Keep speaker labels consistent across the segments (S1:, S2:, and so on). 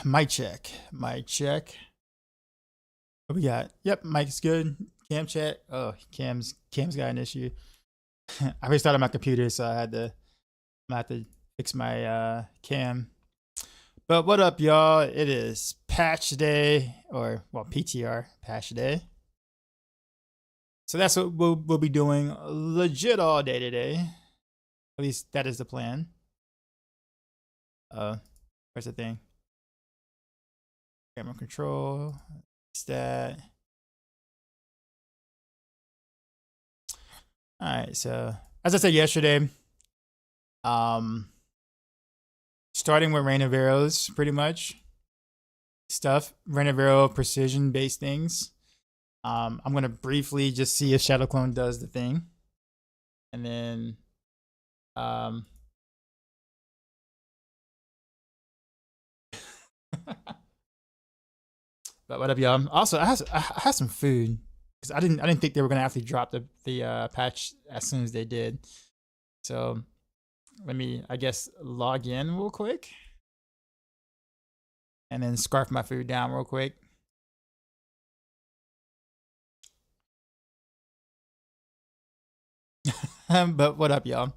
S1: Mic check. Mic check. What we got? Yep, mic's good. Cam check. Oh, Cam's got an issue. I restarted my computer, so I had to fix my cam. But what up, y'all? It is patch day, or well, PTR patch day. So that's what we'll be doing legit all day today. At least that is the plan. Where's the thing? Camera control. Stat. All right. So as I said yesterday, starting with Rain of Arrows, pretty much stuff. Rain of Arrow precision based things. I'm gonna briefly just see if Shadow Clone does the thing, and then but what up, y'all? Also, I had some food because I didn't think they were gonna actually drop the patch as soon as they did. So let me, I guess, log in real quick, and then scarf my food down real quick. But what up, y'all?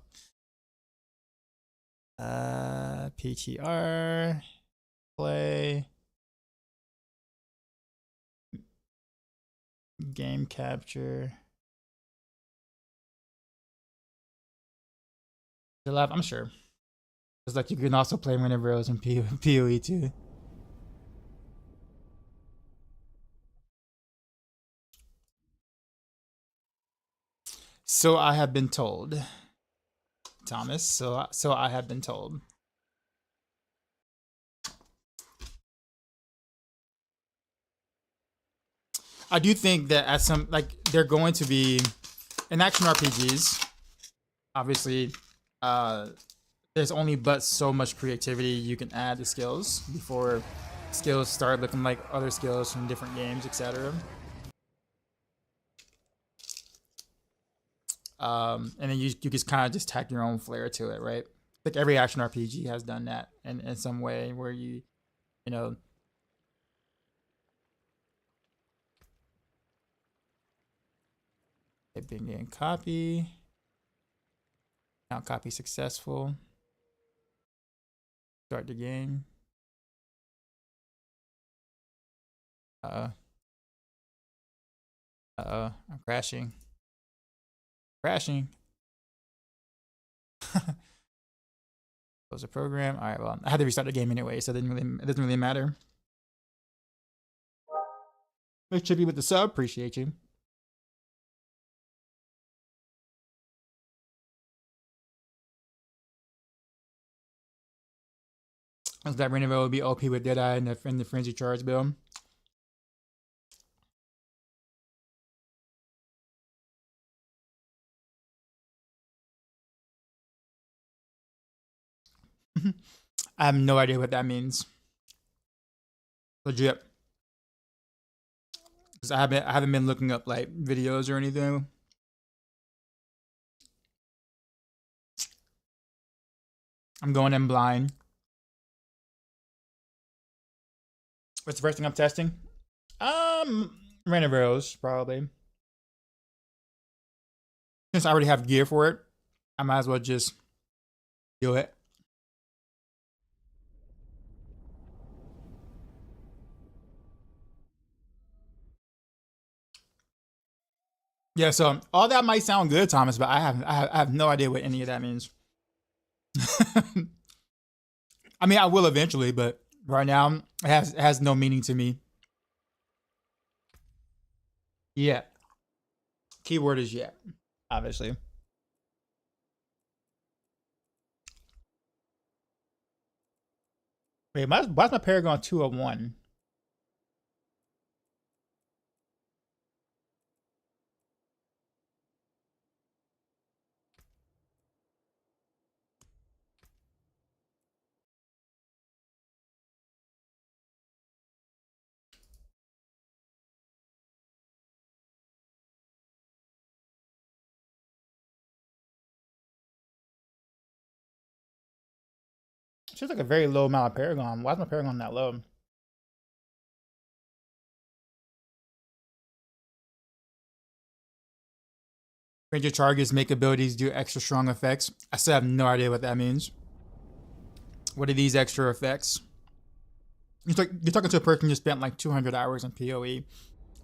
S1: PTR play. Game capture. The live, I'm sure. It's like you can also play Rain of Arrows in PoE too. So I have been told, Thomas. So I have been told. I do think that at some, like, they're going to be in action RPGs. Obviously, there's only but so much creativity you can add to skills before skills start looking like other skills from different games, etc. And then you just kind of just tack your own flair to it, right? Like every action RPG has done that in some way, where you know. Typing in copy. Now copy successful. Start the game. I'm crashing. Crashing. Close the program. All right, well, I had to restart the game anyway, so it doesn't really matter. Make Chippy with the sub. Appreciate you. I was that Rain of Arrow would be OP with Deadeye and the Frenzy Charge build. I have no idea what that means. Legit. Because I haven't been looking up like videos or anything. I'm going in blind. What's the first thing I'm testing? Rain of Arrows, probably. Since I already have gear for it, I might as well just do it. Yeah, so all that might sound good, Thomas, but I have no idea what any of that means. I mean, I will eventually, but right now it has no meaning to me. Yeah. Keyword is yet, obviously. Wait, why's my Paragon 201? Seems like a very low amount of Paragon. Why is my Paragon that low? Ranger charges make abilities do extra strong effects. I still have no idea what that means. What are these extra effects? You're talking to a person who spent like 200 hours in PoE,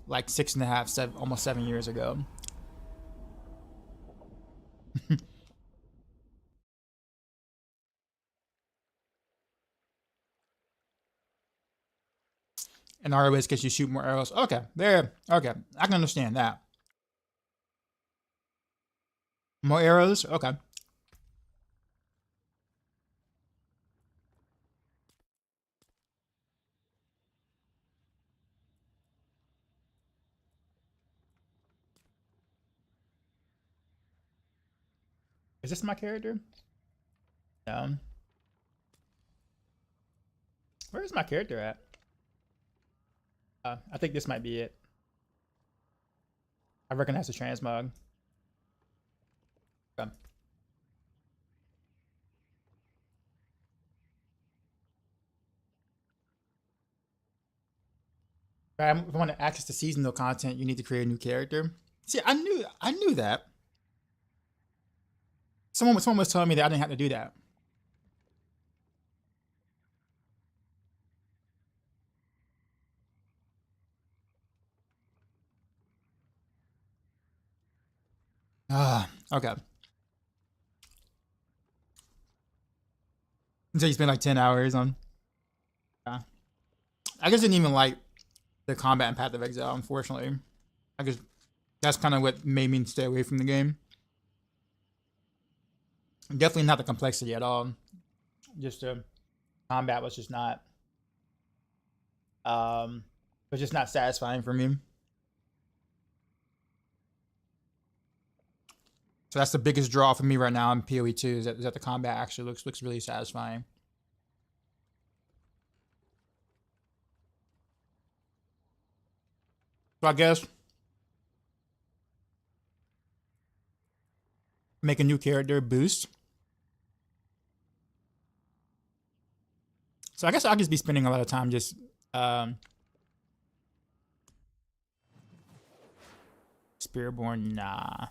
S1: like 6.5, almost 7 years ago. And ROS gets you shoot more arrows. Okay, there. Okay, I can understand that. More arrows? Okay. Is this my character? No. Where is my character at? I think this might be it. I recognize the transmog. Okay. If I want to access the seasonal content, you need to create a new character. See, I knew that. Someone was telling me that I didn't have to do that. Okay. So you spent like 10 hours on. Yeah. I just didn't even like the combat in Path of Exile, unfortunately. I guess that's kind of what made me stay away from the game. Definitely not the complexity at all. Just the combat was just not was just not satisfying for me. So that's the biggest draw for me right now in PoE 2 is that the combat actually looks really satisfying. So I guess make a new character boost. So I guess I'll just be spending a lot of time just Spiritborn, nah.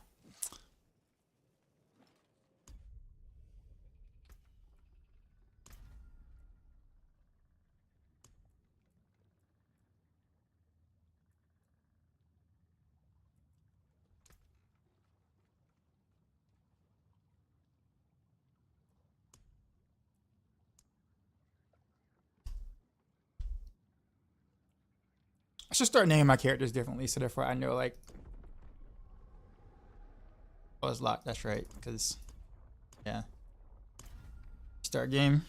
S1: I should start naming my characters differently, so therefore I know like. Oh, it's locked. That's right, because yeah. Start game.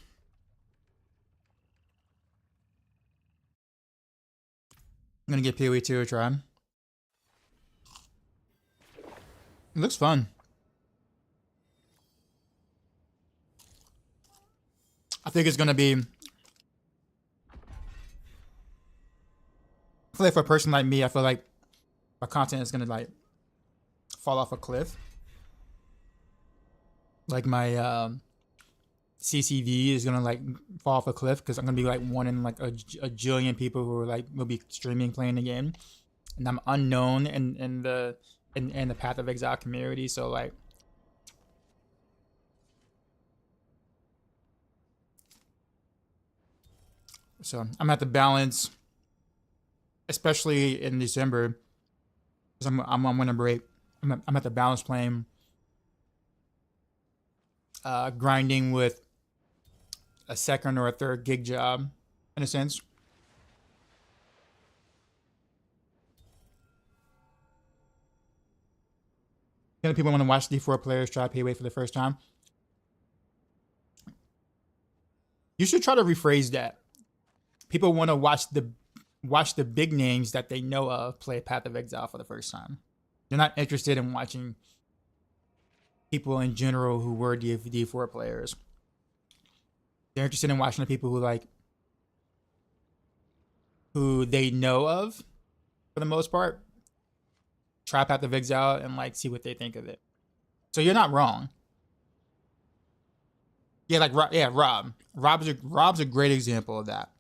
S1: I'm gonna get PoE 2 a try. It looks fun. I think it's gonna be. I feel like for a person like me, I feel like my content is gonna like fall off a cliff. Like my CCV is gonna like fall off a cliff because I'm gonna be like one in like a jillion people who are like will be streaming playing the game, and I'm unknown in the Path of Exile community. So like, I'm gonna have to balance, especially in December, because I'm on winter break. I'm at the balance playing, grinding with a second or a third gig job, in a sense. People want to watch D4 players try to pay away for the first time. You should try to rephrase that. People want to watch the big names that they know of play Path of Exile for the first time. They're not interested in watching people in general who were D4 players. They're interested in watching the people who they know of, for the most part, try Path of Exile and like see what they think of it. So you're not wrong. Yeah, like yeah, Rob. Rob's a great example of that.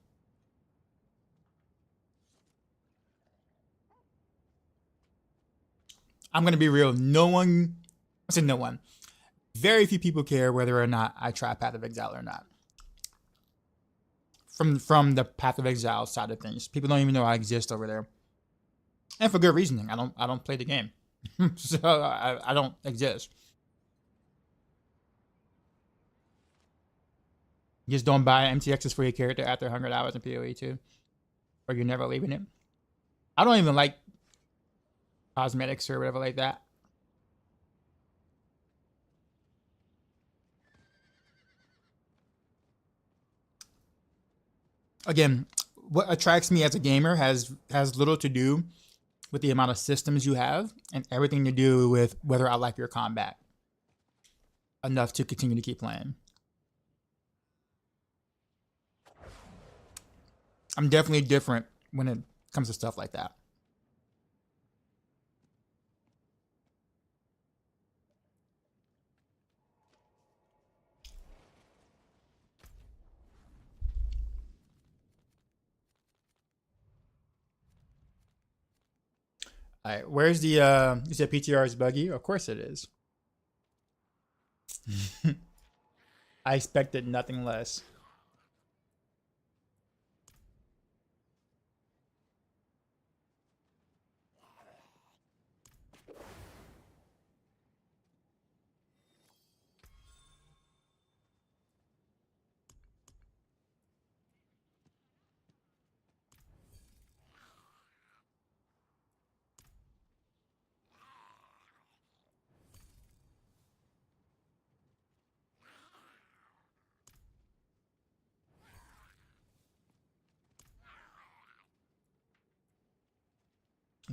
S1: I'm gonna be real. No one, I said no one. Very few people care whether or not I try Path of Exile or not. From the Path of Exile side of things, people don't even know I exist over there, and for good reasoning. I don't play the game, so I don't exist. You just don't buy MTXs for your character after 100 hours in PoE too, or you're never leaving it. I don't even like cosmetics or whatever like that. Again, what attracts me as a gamer has little to do with the amount of systems you have and everything to do with whether I like your combat enough to continue to keep playing. I'm definitely different when it comes to stuff like that. All right, where's the you said PTR is buggy? Of course it is. I expected nothing less.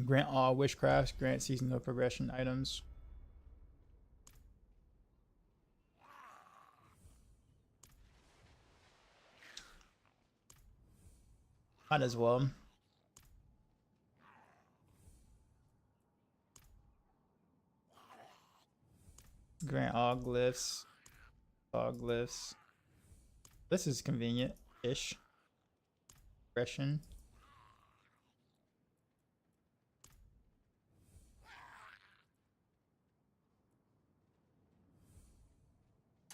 S1: Grant all witchcrafts, grant seasonal progression items. Might as well. Grant all glyphs. All glyphs. This is convenient-ish. Progression.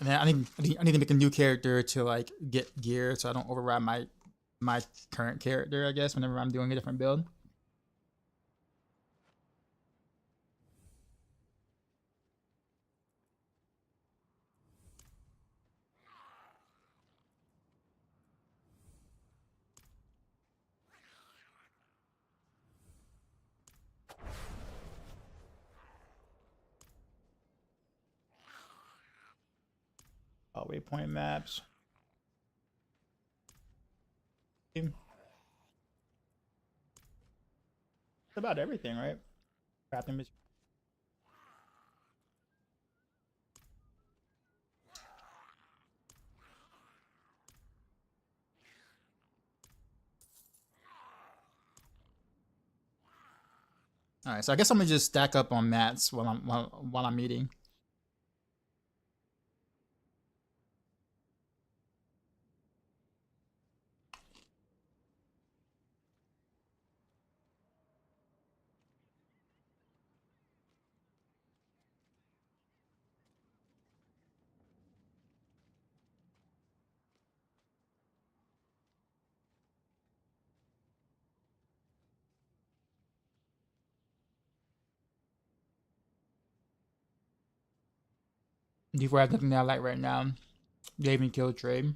S1: And then I need to make a new character to like get gear so I don't override my current character, I guess, whenever I'm doing a different build. Waypoint maps. That's about everything, right? Crafting. All right, so I guess I'm gonna just stack up on mats while I'm eating. Before I have nothing that I like right now, they even killed trade.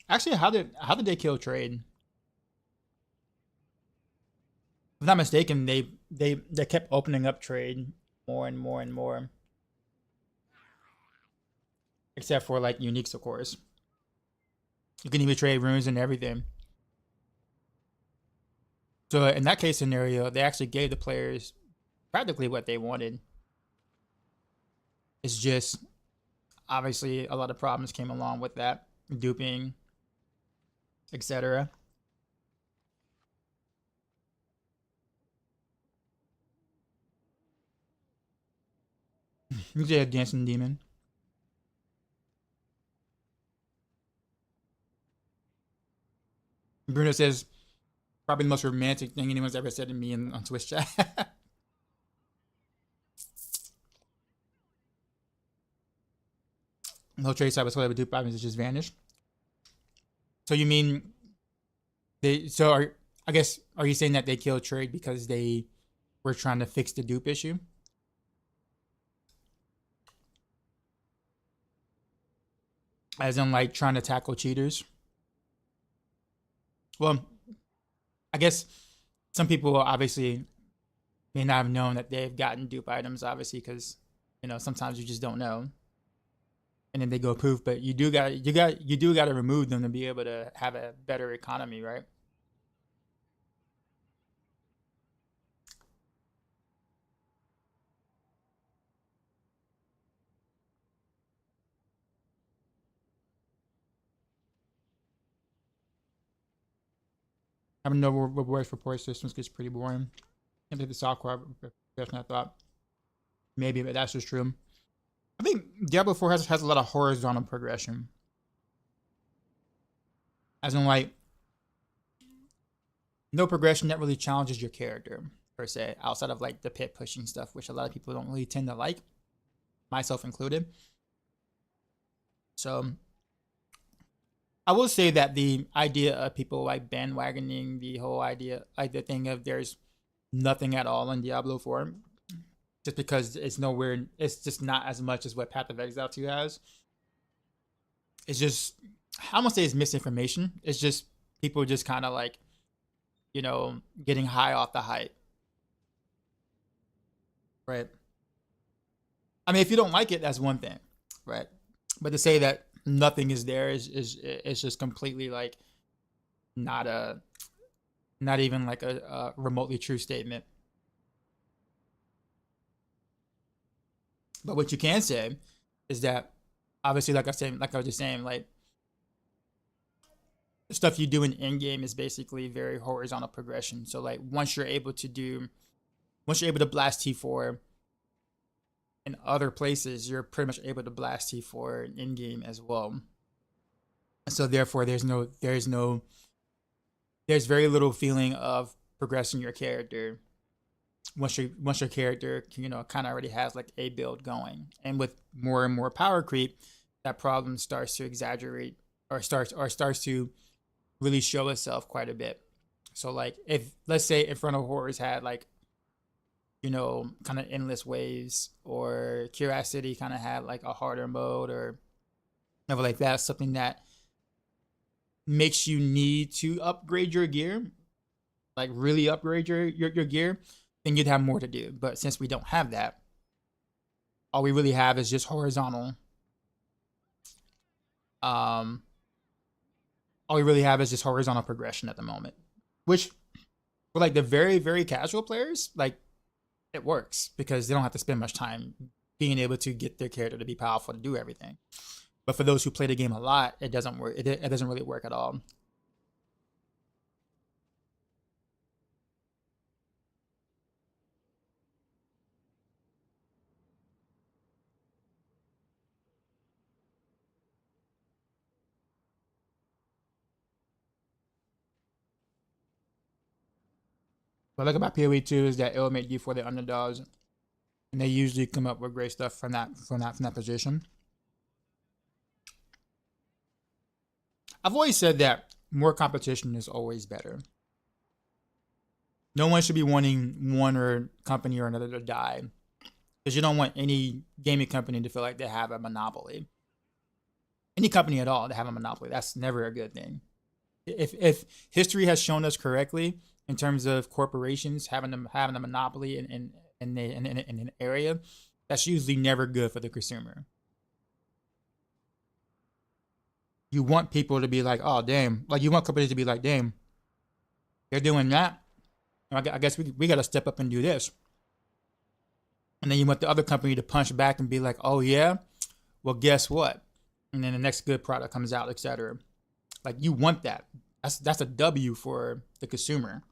S1: Actually, how did they kill trade? If I'm not mistaken, they kept opening up trade more and more and more. Except for like uniques, of course. You can even trade runes and everything. So in that case scenario, they actually gave the players practically what they wanted. It's just obviously a lot of problems came along with that, duping, etc. Usually a dancing demon. Bruno says, probably the most romantic thing anyone's ever said to me on Twitch chat. No trace I was told I would do problems, it just vanished. So you mean I guess are you saying that they killed Trade because they were trying to fix the dupe issue? As in like trying to tackle cheaters? Well, I guess some people obviously may not have known that they've gotten dupe items, obviously, because you know sometimes you just don't know, and then they go poof. But you do got to remove them to be able to have a better economy, right? Having no rewards for poor systems gets pretty boring. I think the software progression I thought maybe, but that's just true. I think Diablo 4 has a lot of horizontal progression. As in like no progression that really challenges your character per se, outside of like the pit pushing stuff, which a lot of people don't really tend to like, myself included. So I will say that the idea of people like bandwagoning the whole idea, like the thing of there's nothing at all in Diablo 4, just because it's nowhere, it's just not as much as what Path of Exile 2 has. It's just, I won't say it's misinformation. It's just people just kind of like, you know, getting high off the hype. Right. I mean, if you don't like it, that's one thing, right? But to say that nothing is there is just completely like not even like a remotely true statement. But what you can say is that obviously, like I was just saying, like the stuff you do in endgame is basically very horizontal progression. So like once you're able to blast T4 in other places, you're pretty much able to blast T4 in game as well. So therefore, there's very little feeling of progressing your character once your character, you know, kind of already has like a build going. And with more and more power creep, that problem starts to exaggerate or starts to really show itself quite a bit. So like if let's say Infernal Horrors had like, you know, kind of endless waves, or Curiosity kind of had like a harder mode or whatever like that, something that makes you need to upgrade your gear, like really upgrade your gear, then you'd have more to do. But since we don't have that, all we really have is just horizontal. All we really have is just horizontal progression at the moment, which for like the very, very casual players, like it works because they don't have to spend much time being able to get their character to be powerful to do everything. But for those who play the game a lot, it doesn't work. It doesn't really work at all. What I like about PoE 2 is that it'll make you for the underdogs, and they usually come up with great stuff from that position. I've always said that more competition is always better. No one should be wanting one or company or another to die, because you don't want any gaming company to feel like they have a monopoly. Any company at all to have a monopoly, that's never a good thing. If history has shown us correctly in terms of corporations having a monopoly in an area, that's usually never good for the consumer. You want people to be like, oh damn, like you want companies to be like, damn, they're doing that. I guess we got to step up and do this. And then you want the other company to punch back and be like, oh yeah, well guess what? And then the next good product comes out, etc. Like you want that. That's a W for the consumer.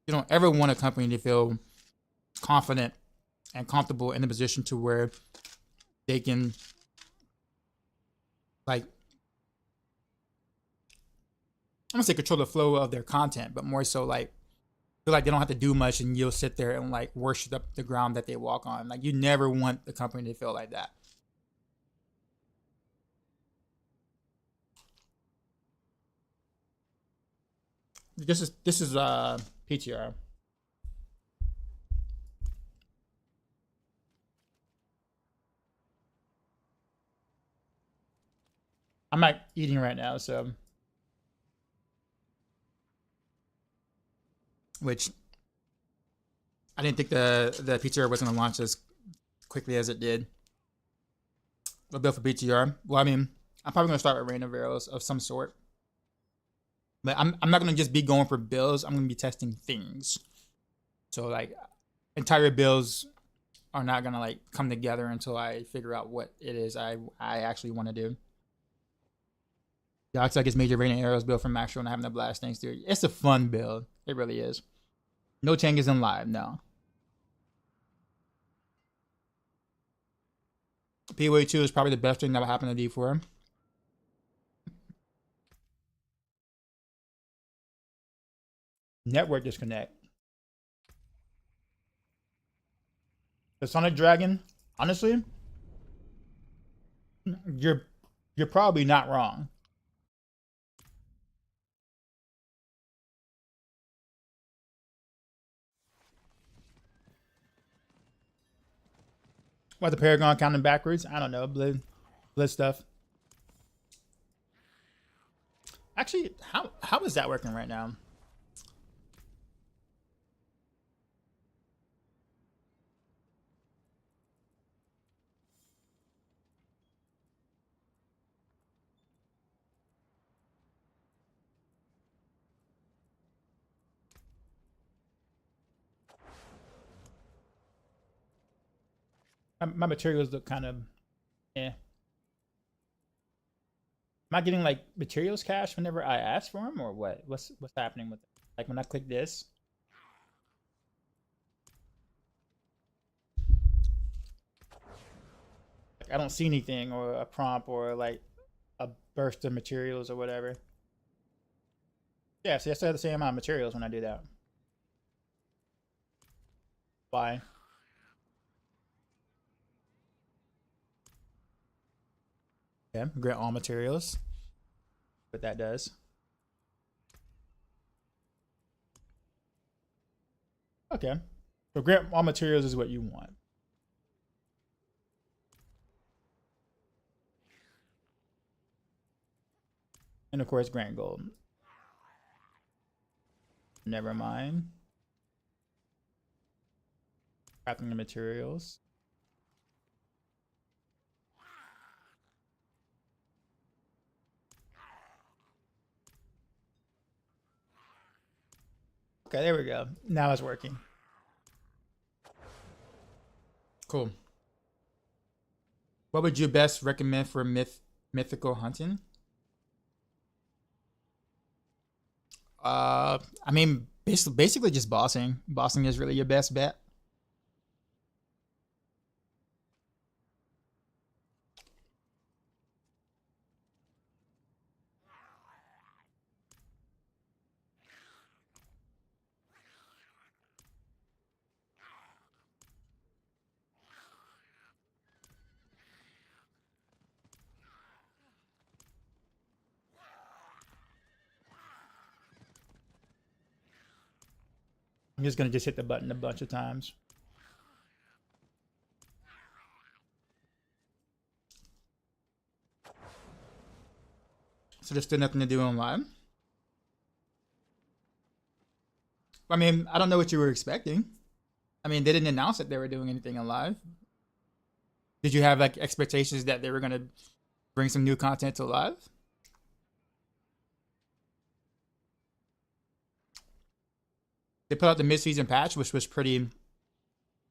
S1: You don't ever want a company to feel confident and comfortable in a position to where they can like, I'm gonna say control the flow of their content, but more so like feel like they don't have to do much and you'll sit there and like worship up the ground that they walk on. Like you never want the company to feel like that. This is PTR. I'm not eating right now, so which I didn't think the PTR was gonna launch as quickly as it did. A build for PTR. Well, I mean, I'm probably gonna start with random arrows of some sort. But I'm not gonna just be going for builds. I'm gonna be testing things. So like entire builds are not gonna like come together until I figure out what it is I actually want to do. Yeah, looks like it's major raining arrows build from Maxroll and having a blast. Thanks, dude. It's a fun build. It really is. No changes in live, no. PoE 2 is probably the best thing that will happen to D4. Network disconnect. The Sonic Dragon, honestly, you're probably not wrong. What, the Paragon counting backwards? I don't know. Blizz stuff. Actually, how is that working right now? My materials look kind of, eh. Am I getting like materials cash whenever I ask for them, or what? What's happening with it? Like when I click this? Like I don't see anything or a prompt or like a burst of materials or whatever. Yeah, see, I still have the same amount of materials when I do that. Why? Yeah, grant all materials. What that does. Okay. So grant all materials is what you want. And of course, grant gold. Never mind. Crafting the materials. Okay, there we go. Now it's working. Cool. What would you best recommend for mythical hunting? I mean, basically just bossing. Bossing is really your best bet. I'm just gonna hit the button a bunch of times. So there's still nothing to do online. I mean, I don't know what you were expecting. I mean, they didn't announce that they were doing anything on live. Did you have like expectations that they were gonna bring some new content to live? They put out the mid-season patch, which was pretty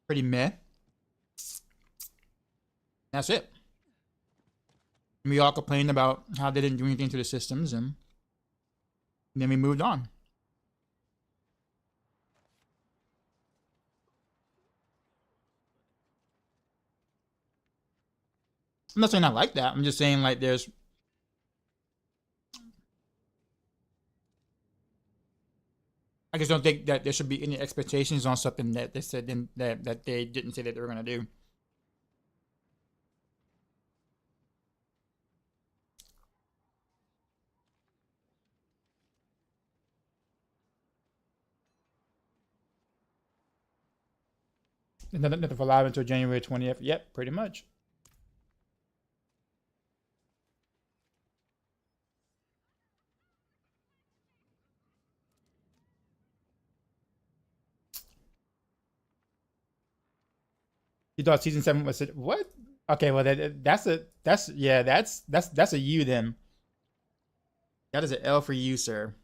S1: meh. That's it. And we all complained about how they didn't do anything to the systems, and then we moved on. I'm not saying I like that. I'm just saying like there's. I just don't think that there should be any expectations on something that they said that they didn't say that they were gonna do. Nothing for live until January 20th. Yep, pretty much. You thought season 7 was it? What? Okay, well that's a U then. That is an L for you, sir.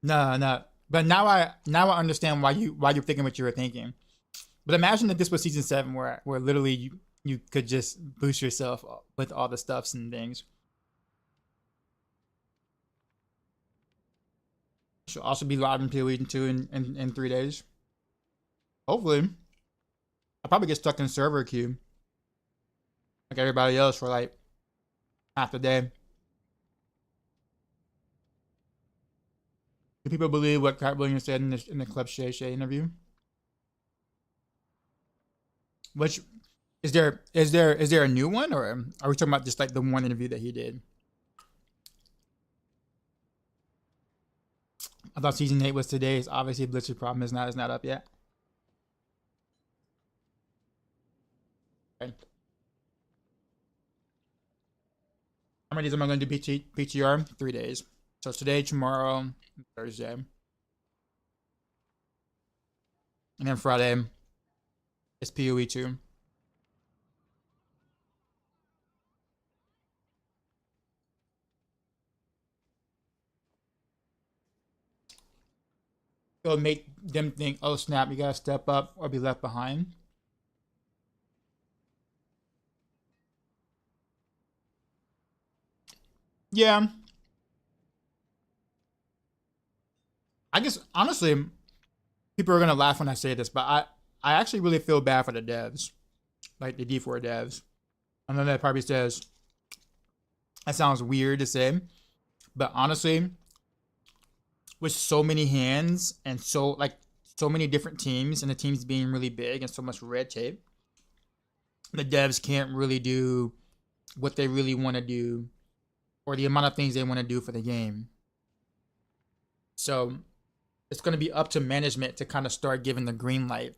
S1: No, no. But now I understand why you're thinking what you were thinking. But imagine if this was season 7 where literally you could just boost yourself with all the stuffs and things. Should also be live in PoE 2 in 3 days. Hopefully. I'll probably get stuck in server queue. Like everybody else for like half the day. Do people believe what Cat Williams said in the Club Shay Shay interview? Which is there a new one, or are we talking about just like the one interview that he did? I thought season 8 was today's. Obviously, Blizzard's problem is not up yet. Okay. How many days am I going to do PTR? 3 days. So today, tomorrow, Thursday, and then Friday is PoE 2. It'll make them think, oh snap, you gotta step up or be left behind. Yeah. I guess honestly, people are gonna laugh when I say this, but I actually really feel bad for the devs, like the D4 devs. I know that probably says that sounds weird to say, but honestly, with so many hands and so many different teams and the teams being really big and so much red tape, the devs can't really do what they really want to do or the amount of things they want to do for the game. So it's going to be up to management to kind of start giving the green light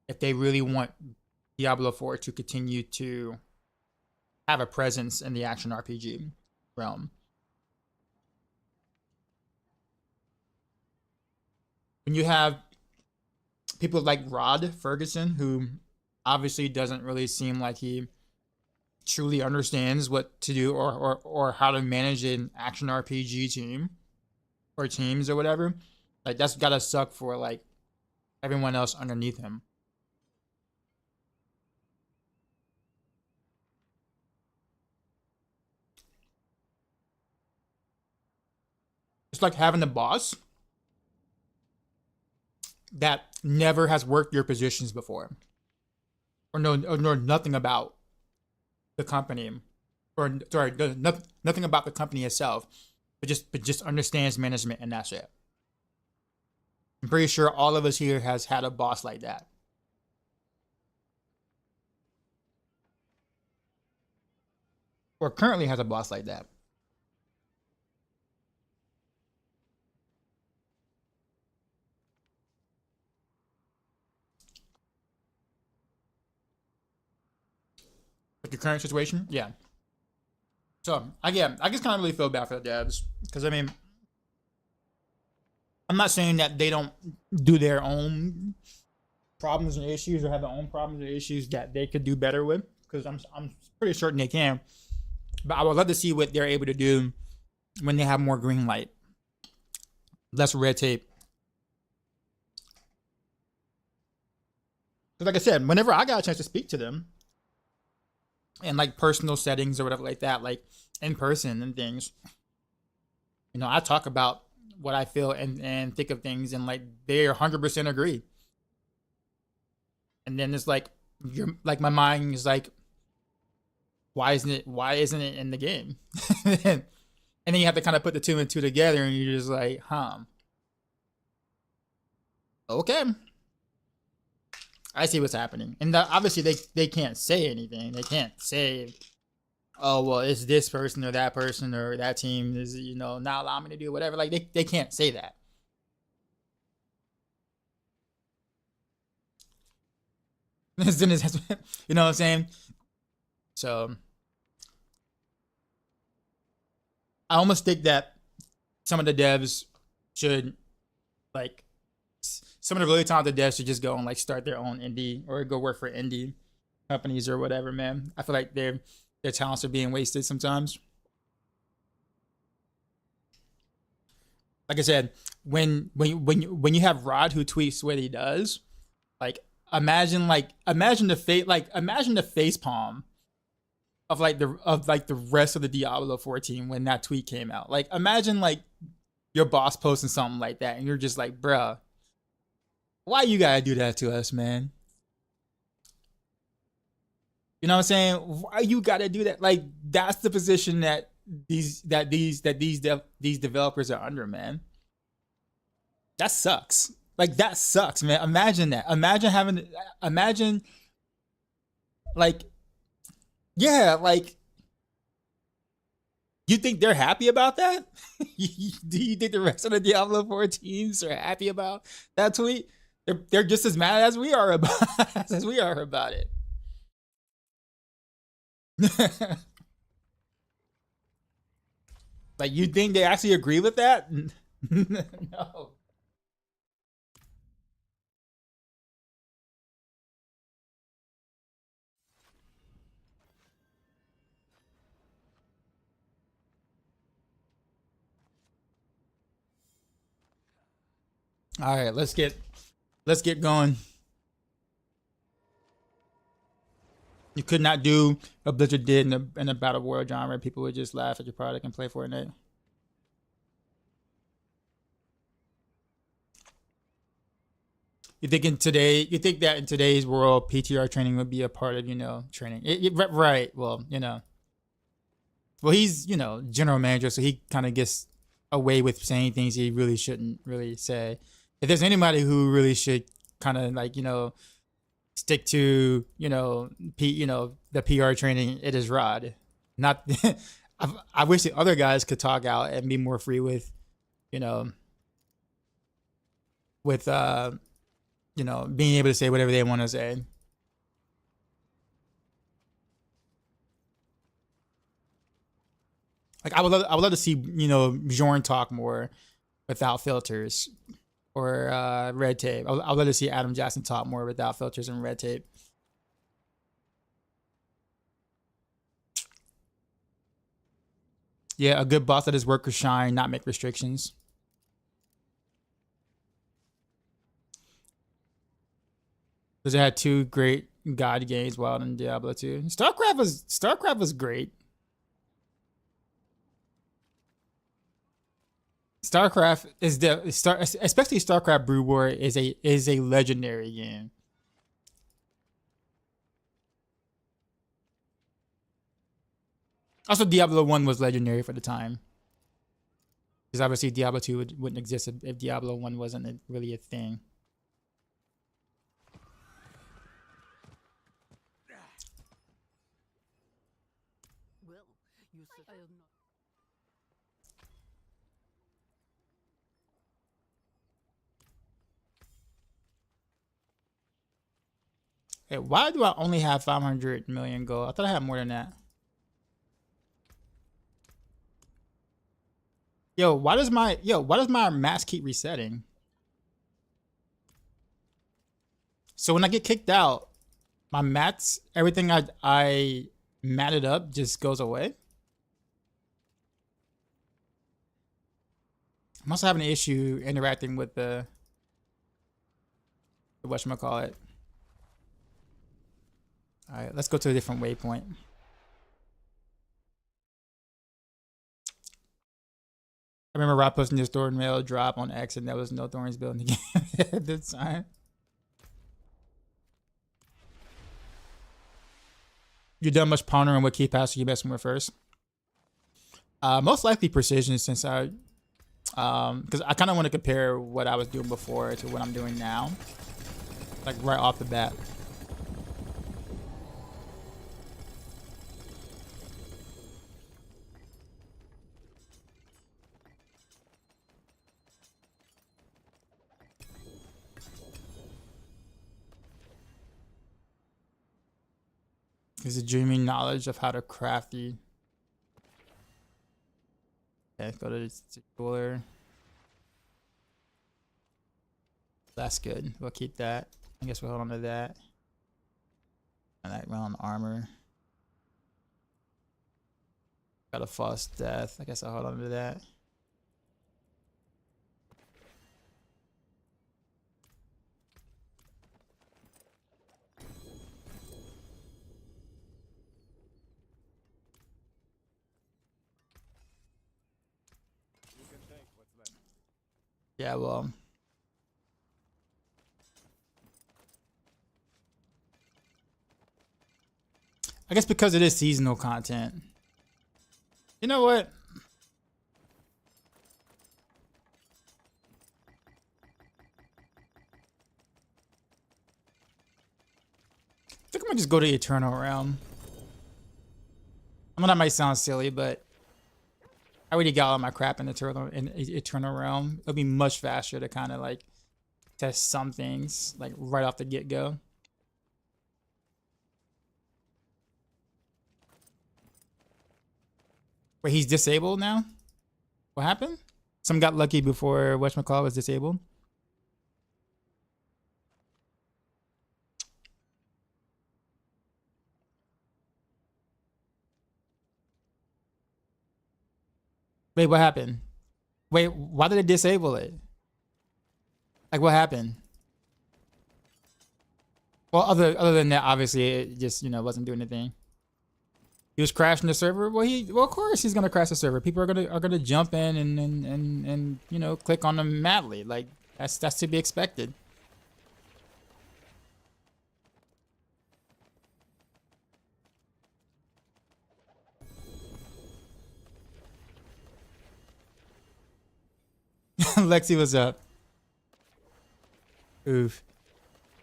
S1: if they really want Diablo 4 to continue to have a presence in the action RPG realm. When you have people like Rod Ferguson, who obviously doesn't really seem like he truly understands what to do or how to manage an action RPG team or teams or whatever, like that's gotta suck for like everyone else underneath him. It's like having a boss that never has worked your positions before, or know nothing about the company, or sorry, nothing about the company itself, but just understands management and that's it. I'm pretty sure all of us here has had a boss like that, or currently has a boss like that. Like your current situation, yeah. So I just kind of really feel bad for the devs because I mean, I'm not saying that they don't do their own problems and issues or have their own problems and issues that they could do better with, because I'm pretty certain they can. But I would love to see what they're able to do when they have more green light, less red tape. Because like I said, whenever I got a chance to speak to them in like personal settings or whatever like that, like in person and things, you know, I talk about what I feel and think of things, and like they 100% agree. And then it's like you're like my mind is like, why isn't it in the game? And then you have to kind of put the two and two together, and you're just like, okay, I see what's happening. And obviously they can't say anything. They can't say, oh well, it's this person or that team is not allowing me to do whatever. Like they can't say that. You know what I'm saying? So I almost think that some of the devs should, like, some of the really talented devs should just go and like start their own indie or go work for indie companies or whatever, man. I feel like their talents are being wasted sometimes. Like I said, when you have Rod who tweets what he does, like imagine the face palm of the rest of the Diablo 14 when that tweet came out. Like imagine like your boss posting something like that and you're just like, bruh, why you gotta do that to us, man? You know what I'm saying? Why you gotta do that? Like that's the position that these developers are under, man. That sucks. Like that sucks, man. Imagine that. Imagine like, yeah, like you think they're happy about that? Do you think the rest of the Diablo 4 teams are happy about that tweet? They're just as mad as we are about it. Like you think they actually agree with that? No. All right, let's get going. You could not do what Blizzard did in a battle royale genre. People would just laugh at your product and play Fortnite. You think that in today's world, PTR training would be a part of training? Right. Well, he's general manager, so he kind of gets away with saying things he really shouldn't really say. If there's anybody who really should kind of like stick to the PR training, it is Rod. Not I wish the other guys could talk out and be more free with being able to say whatever they want to say. Like I would love to see Bjorn talk more without filters or red tape. I'd love to see Adam Jackson talk more without filters and red tape. Yeah, a good boss that his workers shine, not make restrictions. Because it had two great God games, Wild and Diablo 2. StarCraft was great. StarCraft especially StarCraft Brood War is a legendary game. Also, Diablo 1 was legendary for the time. Because obviously Diablo 2 wouldn't exist if Diablo 1 wasn't really a thing. Hey, why do I only have 500 million gold? I thought I had more than that. Why does my max keep resetting? So when I get kicked out, my mats, everything I matted up just goes away. I'm also having an issue interacting with the whatchamacallit. All right, let's go to a different waypoint. I remember Rob posting his Thorn Mail drop on X, and there was no Thorns built in the game at the time. You done much pondering what key pass you messing with first? Most likely precision, since I because I kind of want to compare what I was doing before to what I'm doing now, like right off the bat. Is a dreaming knowledge of how to craft the. Okay, go to the jeweler. That's good. We'll keep that. I guess we'll hold on to that. And that round armor. Got a false death. I guess I'll hold on to that. Yeah, well. I guess because it is seasonal content. You know what? I think I'm gonna just go to Eternal Realm. I know that might sound silly, but I already got all my crap in Eternal Realm. It'll be much faster to kind of like test some things like right off the get-go. Wait, he's disabled now? What happened? Some got lucky before whatchamacallit was disabled. Wait, what happened? Wait, why did it disable it? Like, what happened? Well, other than that, obviously, it just, you know, wasn't doing anything. He was crashing the server. Well, of course he's gonna crash the server. People are gonna jump in and you know, click on them madly. Like that's to be expected. Lexi, what's up? Oof.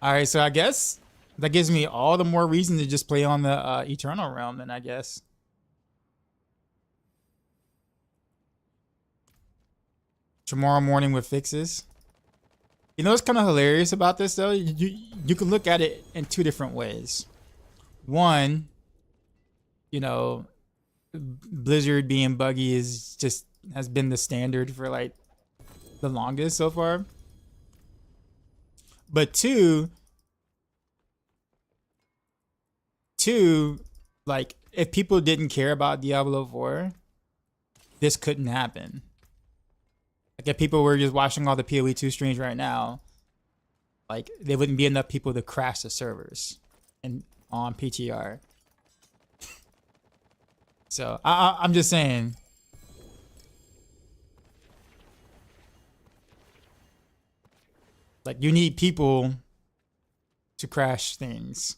S1: All right, so I guess that gives me all the more reason to just play on the Eternal Realm then, I guess. Tomorrow morning with fixes. You know what's kind of hilarious about this though? You can look at it in two different ways. One, you know, Blizzard being buggy has been the standard for like the longest so far. But two, like if people didn't care about Diablo 4, this couldn't happen. Like if people were just watching all the PoE 2 streams right now, like there wouldn't be enough people to crash the servers and on PTR. So I'm just saying. Like you need people to crash things.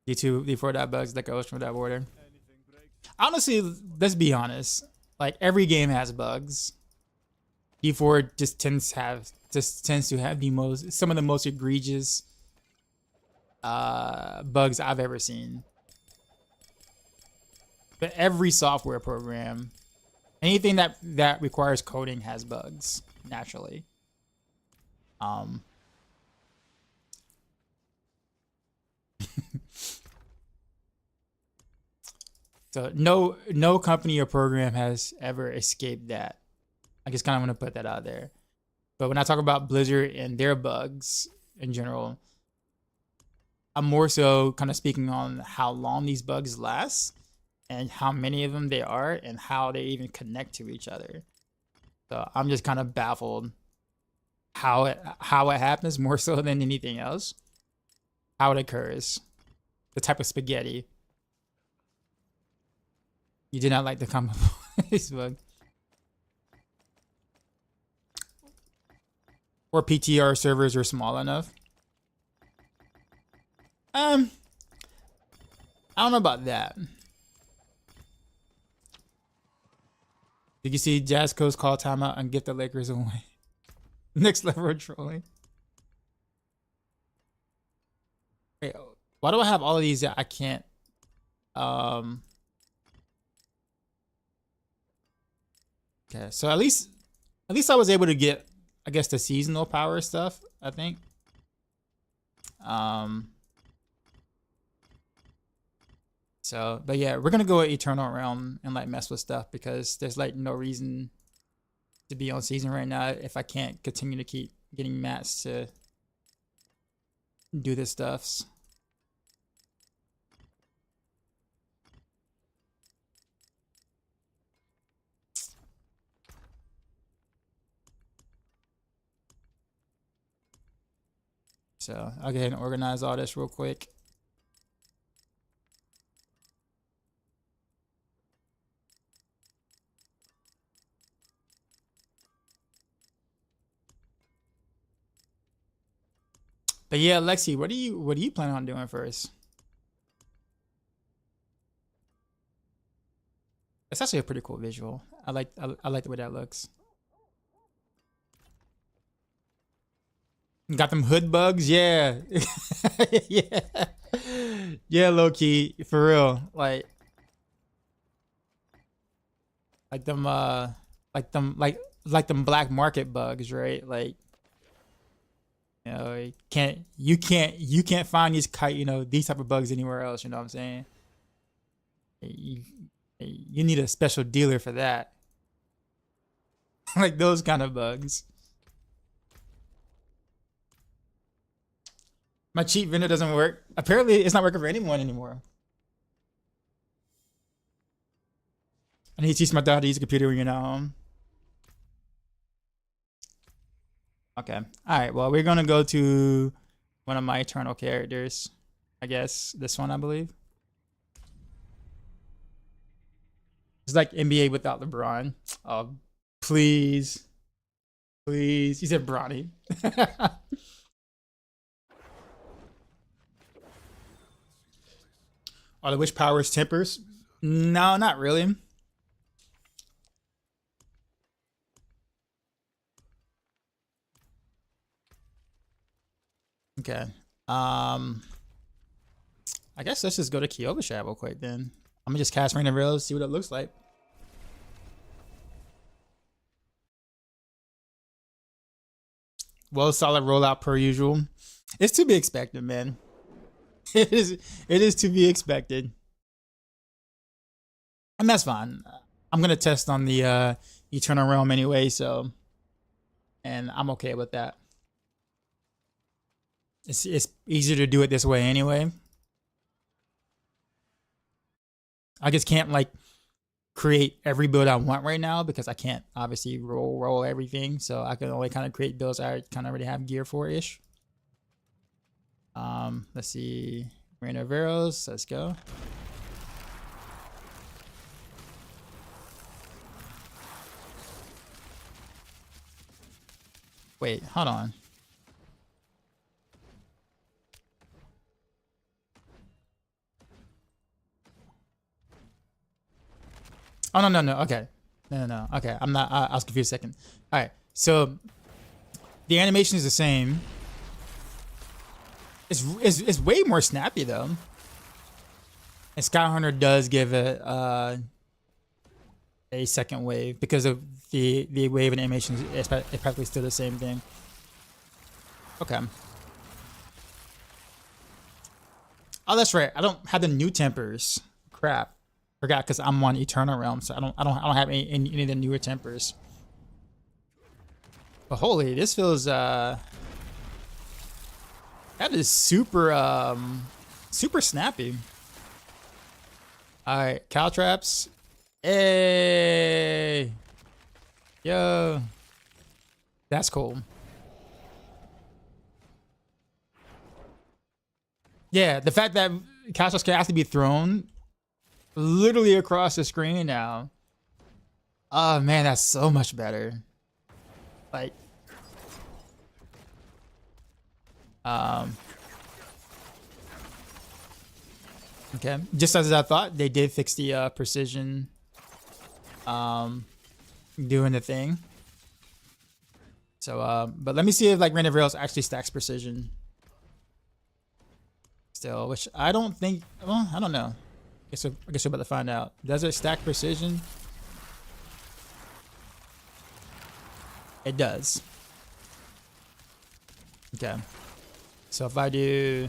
S1: D4 bugs that goes from that border. Honestly, let's be honest. Like every game has bugs. D4 just tends to have some of the most egregious bugs I've ever seen. But every software program, anything that requires coding has bugs naturally. So no company or program has ever escaped that. I just kind of want to put that out there. But when I talk about Blizzard and their bugs in general, I'm more so kind of speaking on how long these bugs last and how many of them there are and how they even connect to each other. So I'm just kind of baffled how it happens more so than anything else. How it occurs. The type of spaghetti. You did not like the comment on Facebook. Or PTR servers are small enough. I don't know about that. Did you see Jazz Coast call timeout and get the Lakers away? Next level of trolling. Wait, why do I have all of these that I can't? Okay, so at least I was able to get, I guess, the seasonal power stuff, I think. So, but yeah, we're gonna go with Eternal Realm and like mess with stuff because there's like no reason to be on season right now if I can't continue to keep getting mats to do this stuffs. So I'll go ahead and organize all this real quick. But yeah, Lexi, what are you planning on doing first? It's actually a pretty cool visual. I like the way that looks. Got them hood bugs, yeah. Yeah. Yeah, low key, for real. Like them like them black market bugs, right? Like, you know, you can't find these these type of bugs anywhere else, you know what I'm saying? You need a special dealer for that. Like those kind of bugs. My cheat vendor doesn't work. Apparently it's not working for anyone anymore. I need to teach my daughter to use a computer when you're not home. Okay. All right. Well, we're going to go to one of my eternal characters. I guess this one, I believe. It's like NBA without LeBron. Oh, please. Please. He said Bronny. Are the wish powers tempers? No, not really. Okay. I guess let's just go to Kyovashad real quick then. I'm gonna just cast Rain of Arrows, see what it looks like. Well, solid rollout per usual. It's to be expected, man. It is to be expected. And that's fine. I'm gonna test on the Eternal Realm anyway, so, and I'm okay with that. It's easier to do it this way anyway. I just can't like create every build I want right now because I can't obviously roll everything. So I can only kind of create builds I kind of already have gear for ish. Let's see, Rain of Arrows. Let's go. Wait, hold on. Oh, no. Okay. No. Okay. I'm not. I was confused a second. All right. So the animation is the same. It's way more snappy though. And Skyhunter does give it a second wave because of the wave and animation is practically still the same thing. Okay. Oh, that's right. I don't have the new tempers. Crap. Forgot because I'm on Eternal Realm, so I don't have any of the newer tempers. But holy, this feels that is super super snappy. All right, cow traps. Hey, yo, that's cool. Yeah, the fact that cow traps can have to be thrown literally across the screen now. Oh man, that's so much better. Like, Okay, just as I thought, they did fix the precision doing the thing. So but let me see if like Rain of Rails actually stacks precision still, which I don't think, well, I don't know. I guess we're about to find out. Does it stack precision? It does. Okay, so if I do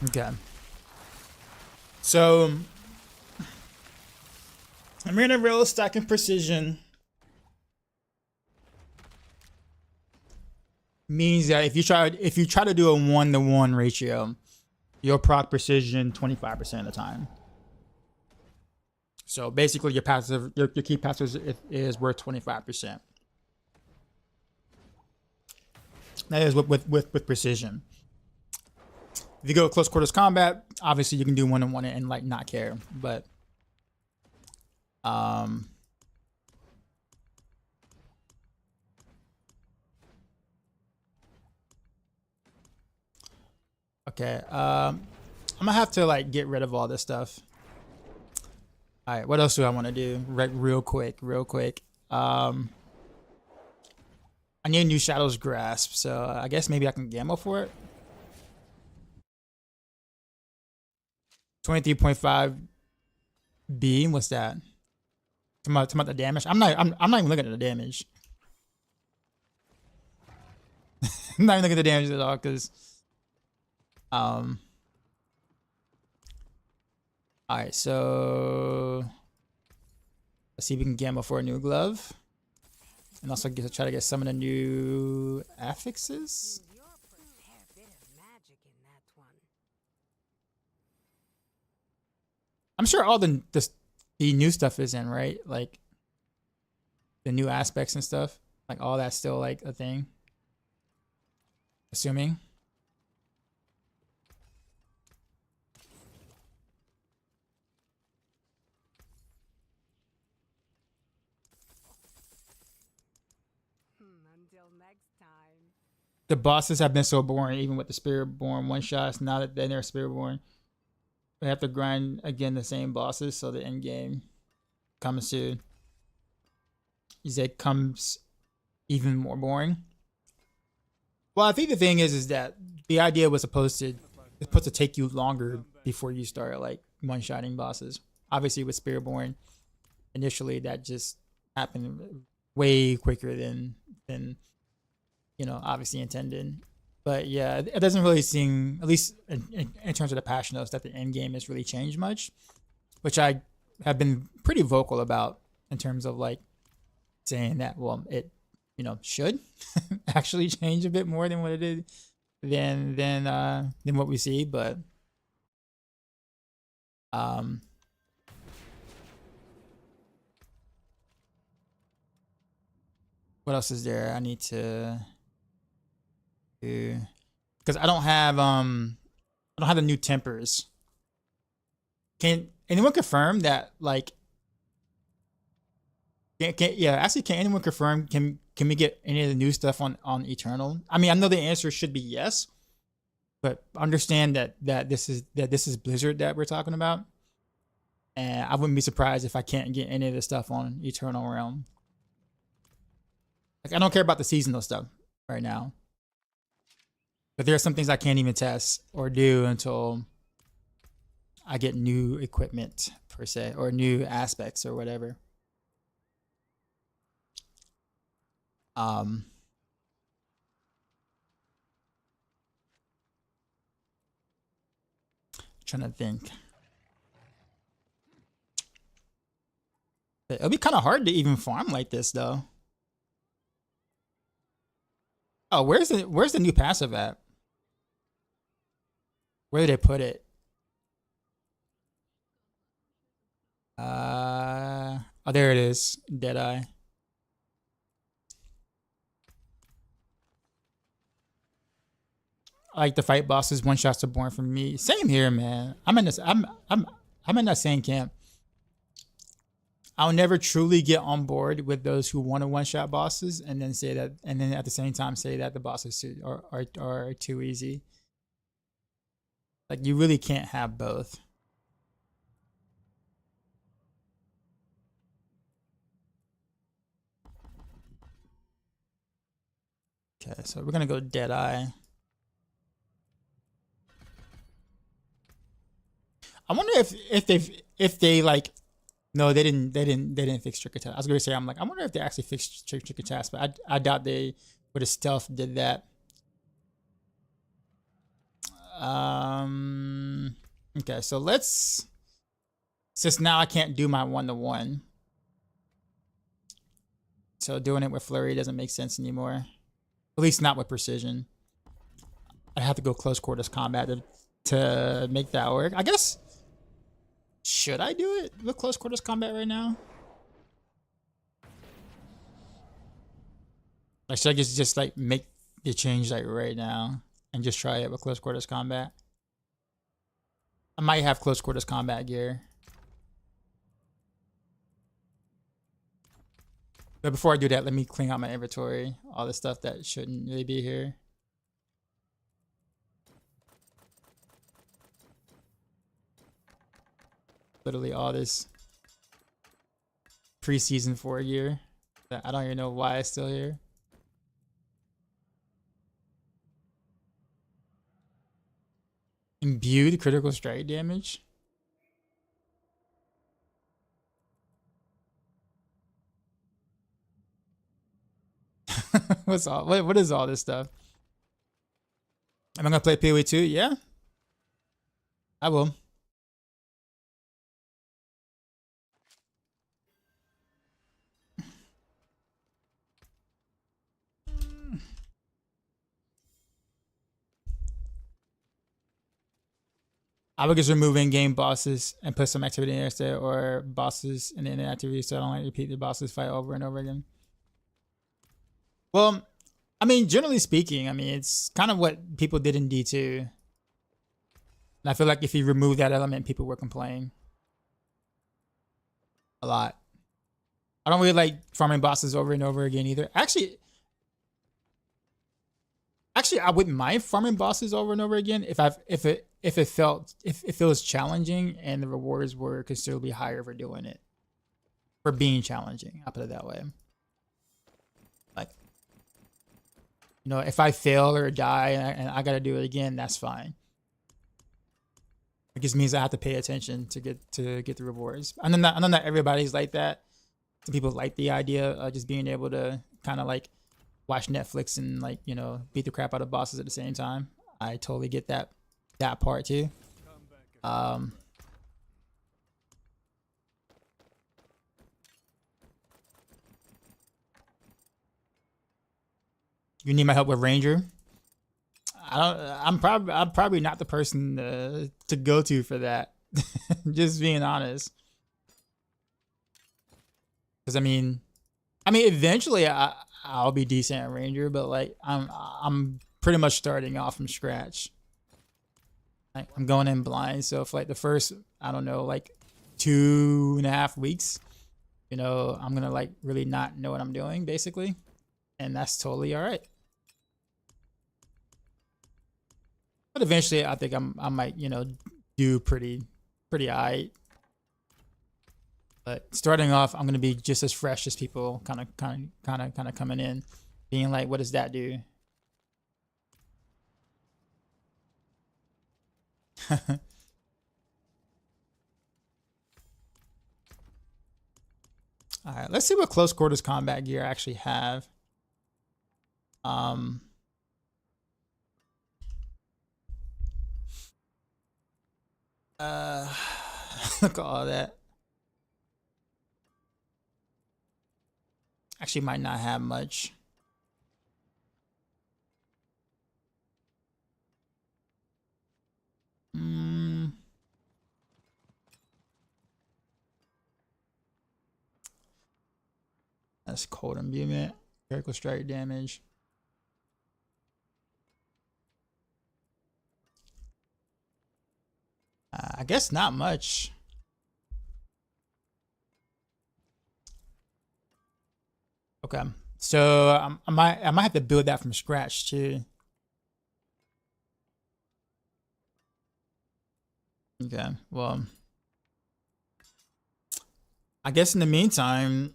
S1: okay. So, I'm going to real stacking precision means that if you try to do a 1-to-1 ratio, you'll proc precision 25% of the time. So basically, your key passive is worth 25%. That is with precision. If you go close quarters combat, obviously you can do 1-on-1 and like not care, but okay, I'm gonna have to like get rid of all this stuff. All right, what else do I want to do? Real quick. I need a new Shadow's Grasp, so I guess maybe I can gamble for it. 23.5 B. What's that? Talking about the damage. I'm not even looking at the damage. I'm not even looking at the damage at all because all right, so let's see if we can gamble for a new glove. And also try to get some of the new affixes. I'm sure all the new stuff is in, right? Like the new aspects and stuff. Like all that's still like a thing. Assuming.
S2: Until next time.
S1: The bosses have been so boring, even with the Spiritborn one shots. Now that they're Spiritborn, we have to grind again the same bosses, so the end game comes to comes even more boring. Well, I think the thing is that the idea was supposed to take you longer before you start like one-shotting bosses. Obviously, with Spiritborn, initially that just happened way quicker than you know obviously intended. But yeah, it doesn't really seem, at least in terms of the patch notes, that the end game has really changed much, which I have been pretty vocal about in terms of like saying that, well, it, you know, should actually change a bit more than what it did than what we see. But what else is there I need to do? Because I don't have the new tempers. Can anyone confirm that, like, can anyone confirm, can we get any of the new stuff on Eternal? I mean, I know the answer should be yes, but understand that this is Blizzard that we're talking about, and I wouldn't be surprised if I can't get any of the stuff on Eternal Realm. Like, I don't care about the seasonal stuff right now, but there are some things I can't even test or do until I get new equipment per se, or new aspects or whatever. Trying to think. It'll be kind of hard to even farm like this though. Oh, where's the new passive at? Where did they put it? Oh, there it is. Deadeye. I like the fight bosses. One shots are born from me. Same here, man. I'm in that same camp. I'll never truly get on board with those who want to one-shot bosses and then say that, and then at the same time say that the bosses are too easy. Like, you really can't have both. Okay, so we're gonna go Deadeye. I wonder if they like, no, they didn't fix trick attack. I was gonna say, I'm like, I wonder if they actually fixed trick attacks, but I doubt they with a stealth did that. Okay, so let's, since now I can't do my 1-to-1, so doing it with Flurry doesn't make sense anymore. At least not with precision. I have to go close quarters combat to make that work. I guess, should I do it with close quarters combat right now? Like, should I just like make the change like right now and just try it with close quarters combat? I might have close quarters combat gear. But before I do that, let me clean out my inventory. All the stuff that shouldn't really be here. Literally all this preseason 4 gear that I don't even know why it's still here. Imbued critical strike damage. What is all this stuff? Am I gonna play PoE 2? Yeah, I will. I would just remove in-game bosses and put some activity in there instead, or bosses and then activity, so I don't like repeat the bosses fight over and over again. Well, I mean, generally speaking, I mean, it's kind of what people did in D2. And I feel like if you remove that element, people would complain a lot. I don't really like farming bosses over and over again either. Actually, I wouldn't mind farming bosses over and over again if it was challenging and the rewards were considerably higher for doing it. For being challenging, I'll put it that way. Like, you know, if I fail or die and I gotta do it again, that's fine. It just means I have to pay attention to get the rewards. I know not everybody's like that. Some people like the idea of just being able to kind of like watch Netflix and, like, you know, beat the crap out of bosses at the same time. I totally get that part too. You need my help with Ranger? I'm probably not the person to go to for that. Just being honest. Because I mean, eventually I'll be decent at Ranger, but like I'm pretty much starting off from scratch. Like, I'm going in blind, so if like the first, I don't know, like 2.5 weeks, you know, I'm gonna like really not know what I'm doing basically, and that's totally all right. But eventually, I think I might, you know, do pretty alright. But starting off, I'm gonna be just as fresh as people kind of coming in, being like, what does that do? All right, let's see what close quarters combat gear I actually have. Look at all that. Actually, might not have much. That's cold imbuement, critical strike damage. I guess not much. Okay, so I might have to build that from scratch too. Okay, well, I guess in the meantime,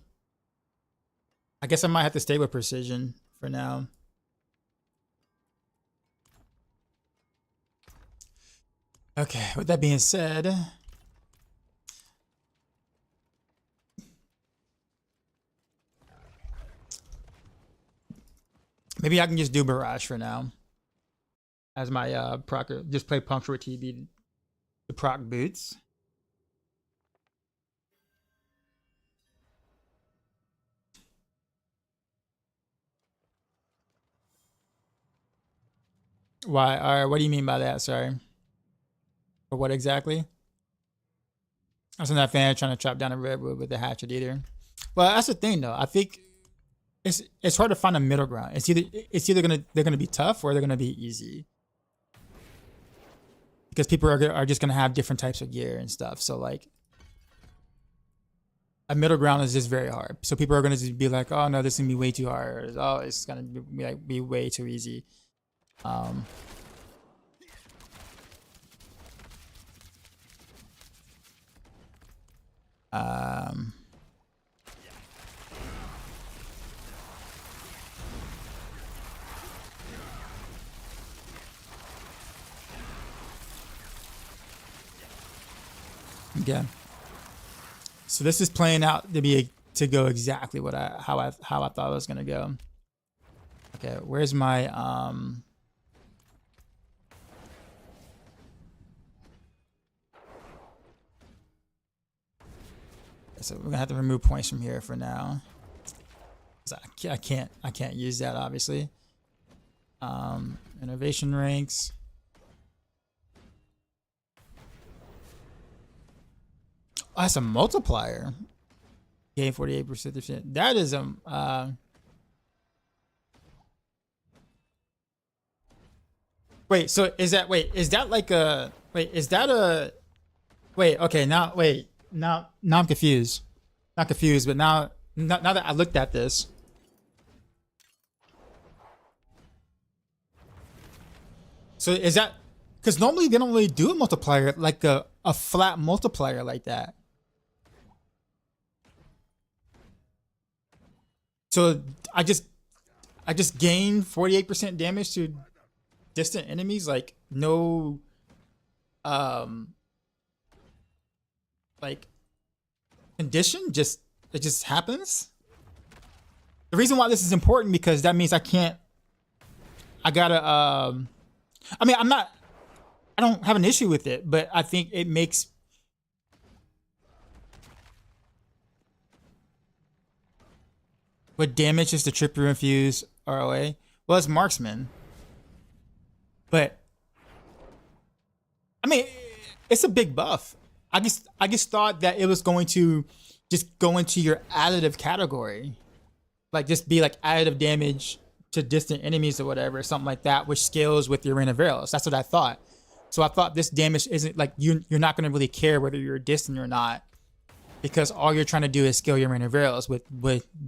S1: I guess I might have to stay with precision for now. Okay, with that being said, maybe I can just do Barrage for now as my proc. Just play Puncture with TB to proc boots. Why? What do you mean by that? Sorry. Or what exactly? I was not a fan of trying to chop down a redwood with the hatchet either. Well, that's the thing though. I think it's hard to find a middle ground. It's either they're gonna be tough or they're gonna be easy. Because people are just gonna have different types of gear and stuff. So like a middle ground is just very hard. So people are gonna just be like, oh no, this is gonna be way too hard. Or, oh, it's gonna be way too easy. Yeah. So this is playing out to go exactly how I thought it was gonna go. Okay, where's my so we're gonna have to remove points from here for now. I can't use that obviously. Innovation ranks. Oh, that's a multiplier. Gain 48%. That is wait, so is that like a okay, now I'm confused. Not confused, but now that I looked at this. So is that because normally they don't really do a multiplier like a flat multiplier like that. So I just gained 48% damage to distant enemies, like no like condition, it just happens. The reason why this is important because that means I gotta I mean I don't have an issue with it, but I think it makes what damage is the tripper infuse ROA? Well, it's marksman. But I mean, it's a big buff. I just thought that it was going to just go into your additive category, like just be like additive damage to distant enemies or whatever, something like that, which scales with your Rain of Arrows. That's what I thought. So I thought this damage isn't like you're not going to really care whether you're distant or not, because all you're trying to do is scale your Rain of Arrows with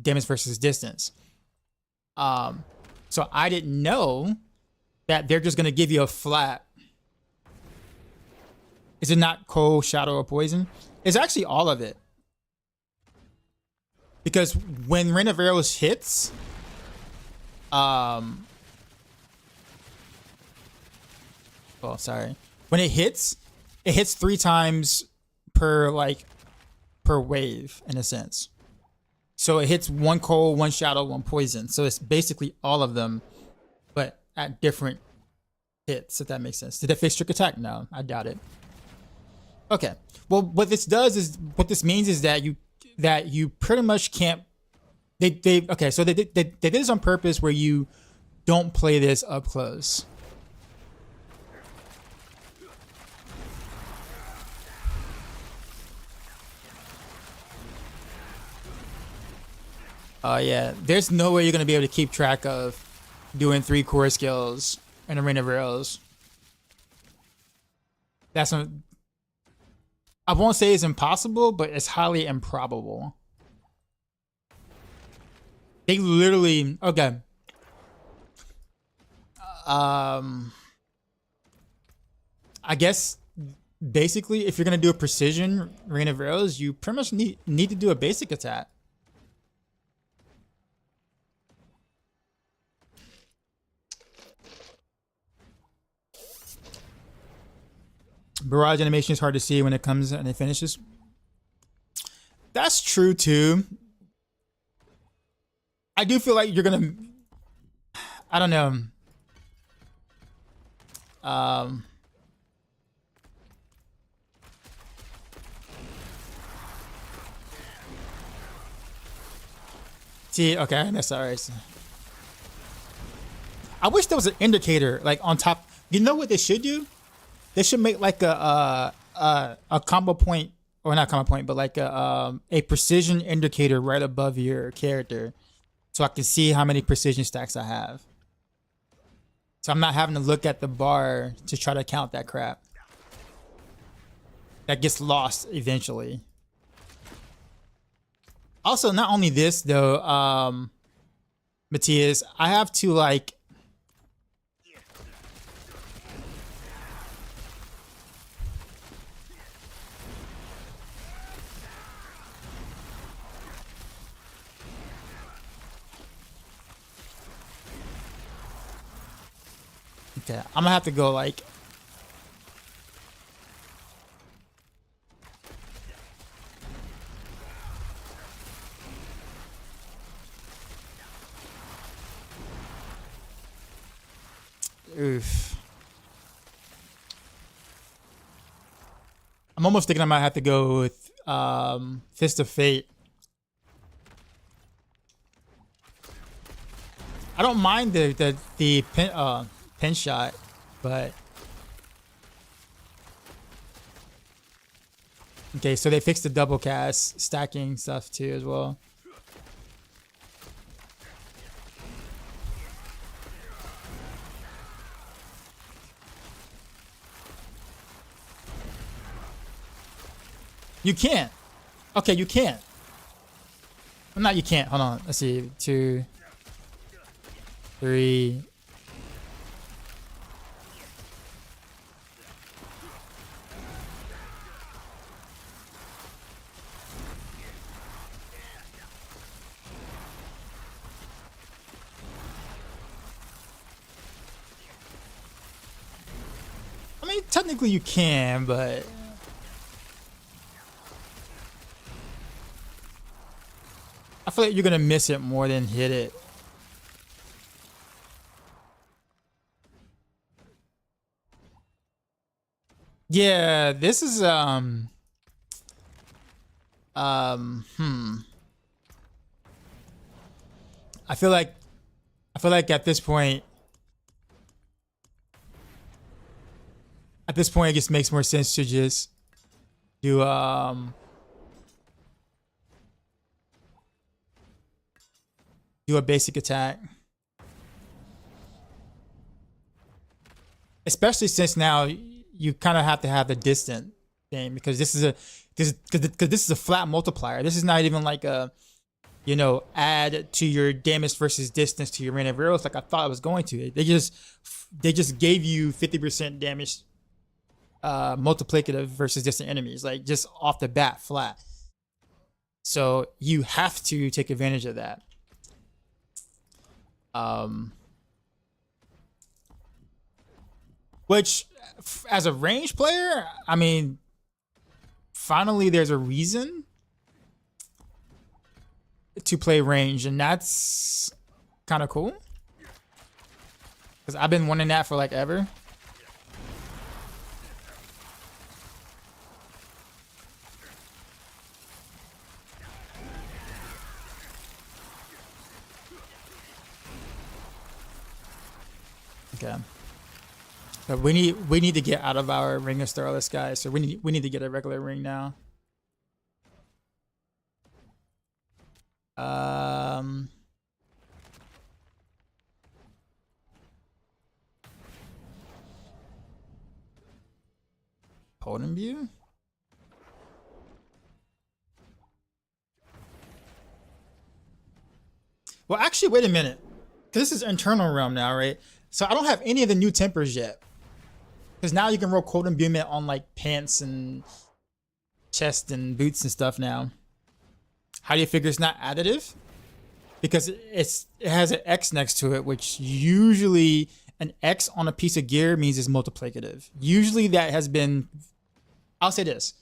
S1: damage versus distance. So I didn't know that they're just going to give you a flat. Is it not cold, shadow, or poison? It's actually all of it. Because when Rain of Arrows hits, well, sorry. When it hits 3 times per wave in a sense. So it hits 1 cold, 1 shadow, 1 poison. So it's basically all of them, but at different hits, if that makes sense. Did that fix trick attack? No, I doubt it. Okay. Well, what this means is that you pretty much can't. Okay. So they did this on purpose where you don't play this up close. Yeah. There's no way you're gonna be able to keep track of doing 3 core skills in a Rain of Arrows. I won't say it's impossible, but it's highly improbable. They literally okay. Um, I guess basically, if you're gonna do a precision rain of arrows, you pretty much need to do a basic attack. Barrage animation is hard to see when it comes and it finishes. That's true too. I do feel like you're gonna. I don't know. See, okay, that's alright. I wish there was an indicator like on top. You know what they should do? They should make like a combo point, or not combo point, but like a precision indicator right above your character, so I can see how many precision stacks I have. So I'm not having to look at the bar to try to count that crap. That gets lost eventually. Also, not only this though, Matthias, I have to like. Okay, I'm gonna have to go like. Oof. I'm almost thinking I might have to go with Fist of Fate. I don't mind the pin shot, but okay. So they fixed the double cast stacking stuff too as well. You can't. Okay, you can't. Well, not you can't. Hold on. Let's see. 2, 3. I mean, technically you can, but I feel like you're gonna miss it more than hit it. Yeah, this is I feel like at this point it just makes more sense to just do do a basic attack. Especially since now you kind of have to have the distant thing, because this is a flat multiplier. This is not even like a, you know, add to your damage versus distance to your rain of arrows like I thought it was going to. They just gave you 50% damage multiplicative versus distant enemies, like just off the bat flat. So you have to take advantage of that. Which, as a range player, I mean, finally there's a reason to play range, and that's kind of cool. Because I've been wanting that for like ever. Okay. But we need to get out of our Ring of Starless, guys. So we need to get a regular ring now. Holding view. Well, actually, wait a minute. Because this is internal realm now, right? So I don't have any of the new tempers yet. Because now you can roll cold imbuement on like pants and chest and boots and stuff now. How do you figure it's not additive? Because it has an X next to it, which usually an X on a piece of gear means it's multiplicative. Usually that has been, I'll say this.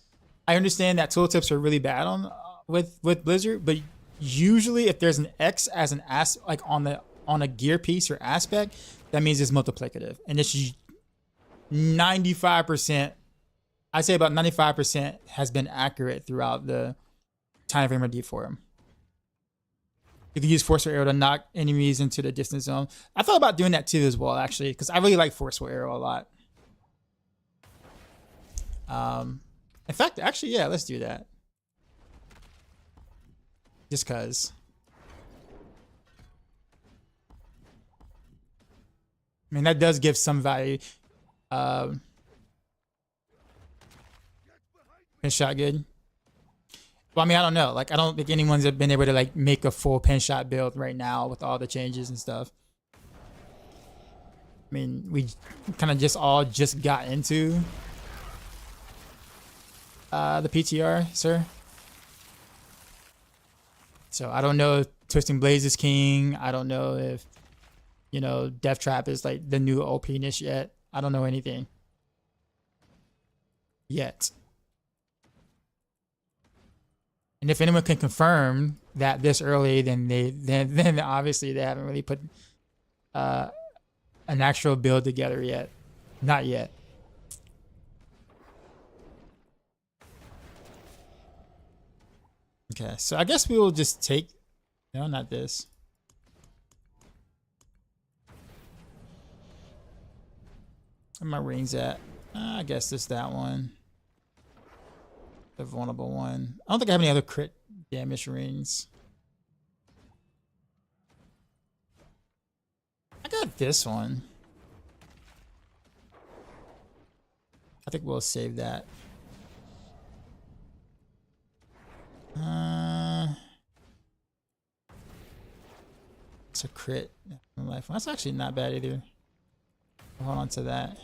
S1: I understand that tooltips are really bad on with Blizzard, but usually if there's an X as an like on a gear piece or aspect, that means it's multiplicative. And it's 95%, I'd say about 95% has been accurate throughout the time frame of D4. You can use Forceful Arrow to knock enemies into the distance zone. I thought about doing that too as well, actually, because I really like Forceful Arrow a lot. In fact, actually, yeah, let's do that. Just because. I mean, that does give some value. Pin shot good. Well, I mean, I don't know. Like, I don't think anyone's been able to like make a full pin shot build right now with all the changes and stuff. I mean, we kind of just got into the PTR, sir. So I don't know if Twisting Blaze is king. I don't know if, you know, Death Trap is like the new OP-ness yet. I don't know anything yet. And if anyone can confirm that this early, then obviously they haven't really put an actual build together yet. Not yet. Okay, so I guess we will just take, no, not this. Where my rings at? I guess it's that one. The vulnerable one. I don't think I have any other crit damage rings. I got this one. I think we'll save that. It's a crit life. That's actually not bad either. Hold on to that.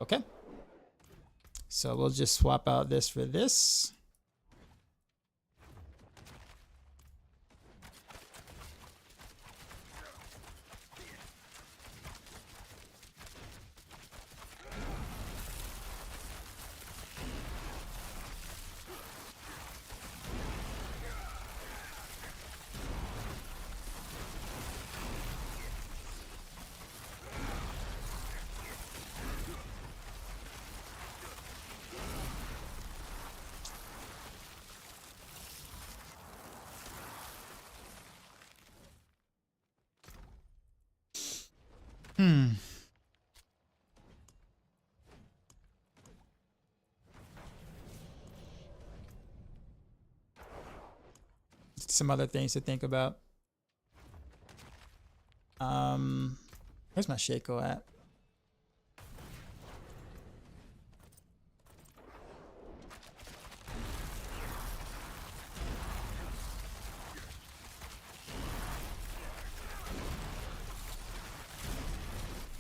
S1: Okay. So we'll just swap out this for this. Some other things to think about. Where's my Shaco at?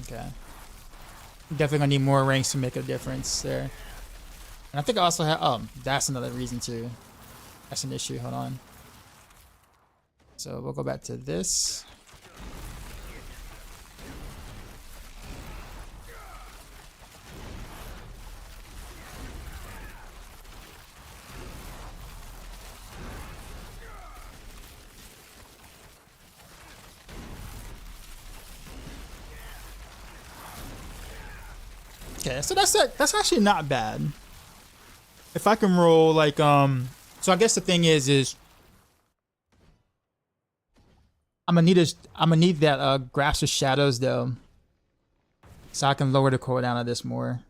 S1: Okay. Definitely gonna need more ranks to make a difference there. And I think I also have, oh, that's another reason too. That's an issue, hold on. So we'll go back to this. Okay, so that's it. That's actually not bad. If I can roll like so I guess the thing is I'm gonna need that Grasp of Shadows though, so I can lower the cooldown of this more.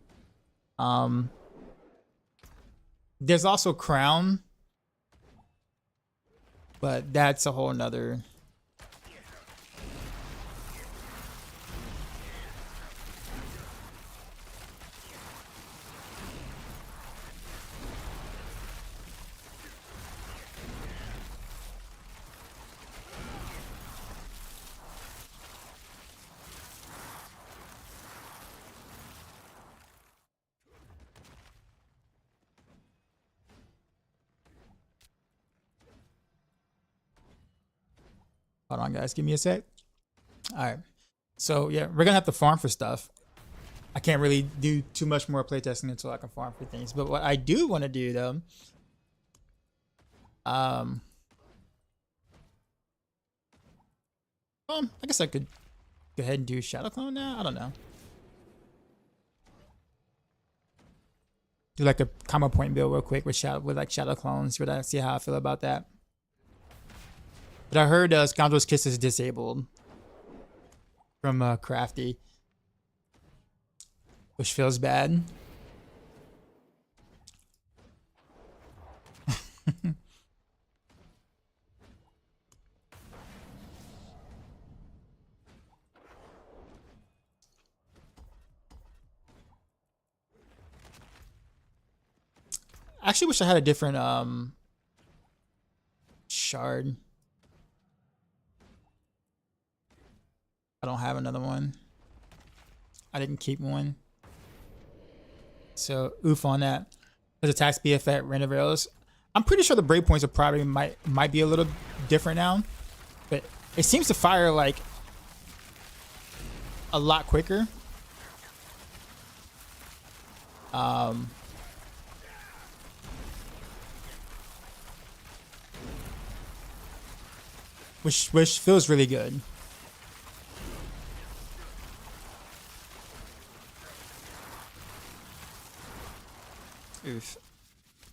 S1: There's also Crown, but that's a whole nother. Hold on, guys. Give me a sec. All right. So, yeah, we're going to have to farm for stuff. I can't really do too much more playtesting until I can farm for things. But what I do want to do, though, I guess I could go ahead and do Shadow Clone now. I don't know. Do like a combo point build real quick with Shadow Clones. Would I see how I feel about that? But I heard Scoundrel's Kiss is disabled from Crafty, which feels bad. I actually wish I had a different shard. I don't have another one. I didn't keep one. So oof on that. Does attacks be at random rails? I'm pretty sure the breakpoints are probably might be a little different now. But it seems to fire like a lot quicker. Which feels really good. Oof.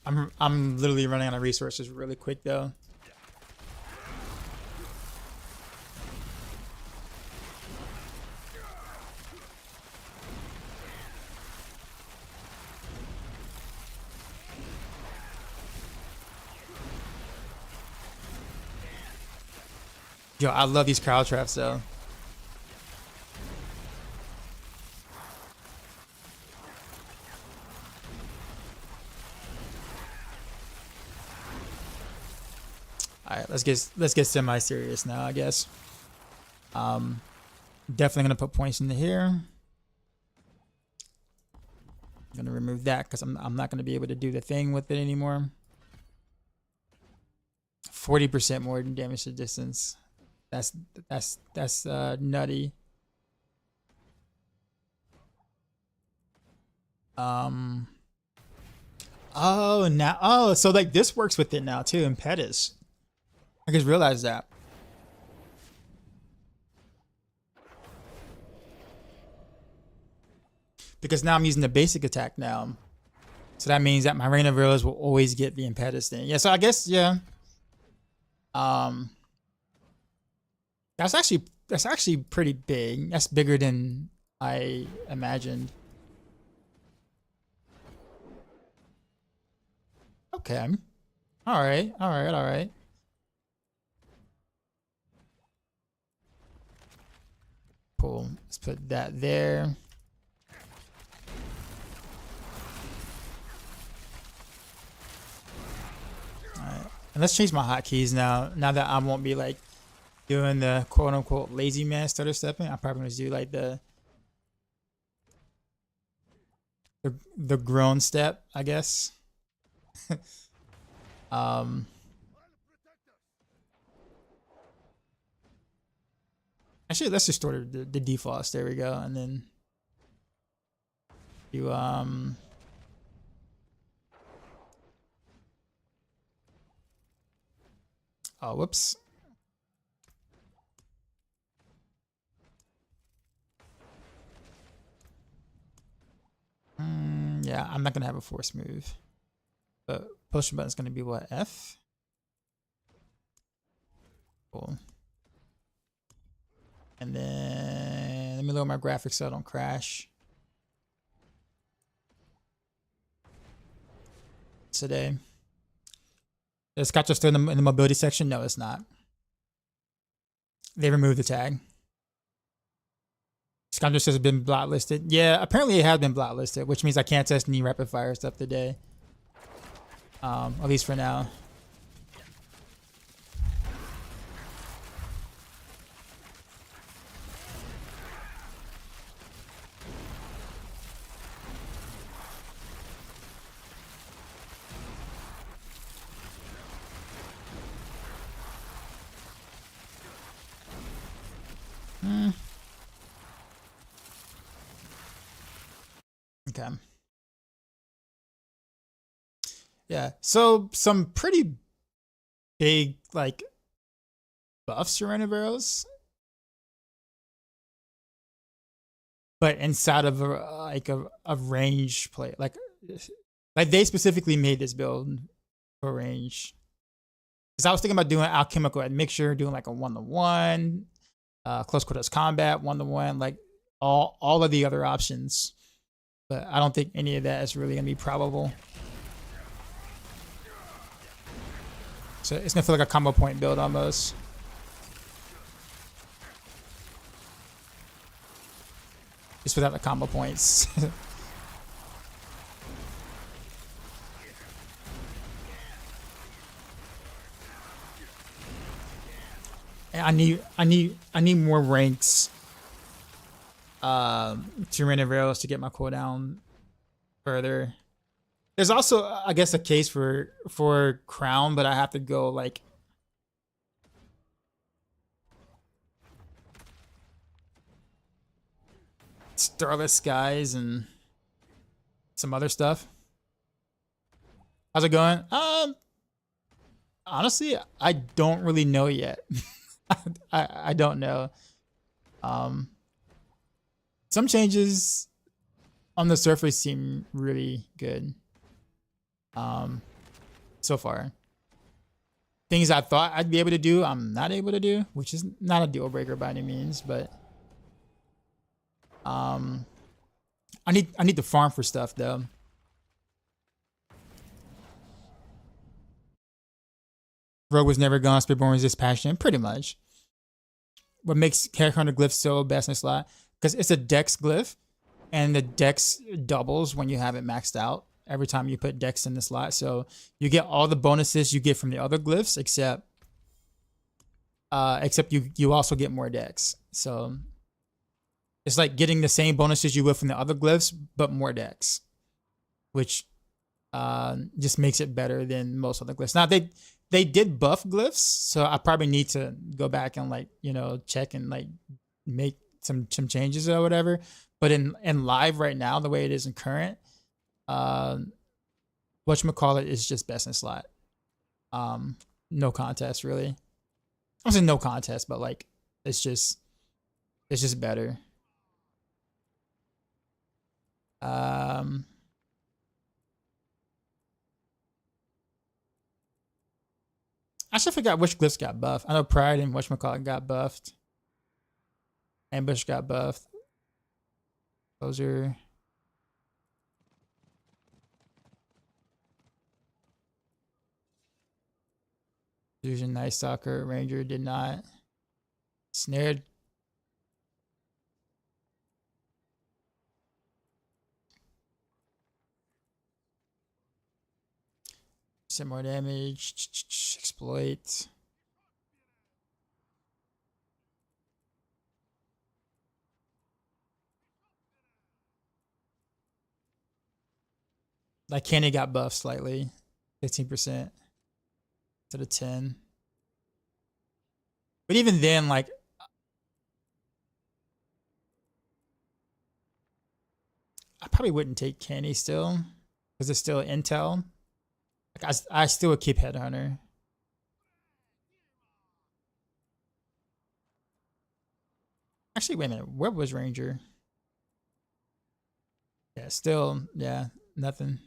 S1: I'm literally running out of resources really quick though. Yo, I love these crowd traps though. All right, let's get semi-serious now, I guess. Definitely gonna put points into here. I'm gonna remove that because I'm not gonna be able to do the thing with it anymore. 40% more damage to distance. That's nutty. Oh, so like this works with it now too, impetus. I just realized that. Because now I'm using the basic attack now. So that means that my rain of arrows will always get the impetus thing. Yeah, so I guess, yeah. That's actually pretty big. That's bigger than I imagined. Okay. All right. Cool. Let's put that there. All right. And let's change my hotkeys now. Now that I won't be like doing the quote unquote lazy man stutter stepping, I'm probably gonna do like the groan step, I guess. Actually, let's just store the defaults. There we go, and then you oh, whoops. Yeah, I'm not gonna have a force move. But potion button is gonna be what, F? Cool. And then let me lower my graphics so I don't crash. Today. Is Scotch still in the mobility section? No, it's not. They removed the tag. Scotch has been blacklisted. Yeah, apparently it has been blacklisted, which means I can't test any rapid fire stuff today. At least for now. Okay. Yeah. So some pretty big like buffs surrounding barrels, but inside of a range play. Like they specifically made this build for range. Because I was thinking about doing alchemical admixture, doing like a 1-to-1, close quarters combat 1-to-1, like all of the other options. But I don't think any of that is really gonna be probable. So it's gonna feel like a combo point build almost. Just without the combo points. And I need more ranks to render rails to get my cooldown further. There's also, I guess, a case for crown, but I have to go like Starless Skies and some other stuff. How's it going? Honestly, I don't really know yet. I don't know. Some changes on the surface seem really good. So far. Things I thought I'd be able to do, I'm not able to do, which is not a deal breaker by any means, but I need to farm for stuff though. Rogue was never gone, Spitborn resist passion, pretty much. What makes character hunter glyph so best in the slot? Because it's a dex glyph, and the dex doubles when you have it maxed out every time you put dex in the slot. So you get all the bonuses you get from the other glyphs, except you also get more dex. So it's like getting the same bonuses you would from the other glyphs, but more dex, which just makes it better than most other glyphs. Now they did buff glyphs, so I probably need to go back and like, you know, check and like make some changes or whatever. But in live right now, the way it is in current, whatchamacallit is just best in slot. No contest really. I'm saying no contest, but like it's just better. I should forgot which glyphs got buffed. I know Pride and whatchamacallit got buffed. Ambush got buffed. Those are Fusion, Night Stalker, Ranger did not. Snared. Some more damage. Exploit. Like Candy got buffed slightly. 15% to the 10. But even then, like I probably wouldn't take Candy still, because it's still intel. Like I still would keep Headhunter. Actually, wait a minute. Where was Ranger? Yeah, still, yeah, nothing.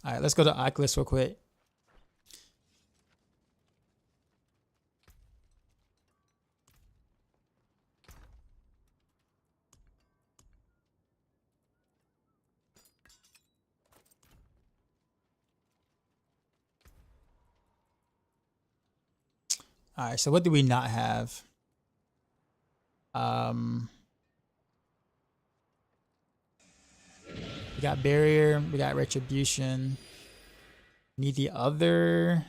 S1: All right, let's go to Oculus real quick. All right, so what do we not have? We got Barrier, we got Retribution. Need the other.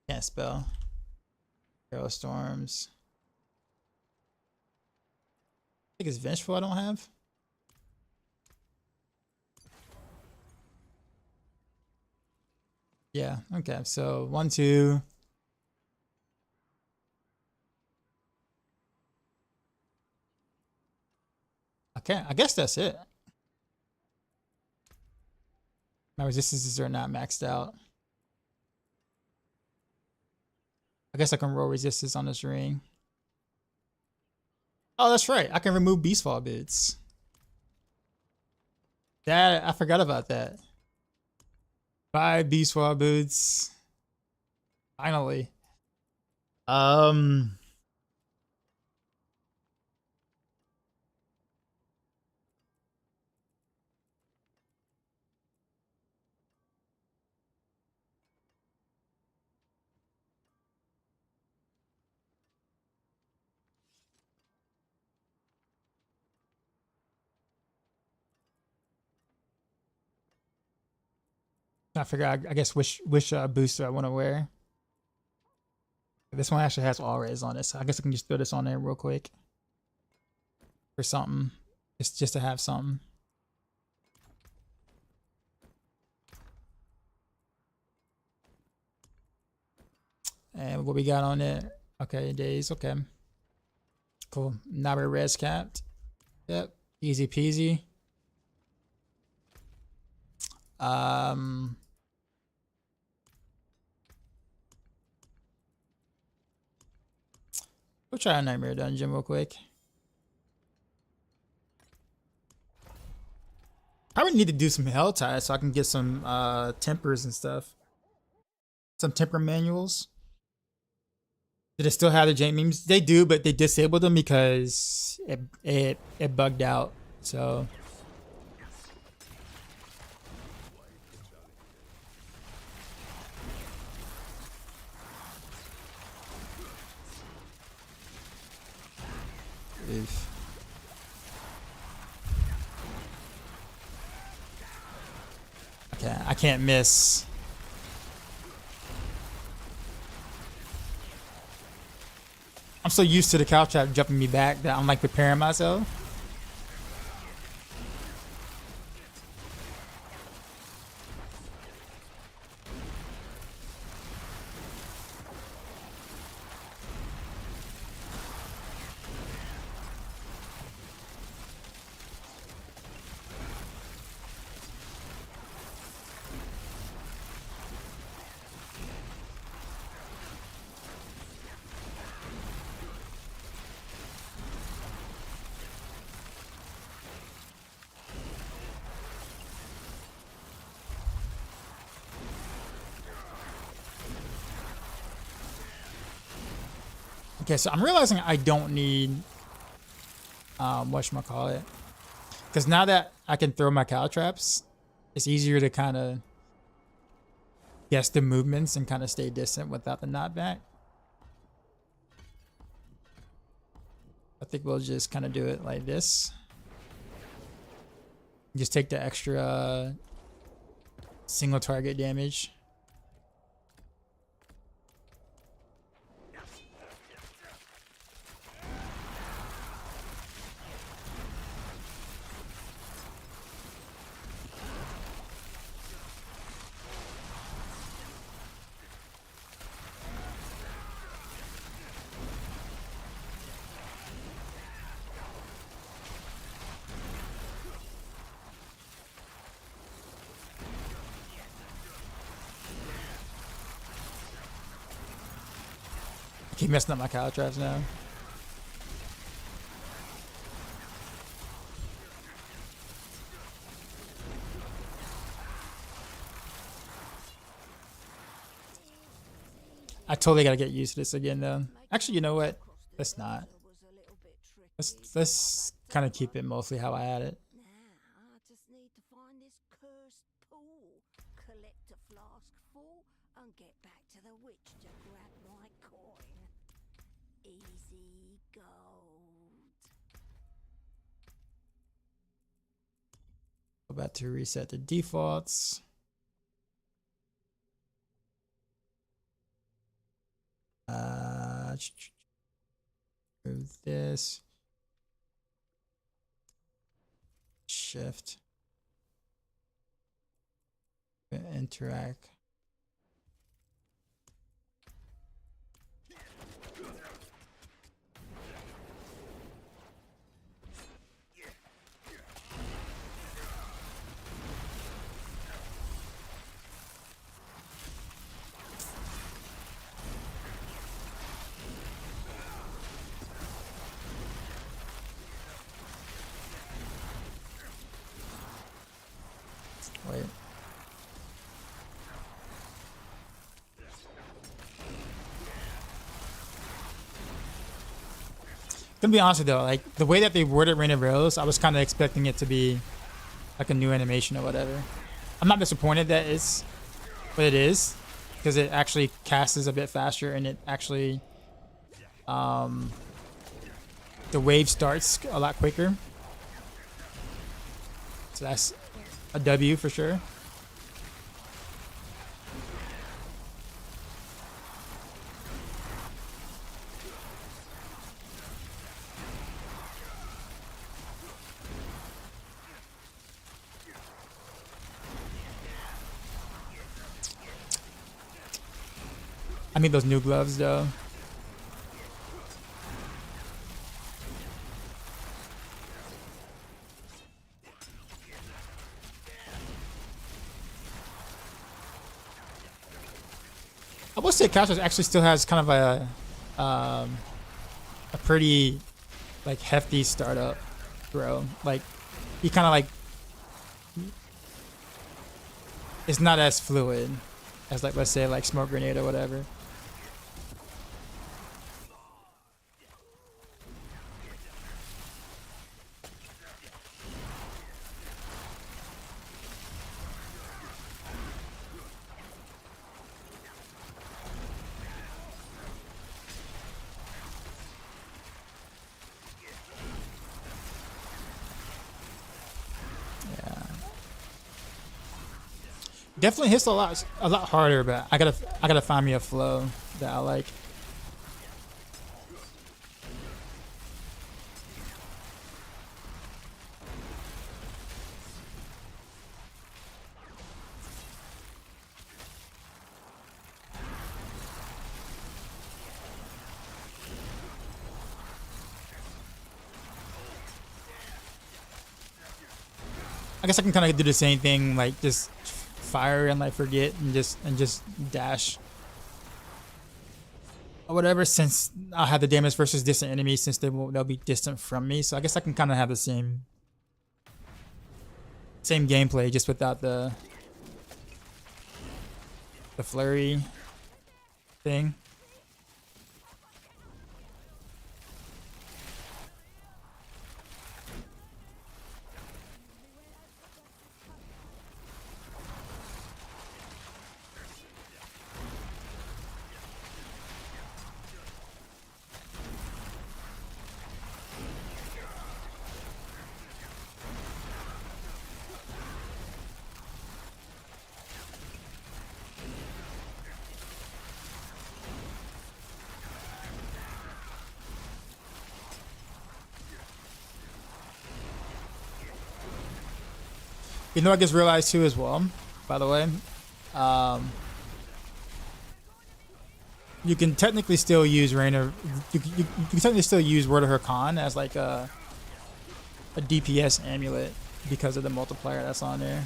S1: Can't spell. Arrow Storms. I think it's Vengeful I don't have. Yeah, okay. So 1, 2, Okay, I guess that's it. My resistances are not maxed out. I guess I can roll resistance on this ring. Oh, that's right. I can remove Beastfall boots. That I forgot about that. 5 Beastfall boots. Finally. I figure I guess which booster I want to wear. This one actually has all rays on it, so I guess I can just throw this on there real quick for something. It's just to have something. And what we got on it? Okay, days. Okay, cool. Now we're res capped. Yep, easy peasy. We'll try a Nightmare Dungeon real quick. I would need to do some hell ties so I can get some tempers and stuff. Some temper manuals. Do they still have the jank memes? They do, but they disabled them because it bugged out. So oof. Okay, I can't miss. I'm so used to the cow trap jumping me back that I'm like preparing myself. Okay, so I'm realizing I don't need whatchamacallit. Because now that I can throw my cow traps, it's easier to kind of guess the movements and kind of stay distant without the knockback. I think we'll just kind of do it like this. Just take the extra single target damage. I keep messing up my cow traps now. I totally gotta get used to this again though. Actually, you know what? Let's not. Let's kind of keep it mostly how I had it.
S2: Now I just need to find this cursed pool, collect a flask full, and get back to the witch to grab my coin. Easy gold.
S1: About to reset the defaults. Move this. Shift. Interact. Gonna be honest with you though, like the way that they worded Rain of Rails, I was kind of expecting it to be like a new animation or whatever. I'm not disappointed that it's what it is, because it actually casts a bit faster and it actually the wave starts a lot quicker. So that's a W for sure. I need those new gloves though. I will say Castros actually still has kind of a pretty like hefty startup throw. Like he kind of like it's not as fluid as like let's say like smoke grenade or whatever. Definitely hits a lot harder, but I gotta find me a flow that I like. I guess I can kind of do the same thing, like just fire and like forget and just dash or whatever, since I'll have the damage versus distant enemies since they'll be distant from me. So I guess I can kind of have the same gameplay just without the flurry thing. You know, I just realized too as well, by the way, you can technically still use Rainer. You can technically still use Word of Her Con as like a DPS amulet because of the multiplier that's on there.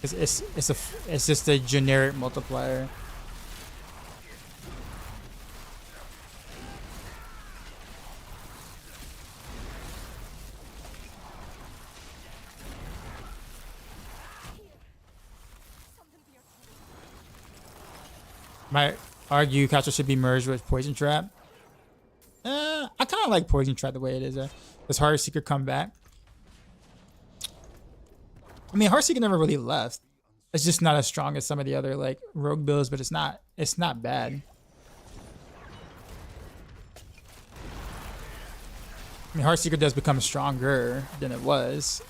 S1: It's just a generic multiplier. Might argue Catcher should be merged with Poison Trap. I kind of like Poison Trap the way it is. Does Heartseeker come back? I mean, Heartseeker never really left. It's just not as strong as some of the other like rogue builds, but it's not bad. I mean, Heartseeker does become stronger than it was.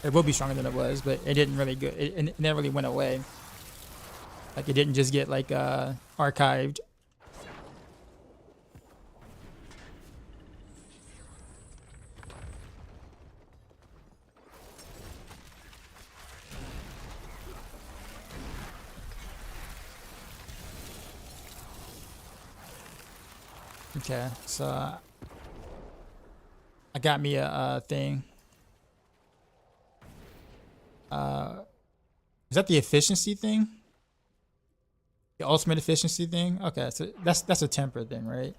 S1: It will be stronger than it was, but it didn't really go. It never really went away. Like it didn't just get like archived. Okay, so I got me a thing. Is that the efficiency thing? The ultimate efficiency thing? Okay, so that's a temper thing, right?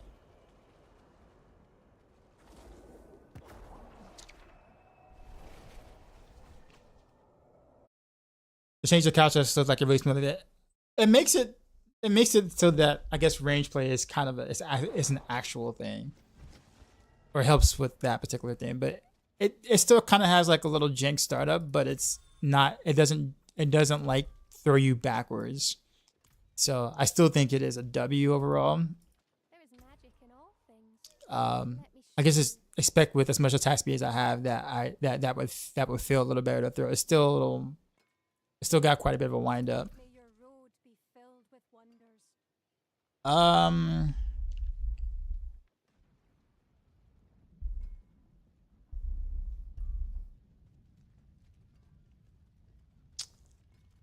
S1: To change the couch so like it really smooth. It makes it so that I guess range play is kind of it's an actual thing. or helps with that particular thing. But it still kind of has like a little jank startup, but it's not. It doesn't like throw you backwards. So I still think it is a W overall.
S3: There is magic in all things.
S1: I guess just expect with as much attack speed as I have that would feel a little better to throw. It's still a little. It's still got quite a bit of a wind up.
S3: May your road be filled with wonders.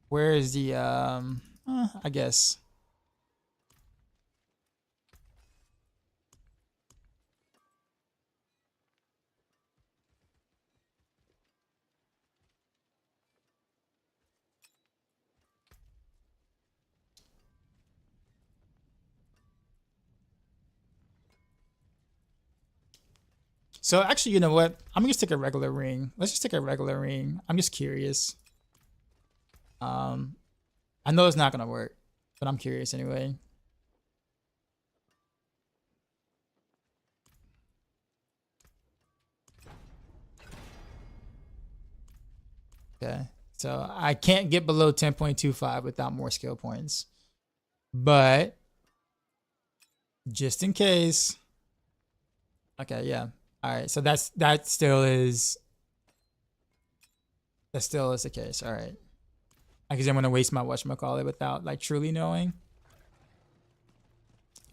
S1: Where is the I guess. So actually, you know what? I'm gonna just take a regular ring. Let's just take a regular ring. I'm just curious. I know it's not gonna work, but I'm curious anyway. Okay, so I can't get below 10.25 without more skill points, but just in case. Okay, yeah. All right, so that still is the case. All right. I guess I'm gonna waste my whatchamacallit without like truly knowing.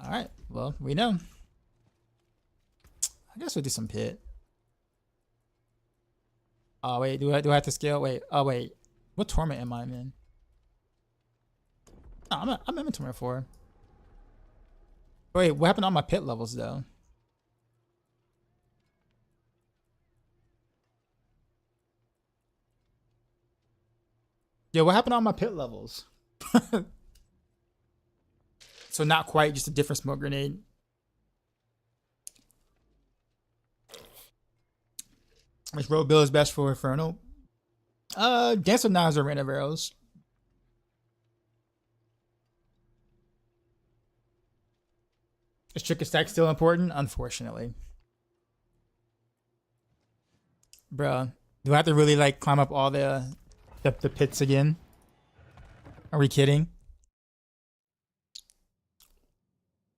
S1: All right, well, we know. I guess we'll do some pit. Oh wait, do I have to scale? Wait, oh wait, what torment am I in? Oh, I'm in torment 4. Wait, what happened on my pit levels though? Yeah, what happened on my pit levels? So not quite, just a different smoke grenade. Which road bill is best for Inferno? Dance with Knives or Rain of Arrows. Is Trick and Stack still important? Unfortunately. Bruh, do I have to really like climb up all the pits again? Are we kidding?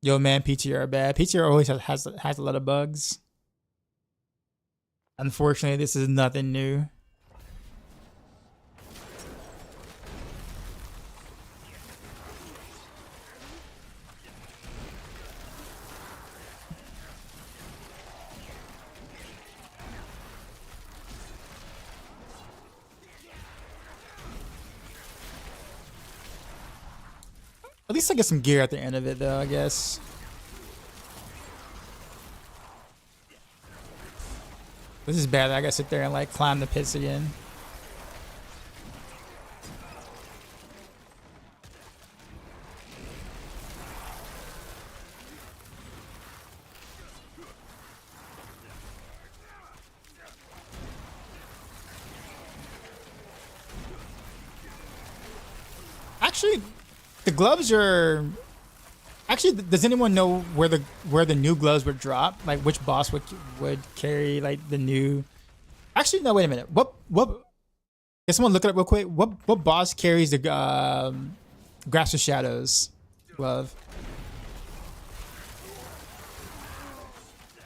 S1: Yo man, PTR bad. PTR always has a lot of bugs. Unfortunately, this is nothing new. At least I get some gear at the end of it, though, I guess. This is bad. I gotta sit there and like climb the pits again. Actually, the gloves are. Actually, does anyone know where the new gloves would drop? Like which boss would carry like the new? Actually, no. Wait a minute. What? Can someone look it up real quick? What boss carries the Grasp of Shadows glove?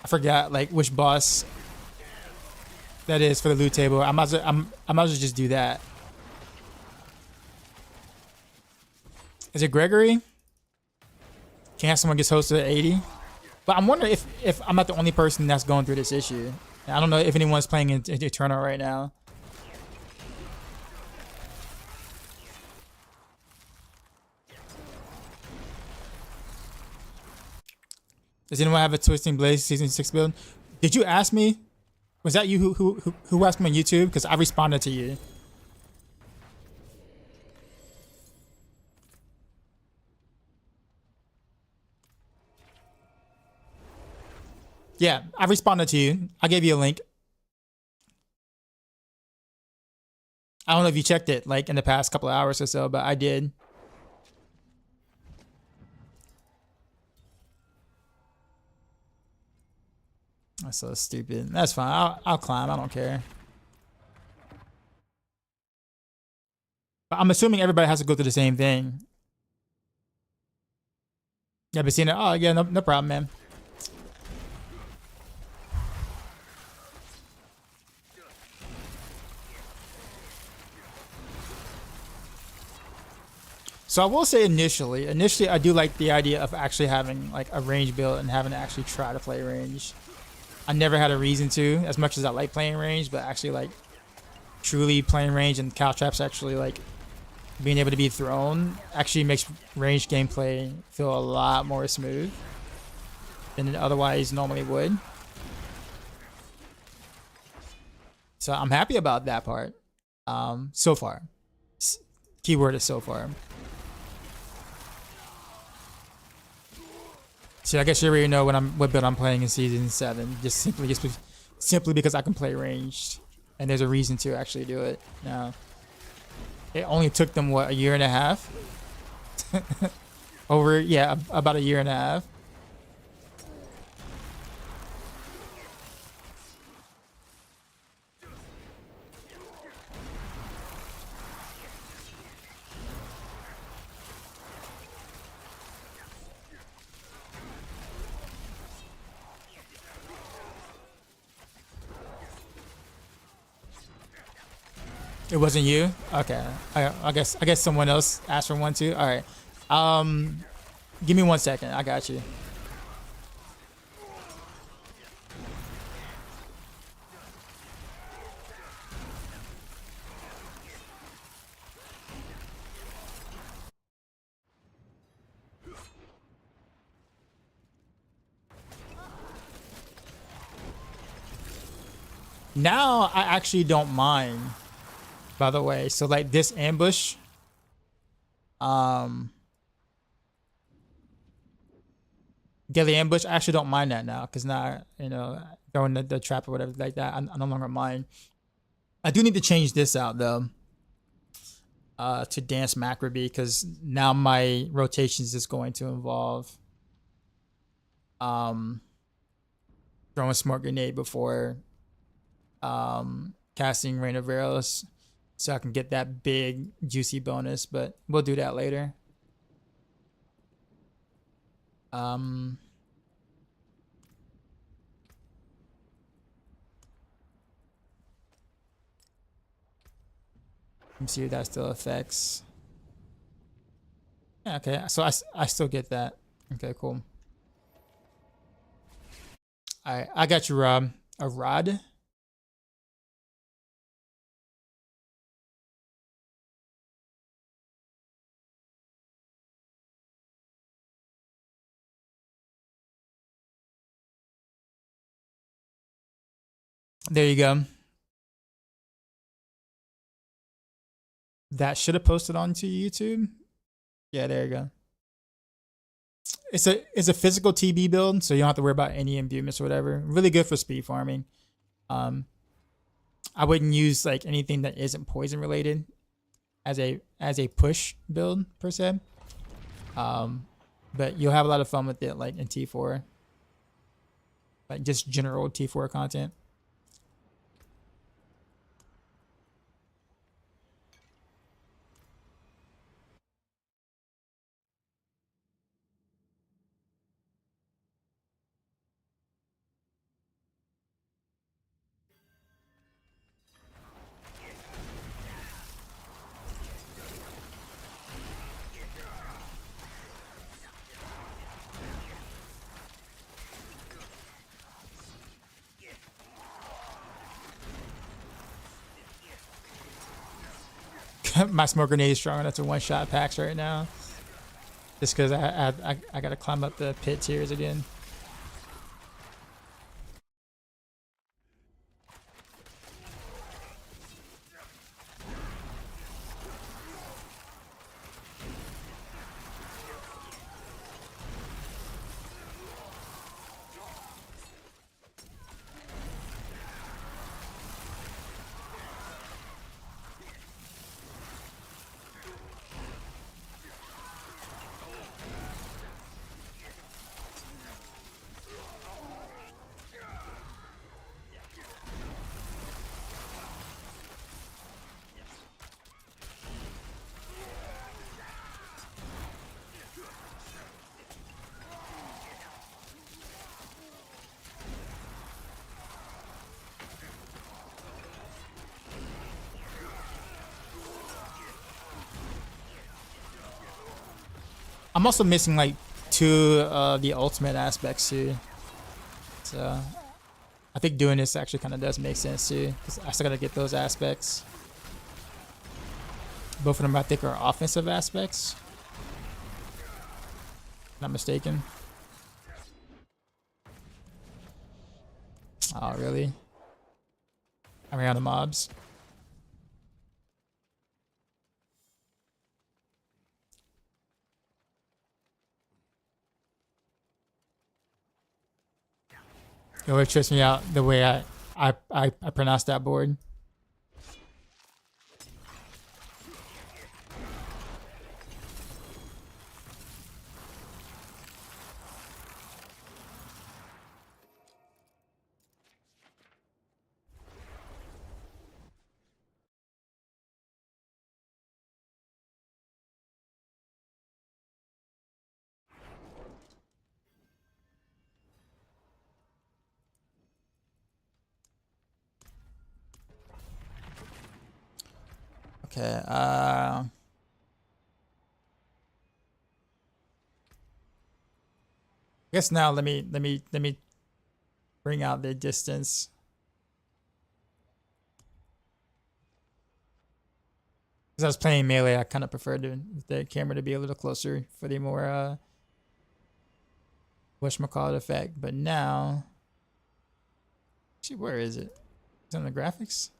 S1: I forgot like which boss that is for the loot table. I might as well just do that. Is it Gregory? Can't have someone gets hosted at 80. But I'm wondering if I'm not the only person that's going through this issue. I don't know if anyone's playing in Eternal right now. Does anyone have a Twisting Blade Season 6 build? Did you ask me? Was that you who asked me on YouTube? Because I responded to you. Yeah, I responded to you. I gave you a link. I don't know if you checked it like in the past couple of hours or so, but I did. That's so stupid. That's fine. I'll climb. I don't care. But I'm assuming everybody has to go through the same thing. Yeah, but seeing it. Oh yeah, no problem, man. So I will say initially I do like the idea of actually having like a range build and having to actually try to play range. I never had a reason to, as much as I like playing range, but actually like truly playing range and cow traps actually like being able to be thrown actually makes range gameplay feel a lot more smooth than it otherwise normally would. So I'm happy about that part. So far. Keyword is so far. So I guess you already know what build I'm playing in season 7. Just simply because I can play ranged, and there's a reason to actually do it. Now, it only took them what, a year and a half? About a year and a half. It wasn't you? Okay. I guess someone else asked for one too. All right. Give me 1 second. I got you. Now I actually don't mind. By the way, so like this ambush, daily ambush, I actually don't mind that now because now, throwing the trap or whatever like that, I no longer mind. I do need to change this out though, to dance macro because now my rotations is going to involve throwing smoke grenade before casting rain of arrows. So I can get that big juicy bonus, but we'll do that later. Let me see if that still affects. Yeah, okay, so I still get that. Okay, cool. Alright, I got you, Rob. A rod? There you go. That should have posted onto YouTube. Yeah, there you go. It's a physical TB build, so you don't have to worry about any imbuements or whatever. Really good for speed farming. I wouldn't use like anything that isn't poison related as a push build per se. But you'll have a lot of fun with it, like in T4, like just general T4 content. My smoke grenade is strong enough to one-shot packs right now. Just because I gotta climb up the pit tiers again. I'm also missing like 2 of the ultimate aspects too. So I think doing this actually kind of does make sense too, because I still gotta get those aspects. Both of them I think are offensive aspects. Not mistaken. Oh really? I'm around the mobs. It would trips me out the way I pronounce that board. Okay, I guess now let me bring out the distance. Because I was playing melee, I kind of preferred the camera to be a little closer for the more whatchamacallit effect. But now, actually, where is it? It's on the graphics.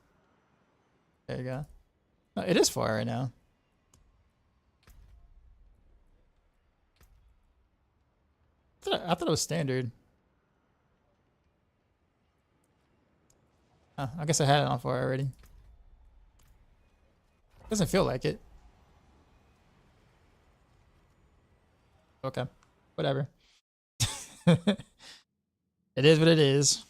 S1: There you go. Oh, it is far right now. I thought it was standard. Oh, I guess I had it on far already. Doesn't feel like it. Okay, whatever. It is what it is.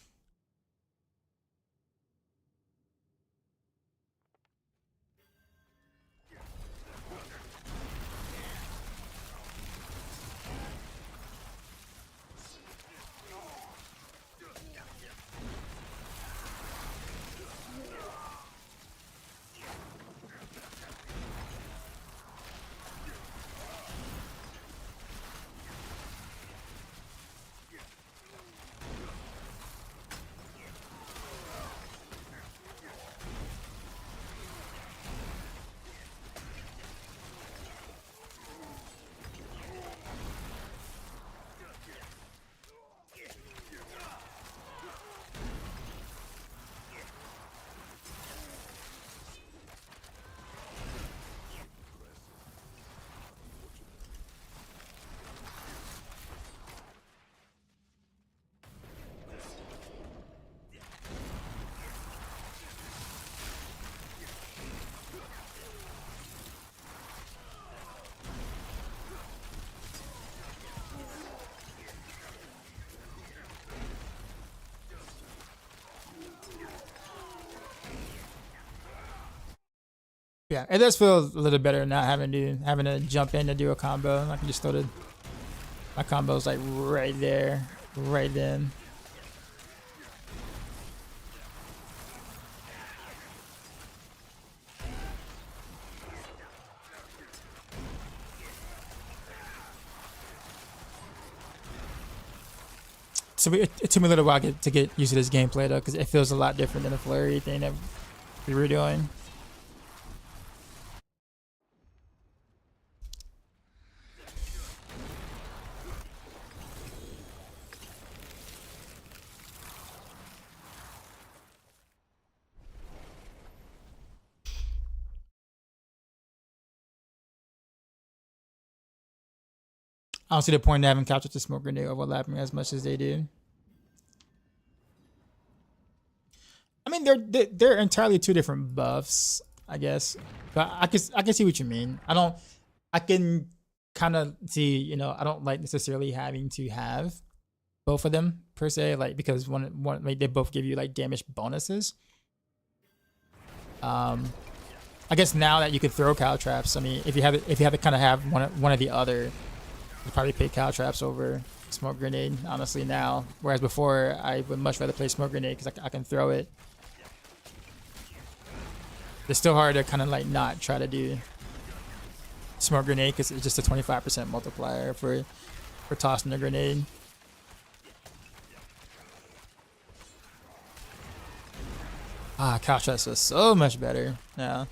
S1: Yeah, it does feel a little better not having to jump in to do a combo. I can just throw my combo's like right there, right then. So it took me a little while to get used to this gameplay though, because it feels a lot different than the Flurry thing that we were doing. I don't see the point in having captured the smoke grenade overlapping as much as they do. I mean, they're entirely 2 different buffs, I guess. But I can see what you mean. I can kind of see, you know, I don't like necessarily having to have both of them per se, like because one like they both give you like damage bonuses. I guess now that you could throw cow traps, I mean, if you have to kind of have one or the other. I'd probably pick cow traps over smoke grenade, honestly, now. Whereas before, I would much rather play smoke grenade because I can throw it. It's still hard to kind of like not try to do smoke grenade because it's just a 25% multiplier for tossing a grenade. Ah, couch shots is so much better now.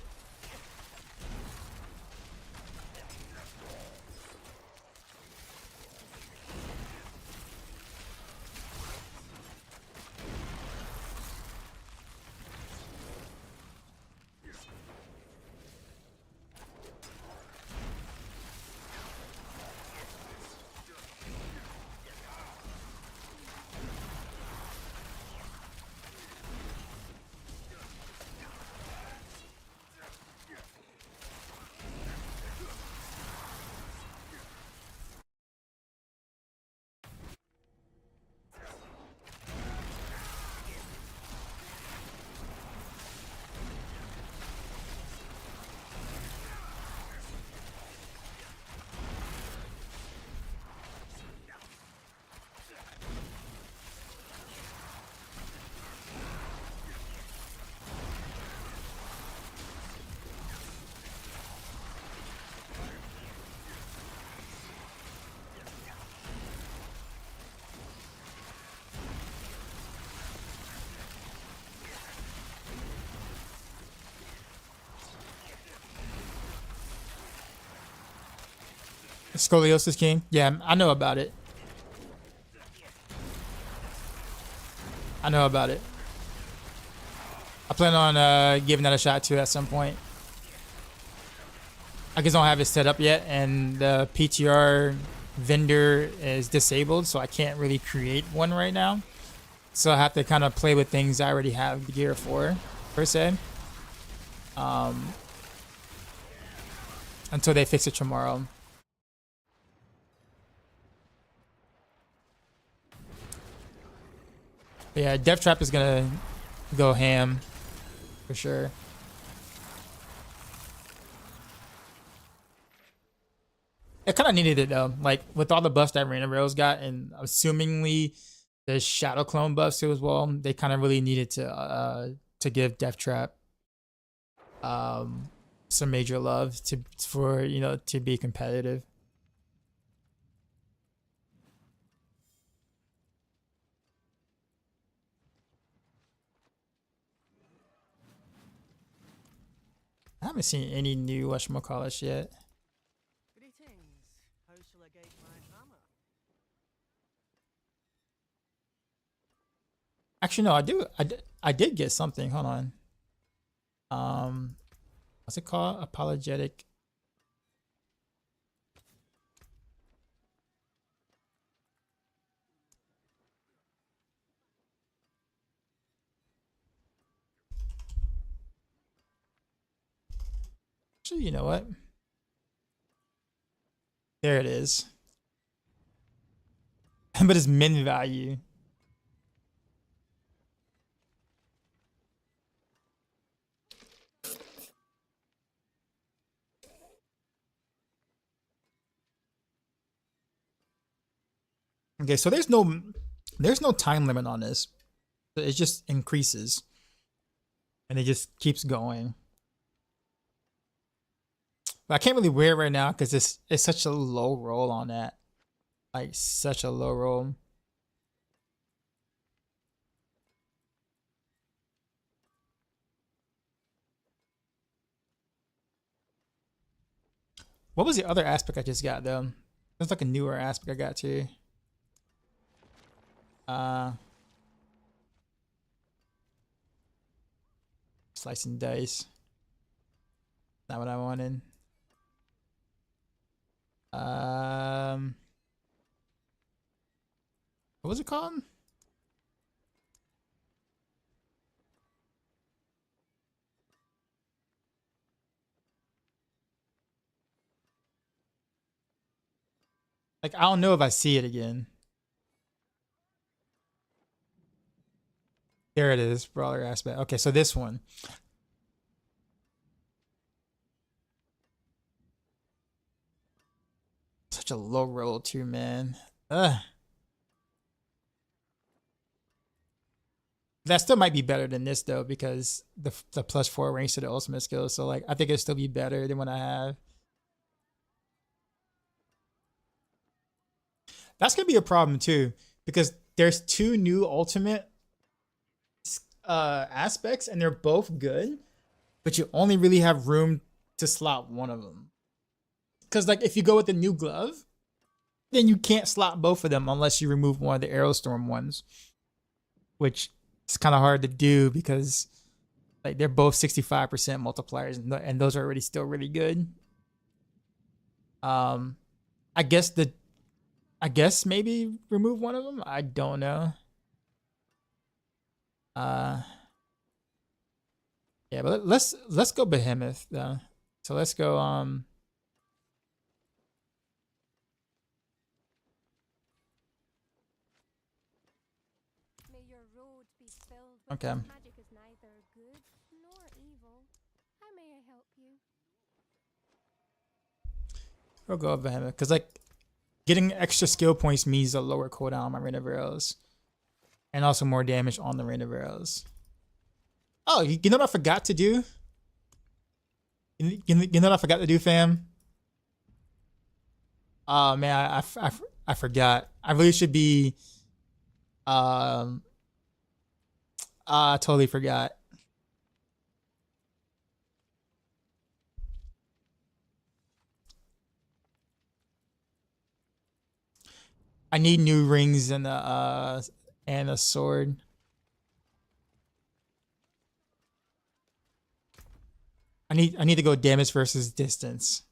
S1: Scoliosis King? Yeah, I know about it. I know about it. I plan on giving that a shot too at some point. I just don't have it set up yet, and the PTR vendor is disabled, so I can't really create one right now. So I have to kind of play with things I already have the gear for, per se. Until they fix it tomorrow. But yeah, Death Trap is gonna go ham for sure. It kind of needed it though, like with all the buffs that Rain and Rails got, and assumingly the Shadow Clone buffs too as well. They kind of really needed to give Death Trap some major love for to be competitive. I haven't seen any new whatchamacallit yet.
S4: How shall I gauge my hammer?
S1: Actually, no, I did get something. Hold on. What's it called? Apologetic. Actually, you know what? There it is. But it's min value. Okay, so there's no time limit on this. It just increases. And it just keeps going. But I can't really wear it right now because it's such a low roll on that. Like such a low roll. What was the other aspect I just got though? There's like a newer aspect I got too. Slicing dice. Not what I wanted. What was it called? Like, I don't know if I see it again. There it is, brawler aspect. Okay, so this one. Such a low roll too, man. Ugh. That still might be better than this though, because the +4 range to the ultimate skill. So like, I think it'll still be better than what I have. That's gonna be a problem too, because there's 2 new ultimate aspects, and they're both good, but you only really have room to slot one of them. Because like if you go with the new glove, then you can't slot both of them unless you remove one of the Aerostorm ones, which is kind of hard to do because like they're both 65% multipliers, and those are already still really good. I guess maybe remove one of them. I don't know. Yeah, but let's go Behemoth though. So let's go
S3: May your road be filled with
S1: okay.
S3: magic is neither good nor evil. How may I help you?
S1: We'll go Behemoth because like getting extra skill points means a lower cooldown on my Rain of Arrows, and also more damage on the Rain of Arrows. Oh, you know what I forgot to do? You know what I forgot to do, fam? Oh man, I forgot. I really should be. I totally forgot. I need new rings and a sword. I need to go damage versus distance.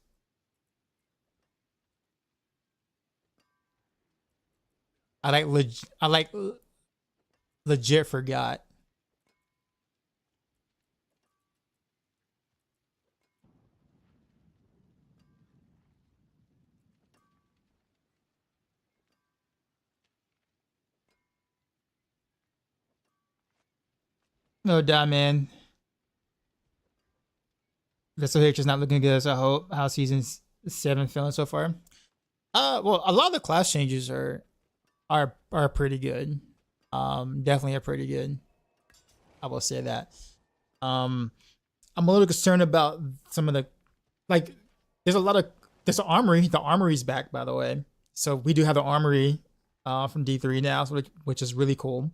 S1: I legit forgot. No doubt, man. The SOH is not looking good as I hope. How season 7 feeling so far? Well, a lot of the class changes are pretty good. Definitely are pretty good. I will say that. I'm a little concerned about some of the, like, there's the armory. The armory's back, by the way. So we do have the armory from D3 now, which is really cool.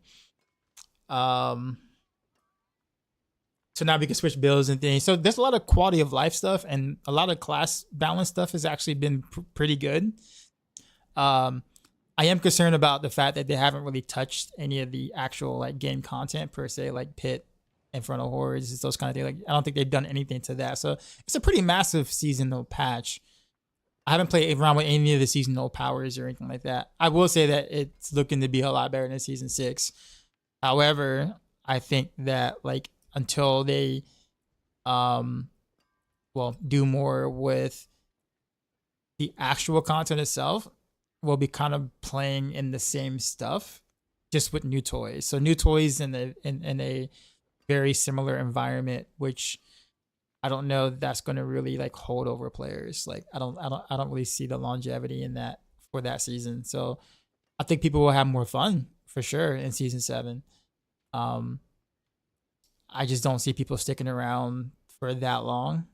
S1: So now we can switch builds and things. So there's a lot of quality of life stuff, and a lot of class balance stuff has actually been pretty good. I am concerned about the fact that they haven't really touched any of the actual like game content per se, like pit, Infernal Hordes, those kind of things. Like I don't think they've done anything to that. So it's a pretty massive seasonal patch. I haven't played around with any of the seasonal powers or anything like that. I will say that it's looking to be a lot better than season 6. However, I think that like until they do more with the actual content itself, we'll be kind of playing in the same stuff just with new toys. So new toys in a very similar environment, which I don't know that's going to really like hold over players. Like I don't really see the longevity in that for that season. So I think people will have more fun for sure in season 7. I just don't see people sticking around for that long,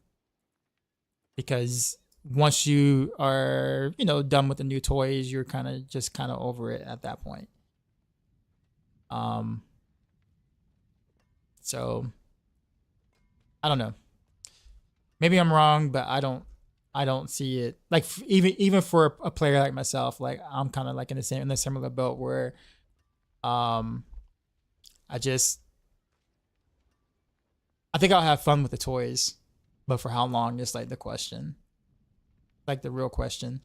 S1: because once you are, done with the new toys, you're kind of over it at that point. So I don't know. Maybe I'm wrong, but I don't see it like even for a player like myself. Like I'm kind of like in the similar boat where, I think I'll have fun with the toys, but for how long is like the question, like the real question.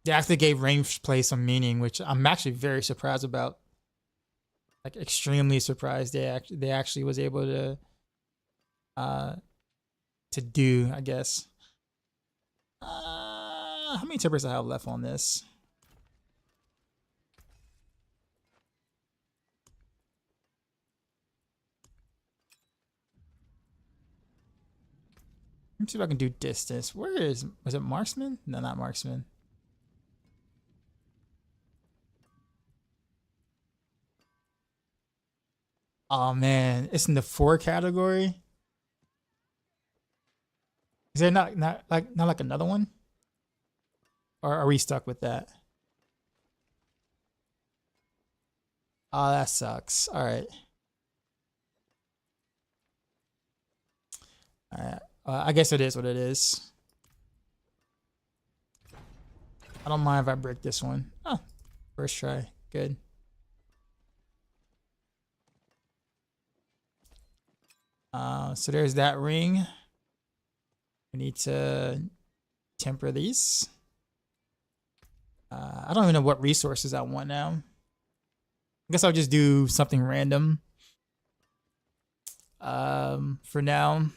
S1: They actually gave range play some meaning, which I'm actually very surprised about. Like extremely surprised they actually was able to do, I guess. How many tippers I have left on this? Let me see if I can do distance. Was it Marksman? No, not Marksman. Oh man, it's in the 4 category. Is there not like another one? Or are we stuck with that? Oh, that sucks. All right. All right. I guess it is what it is. I don't mind if I break this one. Oh, first try. Good. So there's that ring. We need to temper these. I don't even know what resources I want now. I guess I'll just do something random. For now.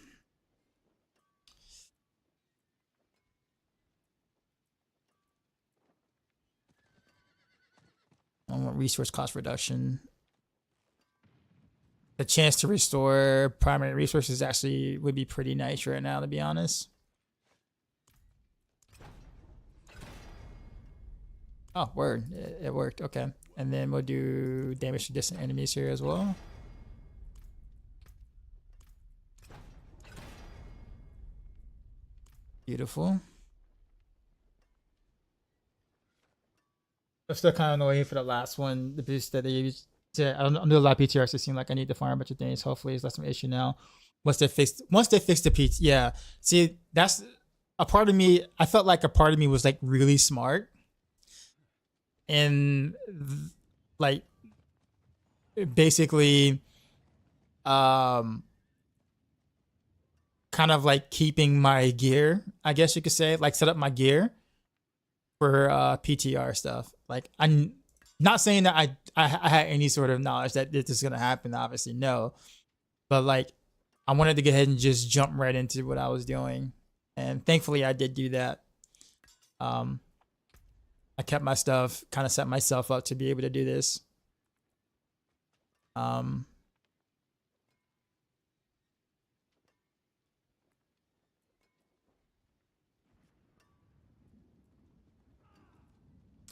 S1: I want resource cost reduction. The chance to restore primary resources actually would be pretty nice right now, to be honest. Oh, word. It worked. Okay. And then we'll do damage to distant enemies here as well. Beautiful. I'm still kind of waiting for the last one, the boost that they used. I don't do a lot of PTRs. It seems like I need to farm a bunch of things. Hopefully, it's less of an issue now. Once they fix the PT, yeah. See, that's a part of me. I felt like a part of me was like really smart, and like basically, kind of like keeping my gear. I guess you could say, like, set up my gear for PTR stuff. Like, I'm not saying that I had any sort of knowledge that this is gonna happen. Obviously, no. But like, I wanted to go ahead and just jump right into what I was doing, and thankfully, I did do that. I kept my stuff, kind of set myself up to be able to do this.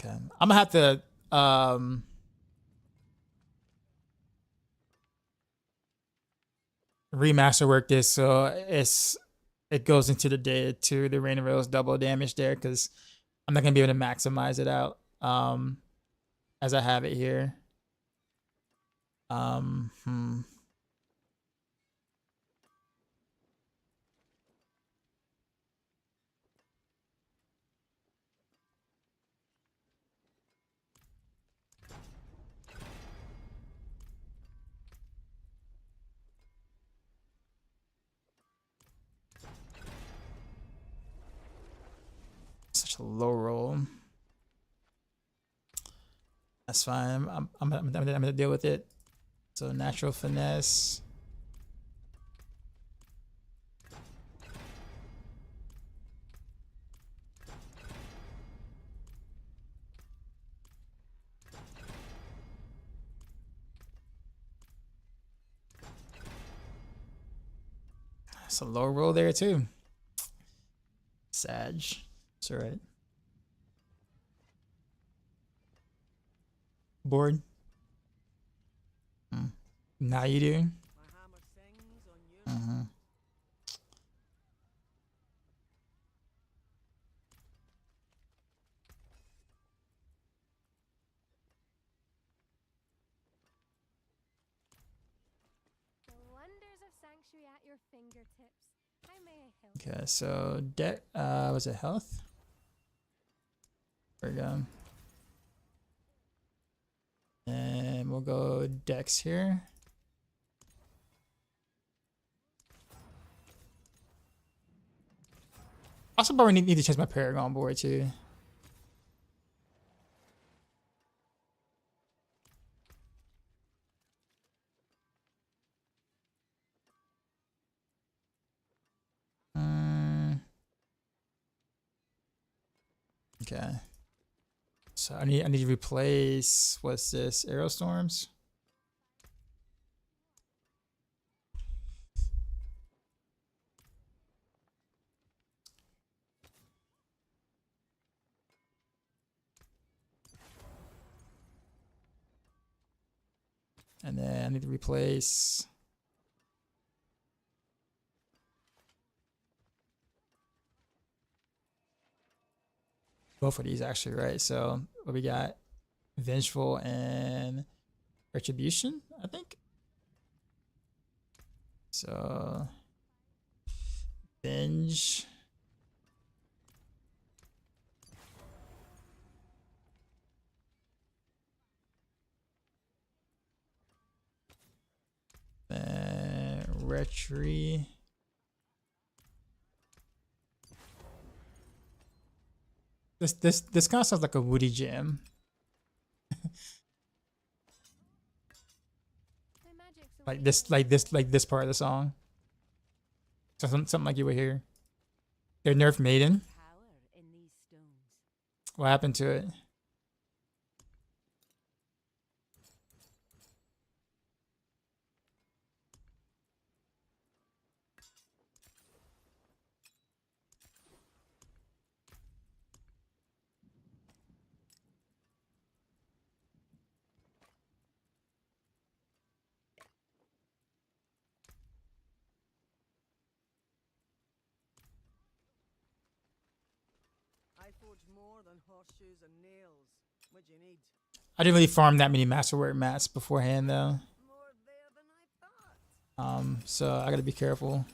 S1: Okay, I'm gonna have to remaster work this so it goes into the data to the Rain of Rose double damage there, because I'm not gonna be able to maximize it out as I have it here. Such a low roll. That's fine. I'm gonna deal with it. So natural finesse. It's a low roll there too. Sag. It's alright. Bored? Now you do?
S3: The wonders of Sanctuary at your fingertips. How may I help?
S1: Okay, so deck was it health? There we go. And we'll go dex here. Also probably need to change my Paragon board too. Okay. So I need to replace, what's this? Aerostorms? And then I need to replace both of these actually, right? So what we got? Vengeful and Retribution, I think. So Venge. Retri. This kind of sounds like a Woody Jam. like this part of the song. So something like you would hear. Their Nerf Maiden. What happened to it?
S4: I forge more than horseshoes and nails. What do you need?
S1: I didn't really farm that many masterwork mats beforehand though.
S4: More there than I thought.
S1: So I gotta be careful.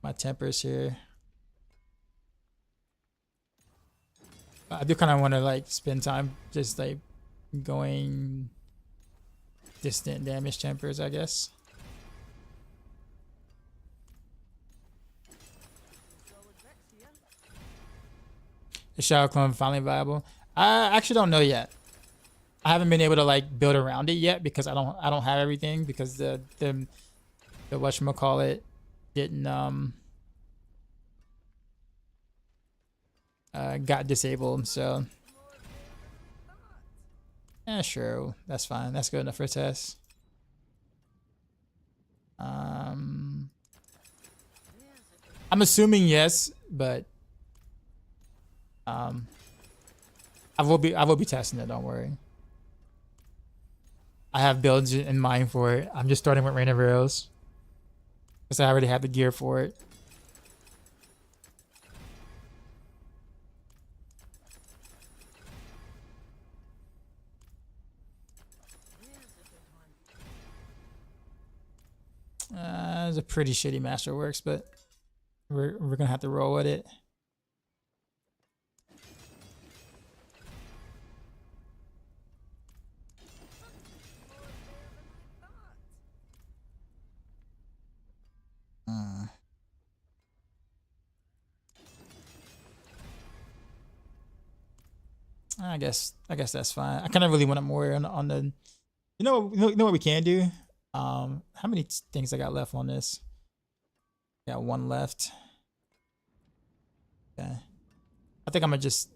S1: My tempers here. I do kind of want to like spend time just like going distant damage tempers, I guess. The Shadow Clone finally viable. I actually don't know yet. I haven't been able to like build around it yet because I don't have everything because the whatchamacallit didn't got disabled, so yeah, sure, that's fine. That's good enough for a test. I'm assuming yes, but I will be testing it, don't worry. I have builds in mind for it. I'm just starting with Rain of Arrows because I already have the gear for it. It's a pretty shitty Masterworks, but we're gonna have to roll with it. I guess that's fine. I kind of really want it more on the. You know what we can do. How many things I got left on this? Got one left. Okay. I think I'm gonna just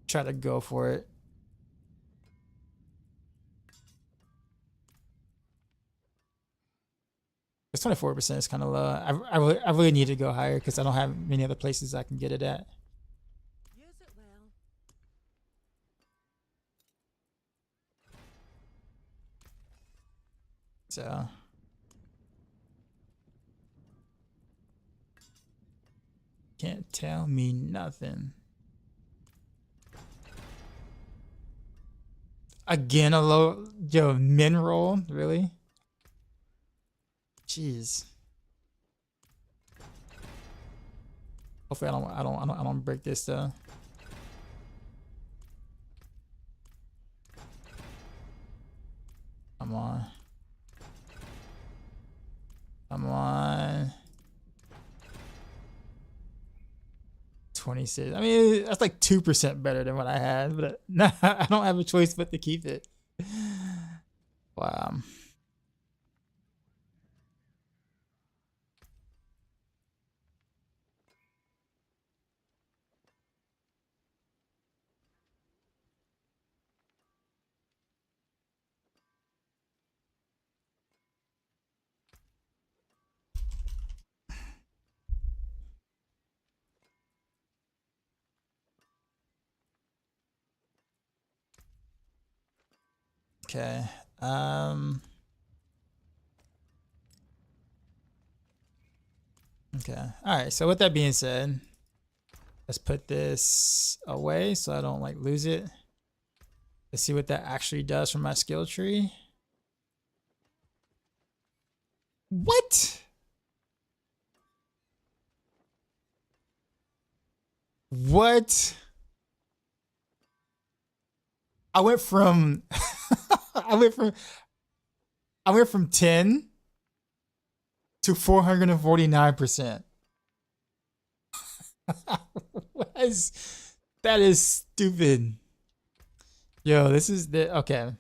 S1: try to go for it. It's 24% is kind of low. I really need to go higher because I don't have many other places I can get it at.
S4: Use it well.
S1: So can't tell me nothing. Again, a low min roll, really? Jeez. Hopefully I don't break this though. Come on. Come on. 26. I mean, that's like 2% better than what I had, but nah, I don't have a choice but to keep it. Wow. Okay. Okay. All right. So with that being said, Let's put this away so I don't like lose it. Let's see what that actually does for my skill tree. What? What? I went from I went from 10 to 449%. That is stupid. Yo, this is the okay.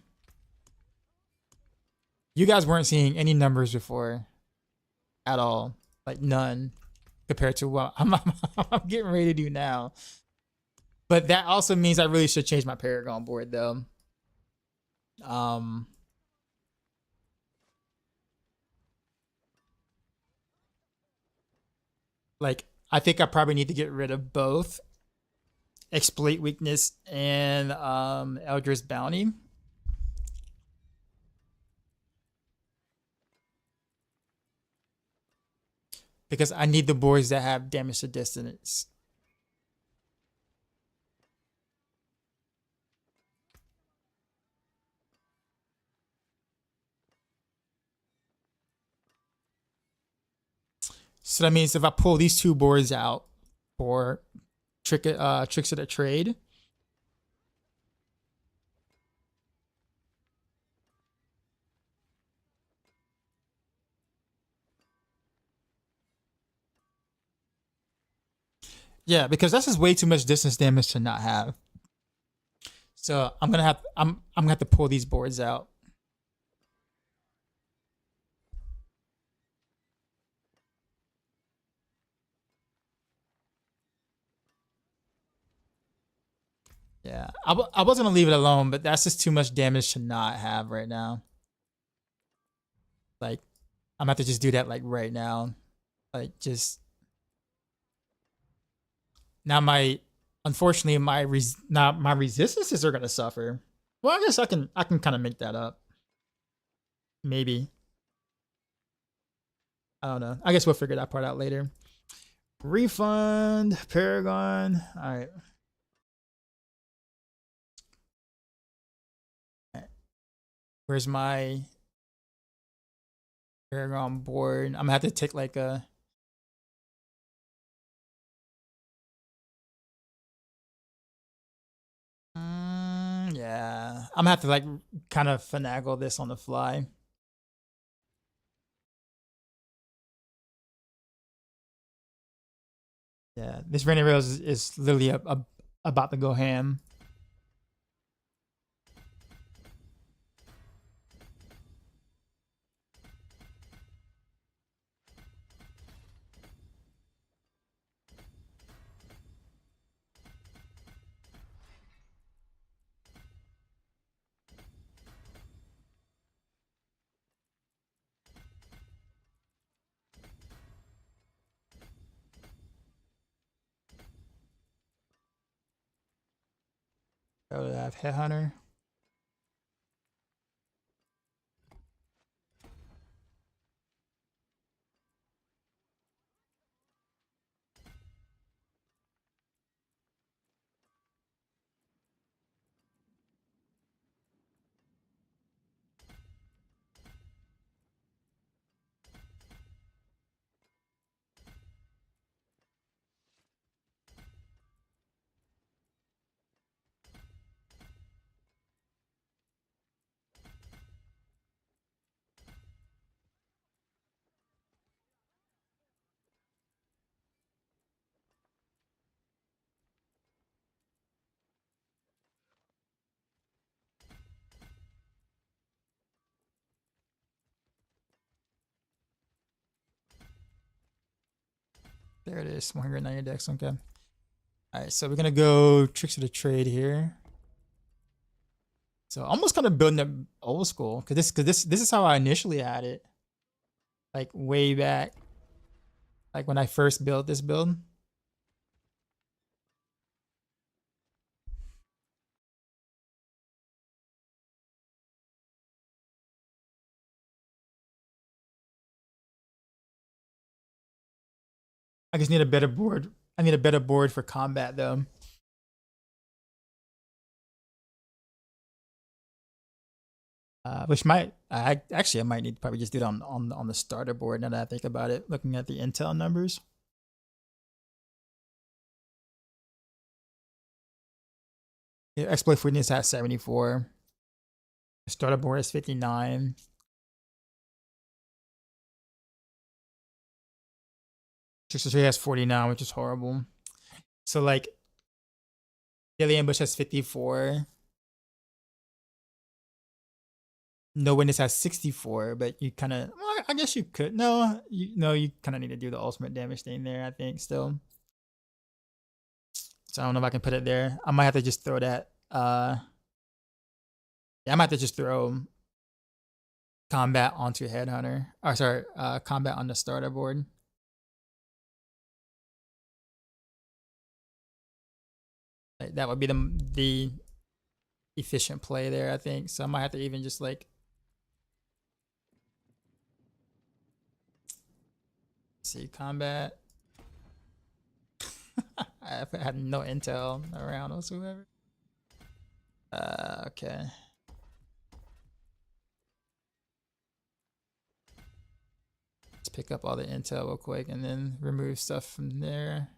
S1: You guys weren't seeing any numbers before at all. Like none compared to what I'm getting ready to do now. But that also means I really should change my Paragon board though. Like I think I probably need to get rid of both Exploit Weakness and Eldritch Bounty. Because I need the boards that have damage to distance. So that means if I pull these two boards out for Tricks of the Trade, yeah, because that's just way too much distance damage to not have. So I'm gonna have to pull these boards out. Yeah, I was gonna leave it alone, but that's just too much damage to not have right now. Like, I'm gonna have to just do that like right now. Like, just now unfortunately my resistances are gonna suffer. Well, I guess I can kind of make that up. Maybe. I don't know. I guess we'll figure that part out later. Refund, Paragon. All right. Where's my Paragon board? I'm gonna have to take like a yeah. I'm gonna have to like kind of finagle this on the fly. Yeah, this Rainy Rails is literally about to go ham. Oh, I have Headhunter. There it is. 190 decks. Okay. All right, so we're gonna go Tricks of the Trade here. So almost kind of building up old school because this is how I initially had it, like way back, like when I first built this build. I just need a better board. I need a better board for combat though. Which might I might need to probably just do it on the starter board now that I think about it, looking at the intel numbers. Yeah, exploit fitness at 74. The starter board is 59. Trickster has 49, which is horrible. So like Daily Ambush has 54. No Witness has 64, but you kind of, well, I guess you could. No, you kind of need to do the ultimate damage thing there, I think, still. So I don't know if I can put it there. I might have to just throw that. Yeah, I might have to just throw combat onto Headhunter. Or sorry, combat on the starter board. Like, that would be the efficient play there, I think. So I might have to even just like see combat. I had no intel around whatsoever. Okay. Let's pick up all the intel real quick and then remove stuff from there.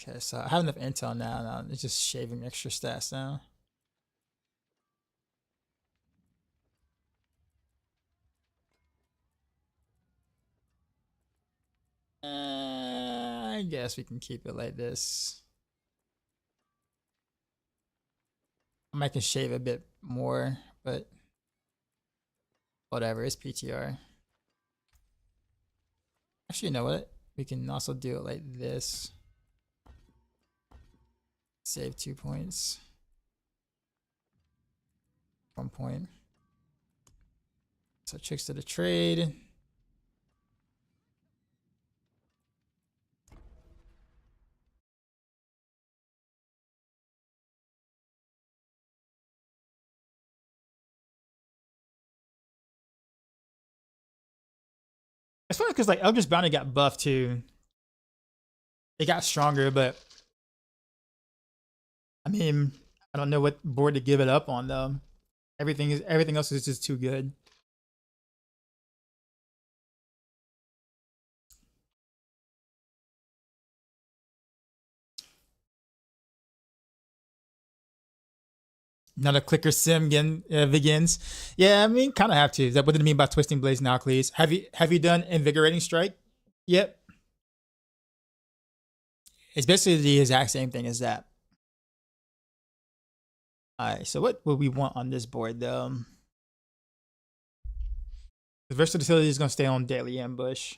S1: Okay, so I have enough intel now. It's just shaving extra stats now. I guess we can keep it like this. I might can shave a bit more, but whatever, it's PTR. Actually, you know what? We can also do it like this. Save 2 points. 1 point. So tricks to the trade. It's funny because like Eldritch Bounty got buffed too. It got stronger, but I mean, I don't know what board to give it up on though. Everything else is just too good. Not a clicker sim begins. Yeah, I mean, kind of have to. Is that what did it mean by Twisting Blades now, please? Have you done Invigorating Strike? Yep. It's basically the exact same thing as that. All right, so what would we want on this board though? The versatility is going to stay on Daily Ambush.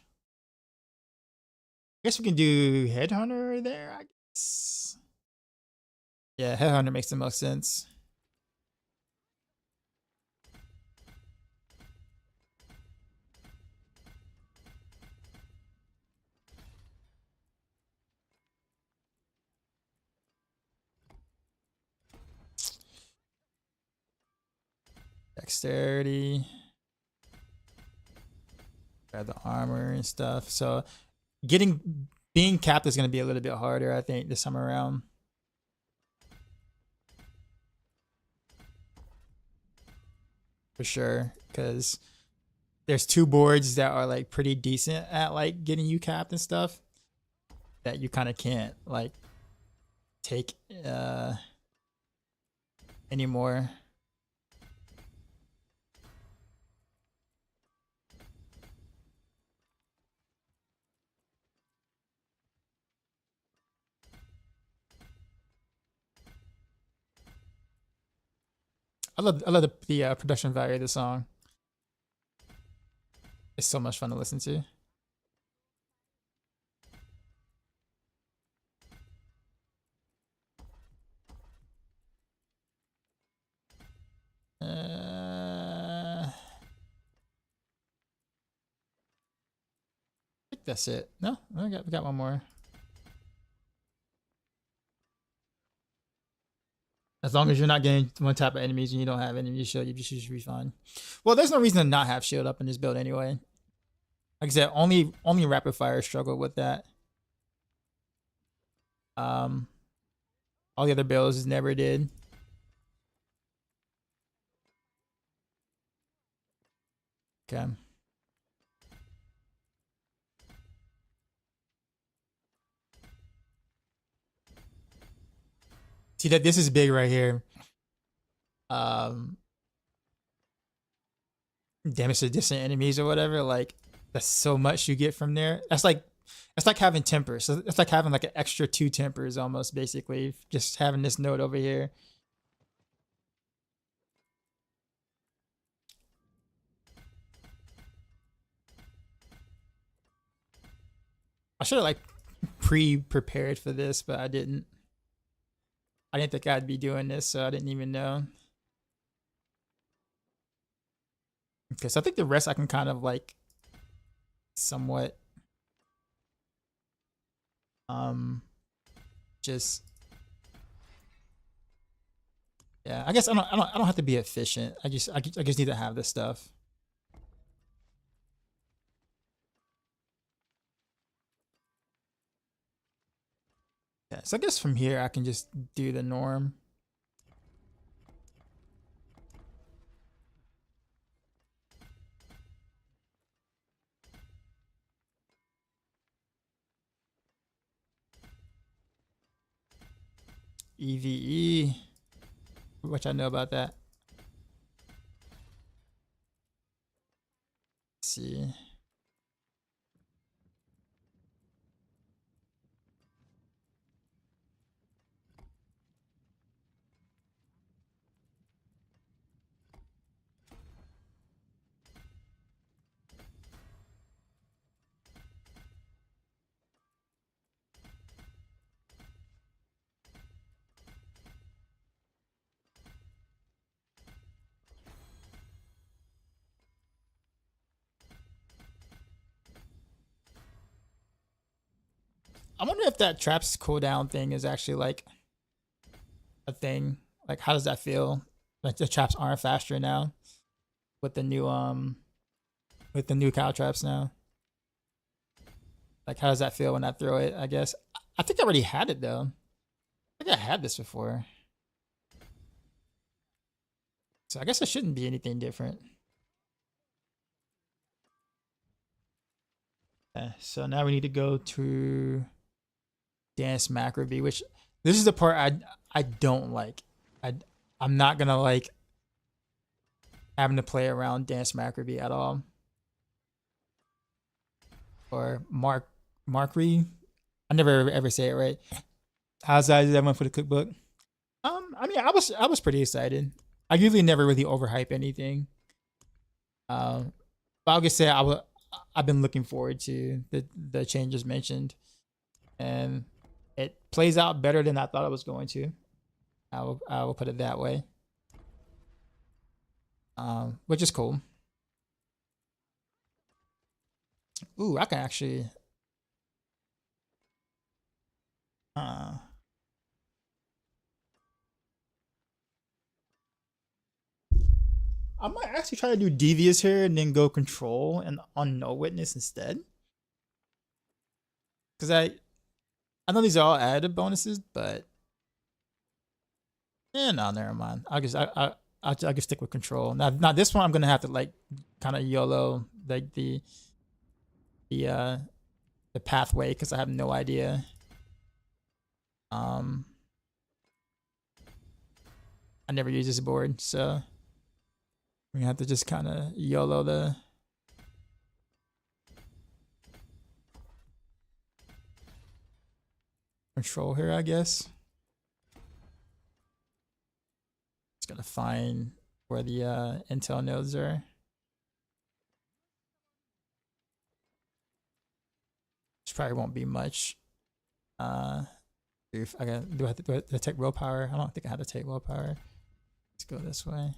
S1: I guess we can do Headhunter there, I guess. Yeah, Headhunter makes the most sense. Dexterity. Grab the armor and stuff. So being capped is going to be a little bit harder, I think, this time around. For sure, because there's 2 boards that are like pretty decent at like getting you capped and stuff that you kind of can't like take anymore. I love the production value of the song. It's so much fun to listen to. I think that's it. No, we got one more. As long as you're not getting one type of enemies and you don't have enemy shield, you should be fine. Well, there's no reason to not have shield up in this build anyway. Like I said, only rapid fire struggled with that. All the other builds never did. Okay. See that this is big right here. Damage to distant enemies or whatever. Like that's so much you get from there. That's like having tempers. So it's like having like an extra 2 tempers almost basically. Just having this node over here. I should have like pre-prepared for this, but I didn't. I didn't think I'd be doing this, so I didn't even know. Okay, so I think the rest I can kind of like somewhat just yeah, I guess I don't have to be efficient. I just need to have this stuff. Yeah, so I guess from here I can just do the norm. EVE, which I know about that. Let's see. I wonder if that traps cooldown thing is actually like a thing. Like, how does that feel? Like the traps aren't faster now with the new cow traps now. Like, how does that feel when I throw it? I guess I think I already had it though. I think I had this before, so I guess it shouldn't be anything different. Okay, so now we need to go to Dance Macroby, which this is the part I don't like. I'm not gonna like having to play around Dance Macroby at all. Or Markry. I never ever say it right. How's that? Is that one for the cookbook? I mean, I was pretty excited. I usually never really overhype anything. But I'll just say I've been looking forward to the changes mentioned, and it plays out better than I thought it was going to. I will put it that way. Which is cool. Ooh, I can actually. I might actually try to do Devious here and then go Control and on No Witness instead. Because I know these are all additive bonuses, but no, never mind. I'll just stick with Control. Now this one I'm gonna have to like kind of YOLO like the pathway because I have no idea. I never use this board, so we have to just kind of YOLO the Control here, I guess. Just gotta find where the intel nodes are. Which probably won't be much. If I got do I have to take willpower? I don't think I have to take willpower. Let's go this way.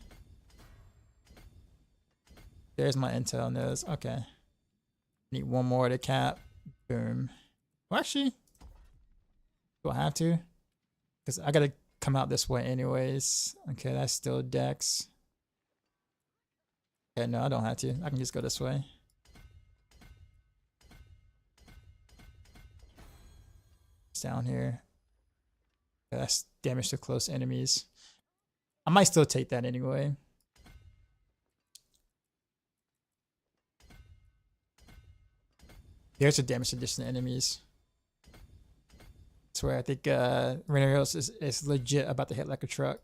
S1: There's my intel nodes. Okay. Need one more to cap. Boom. Well, actually, do I have to? Because I gotta come out this way anyways. Okay, that's still Dex. Okay, no, I don't have to. I can just go this way. It's down here. Okay, that's damage to close enemies. I might still take that anyway. There's a damage to distant enemies. That's where I think Renarios is legit about to hit like a truck.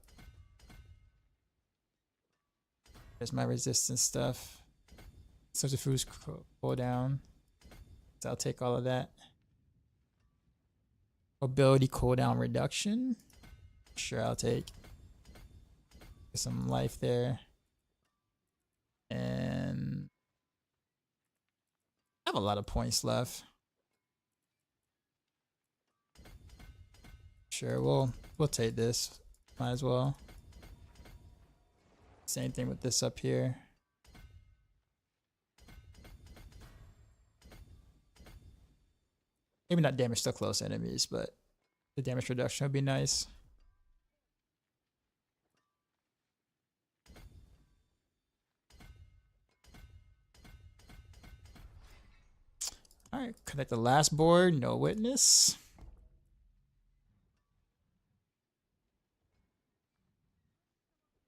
S1: There's my resistance stuff. Such a food's cooldown. So I'll take all of that. Ability cooldown reduction. Sure, I'll take. Get some life there. And I have a lot of points left. Sure, we'll take this. Might as well. Same thing with this up here. Maybe not damage to close enemies, but the damage reduction would be nice. Alright, connect the last board, no witness.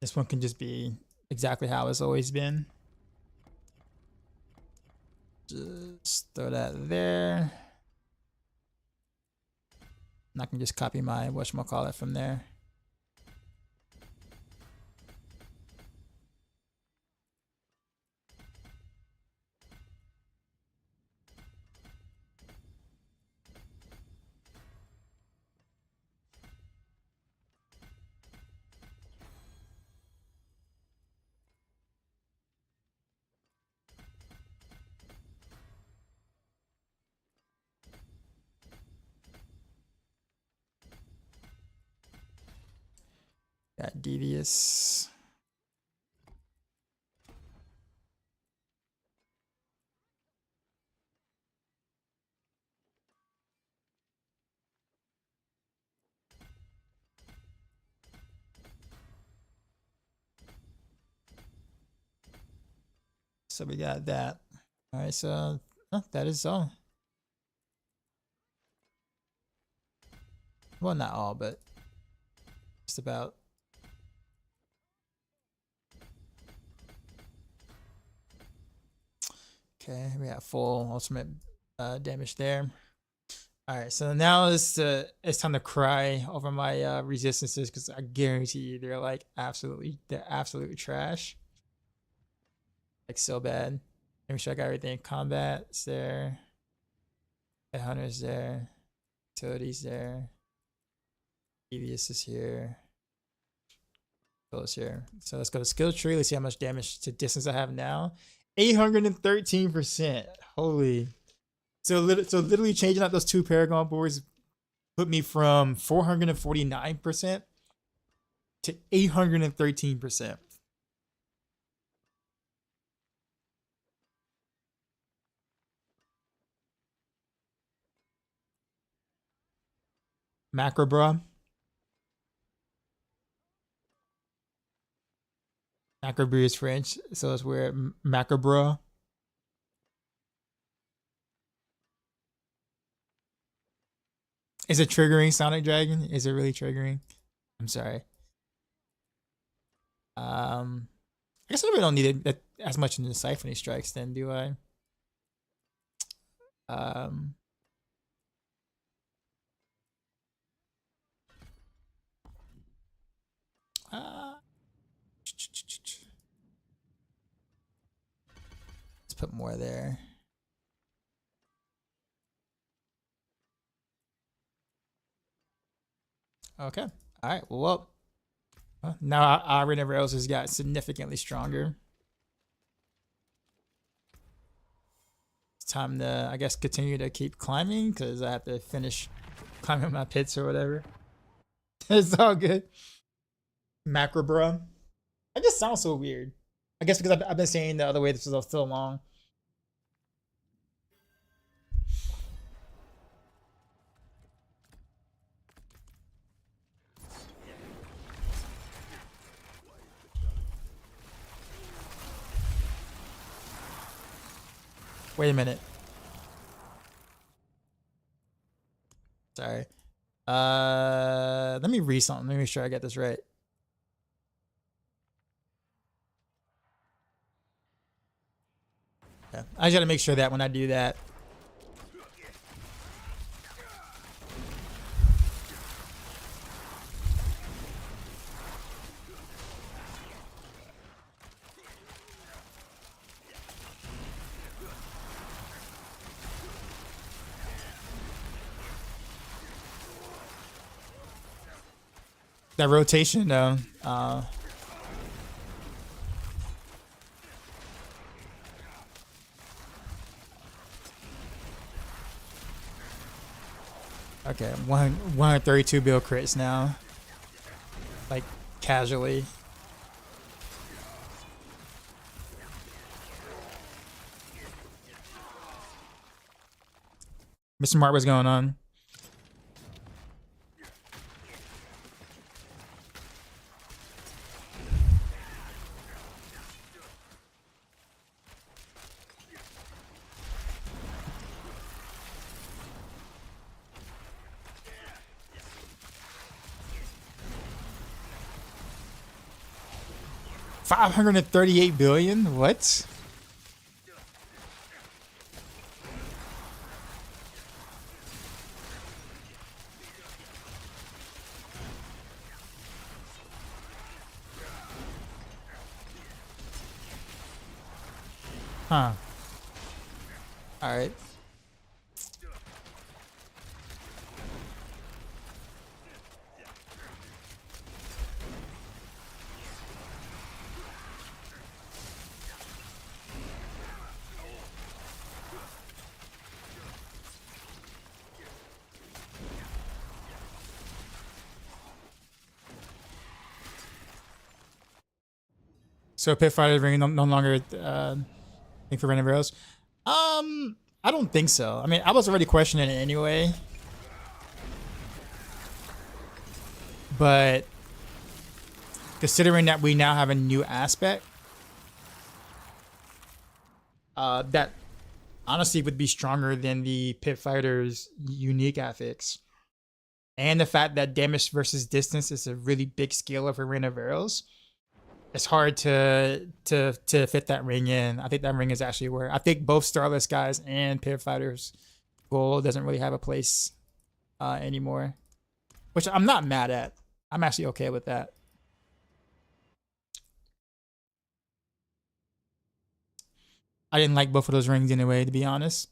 S1: This one can just be exactly how it's always been. Just throw that there. And I can just copy my whatchamacallit from there. Got devious. So we got that. All right, so that is all. Well, not all, but just about. Okay, we got full ultimate damage there. All right, so now it's time to cry over my resistances because I guarantee you they're absolutely trash. Like so bad. Make sure I got everything. Combat's there. Hunter's there. Utilities there. Devious is here. Goes here. So let's go to skill tree. Let's see how much damage to distance I have now. 813%. Holy. So literally changing out those two Paragon boards put me from 449% to 813%. Macro bro. Macro bro is French, so it's where macro bro. Is it triggering, Sonic Dragon? Is it really triggering? I'm sorry. I guess I really don't need it as much in the siphoning strikes then, do I? Let's put more there. Okay. All right. Well, Now our Arena Rails has got significantly stronger. It's time to, I guess, continue to keep climbing because I have to finish climbing my pits or whatever. It's all good. Macro bro. I just sound so weird. I guess because I've been saying the other way this is so long. Wait a minute. Sorry. Let me read something. Let me make sure I get this right. Yeah. I just gotta make sure that when I do that. That rotation though. Okay, 132 bill crits now. Like, casually. Mr. Mart, what's going on? $538 billion? What? Huh. All right. So Pit Fighter Ring no longer thing for random rails. I don't think so. I mean, I was already questioning it anyway. But considering that we now have a new aspect, that honestly would be stronger than the Pit Fighter's unique affix. And the fact that damage versus distance is a really big scale for random rails. It's hard to fit that ring in. I think that ring is actually where I think both Starless guys and Pit Fighters goal doesn't really have a place anymore, which I'm not mad at. I'm actually okay with that. I didn't like both of those rings anyway, to be honest.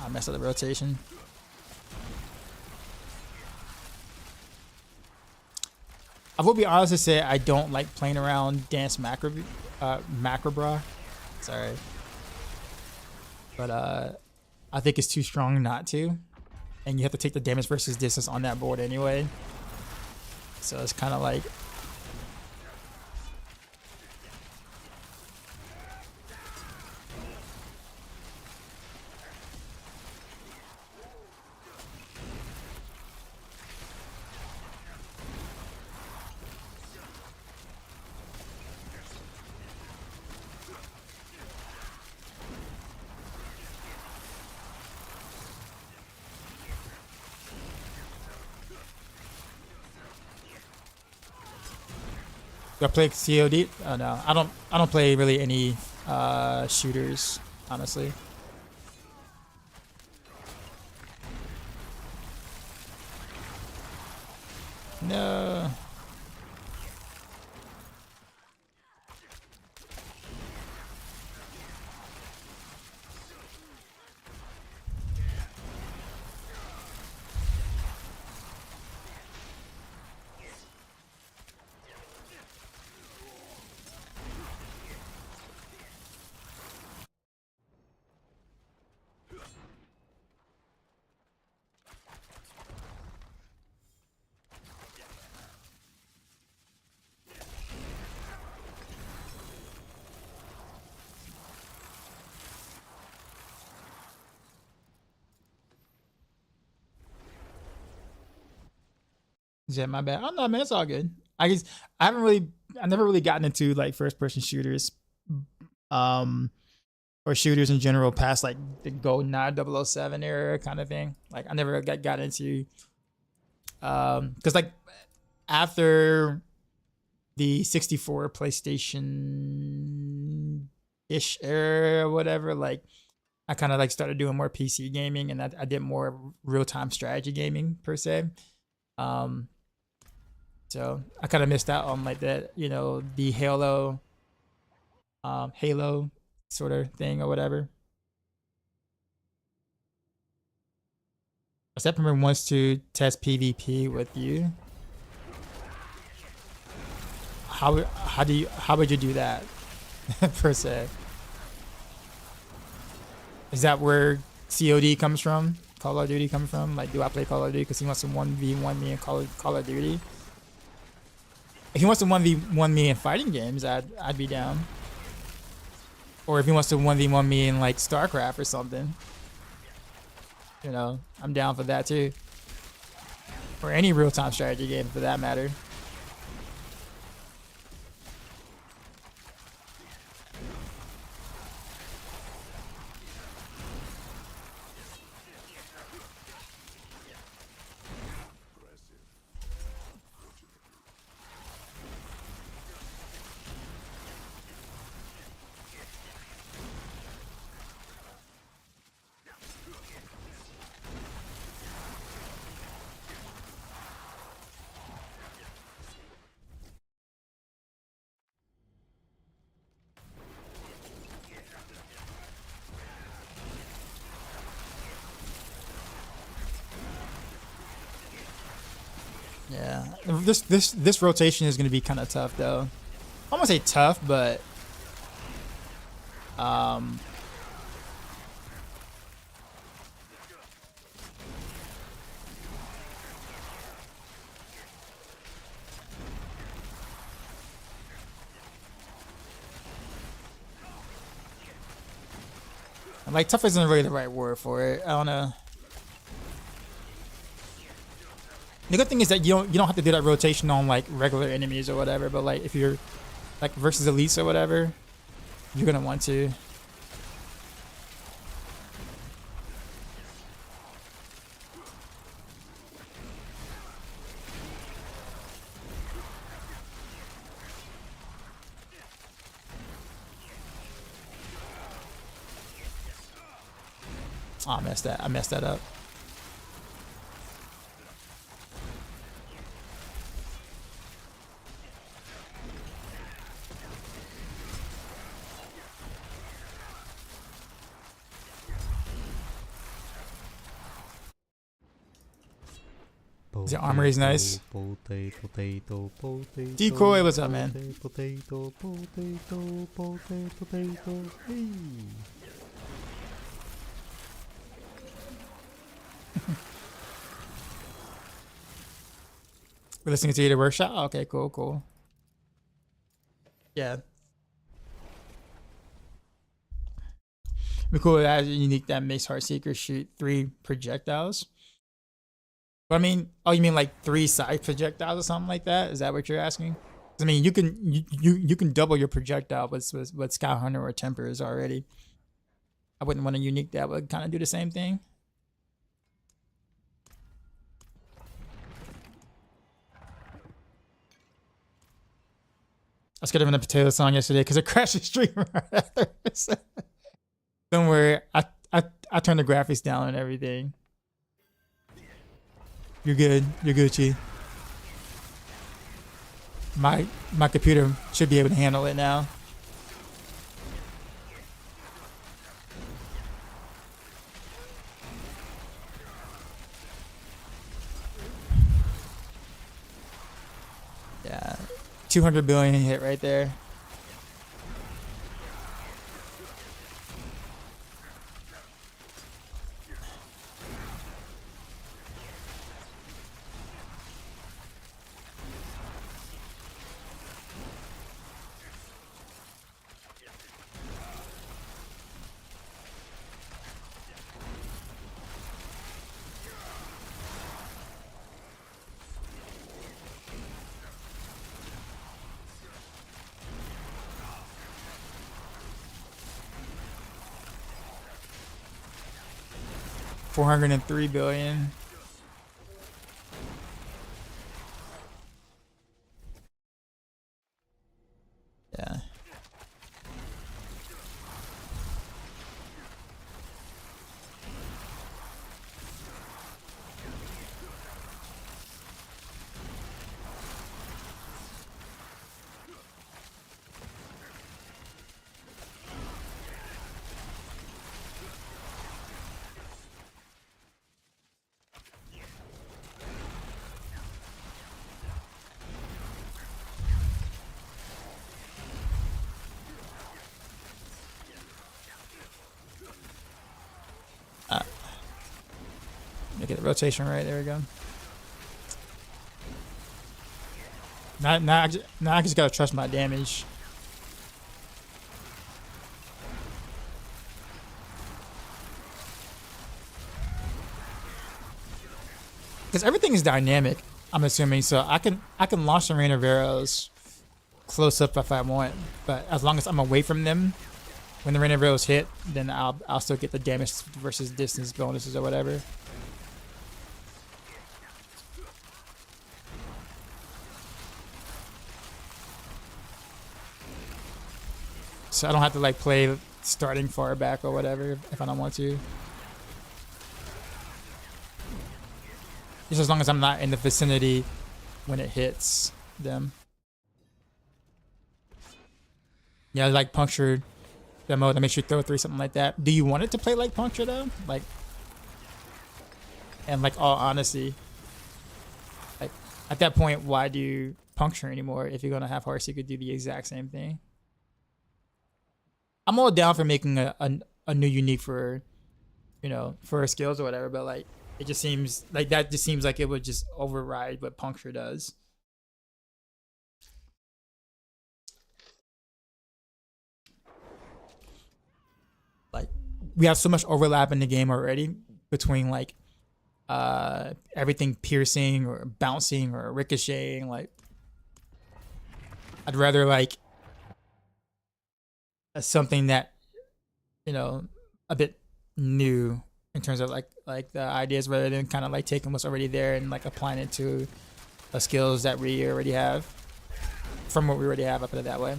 S1: I messed up the rotation. I will be honest to say I don't like playing around Dance Macrobra. Sorry. But I think it's too strong not to. And you have to take the damage versus distance on that board anyway. So it's kind of like... Do I play COD? Oh no, I don't. I don't play really any shooters, honestly. No. Yeah, my bad. Oh no, man, it's all good. I guess I never really gotten into like first person shooters, um, or shooters in general past like the GoldenEye 007 era kind of thing. Like I never got into, because like after the 64 PlayStation ish era or whatever, like I kind of like started doing more PC gaming, and I did more real time strategy gaming per se. So I kind of missed out on like that, you know, the Halo sort of thing or whatever. S7 wants to test PvP with you. How would you do that per se? Is that where COD comes from? Call of Duty comes from? Like, do I play Call of Duty because he wants to 1v1 me in Call of Duty? If he wants to 1v1 me in fighting games, I'd be down. Or if he wants to 1v1 me in like StarCraft or something, you know, I'm down for that too. Or any real-time strategy game for that matter. Yeah, this rotation is going to be kind of tough though. I won't say tough, but like tough isn't really the right word for it. I don't know. The good thing is that you don't have to do that rotation on like regular enemies or whatever, but like if you're like versus elites or whatever, you're gonna want to. Oh, I messed that up. The armor is nice. Decoy, what's up, man? We're listening to you at the workshop. Oh, okay, cool. Yeah. Be cool. That unique that makes Heartseeker shoot 3 projectiles. But I mean, oh, you mean like 3 side projectiles or something like that? Is that what you're asking? I mean, you can double your projectile with Scout Hunter or Tempers already. I wouldn't want a unique that would kind of do the same thing. I skipped over the potato song yesterday because it crashed the stream right after. Don't worry, I turned the graphics down and everything. You're good. You're Gucci. My computer should be able to handle it now. Yeah, 200 billion hit right there. $403 billion. Yeah. Get the rotation right. There we go. Now I just gotta trust my damage. Because everything is dynamic, I'm assuming, so I can launch the rain of arrows close up if I want, but as long as I'm away from them when the rain of arrows hit, then I'll still get the damage versus distance bonuses or whatever. So I don't have to like play starting far back or whatever if I don't want to. Just as long as I'm not in the vicinity when it hits them. Yeah, like puncture demo that makes you throw 3, something like that. Do you want it to play like puncture though? Like, and like all honesty, like at that point, why do you puncture anymore if you're gonna have Heartseeker do the exact same thing? I'm all down for making a new unique for, you know, for skills or whatever, but like it just seems like that just seems like it would just override what puncture does. Like we have so much overlap in the game already between like everything piercing or bouncing or ricocheting. Like I'd rather like something that, you know, a bit new in terms of like the ideas rather than kind of like taking what's already there and like applying it to the skills that we already have from what we already have. I'll put it that way.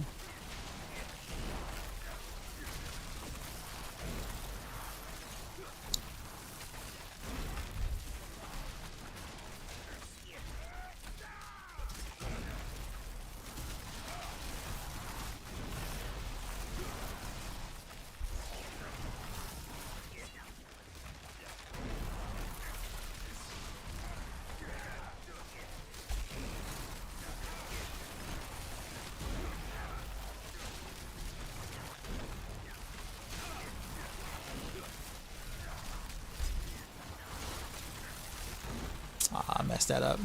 S1: Ah, messed that up.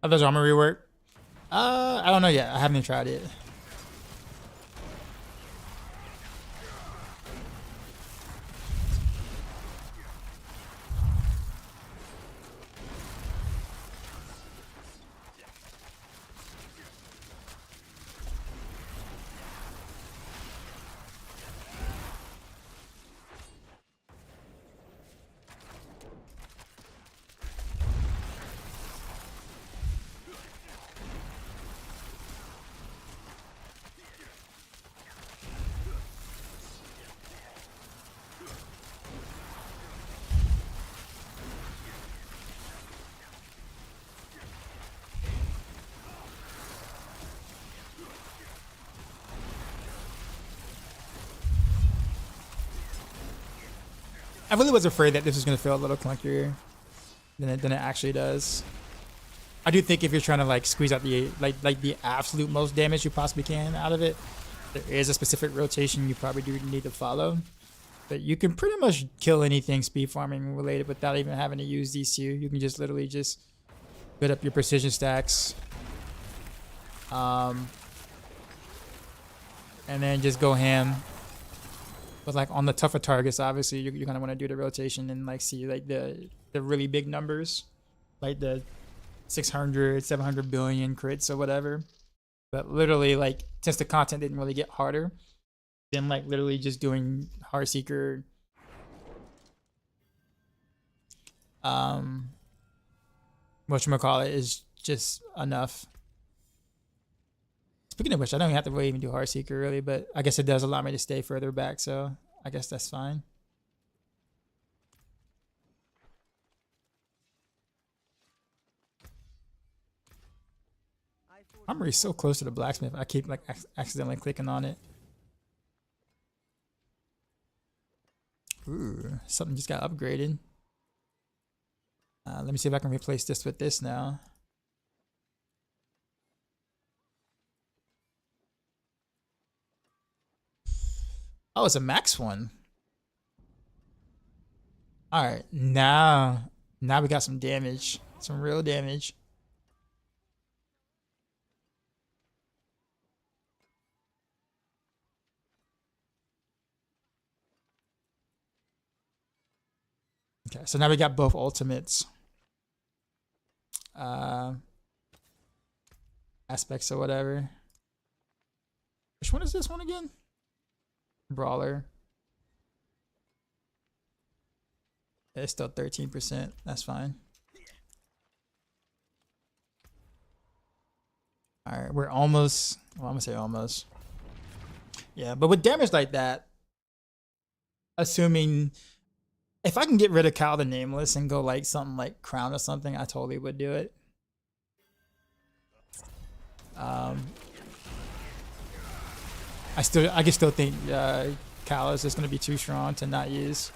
S1: How does armor rework? I don't know yet. I haven't even tried it. I really was afraid that this was going to feel a little clunkier than it actually does. I do think if you're trying to like squeeze out the like the absolute most damage you possibly can out of it, there is a specific rotation you probably do need to follow. But you can pretty much kill anything speed farming related without even having to use these two. You can just literally just build up your precision stacks. And then just go ham. But like on the tougher targets, obviously you're gonna want to do the rotation and like see like the really big numbers, like the 600, 700 billion crits or whatever. But literally, like, since the content didn't really get harder, then like literally just doing Heartseeker, whatchamacallit, is just enough. Speaking of which, I don't even have to really even do Heartseeker really, but I guess it does allow me to stay further back, so I guess that's fine. I'm really so close to the blacksmith. I keep like accidentally clicking on it. Ooh, something just got upgraded. Let me see if I can replace this with this now. Oh, it's a max one. All right, now we got some damage, some real damage. Okay, so now we got both ultimates. Aspects or whatever. Which one is this one again? Brawler. It's still 13%. That's fine. Alright, we're almost... Well, I'm gonna say almost. Yeah, but with damage like that, assuming... If I can get rid of Kyle the Nameless and go like something like Crown or something, I totally would do it. I can still think Kyle is just gonna be too strong to not use.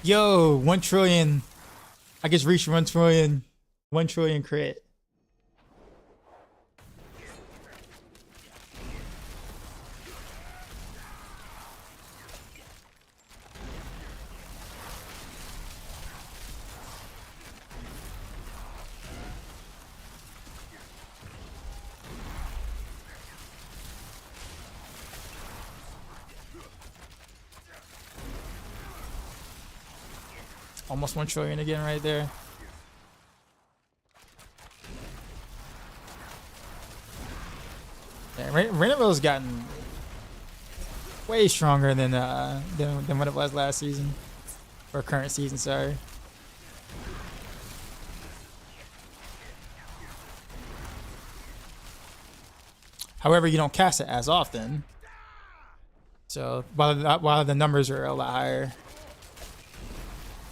S1: Yo, 1 trillion. I just reached 1 trillion. 1 trillion crit. Almost 1 trillion again right there. Yeah, Rainbow's gotten way stronger than what it was last season, or current season. Sorry. However, you don't cast it as often, so while the numbers are a lot higher.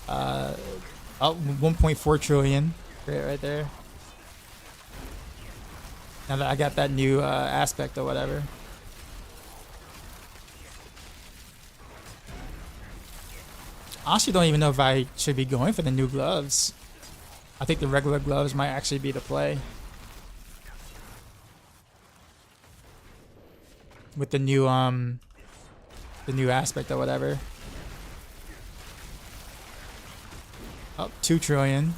S1: 1.4 trillion, right there. Now that I got that new aspect or whatever. I honestly don't even know if I should be going for the new gloves. I think the regular gloves might actually be the play. With the new aspect or whatever. Oh, 2 trillion.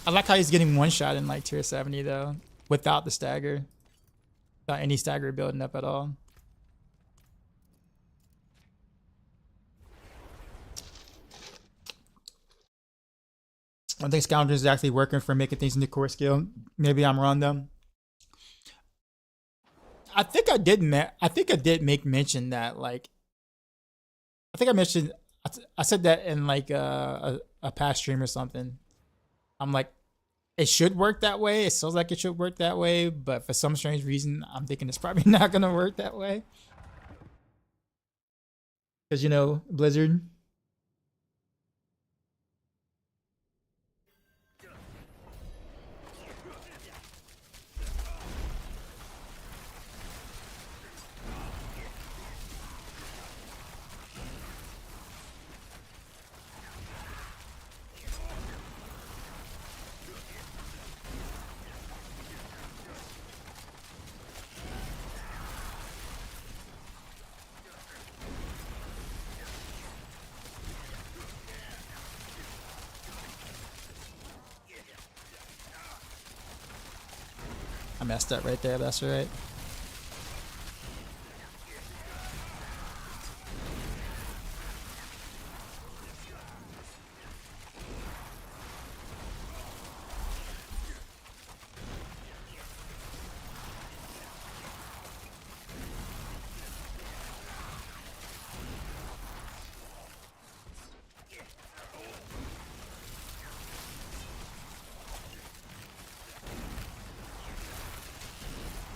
S1: I like how he's getting one shot in like tier 70 though, without the stagger. Without any stagger building up at all. I think Scoundrels is actually working for making things into core skill. Maybe I'm wrong though. I think I did make mention that, like, I think I mentioned, I said that in like a past stream or something. I'm like, it should work that way. It feels like it should work that way, but for some strange reason, I'm thinking it's probably not gonna work that way. Because, you know, Blizzard. I messed up right there, but that's alright.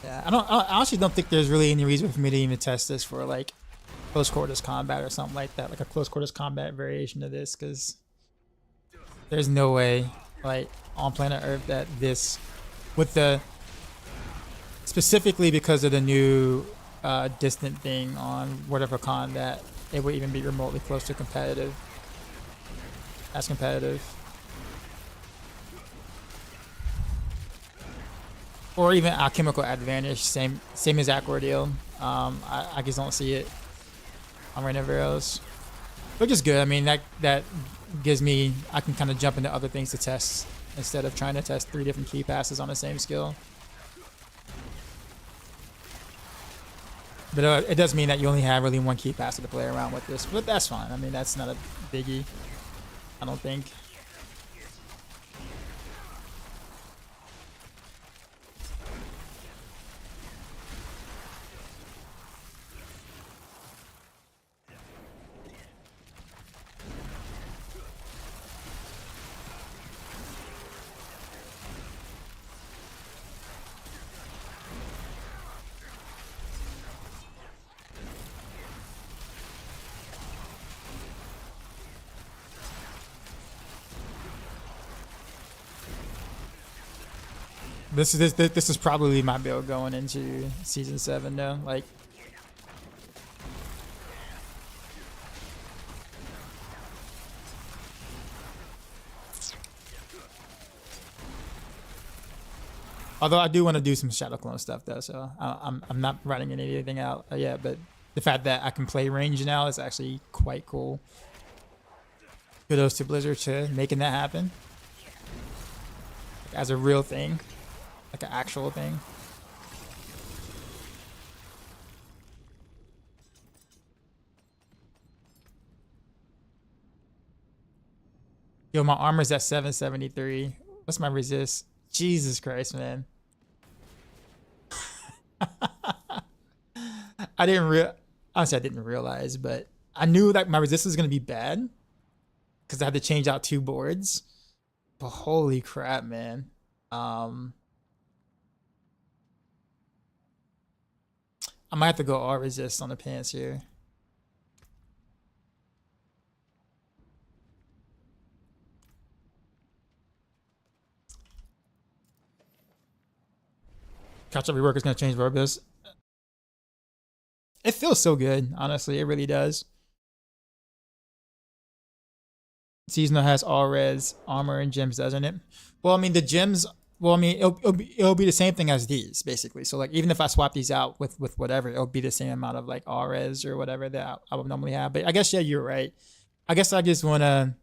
S1: Yeah, I honestly don't think there's really any reason for me to even test this for like close quarters combat or something like that, like a close quarters combat variation of this, because there's no way, like, on planet Earth that this, with the, specifically because of the new distant thing on whatever con, that it would even be remotely close to competitive. As competitive. Or even Alchemical Advantage, same exact ordeal. I just don't see it on Rainier else, which is good. I mean, that gives me, I can kind of jump into other things to test instead of trying to test 3 different key passes on the same skill. But it does mean that you only have really 1 key pass to play around with this, but that's fine. I mean, that's not a biggie, I don't think. This is probably my build going into season 7 though. Like, although I do want to do some Shadow Clone stuff though, so I'm not writing anything out yet. But the fact that I can play range now is actually quite cool. Kudos to Blizzard to making that happen. as a real thing, like an actual thing. Yo, my armor's at 773. What's my resist? Jesus Christ, man. Honestly, I didn't realize, but I knew that my resist was gonna be bad because I had to change out 2 boards. But holy crap, man. I might have to go all resist on the pants here. Catch up rework is gonna change Verbis. It feels so good, honestly. It really does. Seasonal has all res armor and gems, doesn't it? Well, I mean the gems. Well, I mean it'll be the same thing as these basically. So like even if I swap these out with whatever, it'll be the same amount of like all res or whatever that I would normally have. But I guess yeah, you're right. I guess I just wanna.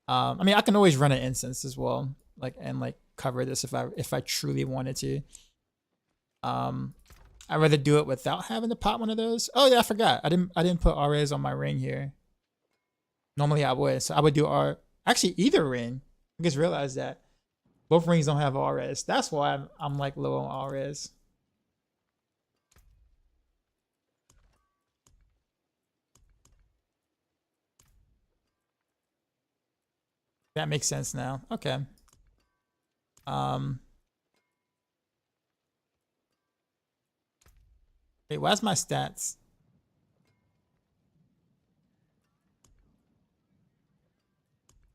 S1: I mean I can always run an instance as well, like and like cover this if I truly wanted to. I'd rather do it without having to pop one of those. Oh yeah, I forgot. I didn't put RS on my ring here. Normally I would. So I would do actually either ring. I just realized that both rings don't have RS. That's why I'm like low on RS. That makes sense now. Okay. Wait, why's my stats?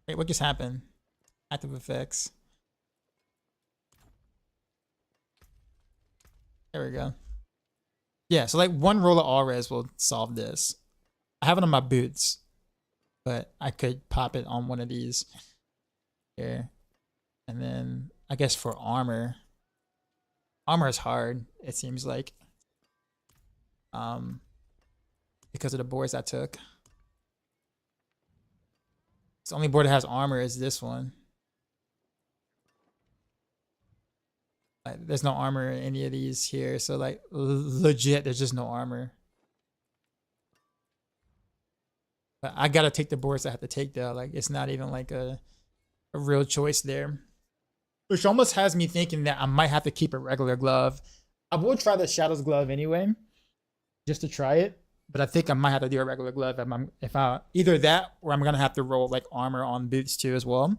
S1: Wait, what just happened? Active effects. There we go. Yeah, so like one roll of all res will solve this. I have it on my boots, but I could pop it on one of these here. And then I guess for armor is hard, it seems like. Because of the boards I took. The only board that has armor is this one. Like, there's no armor in any of these here, so like legit, there's just no armor. But I gotta take the boards I have to take though. Like it's not even like a real choice there, which almost has me thinking that I might have to keep a regular glove. I will try the Shadows glove anyway, just to try it. But I think I might have to do a regular glove if I either that or I'm gonna have to roll like armor on boots too as well,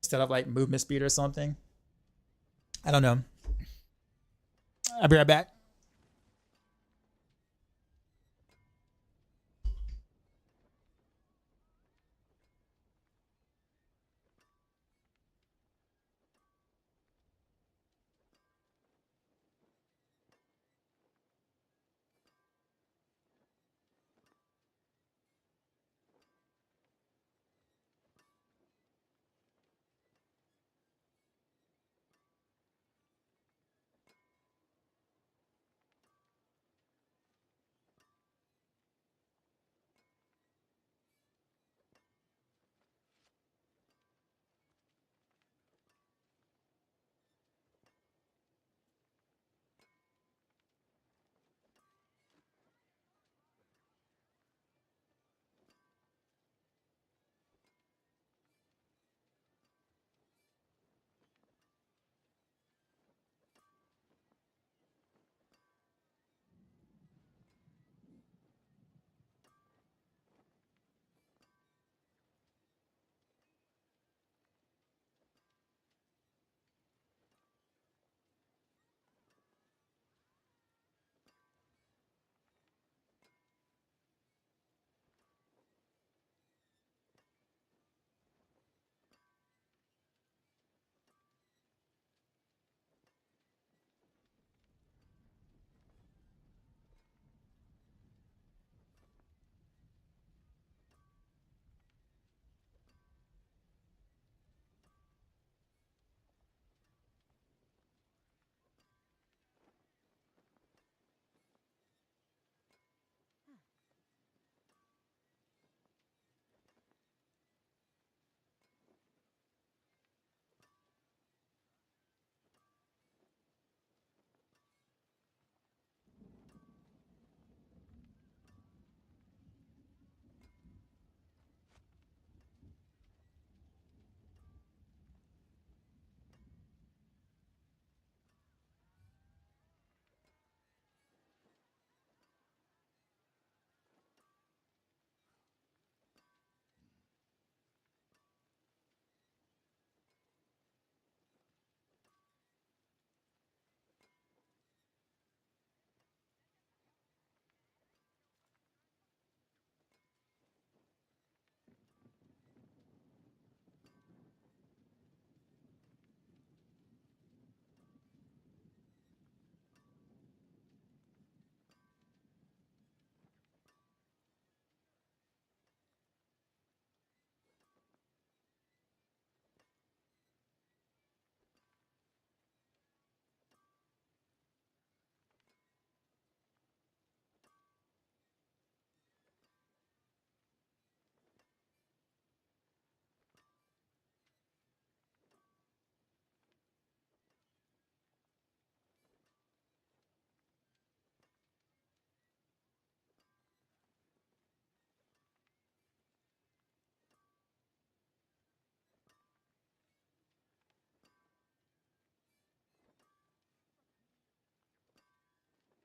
S1: instead of like movement speed or something. I don't know. I'll be right back.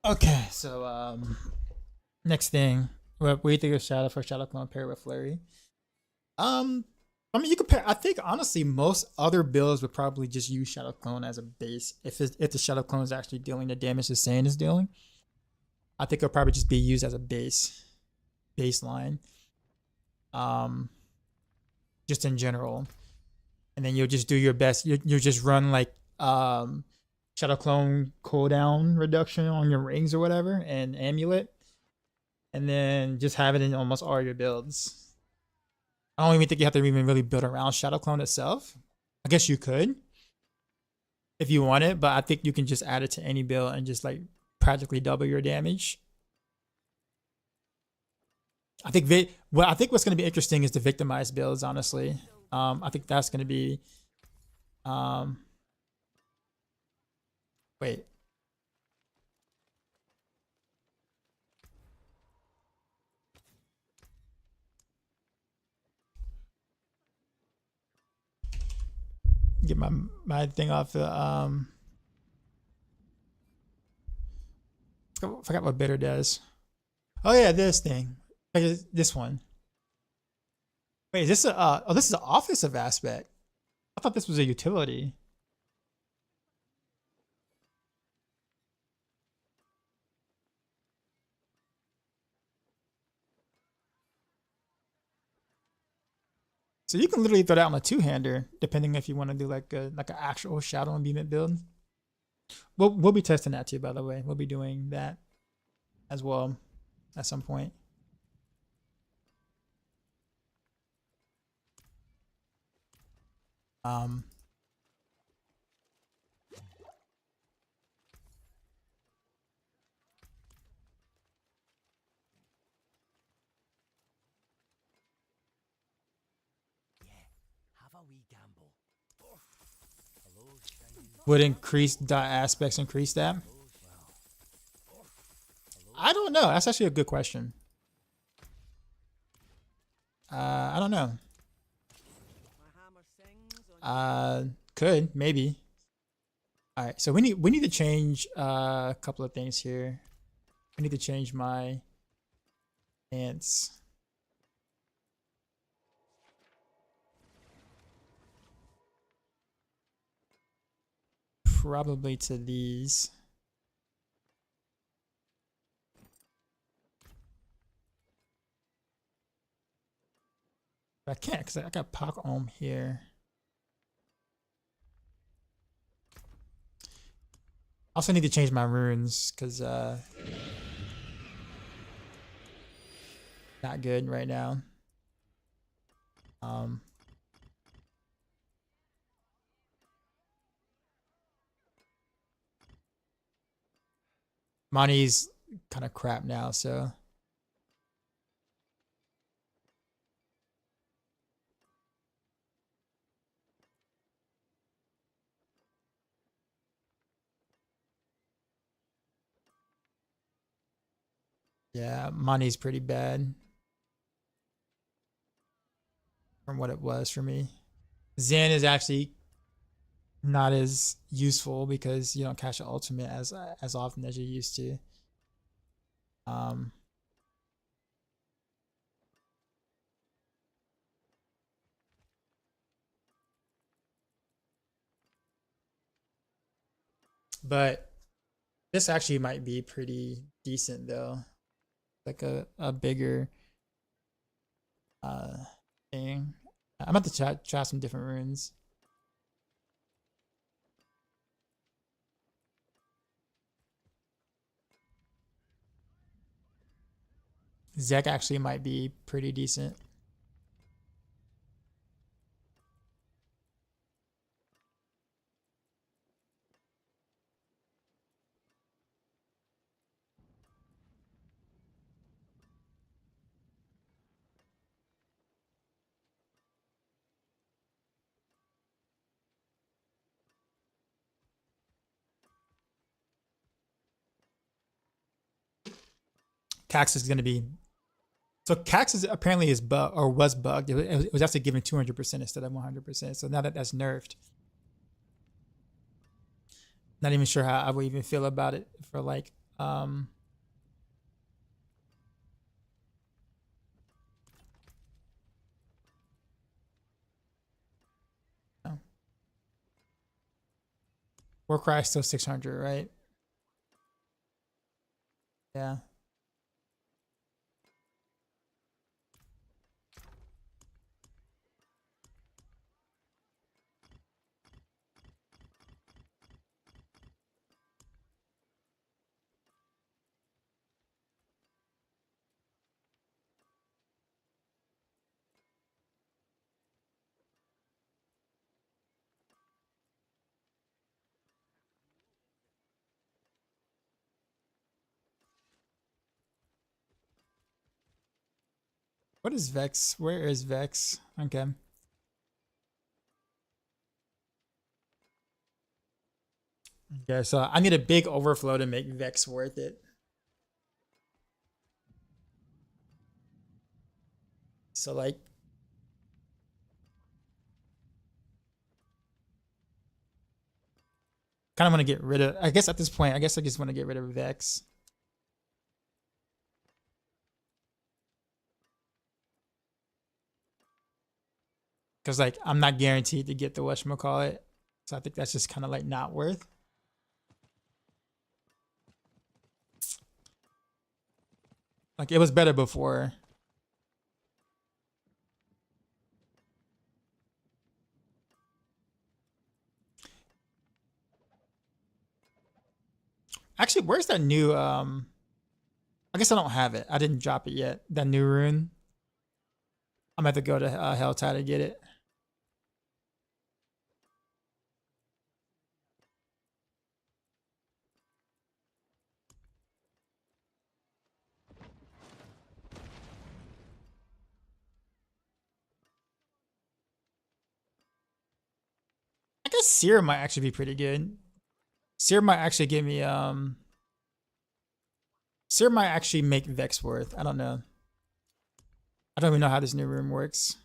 S1: Okay, so next thing, what do you think of Shadow for Shadow Clone paired with Flurry? I mean, you compare. I think honestly, most other builds would probably just use Shadow Clone as a base if the Shadow Clone is actually dealing the damage it's saying is dealing. I think it'll probably just be used as a baseline. Just in general, and then you'll just do your best. You just run like Shadow Clone cooldown reduction on your rings or whatever, and amulet, and then just have it in almost all your builds. I don't even think you have to even really build around Shadow Clone itself. I guess you could if you want it, but I think you can just add it to any build and just like practically double your damage. I think what's going to be interesting is the victimized builds. Honestly, I think that's going to be. Wait. Get my thing off the forgot what bitter does. Oh yeah, this thing. This one. Wait, is this a oh, this is an offensive aspect. I thought this was a utility. So you can literally throw that on a two-hander, depending if you want to do like an actual shadow imbuement build. We'll be testing that too, by the way. We'll be doing that as well at some point. Would increase dot aspects increase that? I don't know. That's actually a good question. I don't know. Could maybe. All right, so we need to change a couple of things here. We need to change my ants. Probably to these. But I can't because I got Pock Ohm here. Also need to change my runes because not good right now. Money's kind of crap now, so yeah, money's pretty bad from what it was for me. Zen is actually not as useful because you don't catch an ultimate as often as you used to. But this actually might be pretty decent though. Like a bigger thing. I'm about to try some different runes. Zek actually might be pretty decent. Cax is going to be so Cax is apparently is bug or was bugged. It was actually given 200% instead of 100%. So now that that's nerfed, not even sure how I would even feel about it for like Um, no. Warcry is still 600, right? Yeah. What is Vex? Where is Vex? Okay. Okay, so I need a big overflow to make Vex worth it. So like, kind of want to get rid of, I guess at this point, I guess I just want to get rid of Vex. Because like, I'm not guaranteed to get the whatchamacallit. So I think that's just kind of like not worth. Like it was better before. Actually, where's that new, I guess I don't have it. I didn't drop it yet. That new rune. I'm gonna have to go to Helltide to get it. I guess Seer might actually be pretty good. Seer might actually give me Seer might actually make Vex worth. I don't know. I don't even know how this new room works.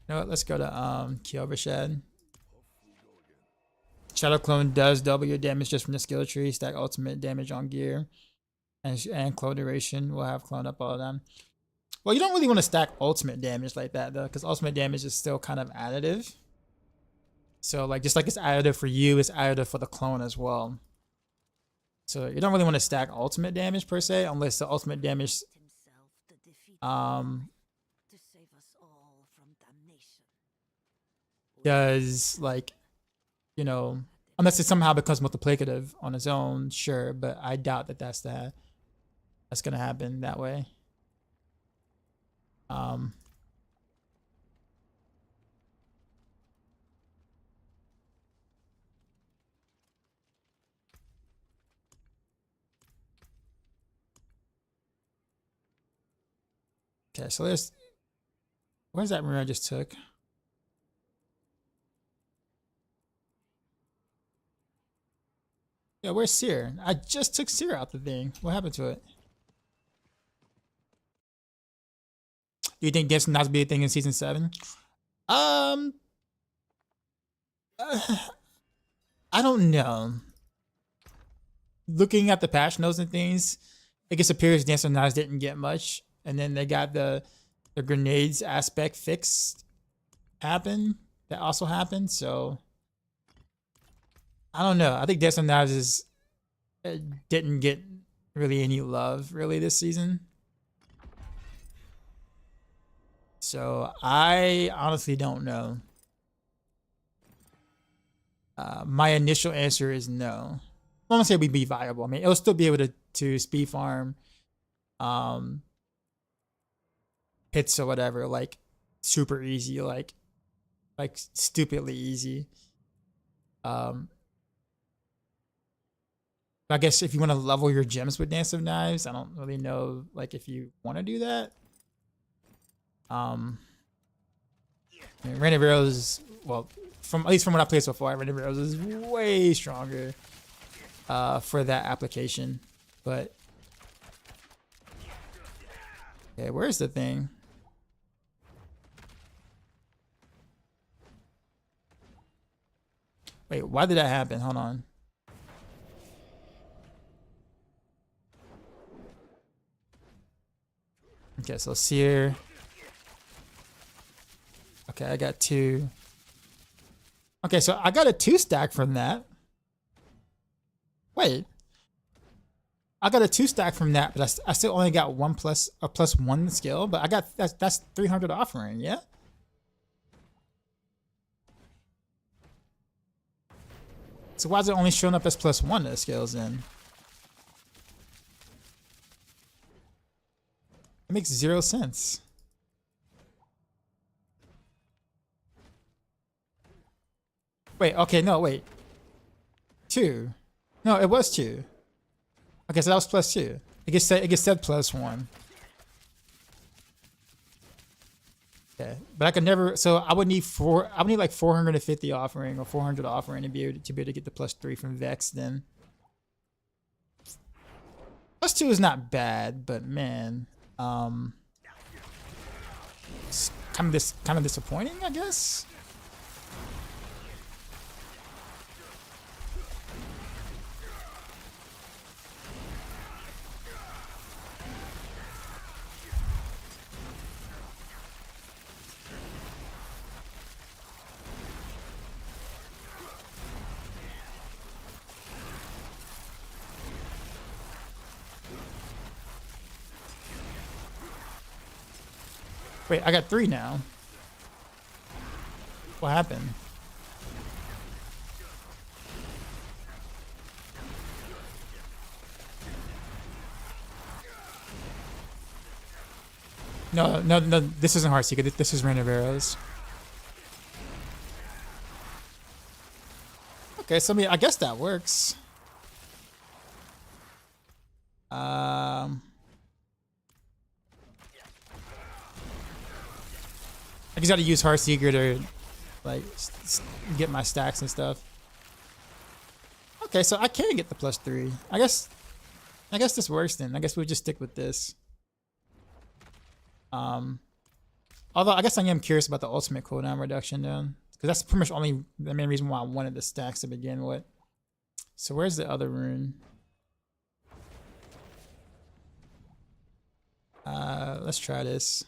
S1: You know what? Let's go to Kyovashad. Shadow Clone does double your damage just from the skill tree. Stack ultimate damage on gear. And clone duration will have clone up all of them. Well, you don't really want to stack ultimate damage like that though, because ultimate damage is still kind of additive. So like just like it's additive for you, it's additive for the clone as well. So you don't really want to stack ultimate damage per se, unless the ultimate damage does like, you know, unless it somehow becomes multiplicative on its own, sure, but I doubt that that's gonna happen that way. Okay, so where's that room I just took? Yeah, where's Seer? I just took Seer out the thing. What happened to it? Do you think this not to be a thing in season 7? I don't know. Looking at the patch notes and things, it just appears Dancer Knives didn't get much, and then they got the grenades aspect fixed happen. That also happened, so I don't know. I think Dancer Knives didn't get really any love really this season. So I honestly don't know. My initial answer is no. I'm gonna say it would be viable. I mean, it'll still be able to speed farm hits or whatever, like super easy, like stupidly easy. I guess if you want to level your gems with Dance of Knives, I don't really know like if you want to do that. I mean, Rain of Arrows, well, at least from what I played so far, Rain of Arrows is way stronger for that application. But okay, where's the thing? Wait, why did that happen? Hold on. Okay, so Seer. Okay, I got 2. Okay, so I got a 2 stack from that. Wait. I got a 2 stack from that, but I still only got a plus 1 skill, but I got that's 300 offering, yeah? So why is it only showing up as plus 1 the skills then? It makes 0 sense. Wait, okay, no, wait. 2. No, it was 2. Okay, so that was plus 2. It gets said plus 1. Okay, but I could never. So I would need like 450 offering or 400 offering to be able to get the plus 3 from Vex. Then plus 2 is not bad, but man, it's kind of disappointing, I guess. Wait, I got 3 now. What happened? No, this isn't Heartseeker. This is Rain of Arrows. Okay, so I guess that works. I just got to use Heartseeker to like get my stacks and stuff. Okay, so I can get the plus 3. I guess this works then. I guess we'll just stick with this. Although I guess I am curious about the ultimate cooldown reduction then, because that's pretty much the main reason why I wanted the stacks to begin with. So where's the other rune? Let's try this.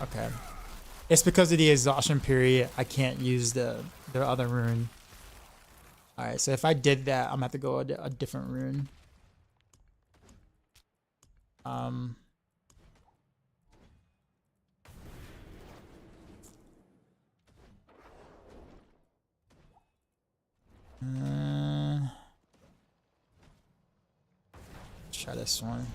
S1: Okay. It's because of the exhaustion period, I can't use the other rune. Alright, so if I did that, I'm gonna have to go a different rune. Try this one.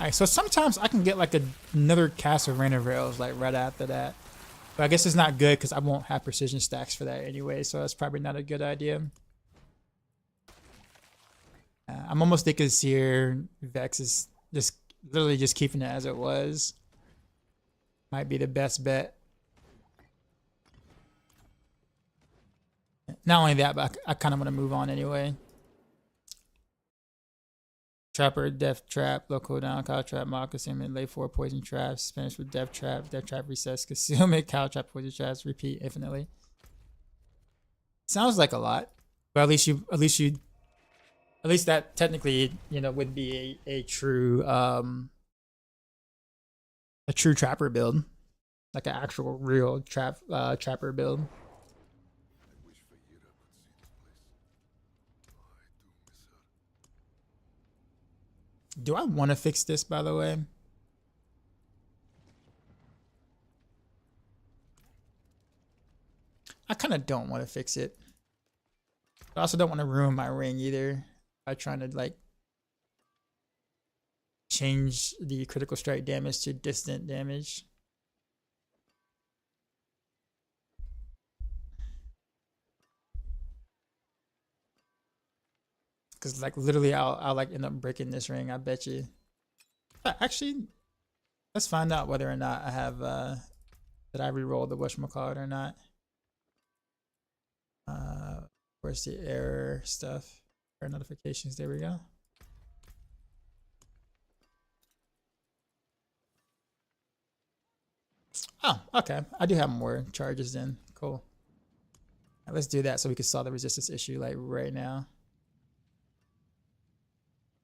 S1: Alright, so sometimes I can get like another cast of Rain of Rails like right after that. But I guess it's not good because I won't have precision stacks for that anyway, so that's probably not a good idea. I'm almost thinking Seer Vex is just literally just keeping it as it was. Might be the best bet. Not only that, but I kind of want to move on anyway. Trapper, Death Trap, low cooldown, Cow Trap, Mock Concealment, lay 4 poison traps, finish with Death Trap, Recess, Concealment, Cow Trap, poison traps, repeat infinitely. Sounds like a lot, but at least that technically, you know, would be a true trapper build, like an actual real trapper build. Do I want to fix this, by the way? I kind of don't want to fix it. I also don't want to ruin my ring either by trying to like change the critical strike damage to distant damage. Because like literally I'll like end up breaking this ring, I bet you. Actually, let's find out whether or not I have did I re-roll the whatchamacallit or not. Where's the error stuff? Error notifications, there we go. Oh, okay. I do have more charges then. Cool. Right, let's do that so we can solve the resistance issue like right now.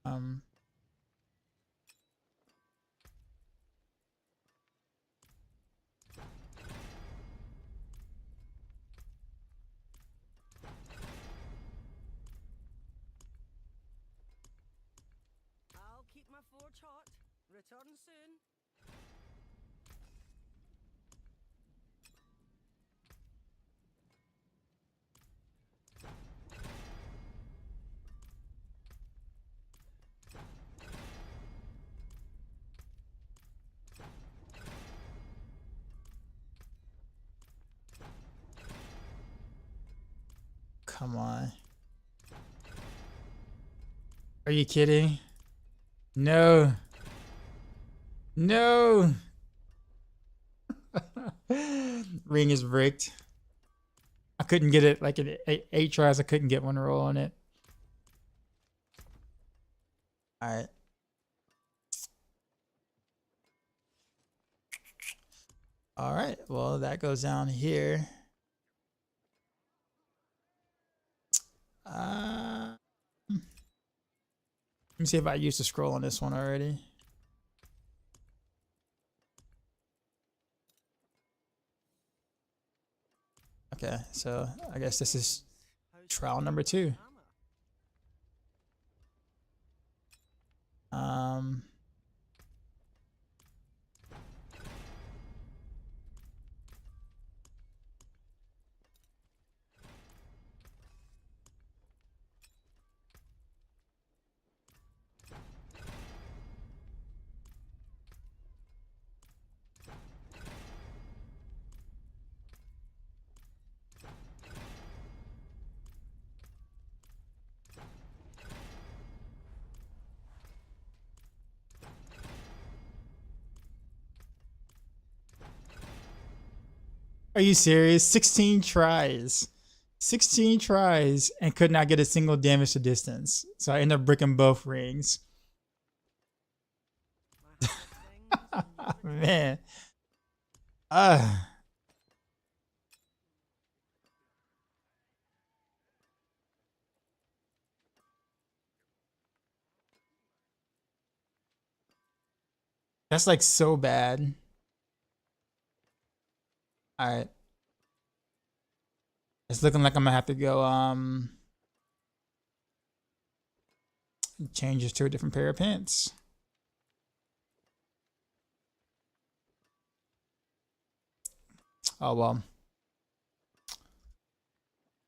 S4: I'll keep my forge hot. Return soon.
S1: Come on. Are you kidding? No. No. Ring is bricked. I couldn't get it like in 8 tries. I couldn't get one roll on it. All right. All right. Well, that goes down here. Let me see if I used the scroll on this one already. Okay, so I guess this is trial number 2. Are you serious? 16 tries. 16 tries and could not get a single damage to distance. So I ended up bricking both rings. Man. That's like so bad. All right. It's looking like I'm gonna have to go change this to a different pair of pants. Oh well.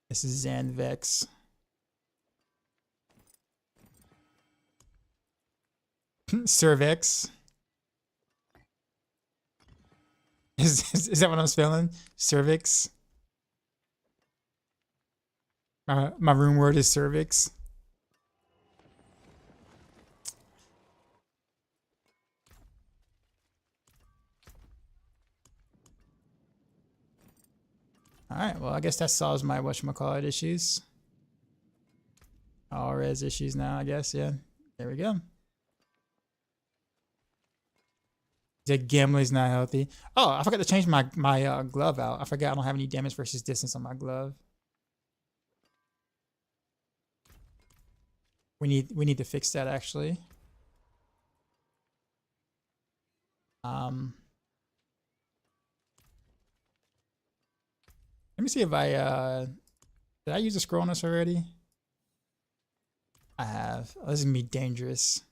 S1: This is Zanvex. Cervix. Is that what I'm spelling? Cervix. My room word is cervix. All right, well, I guess that solves my whatchamacallit issues. All res issues now, I guess. Yeah, there we go. That gambling's not healthy. Oh, I forgot to change my glove out. I forgot I don't have any damage versus distance on my glove. We need to fix that actually. Let me see if I did I use a scroll on this already? I have. Oh, this is gonna be dangerous.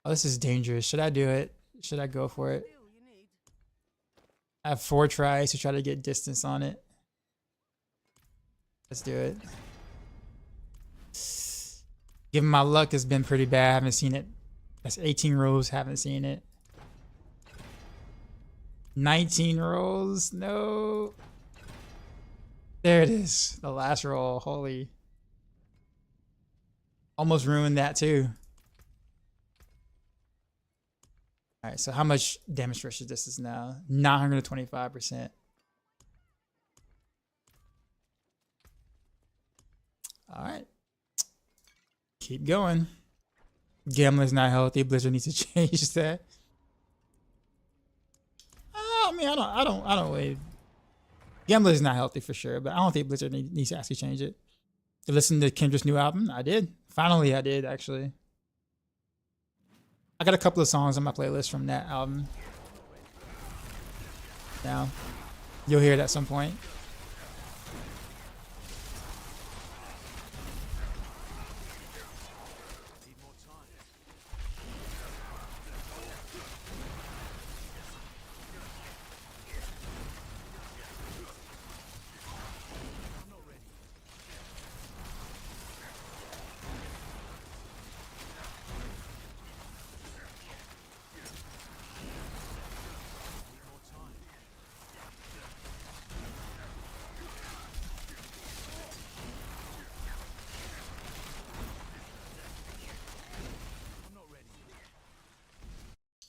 S1: Oh, this is dangerous. Should I do it? Should I go for it? I have 4 tries to try to get distance on it. Let's do it. Given my luck has been pretty bad, I haven't seen it That's 18 rolls. Haven't seen it. 19 rolls. No. There it is. The last roll. Holy. Almost ruined that too. All right. So how much damage pressure this is now? 925%. All right. Keep going. Gambling's not healthy. Blizzard needs to change that. I mean, I don't really. Gambling is not healthy for sure, but I don't think Blizzard needs to actually change it. To listen to Kendra's new album, I did. Finally, I did actually. I got a couple of songs on my playlist from that album. Now, you'll hear it at some point.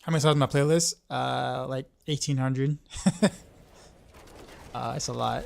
S1: How many songs on my playlist? Like 1,800. It's a lot.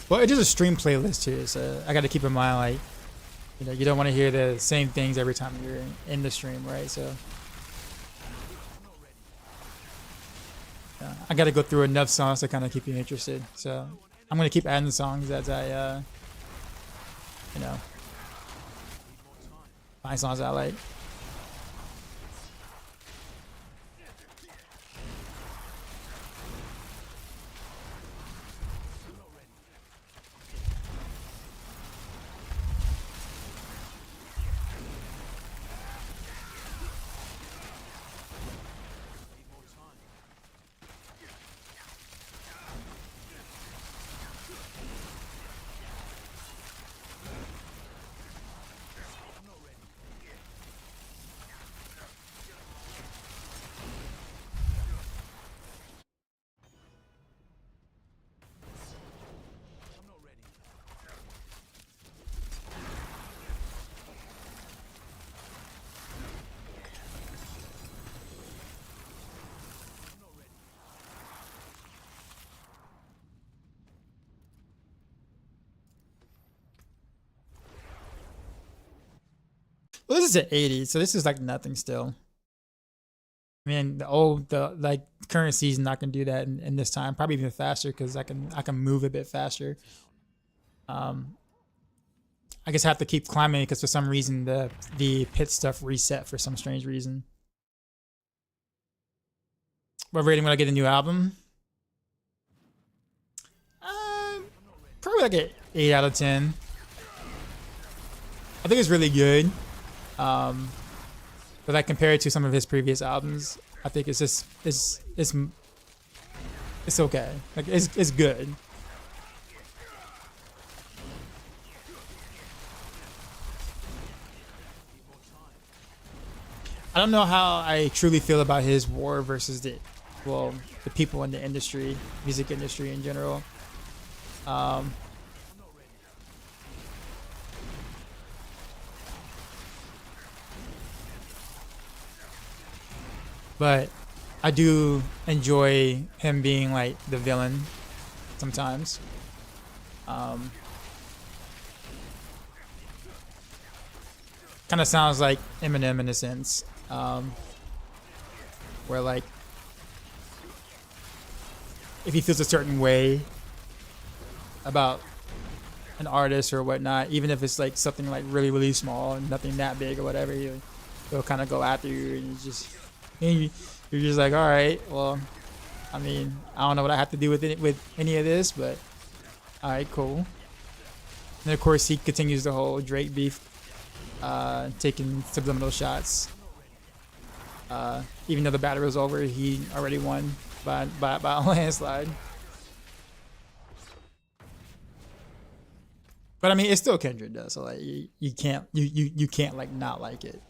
S1: Well, it is a stream playlist too, so I got to keep in mind, like, you know, you don't want to hear the same things every time you're in the stream, right? So I got to go through enough songs to kind of keep you interested. So I'm gonna keep adding songs as I, you know, find songs I like. Well, this is at 80, so this is like nothing still. I mean, the like current season, I can do that in this time, probably even faster because I can move a bit faster. I guess I have to keep climbing because for some reason the pit stuff reset for some strange reason. What rating when I get a new album? Probably like an 8 out of 10. I think it's really good. But like compared to some of his previous albums, I think it's just it's okay. Like it's good. I don't know how I truly feel about his war versus the people in the industry, music industry in general. But I do enjoy him being like the villain sometimes. Kind of sounds like Eminem in a sense, where like if he feels a certain way about an artist or whatnot, even if it's like something like really small and nothing that big or whatever, he'll kind of go after you, and you're just like, all right, well, I mean, I don't know what I have to do with it with any of this, but all right, cool. And of course, he continues the whole Drake beef, taking subliminal shots. Even though the battle was over, he already won by a landslide. But I mean, it's still Kindred though, so like you can't like not like it.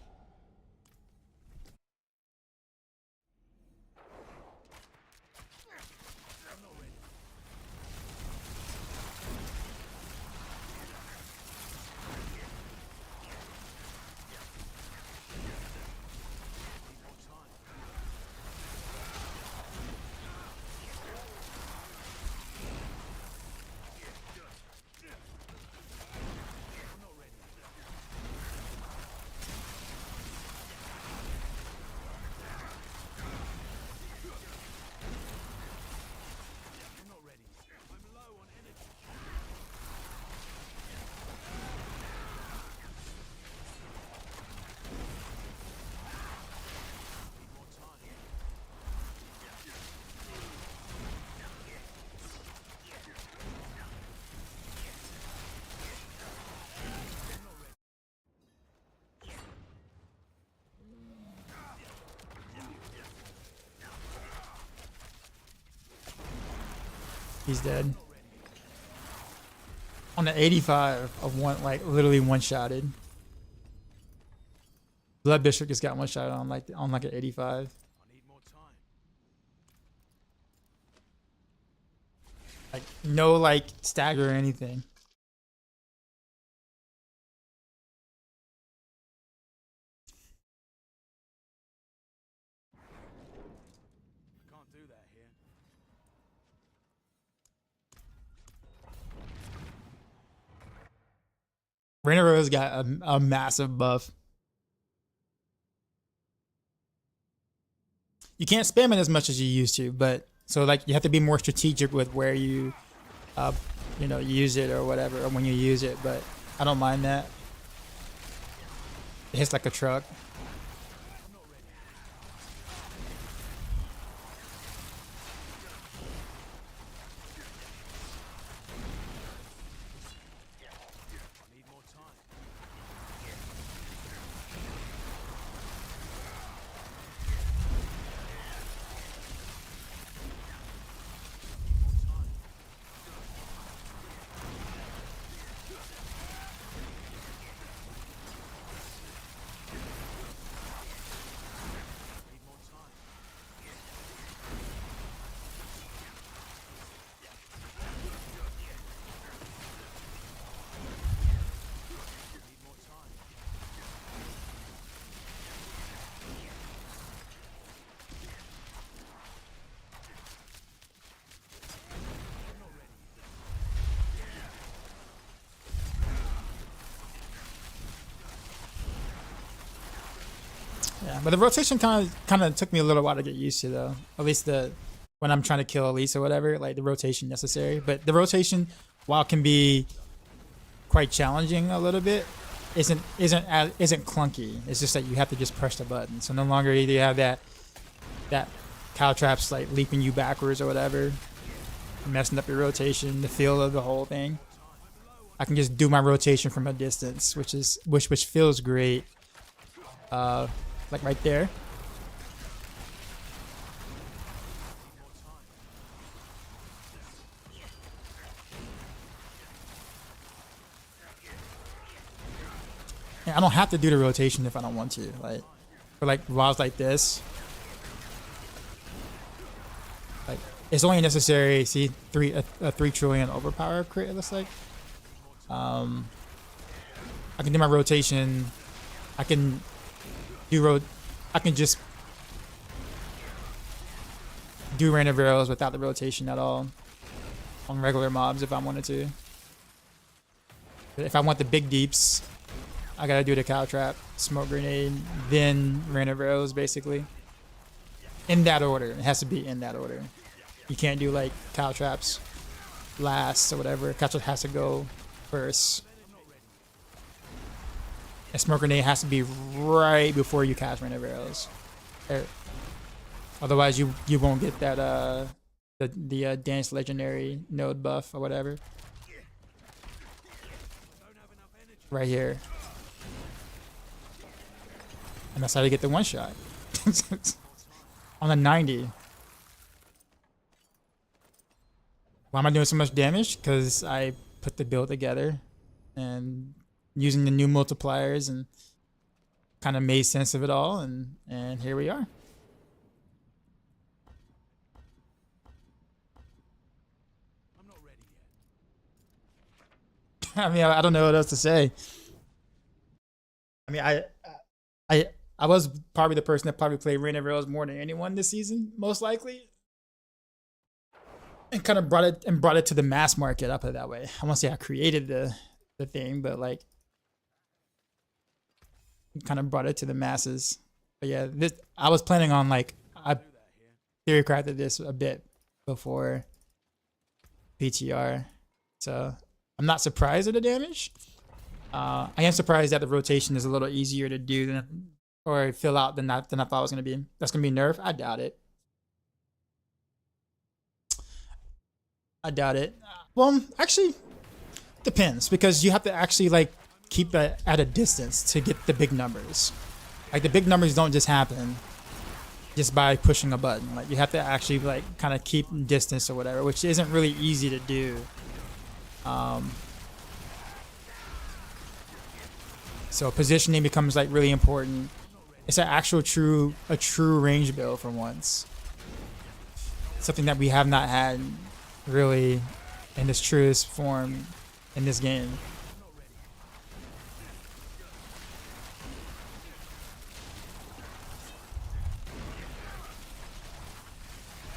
S1: He's dead. On the 85 of one, like literally one-shotted. Blood Bishop just got one-shot on like an 85. Like no like stagger or anything. Rainer Rose got a massive buff. You can't spam it as much as you used to, but so like you have to be more strategic with where you, you know, use it or whatever, or when you use it. But I don't mind that. It hits like a truck. Yeah, but the rotation kind of took me a little while to get used to though. At least when I'm trying to kill Elise or whatever, like the rotation necessary. But the rotation, while it can be quite challenging a little bit, isn't clunky. It's just that you have to just press the button. So no longer either you have that Caltrap's like leaping you backwards or whatever, messing up your rotation, the feel of the whole thing. I can just do my rotation from a distance, which feels great. Like right there. And I don't have to do the rotation if I don't want to. Like for like whiles like this, like it's only necessary. See, a 3 trillion overpower crit. It looks like. I can do my rotation. I can just do random arrows without the rotation at all on regular mobs if I wanted to. But if I want the big deeps, I gotta do the cow trap, smoke grenade, then random arrows basically. In that order. It has to be in that order. You can't do like cow traps last or whatever. Cow trap has to go first. A smoke grenade has to be right before you cast random arrows. Otherwise, you won't get that the dance legendary node buff or whatever. Right here, and that's how you get the one shot on a 90. Why am I doing so much damage? Because I put the build together and using the new multipliers and kind of made sense of it all, and here we are.
S5: I'm not ready yet.
S1: I mean, I don't know what else to say. I mean, I was probably the person that probably played Rain of Arrows more than anyone this season, most likely, and kind of brought it to the mass market. I'll put it that way. I won't say I created the thing, but like, kind of brought it to the masses. But yeah, this I was planning on like I theory crafted this a bit before PTR, so I'm not surprised at the damage. I am surprised that the rotation is a little easier to do than or fill out than I thought it was gonna be. That's gonna be nerf. I doubt it. I doubt it. Well, actually, depends because you have to actually like keep it at a distance to get the big numbers. Like the big numbers don't just happen just by pushing a button. Like you have to actually like kind of keep distance or whatever, which isn't really easy to do. So positioning becomes like really important. It's an actual a true range build for once. Something that we have not had really in its truest form in this game.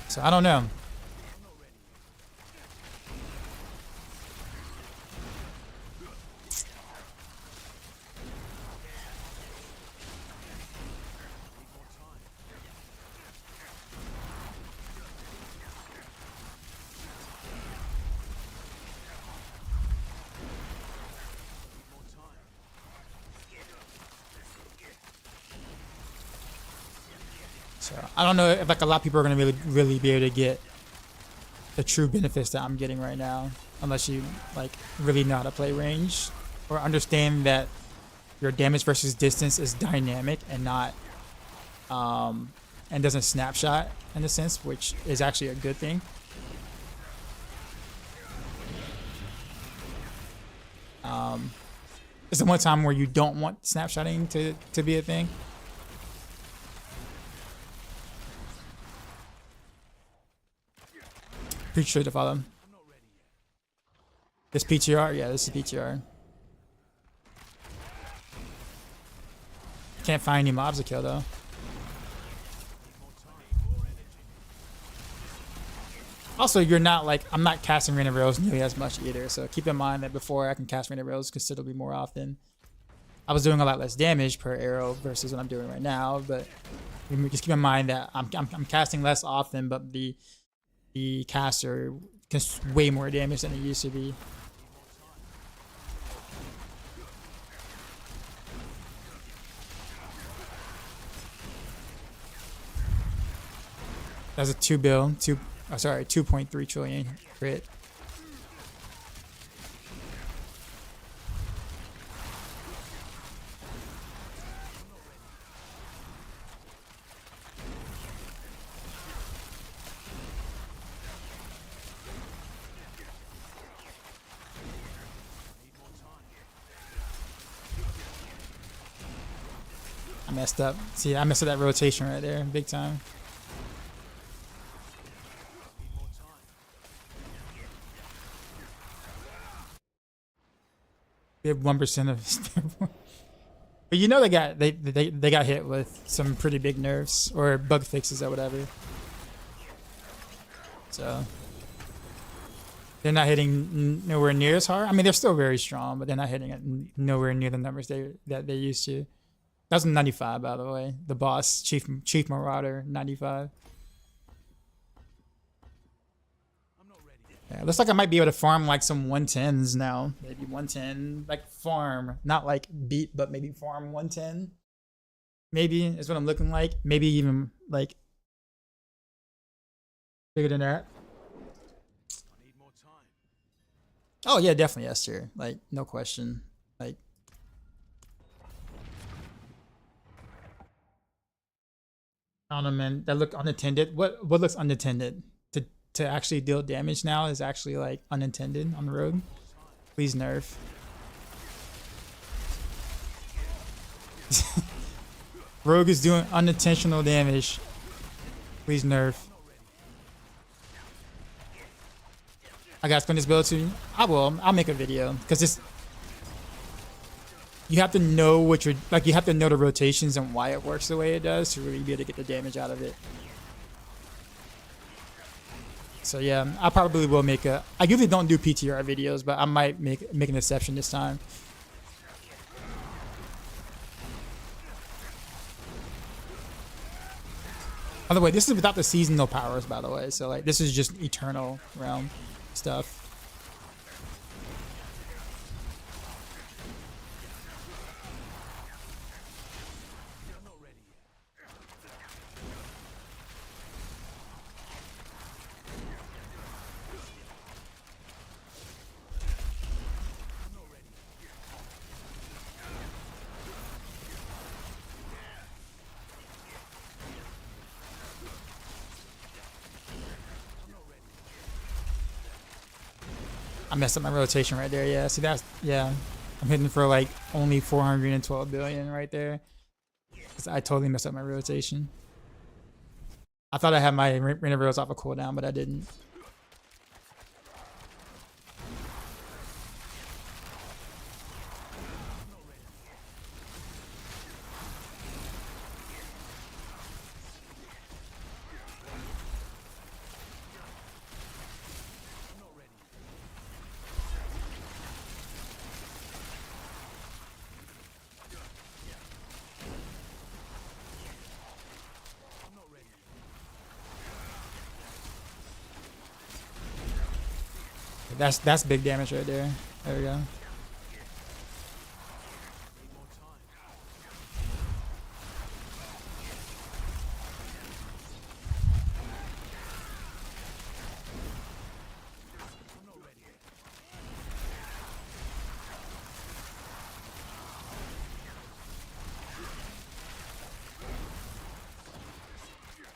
S1: So I don't know. So I don't know if like a lot of people are gonna really be able to get the true benefits that I'm getting right now, unless you like really know how to play range or understand that your damage versus distance is dynamic and not and doesn't snapshot in a sense, which is actually a good thing. It's the one time where you don't want snapshotting to be a thing. Pretty sure to follow. This PTR? Yeah, this is PTR. Can't find any mobs to kill though. Also, you're not like, I'm not casting random arrows nearly as much either, so keep in mind that before I can cast random arrows considerably more often. I was doing a lot less damage per arrow versus what I'm doing right now, but just keep in mind that I'm casting less often, but the caster can way more damage than it used to be. That's a 2.3 trillion crit. I messed up. See, I messed up that rotation right there, big time. We have 1% of, but you know they got hit with some pretty big nerfs or bug fixes or whatever. So they're not hitting nowhere near as hard. I mean, they're still very strong, but they're not hitting at nowhere near the numbers that they used to. That was 95, by the way. The boss, Chief Marauder, 95.
S5: I'm not ready.
S1: Yeah, looks like I might be able to farm like some 110s now. Maybe 110, like farm, not like beat, but maybe farm 110. Maybe is what I'm looking like. Maybe even like bigger than that.
S5: I need more time.
S1: Oh yeah, definitely S tier. Like no question. Like I don't know, man. That looked unattended. What looks unattended? To actually deal damage now is actually like unintended on the road. Please nerf. Rogue is doing unintentional damage. Please nerf. I gotta spin this build too. I will. I'll make a video because this. You have to know what you're like. You have to know the rotations and why it works the way it does to really be able to get the damage out of it. So yeah, I probably will make a. I usually don't do PTR videos, but I might make an exception this time. By the way, this is without the seasonal powers, by the way. So like, this is just eternal realm stuff.
S5: I'm not ready yet. I'm not ready.
S1: I messed up my rotation right there. Yeah, see that's yeah. I'm hitting for like only 412 billion right there. 'Cause I totally messed up my rotation. I thought I had my Rain Rails off a cooldown, but I didn't. That's big damage right there. There we go.
S5: Need more time.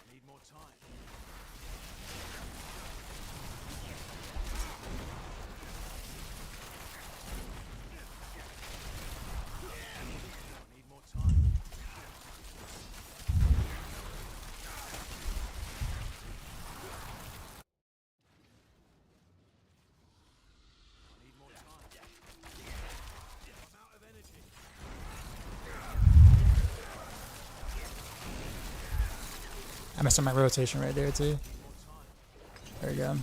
S5: Need more time. Need more time. I'm out of energy.
S1: I messed up my rotation right there too. There we go.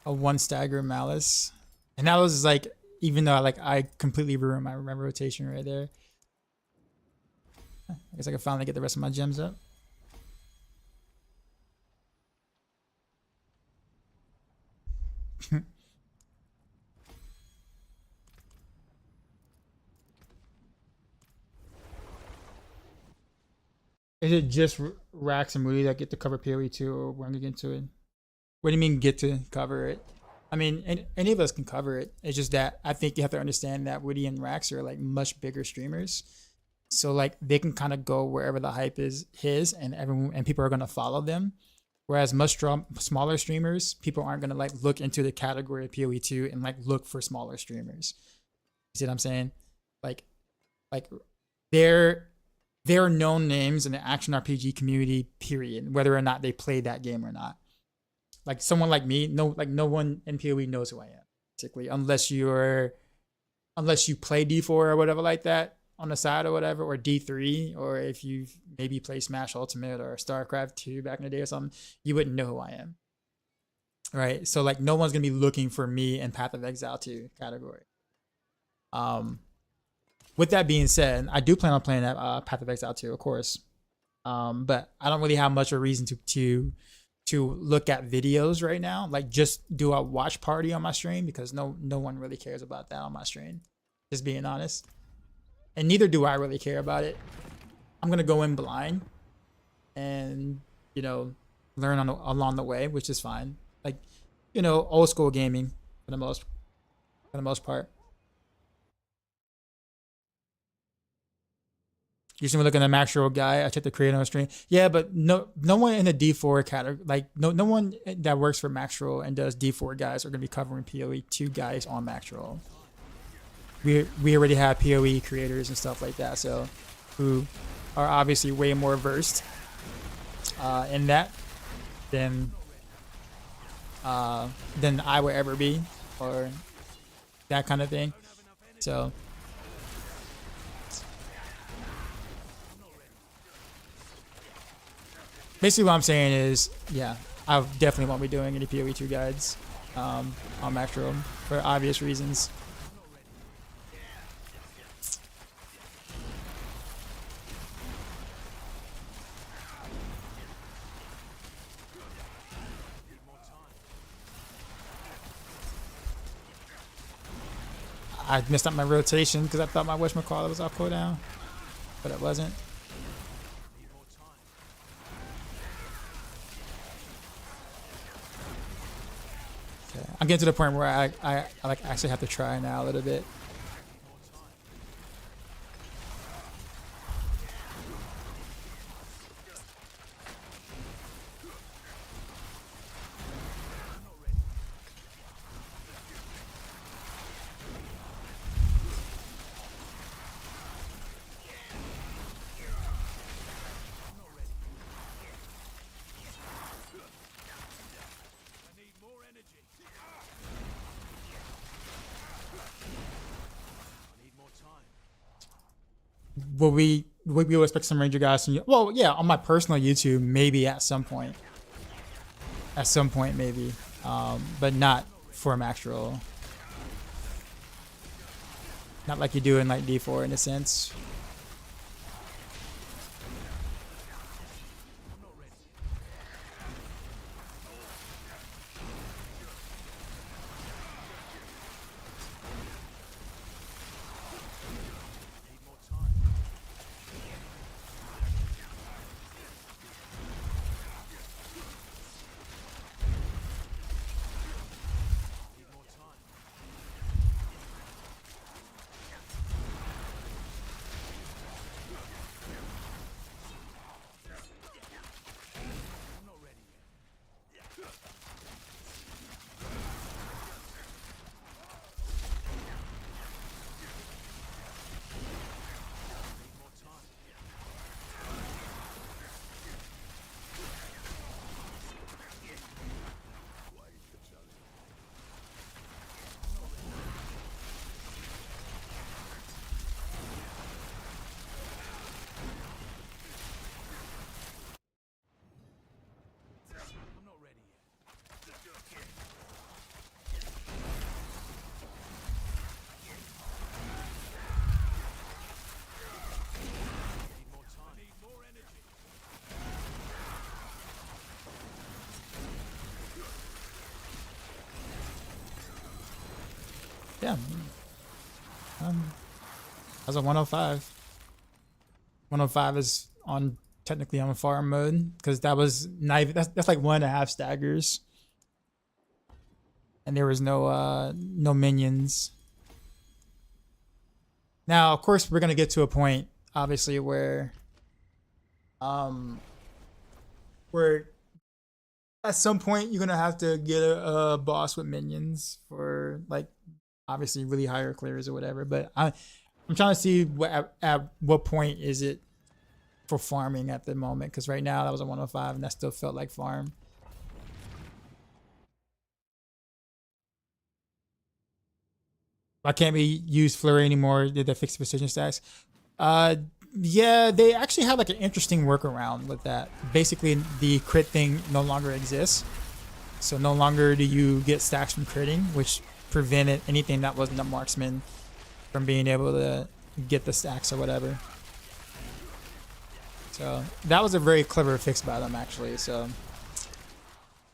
S1: A 1 stagger malice, and that was like, even though I completely ruined my rotation right there. I guess I can finally get the rest of my gems up. Is it just Rax and Moody that get to cover PoE 2, or we're gonna get into it? What do you mean get to cover it? I mean, any of us can cover it. It's just that I think you have to understand that Woody and Rax are like much bigger streamers. So like they can kind of go wherever the hype is and everyone and people are gonna follow them. Whereas much smaller streamers, people aren't gonna like look into the category of PoE 2 and like look for smaller streamers. You see what I'm saying? Like they're known names in the action RPG community, period, whether or not they play that game or not. Like someone like me, no one in PoE knows who I am, basically, unless you play D4 or whatever like that. on the side or whatever, or D3, or if you maybe play Smash Ultimate or StarCraft 2 back in the day or something, you wouldn't know who I am. Right? So like no one's gonna be looking for me in Path of Exile 2 category. With that being said, I do plan on playing that Path of Exile 2, of course. But I don't really have much of a reason to look at videos right now. Like just do a watch party on my stream, because no one really cares about that on my stream. Just being honest. And neither do I really care about it. I'm gonna go in blind and, you know, learn along the way, which is fine. Like, you know, old school gaming for the most part. Usually looking at the Maxroll guy, I check the creator on the stream. Yeah, but no one in the D4 category, like no one that works for Maxroll and does D4 guys are gonna be covering PoE 2 guys on Maxroll. We already have PoE creators and stuff like that, so who are obviously way more versed in that than I would ever be, or that kind of thing. So basically what I'm saying is, yeah, I definitely won't be doing any PoE 2 guides on Maxroll for obvious reasons. I messed up my rotation because I thought my whatchamacallit was off cooldown, but it wasn't. Okay. I'm getting to the point where I like actually have to try now a little bit. We will expect some Ranger guys from, well, yeah, on my personal YouTube, maybe at some point. At some point, maybe. But not for Maxroll. Not like you do in like D4 in a sense. Yeah. That was a 105. 105 is on technically on farm mode because that was not even, that's like 1.5 staggers, and there was no minions. Now, of course, we're gonna get to a point, obviously, where at some point you're gonna have to get a boss with minions for like obviously really higher clears or whatever. But I'm trying to see at what point is it for farming at the moment, because right now that was a 105 and that still felt like farm. I can't be use Flurry anymore. Did they fix the precision stacks? Yeah, they actually have like an interesting workaround with that. Basically, the crit thing no longer exists. So no longer do you get stacks from critting, which prevented anything that wasn't a marksman from being able to get the stacks or whatever. So that was a very clever fix by them, actually. So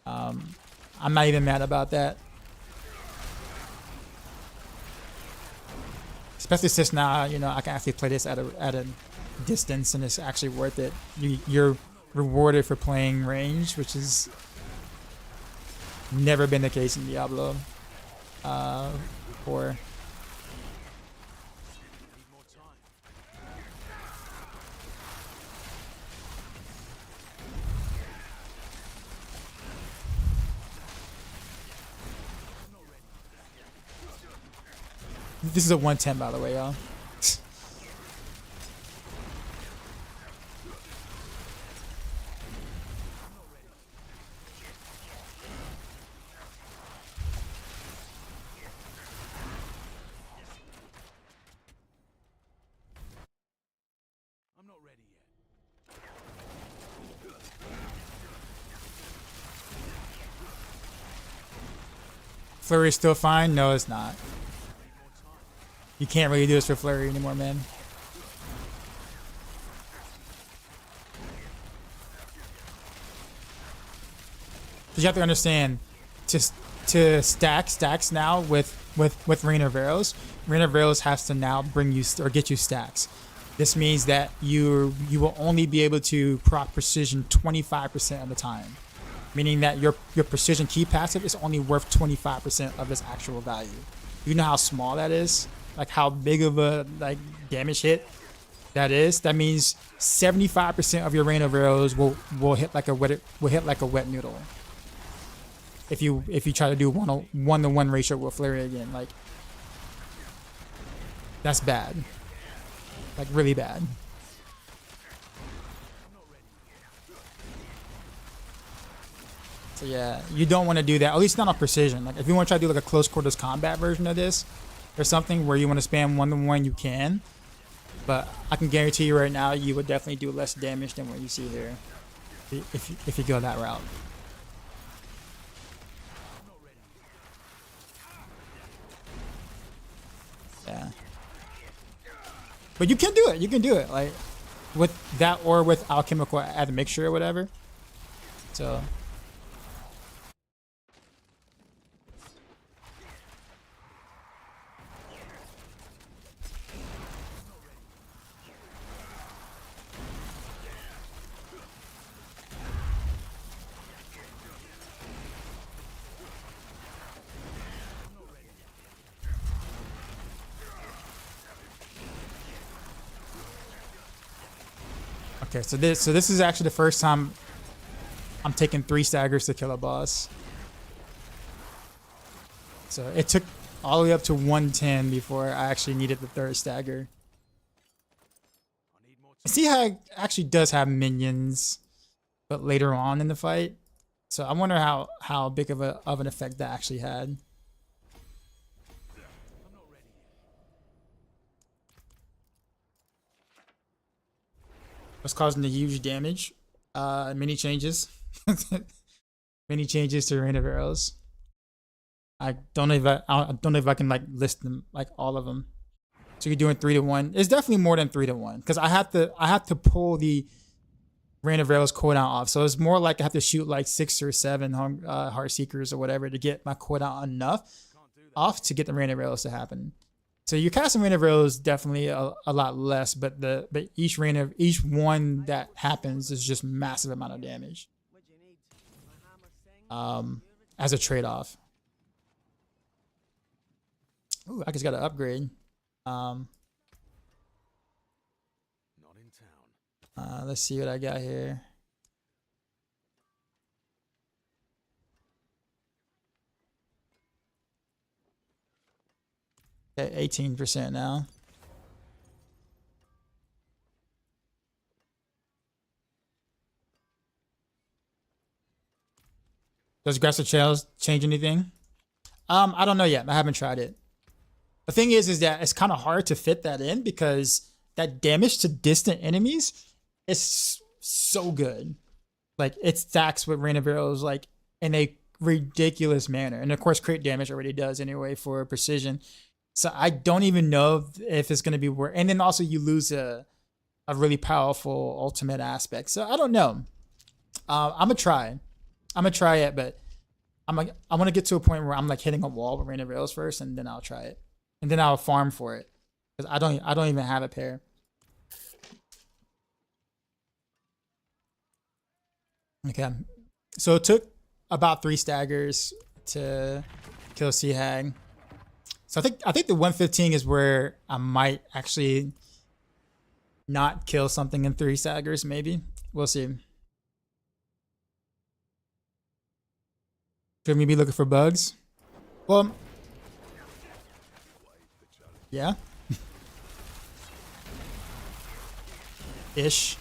S1: I'm not even mad about that. Especially since now, you know, I can actually play this at a distance, and it's actually worth it. You're rewarded for playing range, which has never been the case in Diablo 4. This is a 110, by the way, y'all.
S5: I'm not ready yet.
S1: Flurry's still fine? No, it's not. You can't really do this for Flurry anymore, man. Because you have to understand, to stack stacks now with Rain of Arrows, Rain of Arrows has to now bring you or get you stacks. This means that you will only be able to proc precision 25% of the time, meaning that your precision key passive is only worth 25% of its actual value. You know how small that is? Like how big of a damage hit that is? That means 75% of your Rain of Arrows will hit like a wet noodle. If you try to do one-to-one ratio with Flurry again, like that's bad. Like really bad. So yeah, you don't want to do that. At least not on precision. Like if you want to try to do like a close quarters combat version of this, or something where you want to spam one-to-one, you can. But I can guarantee you right now, you would definitely do less damage than what you see here, if you go that route. Yeah. But you can do it. You can do it. Like with that or with alchemical admixture or whatever. So. Okay, so this is actually the first time I'm taking 3 staggers to kill a boss. So it took all the way up to 110 before I actually needed the 3rd stagger. See how it actually does have minions, but later on in the fight. So I wonder how big of an effect that actually had. What's causing the huge damage? Many changes. Many changes to Rain of Arrows. I don't know if I can like list them, like all of them. So you're doing 3-to-1. It's definitely more than 3-to-1 because I have to pull the Rain of Arrows cooldown off. So it's more like I have to shoot like 6 or 7 Heartseekers or whatever to get my cooldown enough off to get the Rain of Arrows to happen. So your casting Rain of Arrows definitely a lot less, but each one that happens is just massive amount of damage. As a trade-off. Ooh, I just got to upgrade.
S5: Not in town.
S1: Let's see what I got here. At 18% now. Does aggressive trails change anything? I don't know yet. I haven't tried it. The thing is that it's kind of hard to fit that in because that damage to distant enemies is so good. Like it stacks with Rain of Arrows like in a ridiculous manner, and of course crit damage already does anyway for precision. So I don't even know if it's going to be worth. And then also you lose a really powerful ultimate aspect. So I don't know. I'm gonna try it, but I want to get to a point where I'm like hitting a wall with Rain of Arrows first, and then I'll try it, and then I'll farm for it because I don't even have a pair. Okay, so it took about 3 staggers to kill Hag. So I think the 115 is where I might actually not kill something in 3 staggers. Maybe we'll see. Should we be looking for bugs? Well, yeah. Ish.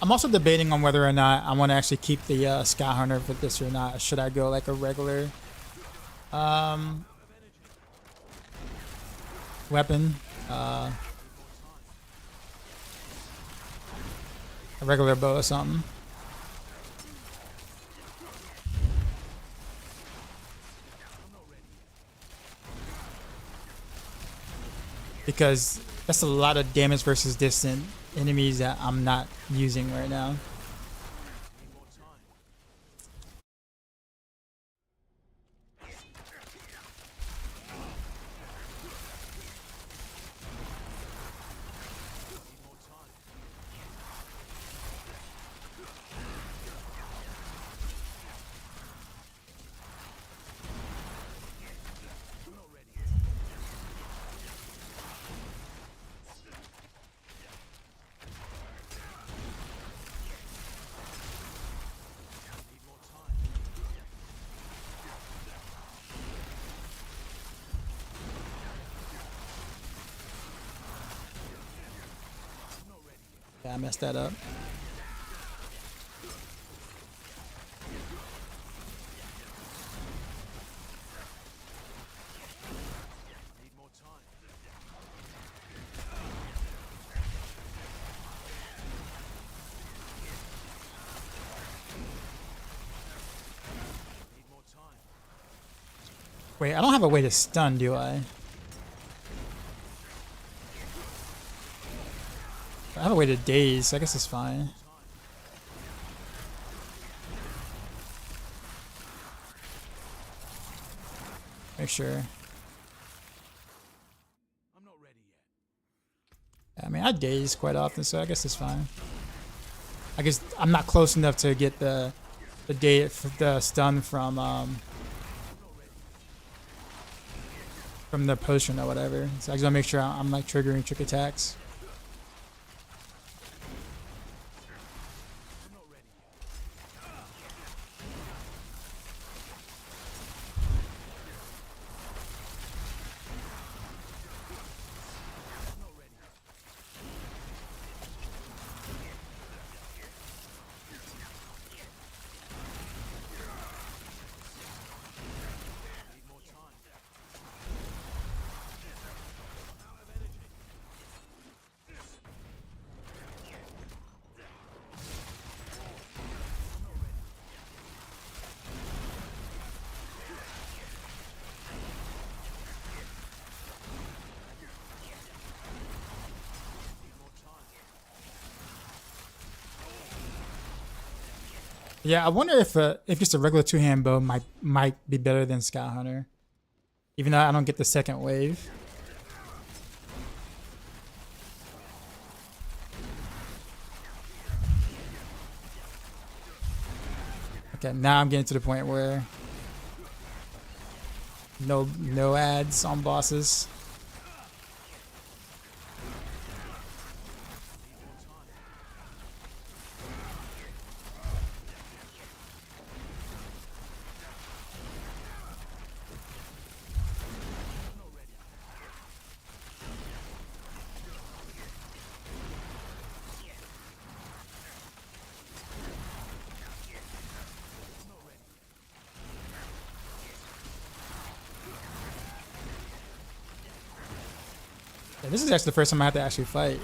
S1: I'm also debating on whether or not I want to actually keep the Sky Hunter with this or not. Should I go like a regular weapon? A regular bow or something. Because that's a lot of damage versus distant enemies that I'm not using right now. Yeah, I messed that up. Wait, I don't have a way to stun, do I? I have a way to daze. I guess it's fine. Make sure.
S5: I'm not ready yet.
S1: I mean, I daze quite often, so I guess it's fine. I guess I'm not close enough to get the stun from the potion or whatever. So I just want to make sure I'm like triggering trick attacks. Yeah, I wonder if just a regular two-hand bow might be better than Scout Hunter, even though I don't get the second wave. Okay, now I'm getting to the point where no ads on bosses. Yeah, this is actually the first time I have to actually fight.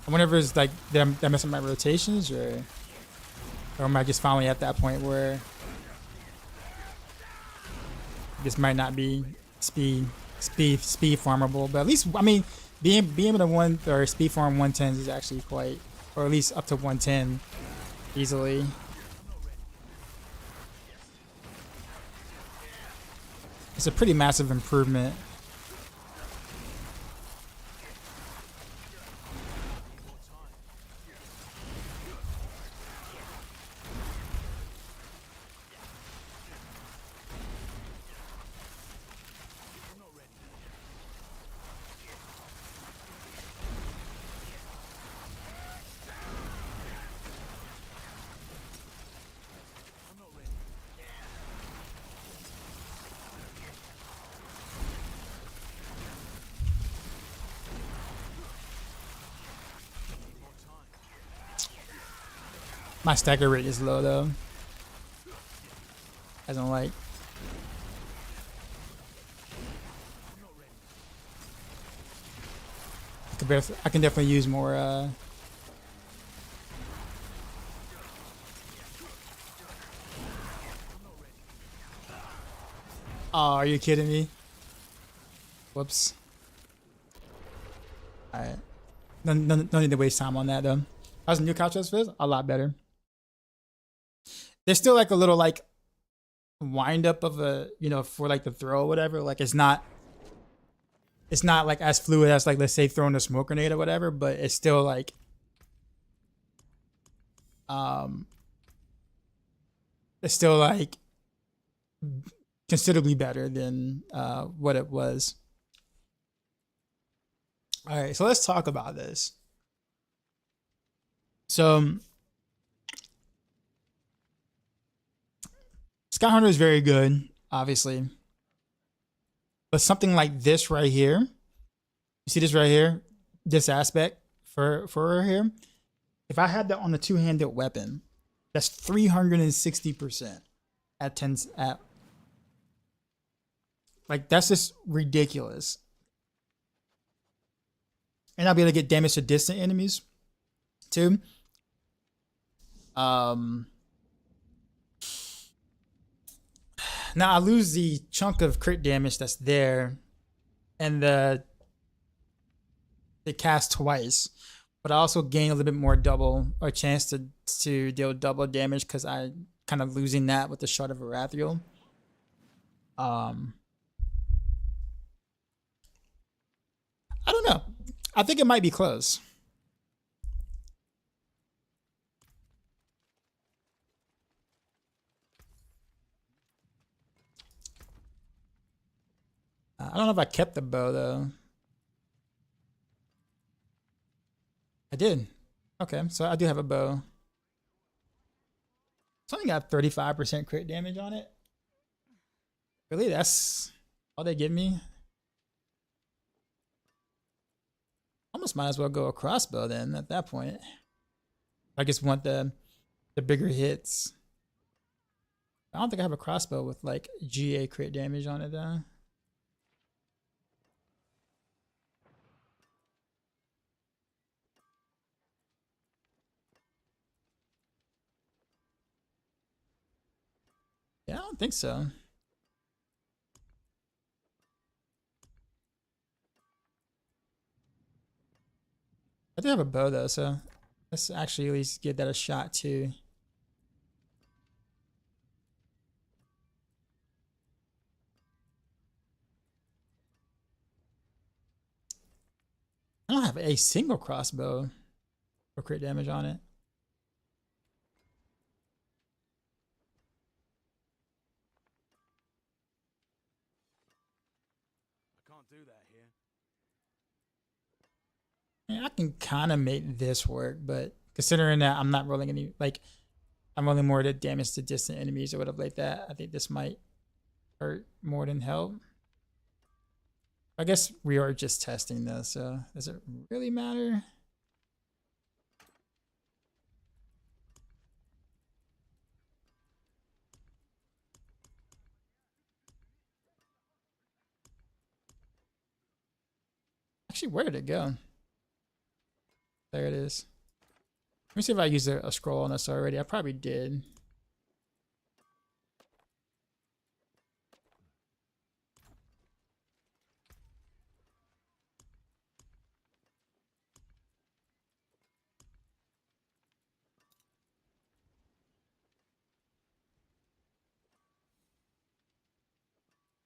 S1: I wonder if it's like that I'm messing up my rotations, or am I just finally at that point where this might not be speed farmable. But at least, I mean, being able to one or speed farm 110s is actually quite, or at least up to 110 easily. It's a pretty massive improvement. My stagger rate is low though. As in like, I can definitely use more oh, are you kidding me? Whoops. Alright. No need to waste time on that though. How's the new couch fizz? A lot better. There's still like a little like wind up of a, you know, for like the throw or whatever. Like it's not like as fluid as like, let's say, throwing a smoke grenade or whatever, but it's still like it's still like considerably better than what it was. All right, so let's talk about this. So Scout Hunter is very good, obviously. But something like this right here, you see this right here, this aspect for here, if I had that on a two-handed weapon, that's 360% at 10 at, like, that's just ridiculous. And I'll be able to get damage to distant enemies too. Now I lose the chunk of crit damage that's there, and the cast twice, but I also gain a little bit more double, or chance to deal double damage because I kind of losing that with the Shard of Arathiel. I don't know. I think it might be close. I don't know if I kept the bow though. I did. Okay, so I do have a bow. It's only got 35% crit damage on it. Really? That's all they give me? Almost might as well go a crossbow then at that point. I just want the bigger hits. I don't think I have a crossbow with like GA crit damage on it though. Yeah, I don't think so. I do have a bow though, so Let's actually at least give that a shot too. I don't have a single crossbow for crit damage on it.
S5: I can't do that here.
S1: Yeah, I can kind of make this work, but considering that I'm not rolling any, like, I'm rolling more to damage to distant enemies or whatever like that, I think this might hurt more than help. I guess we are just testing this, so does it really matter? Actually, where did it go? There it is. Let me see if I used a scroll on this already. I probably did.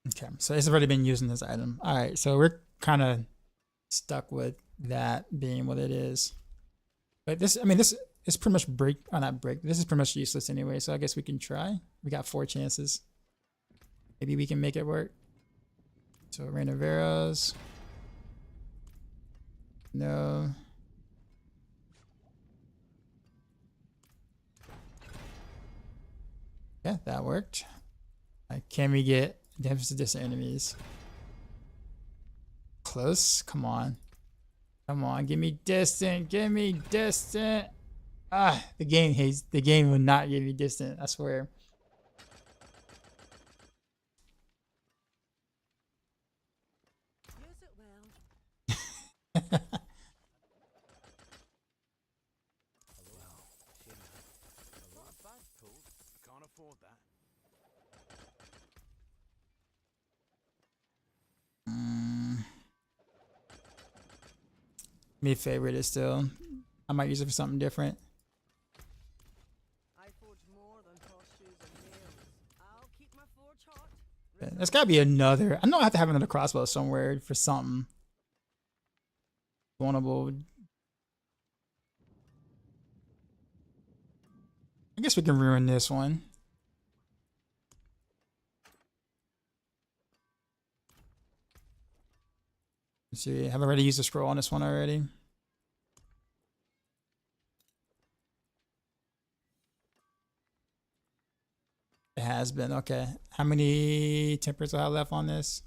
S1: Okay, so it's already been using this item. All right, so we're kind of stuck with that being what it is. But this, I mean, this is pretty much break, or not break. This is pretty much useless anyway, so I guess we can try. We got 4 chances. Maybe we can make it work. So Rain of Arrows. No. Yeah, that worked. Can we get damage to distant enemies? Close? Come on. Come on, give me distant. Give me distant. Ah, the game hates. The game would not give me distant, I swear.
S4: Use it well.
S5: Not a bad pull. Can't afford that.
S1: Me favorite is still. I might use it for something different.
S4: I forge more than horseshoes and nails. I'll keep my forge hot.
S1: Yeah, there's gotta be another. I know I have to have another crossbow somewhere for something. Vulnerable. I guess we can ruin this one. Let's see, have I already used a scroll on this one already? It has been, okay. How many tempers do I have left on this?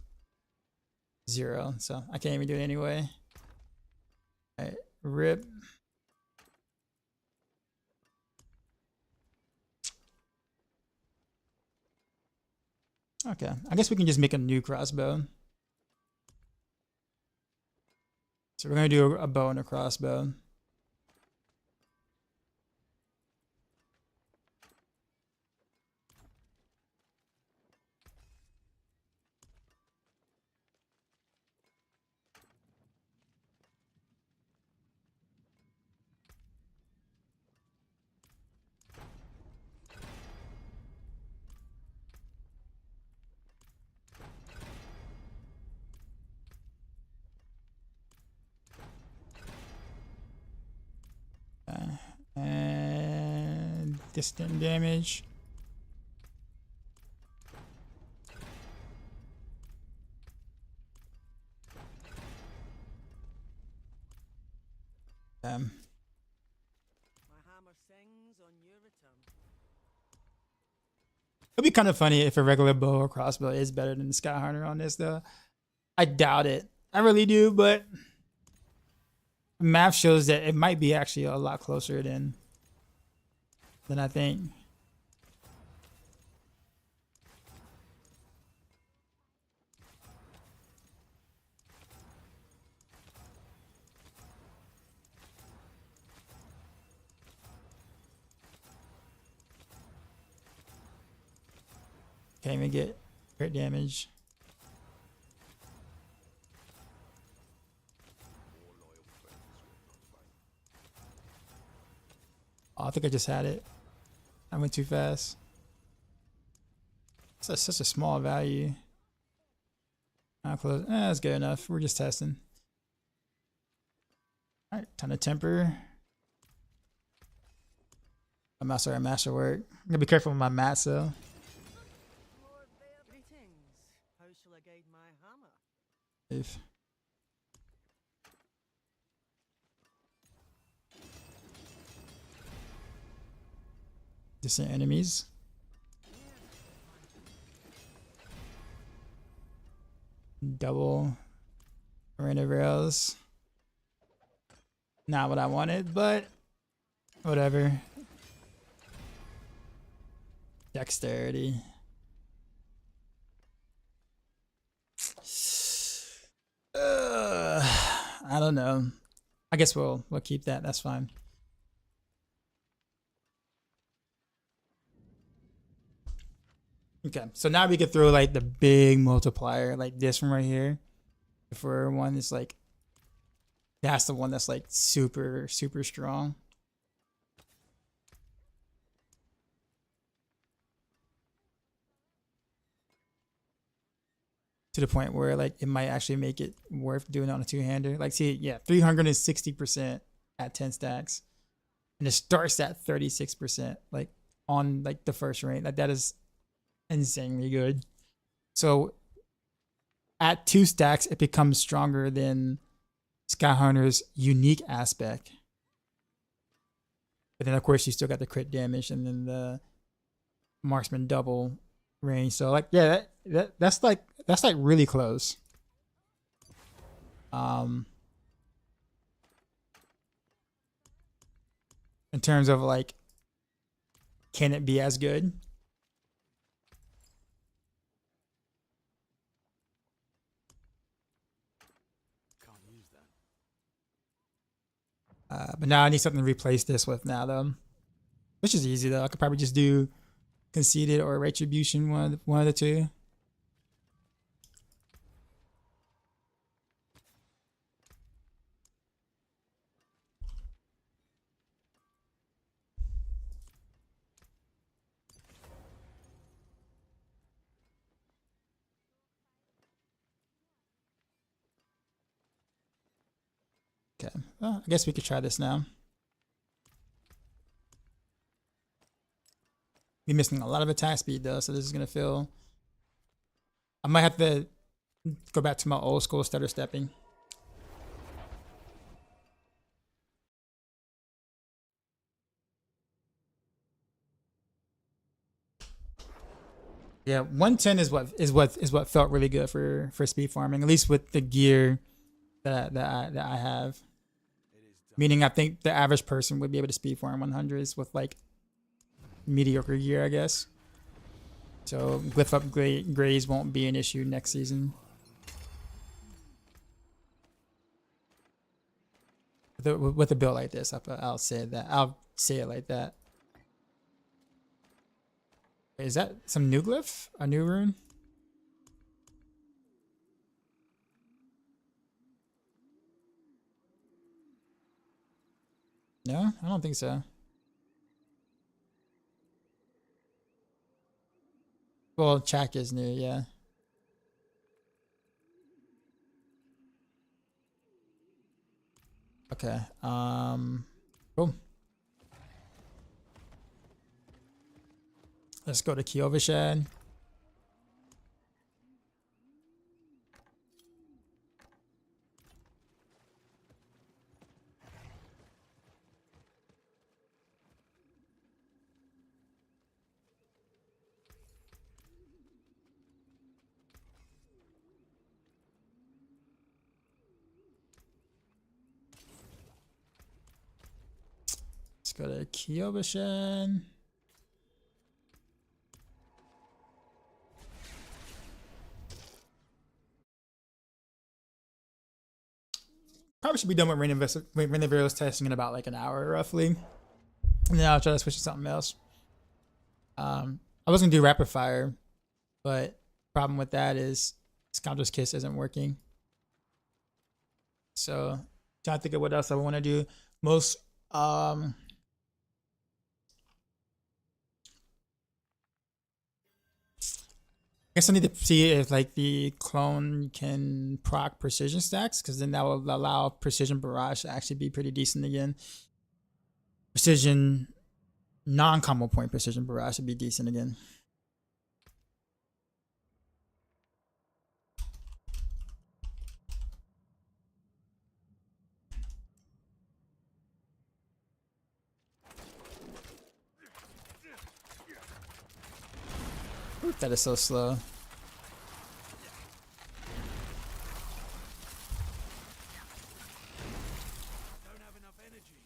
S1: 0, so I can't even do it anyway. Alright, rip. Okay, I guess we can just make a new crossbow. So we're gonna do a bow and a crossbow. And distant damage.
S4: My hammer sings on your return.
S1: It'd be kind of funny if a regular bow or crossbow is better than the Skyhunter on this, though. I doubt it. I really do, but math shows that it might be actually a lot closer than I think. Can't even get crit damage. Oh, I think I just had it. I went too fast. It's such a small value. Not close. That's good enough. We're just testing. All right, time to temper. My masterwork. I'm gonna be careful with my mats though.
S4: Lord Bear, greetings. How shall I guide my hammer?
S1: If distant enemies. Double arena rails. Not what I wanted, but whatever. Dexterity. I don't know. I guess we'll keep that. That's fine. Okay, so now we could throw like the big multiplier, like this one right here. For one is like, that's the one that's like super strong. To the point where like it might actually make it worth doing it on a two-hander. Like, see, yeah, 360% at 10 stacks, and it starts at 36%. Like on like the first rank, like that is insanely good. So at 2 stacks, it becomes stronger than Skyhunter's unique aspect. But then of course you still got the crit damage and then the marksman double range. So like, yeah, that's like really close. In terms of like, can it be as good?
S5: Can't use that.
S1: But now I need something to replace this with now though, which is easy though. I could probably just do Conceited or Retribution, one of the two. Okay, well, I guess we could try this now. We're missing a lot of attack speed though, so this is gonna feel. I might have to go back to my old school stutter stepping. Yeah, 110 is what felt really good for speed farming, at least with the gear that I have. Meaning, I think the average person would be able to speed farm 100s with like mediocre gear, I guess. So glyph upgrades won't be an issue next season. With a build like this, I'll say that. I'll say it like that. Is that some new glyph? A new rune? No, I don't think so. Well, Chak is new, yeah. Okay. Cool. Let's go to Kyovashad. Let's go to Kyovashad. Probably should be done with random variables testing in about like an hour roughly. And then I'll try to switch to something else. I was gonna do rapid fire, but problem with that is Scoundrel's Kiss isn't working. So trying to think of what else I want to do. Most guess I need to see if like the clone can proc precision stacks, because then that will allow precision barrage to actually be pretty decent again. Precision non-combo point precision barrage should be decent again. Ooh, that is so slow.
S5: Don't have enough energy.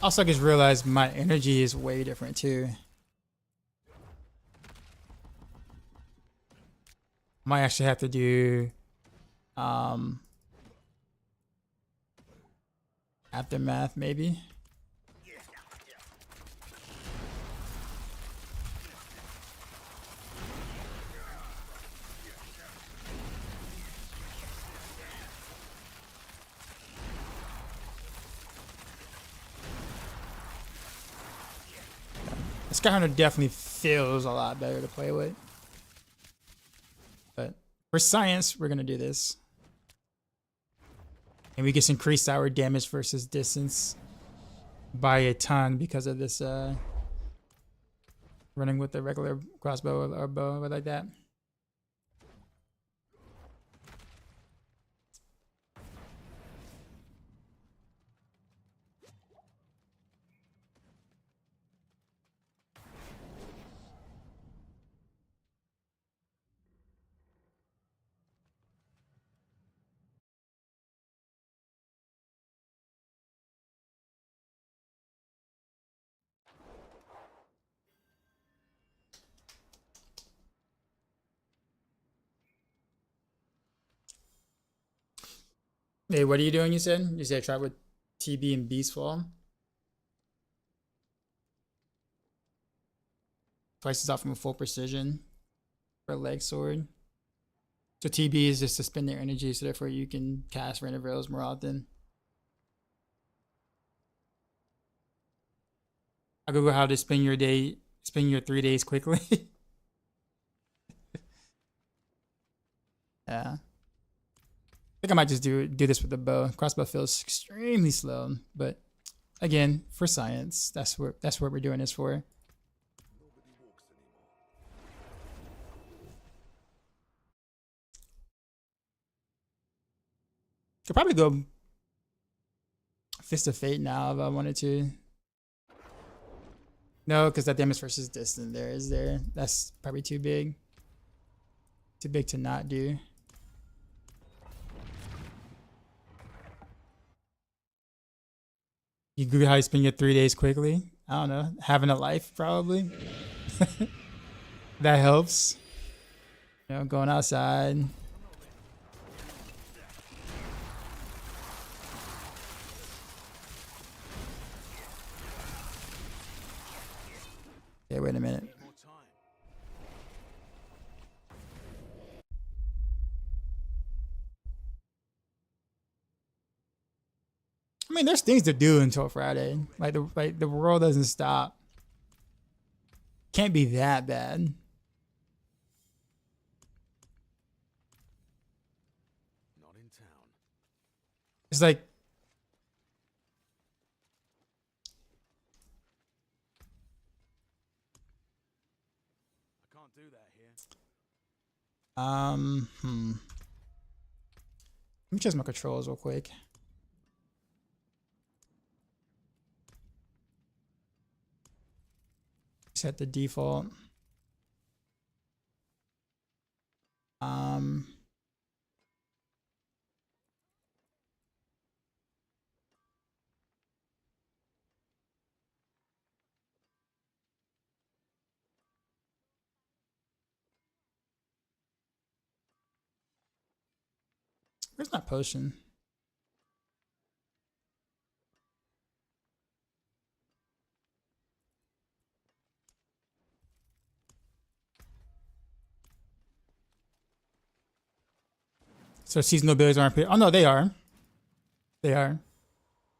S1: Also, I just realized my energy is way different too. Might actually have to do aftermath maybe. Skyhunter definitely feels a lot better to play with. But for science, we're gonna do this. And we just increased our damage versus distance by a ton because of this running with the regular crossbow or bow or like that. Hey, what are you doing? You said try with TB and Beastfall. Twice as often with full precision for a leg sword. So TB is just to spend their energy, so therefore you can cast random arrows more often. I Google how to spend your 3 days quickly. Yeah. I think I might just do this with the bow. Crossbow feels extremely slow, but again, for science, that's what we're doing this for. Could probably go Fist of Fate now if I wanted to. No, because that damage versus distance there. That's probably too big. Too big to not do. You Google how you spend your 3 days quickly. I don't know. Having a life, probably. That helps. You know, going outside. Okay, wait a minute.
S5: More time.
S1: I mean, there's things to do until Friday. Like the world doesn't stop. Can't be that bad.
S5: Not in town.
S1: It's like
S5: I can't do that here.
S1: Let me check my controls real quick. Set the default. Where's my potion? So seasonal abilities aren't. Oh no, they are. They are.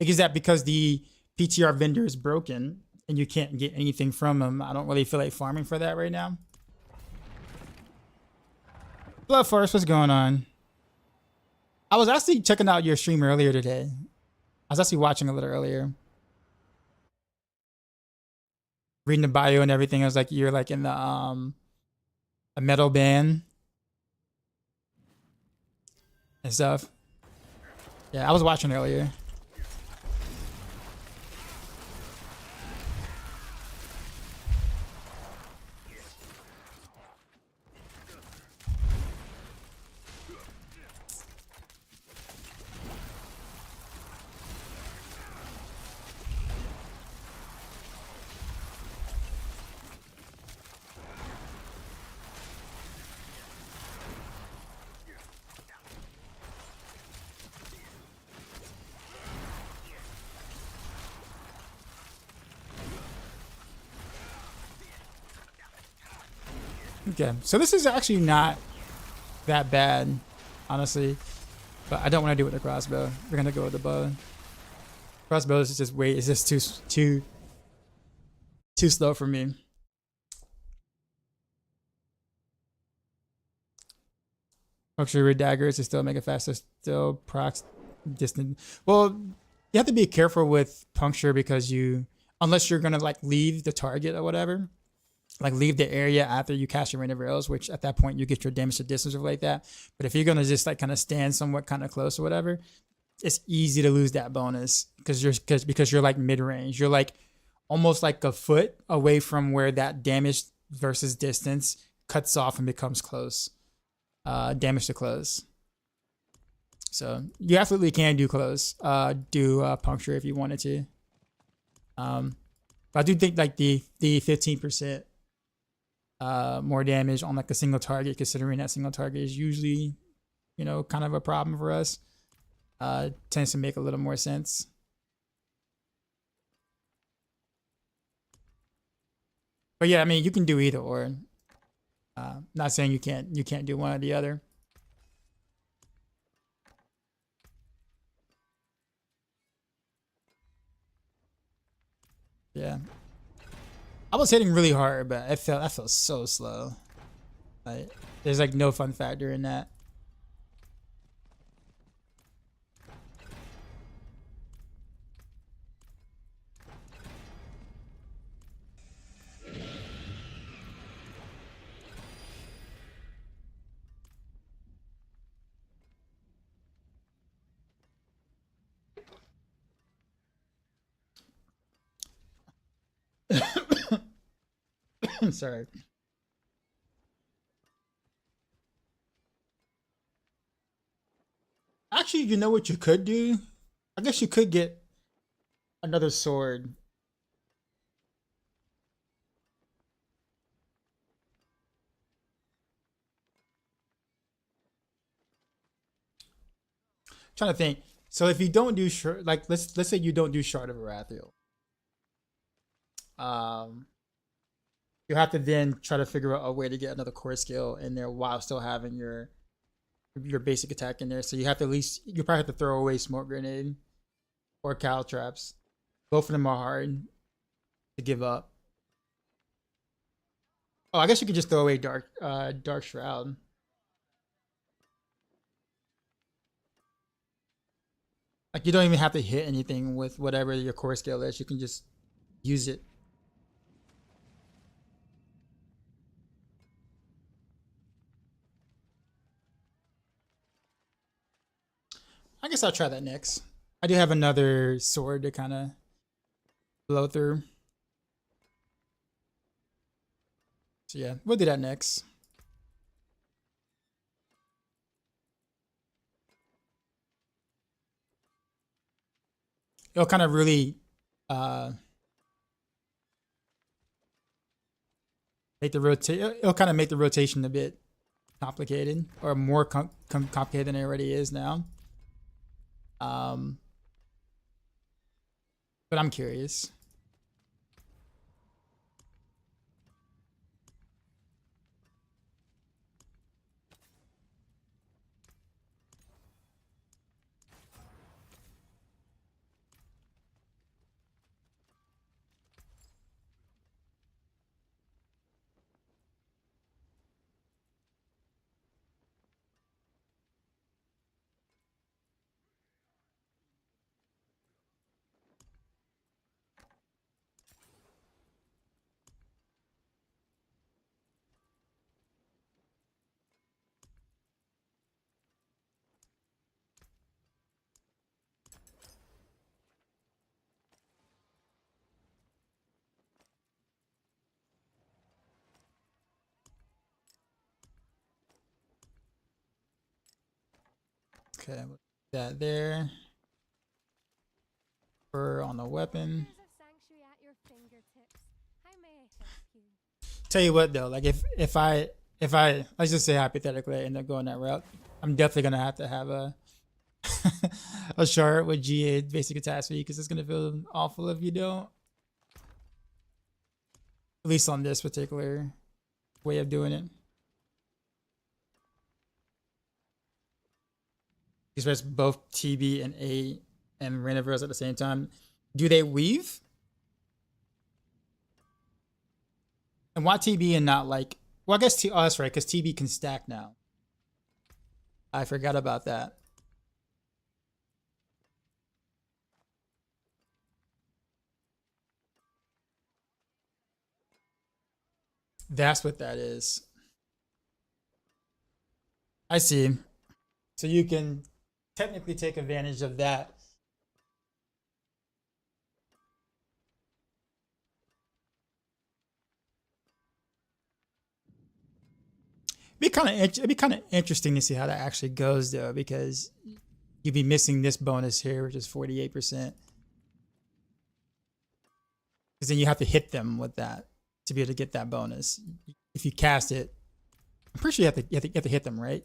S1: Is that because the PTR vendor is broken and you can't get anything from them? I don't really feel like farming for that right now. Blood Forest, what's going on? I was actually checking out your stream earlier today. I was actually watching a little earlier. Reading the bio and everything. I was like, you're like in the a metal band and stuff. Yeah, I was watching earlier. Okay, so this is actually not that bad, honestly. But I don't want to do it with the crossbow. We're gonna go with the bow. Crossbow is just wait. It's just too slow for me. Puncture with daggers to still make it faster. Still procs distant. Well, you have to be careful with puncture because unless you're gonna like leave the target or whatever. Like leave the area after you cast your rain of arrows, which at that point you get your damage to distance or like that. But if you're gonna just like kind of stand somewhat kind of close or whatever, it's easy to lose that bonus because you're like mid range. You're like almost like a foot away from where that damage versus distance cuts off and becomes close. Damage to close. So you absolutely can do close. Do puncture if you wanted to. But I do think like the 15%. More damage on like a single target, considering that single target is usually, kind of a problem for us. Tends to make a little more sense. But yeah, I mean, you can do either or. Not saying you can't do one or the other. Yeah. I was hitting really hard, but I felt so slow. Like, there's like no fun factor in that. Sorry. Actually, you know what you could do? I guess you could get another sword. Trying to think. So if you don't do like let's say you don't do Shard of Arathiel. You have to then try to figure out a way to get another core skill in there while still having your basic attack in there. So you have to you probably have to throw away Smoke Grenade or Caltrops. Both of them are hard to give up. Oh, I guess you could just throw away Dark Shroud. Like you don't even have to hit anything with whatever your core skill is. You can just use it. I guess I'll try that next. I do have another sword to kind of blow through. So yeah, we'll do that next. It'll kind of really make the it'll kind of make the rotation a bit complicated or more complicated than it already is now. But I'm curious. Okay, that there. Fur on the weapon.
S3: Wonders of sanctuary at your fingertips. How may I help you?
S1: Tell you what though, like if I let's just say hypothetically I end up going that route, I'm definitely gonna have to have a a shard with GA basic attack speed because it's gonna feel awful if you don't. At least on this particular way of doing it. Because both TB and A and Renoverse at the same time. Do they weave? And why TB and not like... Well, I guess oh, that's right, because TB can stack now. I forgot about that. That's what that is. I see. So you can technically take advantage of that. It'd be kind of interesting to see how that actually goes though, because you'd be missing this bonus here, which is 48%. Because then you have to hit them with that to be able to get that bonus. If you cast it, I'm pretty sure you have to hit them, right?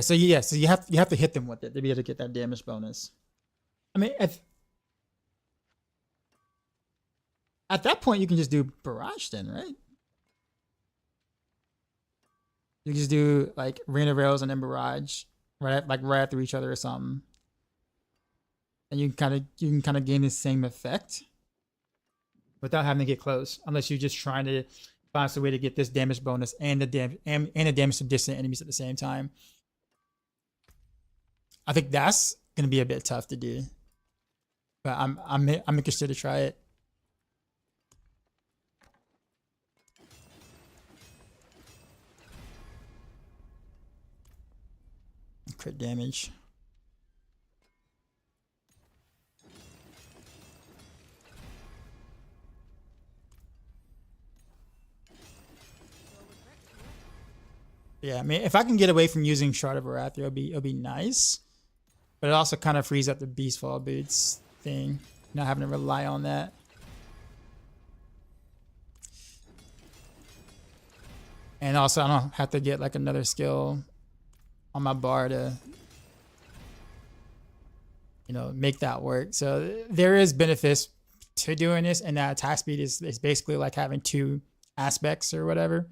S1: So you have to hit them with it to be able to get that damage bonus. I mean, at that point you can just do Barrage then, right? You just do like Rain of Rails and then Barrage, right after each other or something, and you can kind of gain the same effect without having to get close, unless you're just trying to find a way to get this damage bonus and the damage to distant enemies at the same time. I think that's gonna be a bit tough to do, but I'm interested to try it. Crit damage. Yeah, I mean, if I can get away from using Shard of Arathia, it'll be nice. But it also kind of frees up the Beastfall Boots thing, not having to rely on that. And also, I don't have to get like another skill on my bar to, make that work. So there is benefits to doing this, and that attack speed is basically like having two aspects or whatever.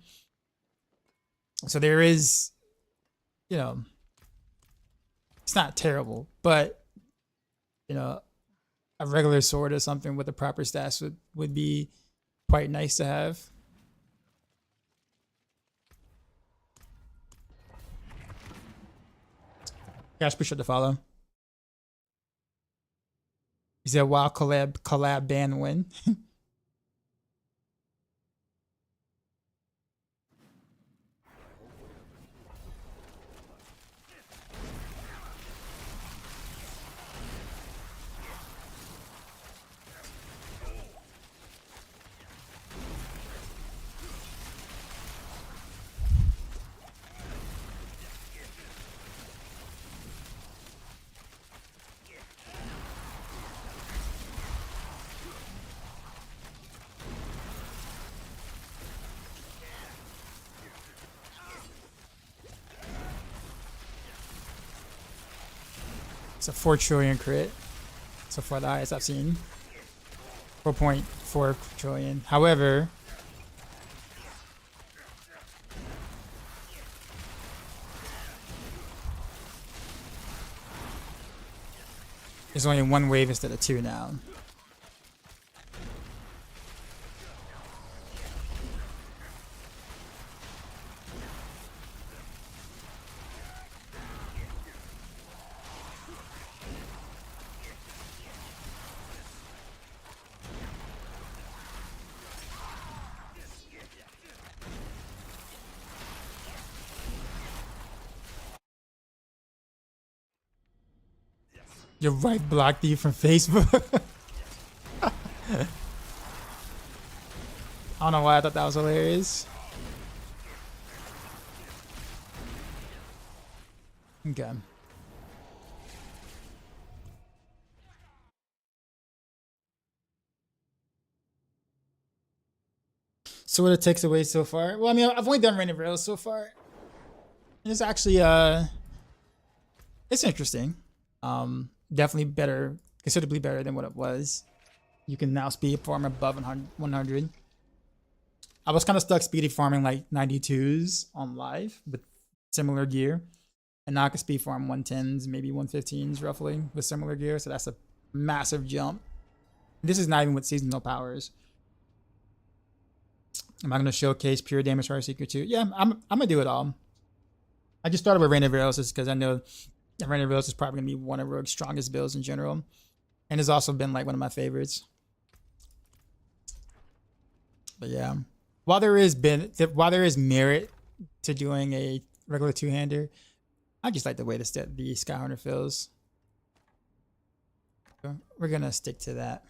S1: So there is, it's not terrible, but a regular sword or something with the proper stats would be quite nice to have. Gosh, appreciate the follow. He said, "Wow, collab ban win." It's a 4 trillion crit. So far the highest I've seen. 4.4 trillion. However, there's only one wave instead of two now. Your right blocked you from Facebook. I don't know why I thought that was hilarious. Okay. So what it takes away so far? Well, I mean, I've only done Rain of Rails so far. And it's actually it's interesting. Definitely better, considerably better than what it was. You can now speed farm above 100. I was kind of stuck speedy farming like 92s on live with similar gear. And now I can speed farm 110s, maybe 115s roughly with similar gear. So that's a massive jump. This is not even with seasonal powers. Am I going to showcase pure damage Heartseeker too? Yeah, I'm going to do it all. I just started with Rain of Rails just because I know Rain of Rails is probably going to be one of Rogue's strongest builds in general. And it's also been like one of my favorites. But yeah, while there is merit to doing a regular two-hander, I just like the way the Skyhunter feels. So we're gonna stick to that.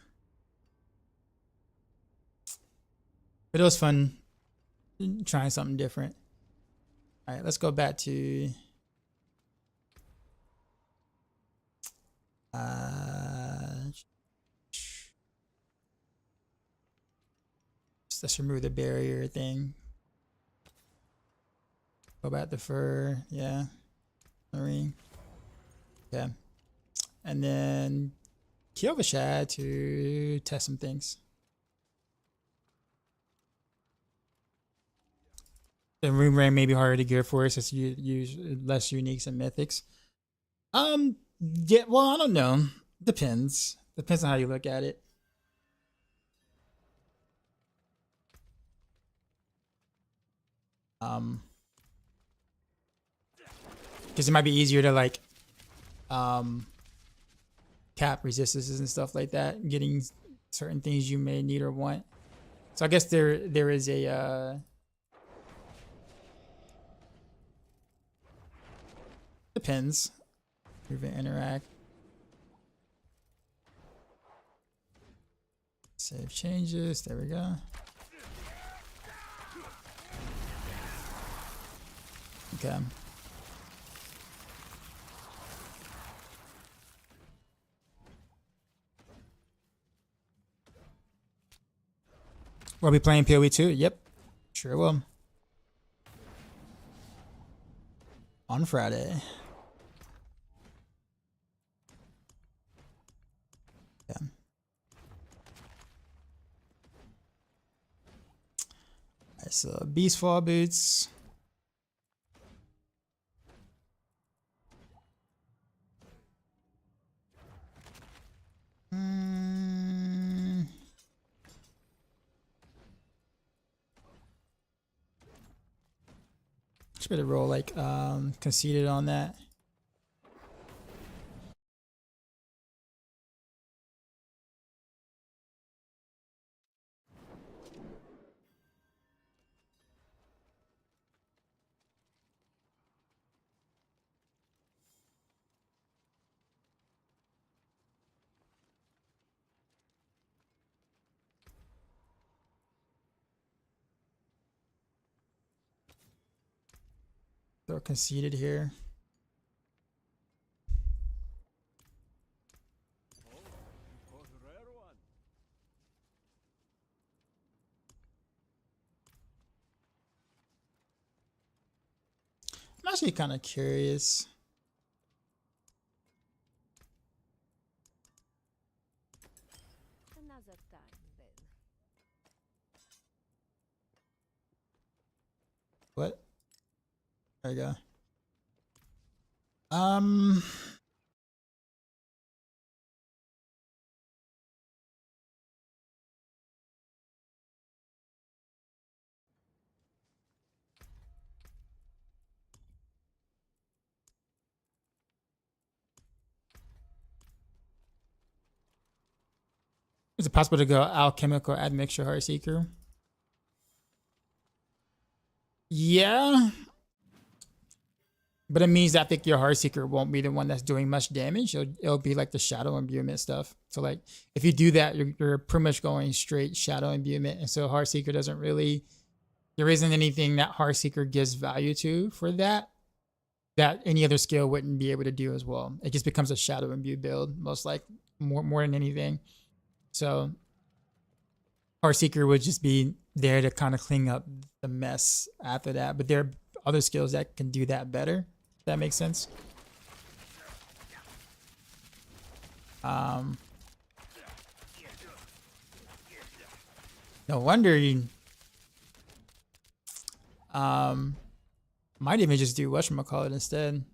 S1: But it was fun trying something different. All right, let's go back to let's remove the barrier thing. Go back to fur, yeah. Flurry. Okay. And then kill the shad to test some things. The room ring may be harder to gear for us as you use less uniques and mythics. Yeah, well, I don't know. Depends. Depends on how you look at it. Because it might be easier to like cap resistances and stuff like that, getting certain things you may need or want. So I guess there is a depends. Prevent interact. Save changes. There we go. Okay. We'll be playing PoE 2? Yep. Sure will. On Friday. Yeah. Alright, so Beast Fall Boots. Just better roll like conceded on that. They're conceded here. I'm actually kind of curious.
S2: Another time, then.
S1: What? There you go. Is it possible to go alchemical admixture Heartseeker? Yeah. But it means that I think your Heartseeker won't be the one that's doing much damage. It'll be like the shadow imbuement stuff. So like if you do that, you're pretty much going straight shadow imbuement. And so Heartseeker doesn't really, there isn't anything that Heartseeker gives value to for that any other skill wouldn't be able to do as well. It just becomes a shadow imbue build, most like more than anything. So Heartseeker would just be there to kind of clean up the mess after that. But there are other skills that can do that better. That makes sense. No wonder you might even just do whatchamacallit instead.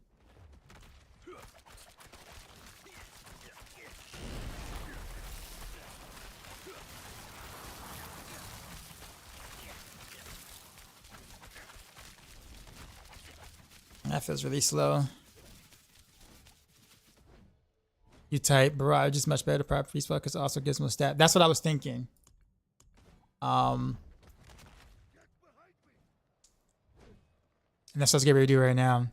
S1: That feels really slow. You type Barrage is much better to property spell because it also gives them a stat. That's what I was thinking. And that's what I was getting ready to do right now.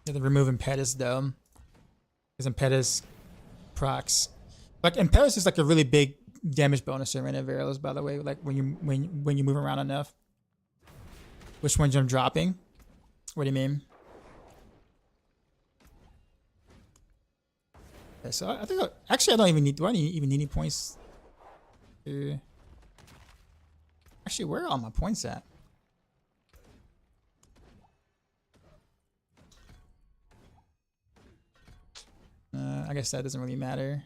S1: The remove Impetus though. Because Impetus procs. Like Impetus is like a really big damage bonus in Arena of Arrows, by the way, like when you move around enough. Which ones I'm dropping? What do you mean? Okay, so I think actually I don't even need. Do I even need any points? Actually, where are all my points at? I guess that doesn't really matter.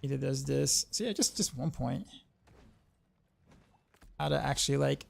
S1: Either does this. So yeah, just 1 point. How to actually like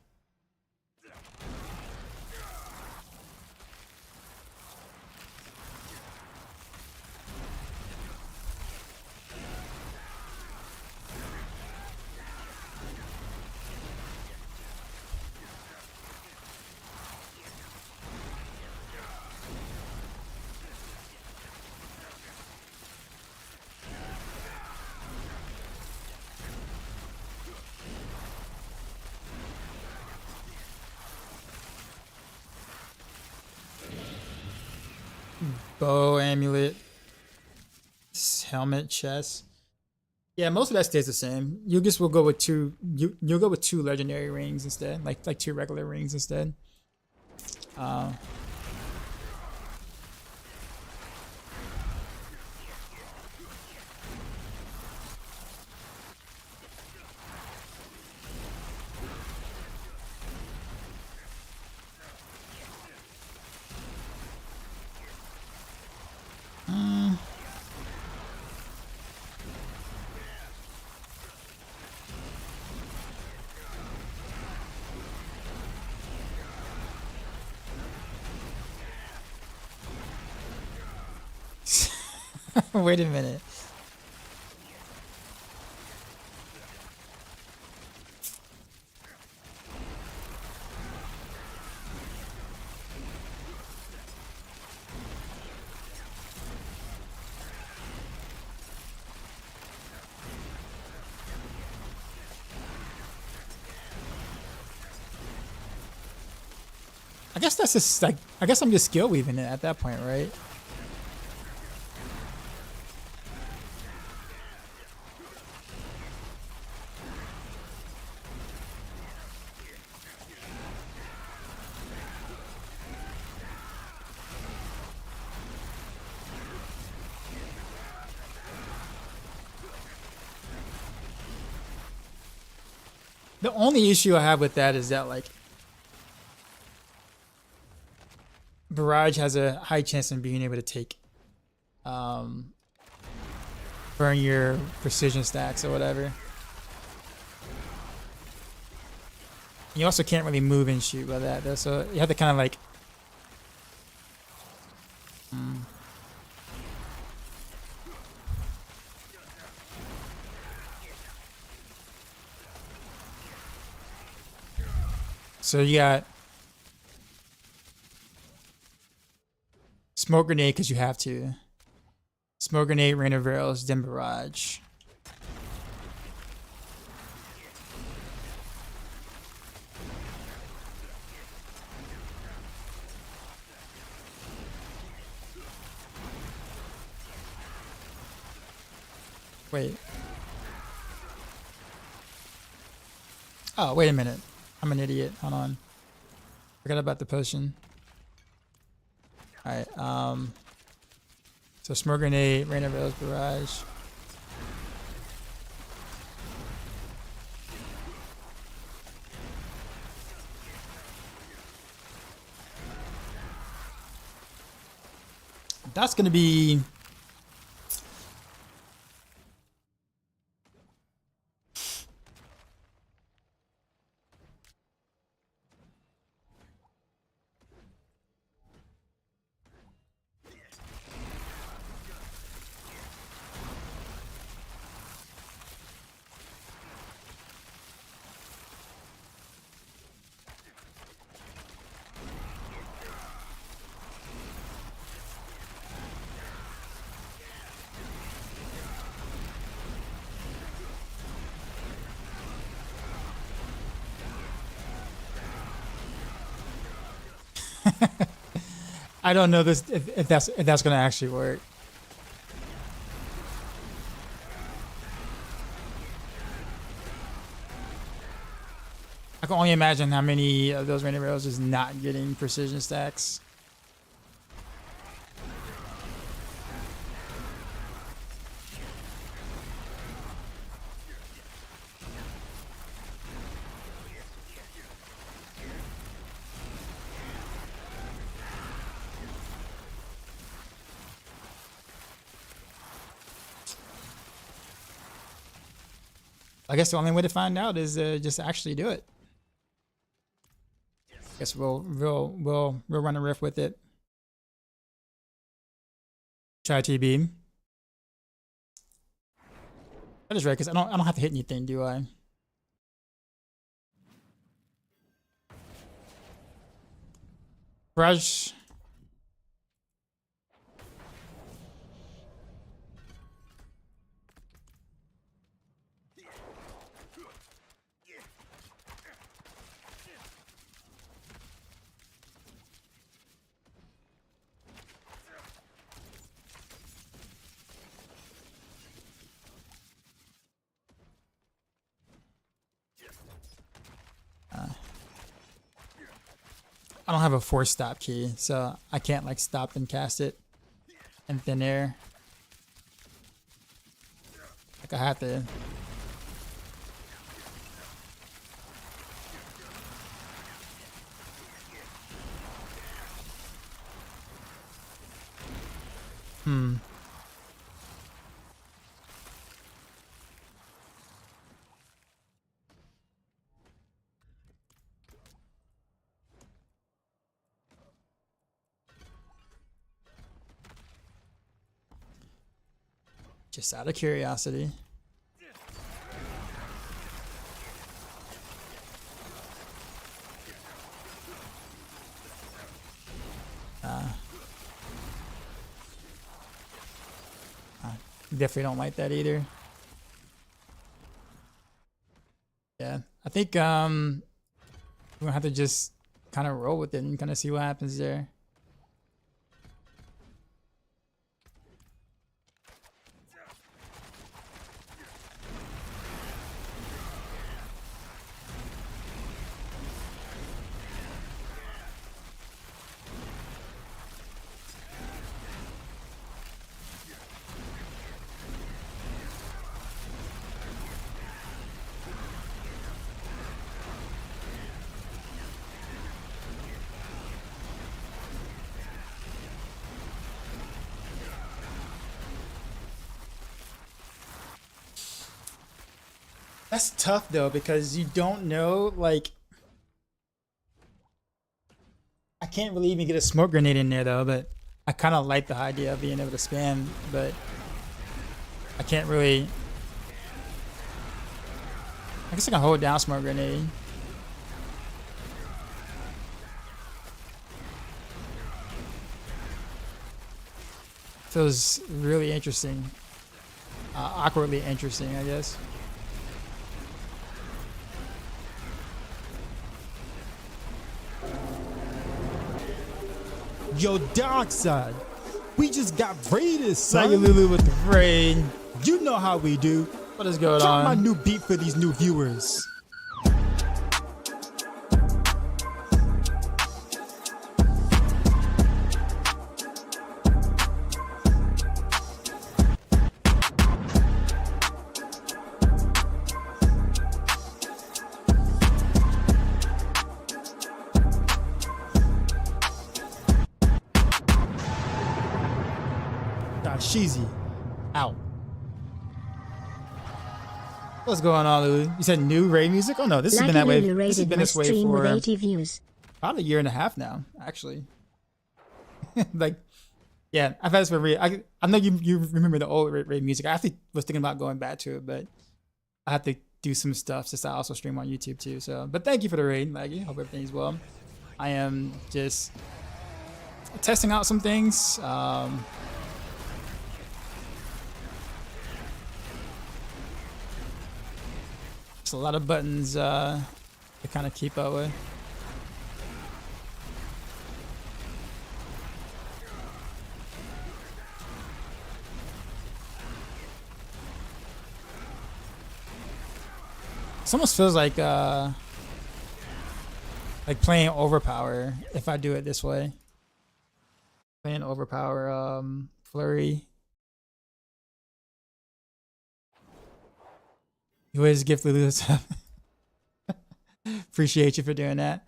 S1: bow, amulet, helmet, chest. Yeah, most of that stays the same. You just will go with two. You'll go with 2 legendary rings instead, like 2 regular rings instead. Wait a minute. I guess that's just like, I guess I'm just skill weaving it at that point, right? The only issue I have with that is that like Barrage has a high chance of being able to take burn your precision stacks or whatever. You also can't really move and shoot by that though, so you have to kind of like So you got smoke grenade because you have to. Smoke grenade, rain of arrows, then barrage. Wait. Oh, wait a minute. I'm an idiot. Hold on. Forgot about the potion. Alright, so smoke grenade, rain of arrows, barrage. That's gonna be I don't know this if that's gonna actually work. I can only imagine how many of those rain arrows is not getting precision stacks. I guess the only way to find out is just actually do it. Guess we'll run a riff with it. Try TB. That is right, because I don't have to hit anything, do I? Barrage. I don't have a force stop key, so I can't like stop and cast it in thin air. Like I have to. Just out of curiosity. Definitely don't like that either. Yeah, I think we're gonna have to just kind of roll with it and kind of see what happens there. That's tough though, because you don't know, like, I can't really even get a smoke grenade in there though, but I kind of like the idea of being able to spam, but I can't really. I guess I can hold down smoke grenade. Feels really interesting. Awkwardly interesting, I guess. Yo, Dark Side,
S6: We just got raided,
S1: Saw
S6: son.
S1: you, Lulu, with the raid.
S6: You know how we do.
S1: What is going
S6: Drop my
S1: on?
S6: new beat for these new viewers.
S1: Sheezy out. What's going on, Lulu? You said new raid music? Oh no, this has been that way. This has been this way for
S7: with 80 views.
S1: about a year and a half now, actually. Like, yeah, I've had this for I know you remember the old raid music. I actually was thinking about going back to it, but I have to do some stuff since I also stream on YouTube too. So, but thank you for the raid, Maggie. Hope everything's well. I am just testing out some things. A lot of buttons to kind of keep up with. This almost feels like playing Overpower if I do it this way. Playing Overpower Flurry. You always gift Lulu stuff. Appreciate you for doing that.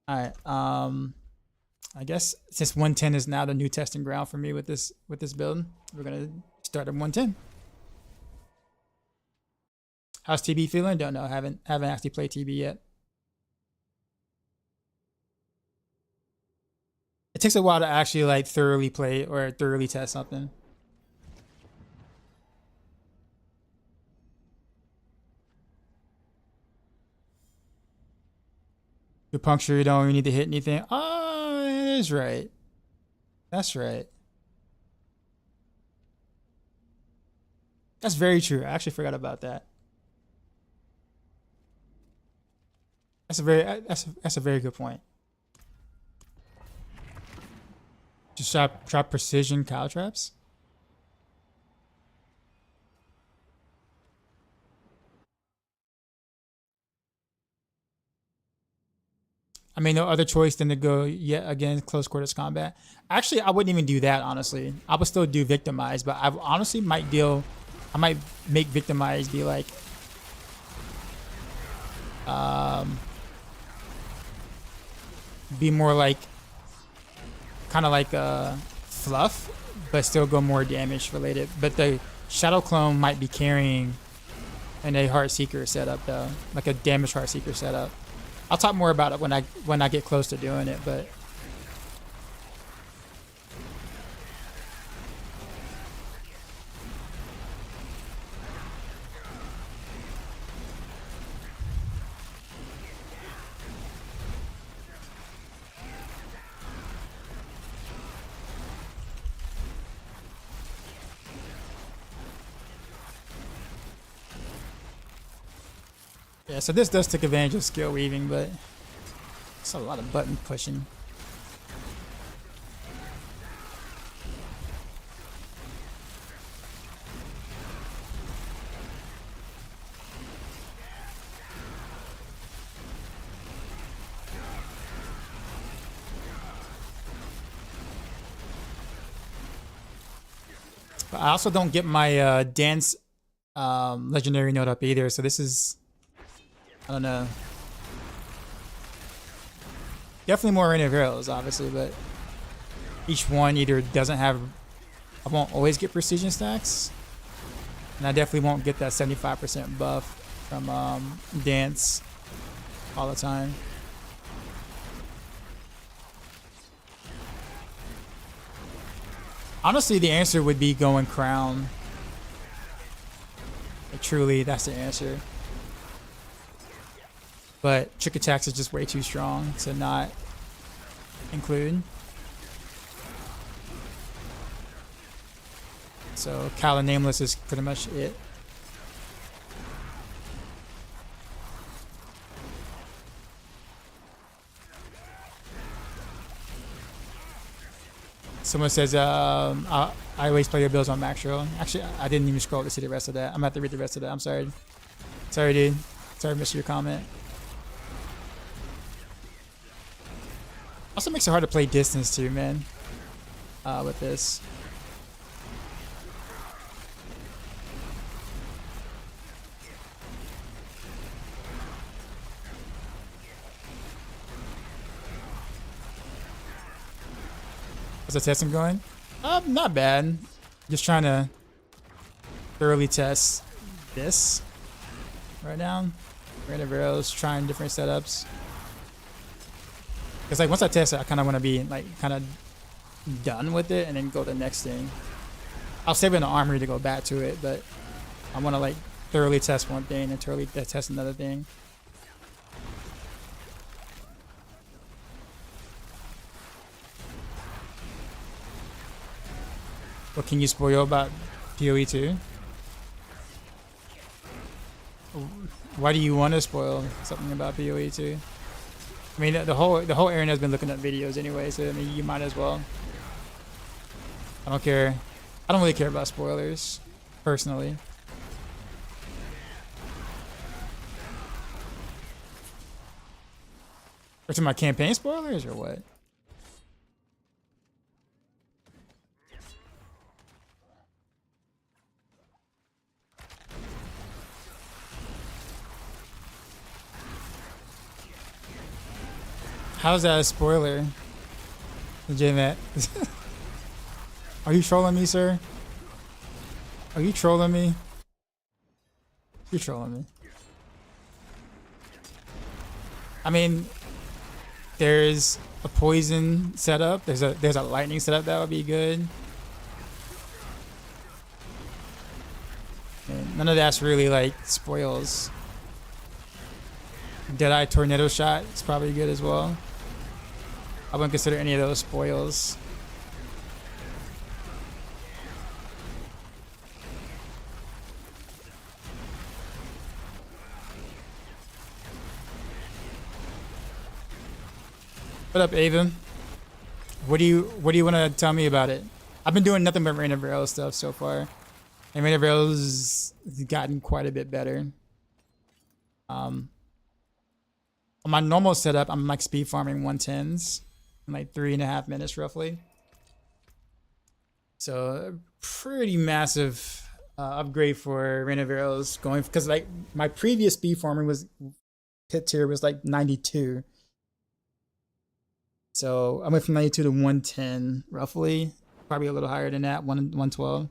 S1: All right. I guess since 110 is now the new testing ground for me with this build, we're gonna start at 110. How's TB feeling? Don't know. Haven't actually played TB yet. It takes a while to actually like thoroughly play or thoroughly test something. Your puncture, you don't even need to hit anything. Oh, it is right. That's right. That's very true. I actually forgot about that. That's a very good point. Just try precision cow traps. I mean, no other choice than to go yet again close quarters combat. Actually, I wouldn't even do that, honestly. I would still do victimize, but I honestly might make victimize be like be more like kind of like fluff, but still go more damage related. But the Shadow Clone might be carrying in a Heartseeker setup though, like a damage Heartseeker setup. I'll talk more about it when I get close to doing it, but yeah, so this does take advantage of skill weaving, but it's a lot of button pushing. But I also don't get my dance legendary note up either, so this is, I don't know. Definitely more rain of arrows, obviously, but each one either doesn't have, I won't always get precision stacks, and I definitely won't get that 75% buff from dance all the time. Honestly, the answer would be going crown. Like, truly, that's the answer. But trick attacks is just way too strong to not include. So Cal and Nameless is pretty much it. Someone says, I always play your builds on Maxroll. Actually, I didn't even scroll to see the rest of that. I'm gonna have to read the rest of that. I'm sorry. Sorry, dude. Sorry, I missed your comment. Also makes it hard to play distance too, man. With this. How's the testing going? Not bad. Just trying to thoroughly test this right now. Random arrows, trying different setups. Cause like once I test it, I kind of want to be like kind of done with it and then go to the next thing. I'll save it in the armory to go back to it, but I want to like thoroughly test one thing and thoroughly test another thing. What can you spoil about PoE 2? Why do you want to spoil something about PoE 2? I mean, the whole area has been looking at videos anyway, so I mean, you might as well. I don't care. I don't really care about spoilers, personally. Or to my campaign spoilers, or what? How's that a spoiler? Legitimate. Are you trolling me, sir? Are you trolling me? You're trolling me. I mean, there's a poison setup. There's a lightning setup that would be good. And none of that's really like spoils. Deadeye tornado shot is probably good as well. I wouldn't consider any of those spoils. What up, Ava? What do you want to tell me about it? I've been doing nothing but Rain of Rails stuff so far, and Rain of Rails has gotten quite a bit better. On my normal setup, I'm like speed farming 110s in like 3.5 minutes roughly. So pretty massive upgrade for Rain of Arrows going, because like my previous speed farming was hit tier was like 92. So I went from 92 to 110 roughly, probably a little higher than that, 112.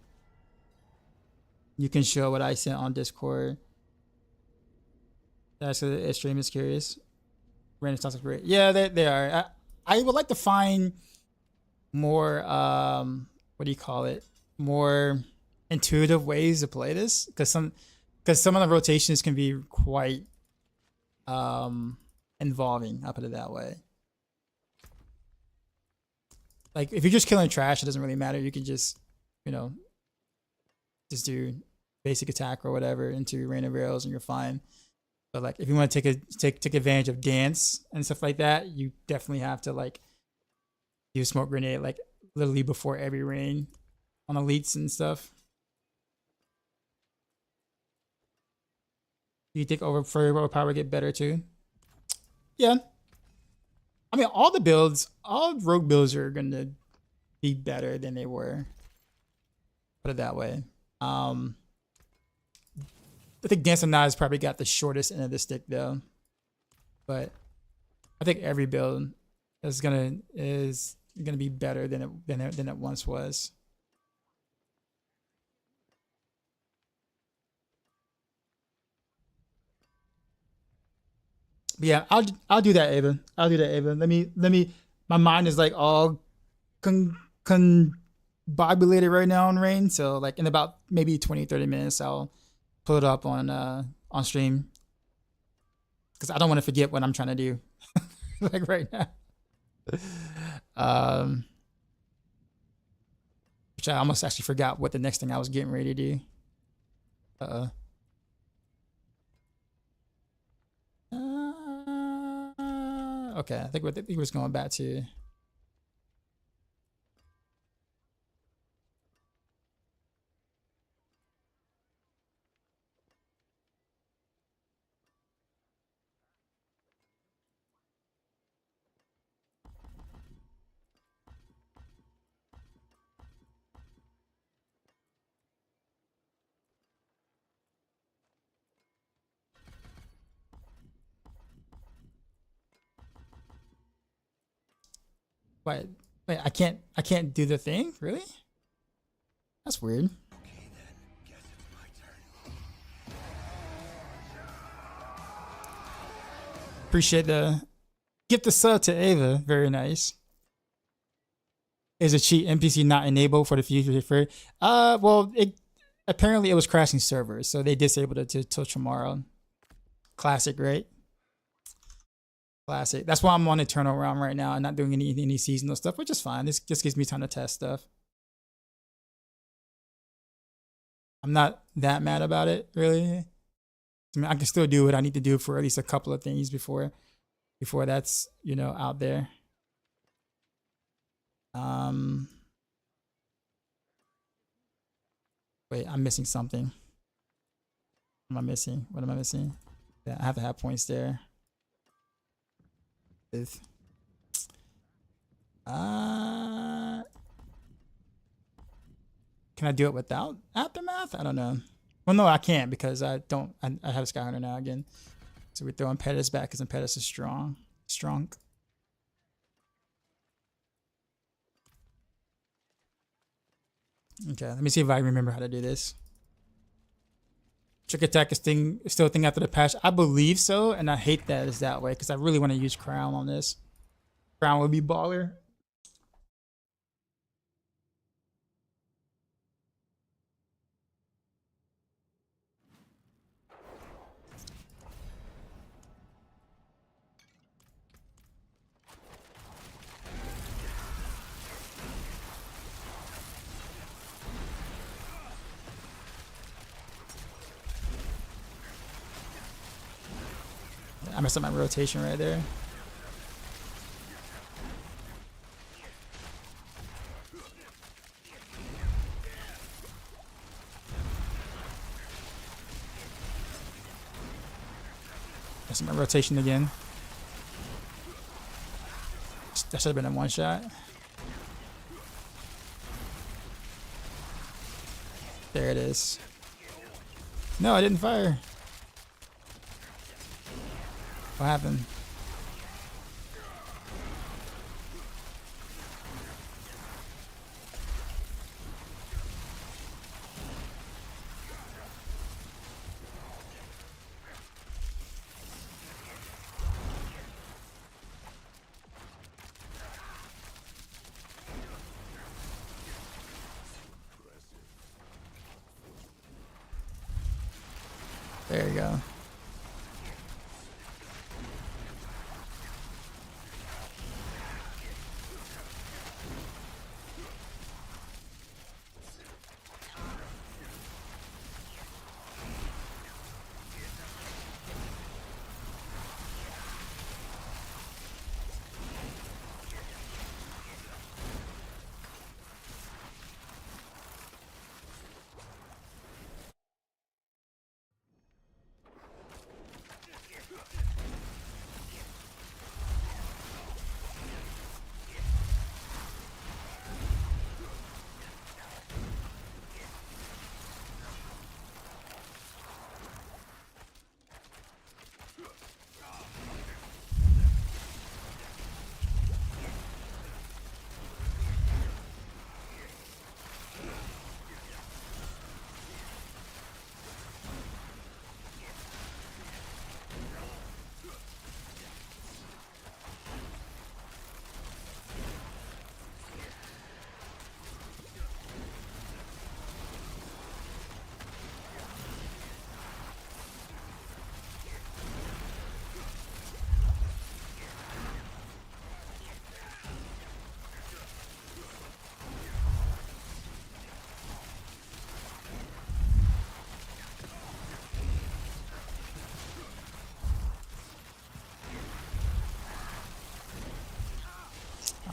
S1: You can show what I sent on Discord. That's the stream is curious. Random stocks are great. Yeah, they are. I would like to find more what do you call it? More intuitive ways to play this, because some of the rotations can be quite involving. I'll put it that way. Like if you're just killing trash, it doesn't really matter. You can just, you know, just do basic attack or whatever into Rain of Arrows and you're fine. But like if you want to take advantage of dance and stuff like that, you definitely have to like use smoke grenade like literally before every rain on elites and stuff. Do you think Flurry overpower get better too? Yeah. I mean, all rogue builds are gonna be better than they were. Put it that way. I think Dance of Knives probably got the shortest end of the stick though. But I think every build is gonna be better than it once was. But yeah, I'll do that, Ava. I'll do that, Ava. Let me. My mind is like all combobulated right now on Rain. So like in about maybe 20-30 minutes, I'll pull it up on stream, because I don't want to forget what I'm trying to do, like right now. Which I almost actually forgot what the next thing I was getting ready to do. Okay, I think he was going back to. Wait, I can't do the thing? Really? That's weird. Appreciate the gift the sub to Ava. Very nice. Is a cheat NPC not enabled for the future free? Well, apparently it was crashing servers, so they disabled it till tomorrow. Classic, right? Classic. That's why I'm on Eternal Realm right now and not doing any seasonal stuff, which is fine. This just gives me time to test stuff. I'm not that mad about it, really. I mean, I can still do what I need to do for at least a couple of things before that's, you know, out there. Wait, I'm missing something. What am I missing? What am I missing? Yeah, I have to have points there. Can I do it without Aftermath? I don't know. Well, no, I can't because I have a Skyhunter now again. So we're throwing Pettis back because Pettis is strong. Okay, let me see if I remember how to do this. Trick attack is still a thing after the patch. I believe so, and I hate that it's that way because I really want to use Crown on this. Crown would be baller. I messed up my rotation right there. Messed up my rotation again. That should have been a one shot. There it is. No, I didn't fire. What happened? There you go.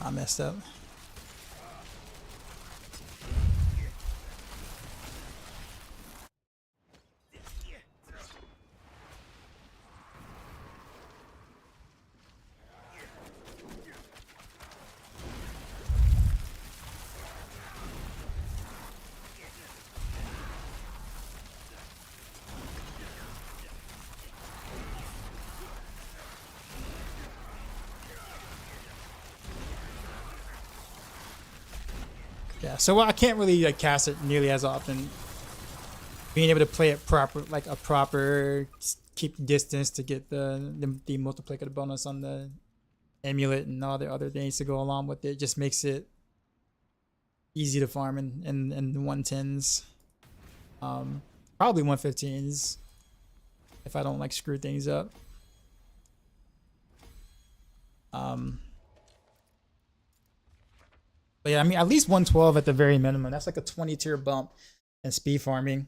S1: I messed up. Yeah, so I can't really like cast it nearly as often. Being able to play it proper, like a proper keep distance to get the multiplicative bonus on the amulet and all the other things to go along with it just makes it easy to farm in the 110s. Probably 115s if I don't like screw things up. But yeah, I mean, at least 112 at the very minimum. That's like a 20 tier bump in speed farming.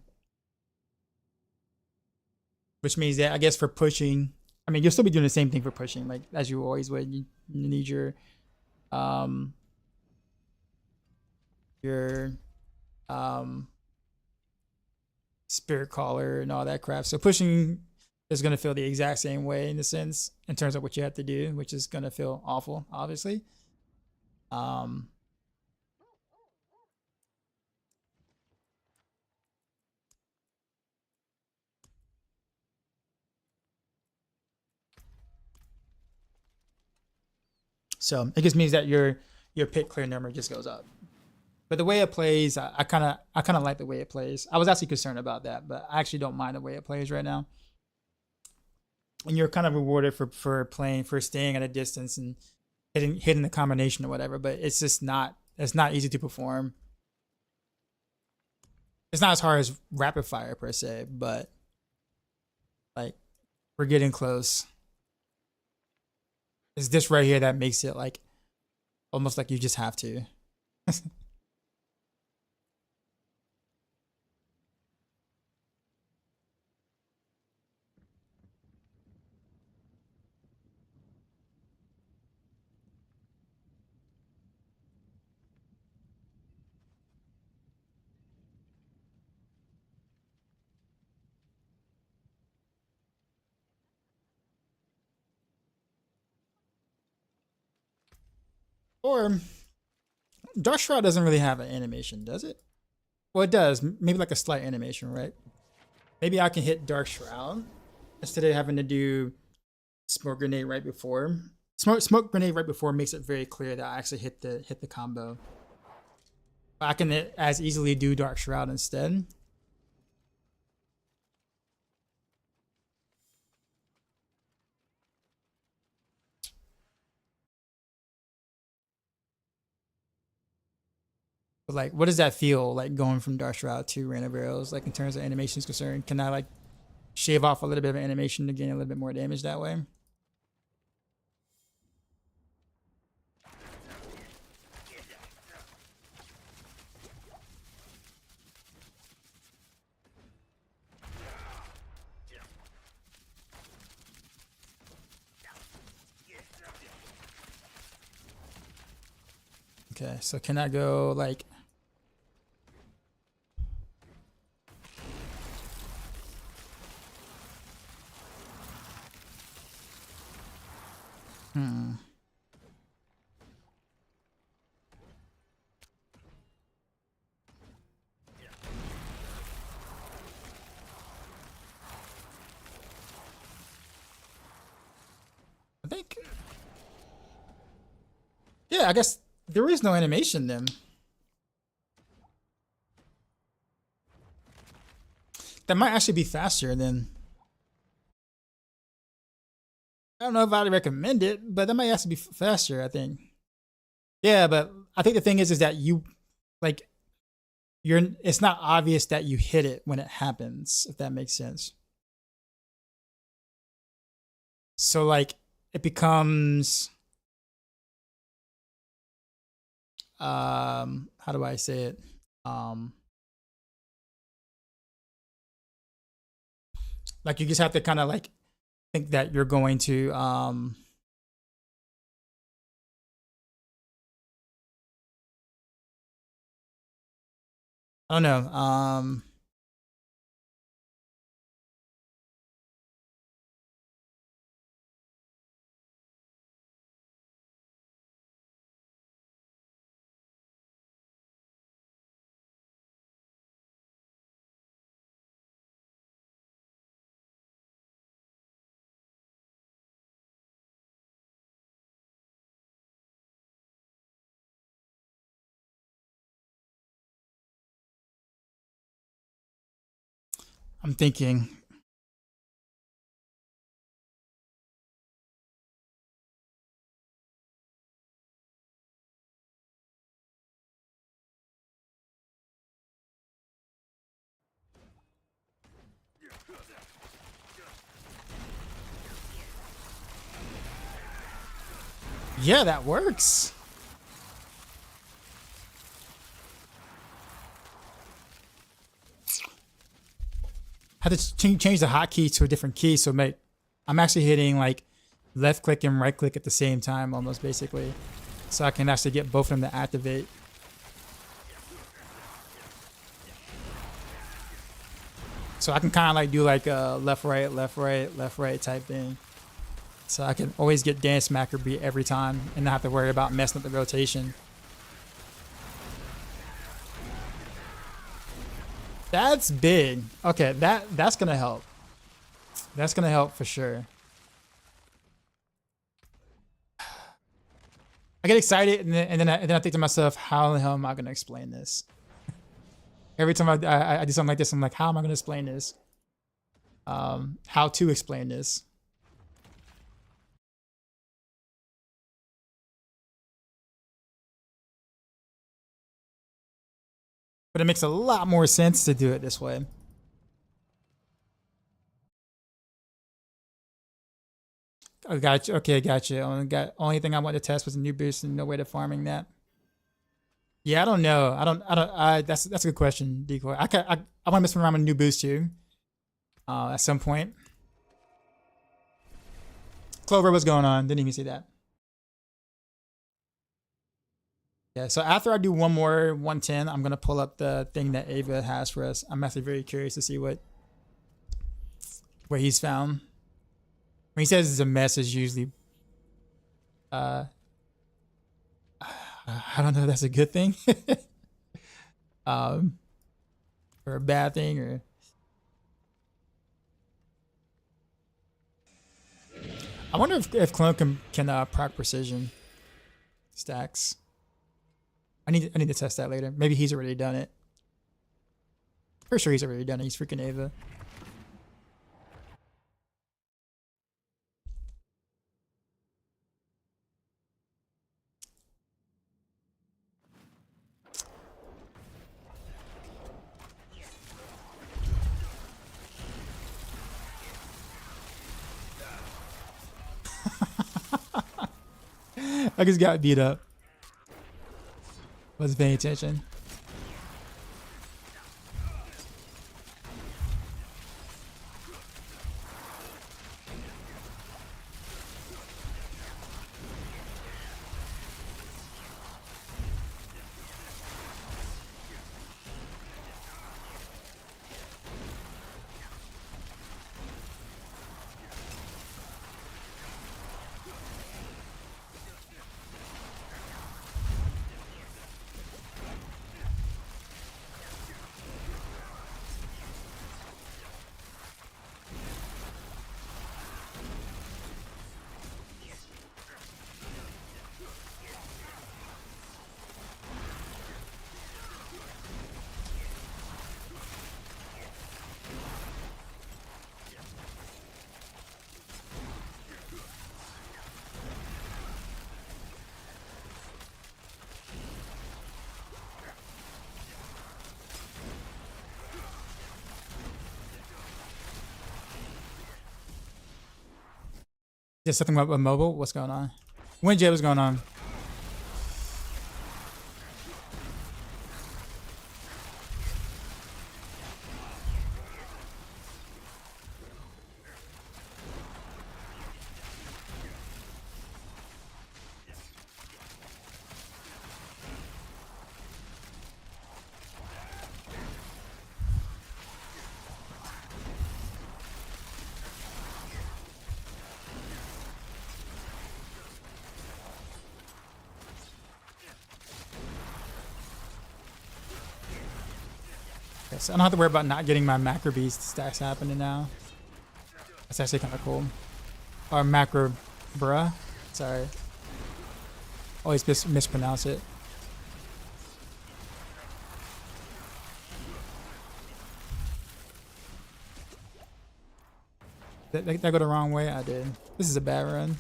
S1: Which means that I guess for pushing, I mean, you'll still be doing the same thing for pushing, like as you always would. You need your spirit caller and all that crap. So pushing is going to feel the exact same way in a sense in terms of what you have to do, which is going to feel awful, obviously. So it just means that your pit clear number just goes up. But the way it plays, I kind of like the way it plays. I was actually concerned about that, but I actually don't mind the way it plays right now. And you're kind of rewarded for playing, for staying at a distance and hitting the combination or whatever. But it's just not easy to perform. It's not as hard as rapid fire per se, but like we're getting close. It's this right here that makes it like almost like you just have to. Or Dark Shroud doesn't really have an animation, does it? Well, it does. Maybe like a slight animation, right? Maybe I can hit Dark Shroud instead of having to do Smoke Grenade right before. Smoke Grenade right before makes it very clear that I actually hit the combo. I can as easily do Dark Shroud instead. But like, what does that feel like going from Dark Shroud to Rain of Arrows? Like in terms of animation is concerned, can I like shave off a little bit of animation to gain a little bit more damage that way? Okay, so can I go like... I think... Yeah, I guess there is no animation then. That might actually be faster than... I don't know if I'd recommend it, but that might actually be faster, I think. Yeah, but I think the thing is that you, like, it's not obvious that you hit it when it happens, if that makes sense. So, like, it becomes... how do I say it? Like, you just have to kind of, like, think that you're going to I don't know. I'm thinking. Yeah, that works. I had to change the hotkey to a different key, so I'm actually hitting like left click and right click at the same time, almost basically, so I can actually get both of them to activate. So I can kind of like do like a left right left right left right type thing. So I can always get dance smacker beat every time and not have to worry about messing up the rotation. That's big. Okay, that's gonna help. That's gonna help for sure. I get excited and then I think to myself, how the hell am I gonna explain this? Every time I do something like this, I'm like, how am I gonna explain this? How to explain this? But it makes a lot more sense to do it this way. Oh, gotcha. Okay, gotcha. Only thing I wanted to test was a new boost and no way to farming that. Yeah, I don't know. That's a good question, Decoy. I want to mess around with a new boost too. At some point. Clover, what's going on? Didn't even see that. Yeah, so after I do one more 110, I'm gonna pull up the thing that Ava has for us. I'm actually very curious to see what he's found. When he says it's a mess, it's usually I don't know if that's a good thing. Or a bad thing, or I wonder if clone can proc precision stacks. I need to test that later. Maybe he's already done it. Pretty sure he's already done it. He's freaking Ava. I just got beat up. Wasn't paying attention. Just something about mobile? What's going on? When Jay, what's going on? So I don't have to worry about not getting my macro beast stacks happening now. That's actually kind of cool. Or macro bruh. Sorry. Always mispronounce it. Did I go the wrong way? I did. This is a bad run.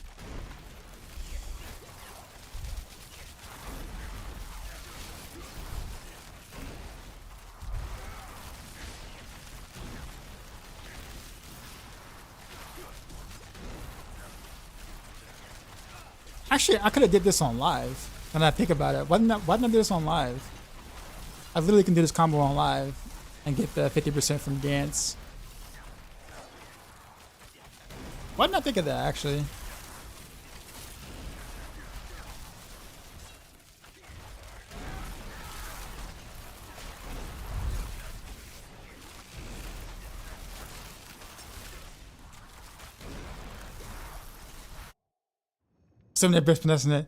S1: Actually, I could have did this on live. When I think about it, why didn't I do this on live? I literally can do this combo on live and get the 50% from Gantz. Why didn't I think of that, actually? Some of the best pronouncing it.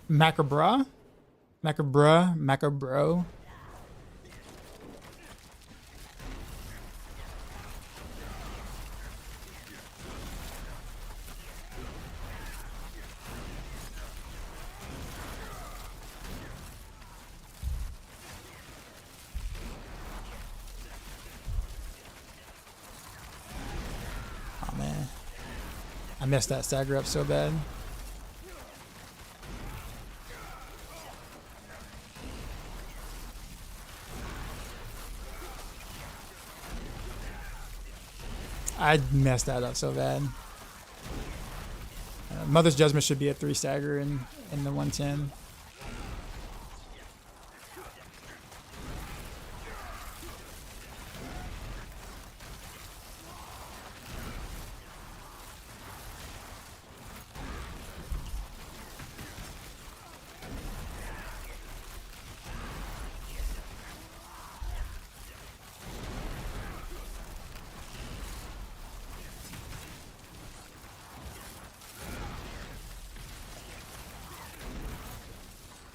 S1: Macabra? Macabra? Macabro? Oh man. I messed that stagger up so bad. I messed that up so bad. Mother's Judgment should be a 3 stagger in the 110.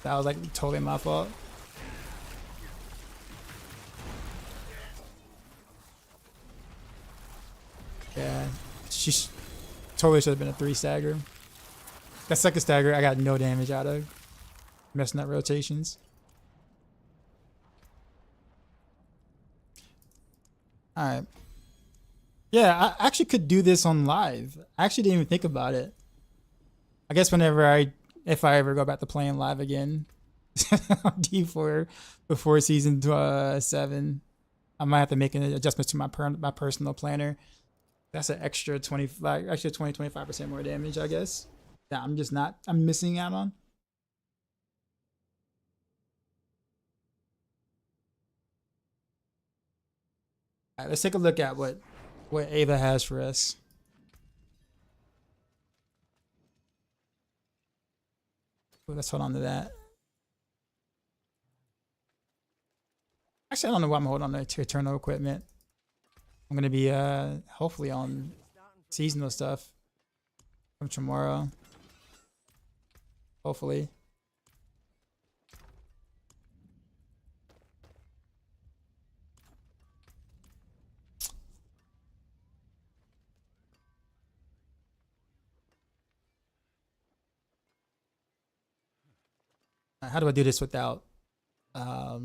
S1: That was like totally my fault. Yeah, she totally should have been a 3 stagger. That second stagger, I got no damage out of. Messing up rotations. Alright. Yeah, I actually could do this on live. I actually didn't even think about it. I guess if I ever go back to playing live again on D4 before season 7, I might have to make an adjustment to my personal planner. That's an extra 25% more damage, I guess. That I'm missing out on. All right, let's take a look at what Ava has for us. Let's hold on to that. Actually, I don't know why I'm holding on to eternal equipment. I'm gonna be hopefully on seasonal stuff from tomorrow. Hopefully. How do I do this without not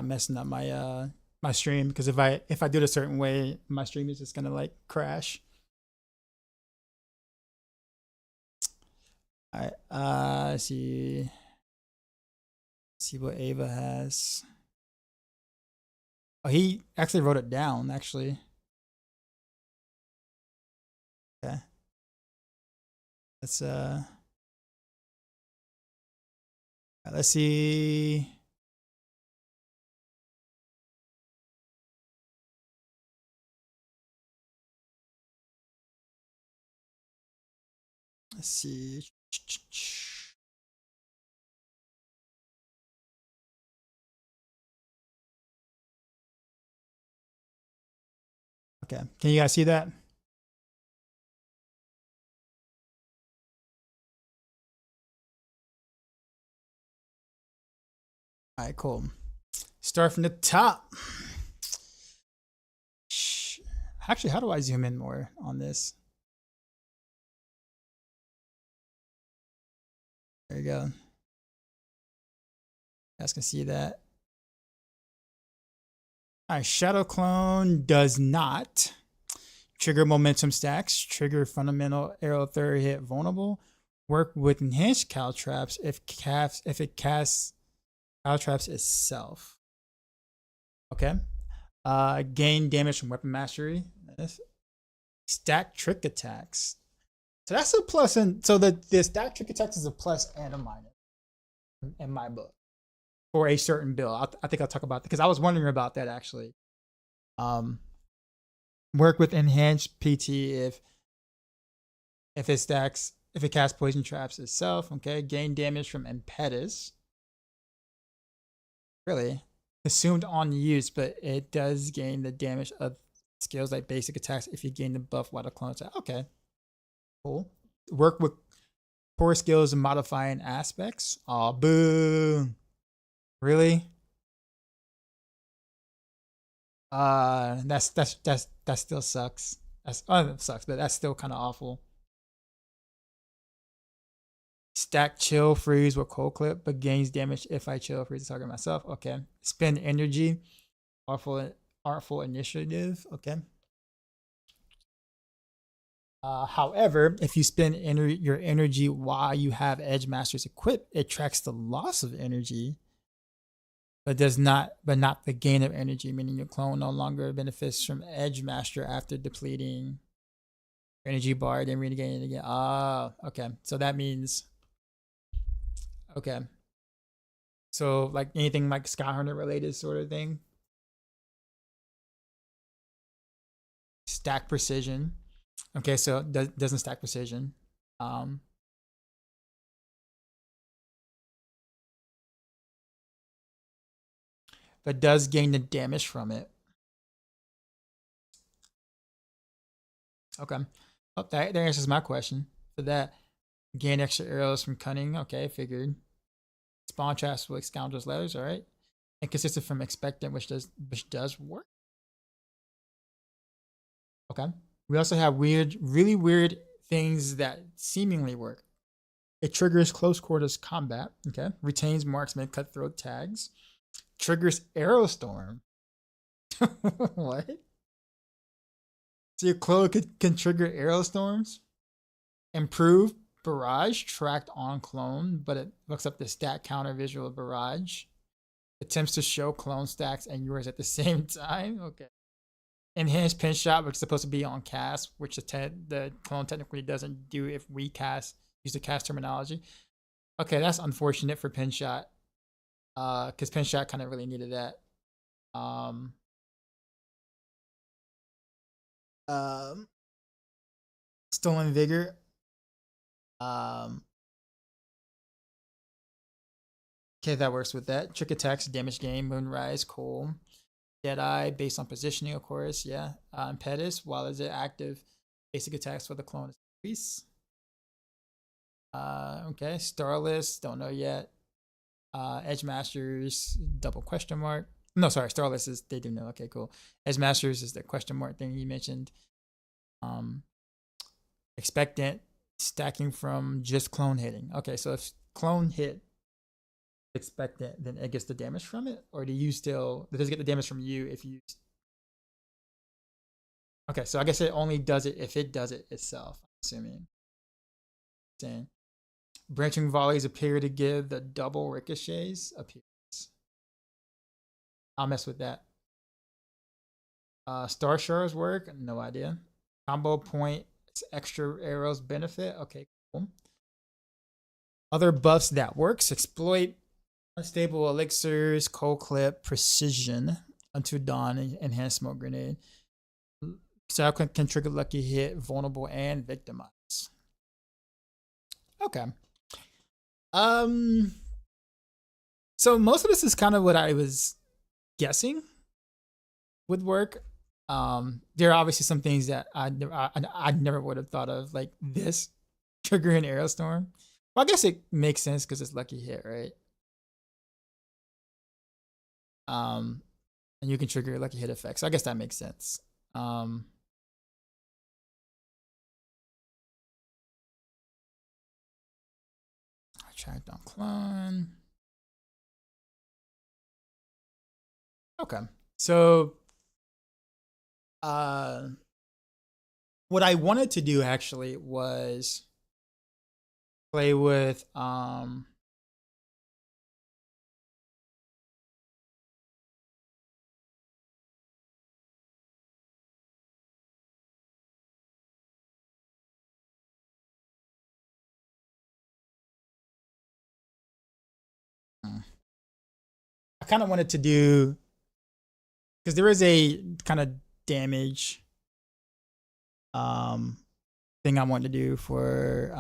S1: messing up my my stream? Because if I do it a certain way, my stream is just gonna like crash. All right, let's see what Ava has. Oh, he actually wrote it down. Actually, okay. Let's see. Let's see. Okay, can you guys see that? All right, cool. Start from the top. Actually, how do I zoom in more on this? There you go. You guys can see that. All right, Shadow Clone does not trigger momentum stacks, trigger fundamental arrow third hit vulnerable, work with enhanced cow traps if it casts cow traps itself. Okay. Gain damage from weapon mastery. Stack trick attacks. So that's a plus, and so the stack trick attacks is a plus and a minus in my book for a certain build. I think I'll talk about that because I was wondering about that actually. Work with enhanced PT if it casts poison traps itself. Okay, gain damage from impetus. Really assumed on use, but it does gain the damage of skills like basic attacks if you gain the buff while the clone attack. Okay, cool. Work with core skills and modifying aspects. Oh, boo! Really? That still sucks. That sucks, but that's still kind of awful. Stack chill freeze with cold clip, but gains damage if I chill freeze the target myself. Okay. Spend energy. Artful initiative. Okay. However, if you spend your energy while you have Edge Masters equipped, it tracks the loss of energy, but not the gain of energy, meaning your clone no longer benefits from Edge Master after depleting energy bar, then regaining it again. Okay. So that means, okay. So like anything like Sky Hunter related sort of thing. Stack precision. Okay, so it doesn't stack precision. But does gain the damage from it. Okay. Oh, that answers my question for that. Gain extra arrows from cunning. Okay, figured. Spawn traps with scoundrels letters. All right. Inconsistent from expectant, which does work. Okay. We also have really weird things that seemingly work. It triggers close quarters combat. Okay. Retains marksman cutthroat tags. Triggers arrow storm. What? So your clone can trigger arrow storms. Improve barrage tracked on clone, but it looks up the stat counter visual of barrage. Attempts to show clone stacks and yours at the same time. Okay. Enhanced pin shot, which is supposed to be on cast, which the clone technically doesn't do if we use the cast terminology. Okay, that's unfortunate for pin shot. Because pin shot kind of really needed that. Stolen vigor. Okay, that works with that. Trick attacks, damage gain, moonrise, cool. Deadeye, based on positioning, of course, yeah. Impetus, while is it active, basic attacks for the clone is increase. Okay, Starless, don't know yet. Edge Masters, double question mark. No, sorry, Starless is, they do know. Okay, cool. Edge Masters is the question mark thing you mentioned. Expectant, stacking from just clone hitting. Okay, so if clone hit expectant, then it gets the damage from it? Or do you still, does it get the damage from you if you... Okay, so I guess it only does it if it does it itself, I'm assuming. Dang. Branching volleys appear to give the double ricochets appearance. I'll mess with that. Star Shards work, no idea. Combo point, extra arrows benefit. Okay, cool. Other buffs that works, exploit, unstable elixirs, cold clip, precision, unto dawn, enhanced smoke grenade. So can trigger lucky hit, vulnerable, and victimize. Okay. So most of this is kind of what I was guessing would work. There are obviously some things that I never would have thought of, like this triggering arrow storm. Well, I guess it makes sense because it's lucky hit, right? And you can trigger lucky hit effects. So I guess that makes sense. Tracked on clone. Okay. So, what I wanted to do actually was play with I kind of wanted to do because there is a kind of damage thing I wanted to do for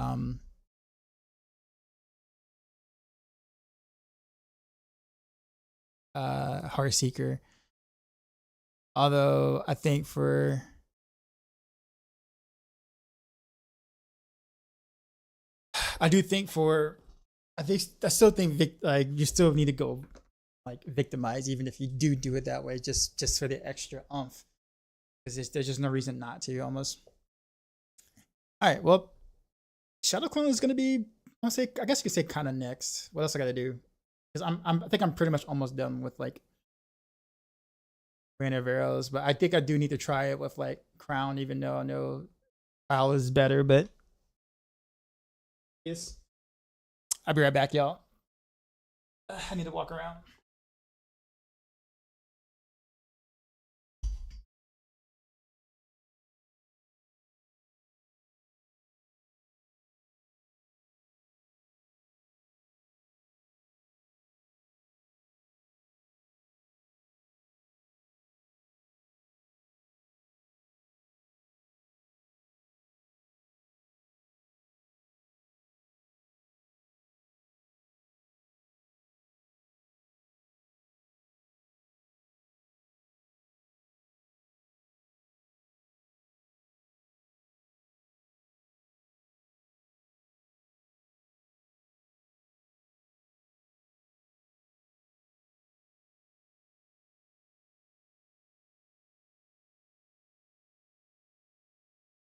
S1: Heartseeker. Although I think for I do think for I still think like you still need to go like victimize even if you do it that way just for the extra oomph because there's just no reason not to almost. All right, well, Shadow Clone is gonna be I guess you could say kind of next. What else I gotta do? Because I think I'm pretty much almost done with like Rain of Arrows, but I think I do need to try it with like Crown, even though I know Foul is better. But yes, I'll be right back, y'all. I need to walk around.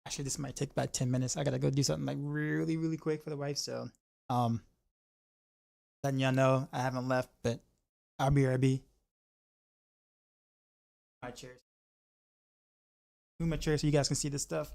S1: Actually, this might take about 10 minutes. I gotta go do something like really quick for the wife. So, um, letting y'all know I haven't left, but I'll be right be. My chairs. Move my chair so you guys can see this stuff.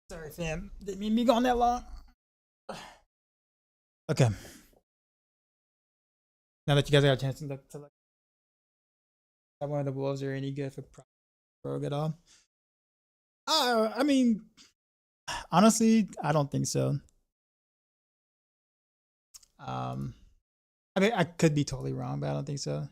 S1: Sorry, fam. Didn't mean me gone that long. Okay. Now that you guys got a chance to look, one of the wolves are any good for Rogue at all? I mean, honestly, I don't think so. I mean, I could be totally wrong, but I don't think so.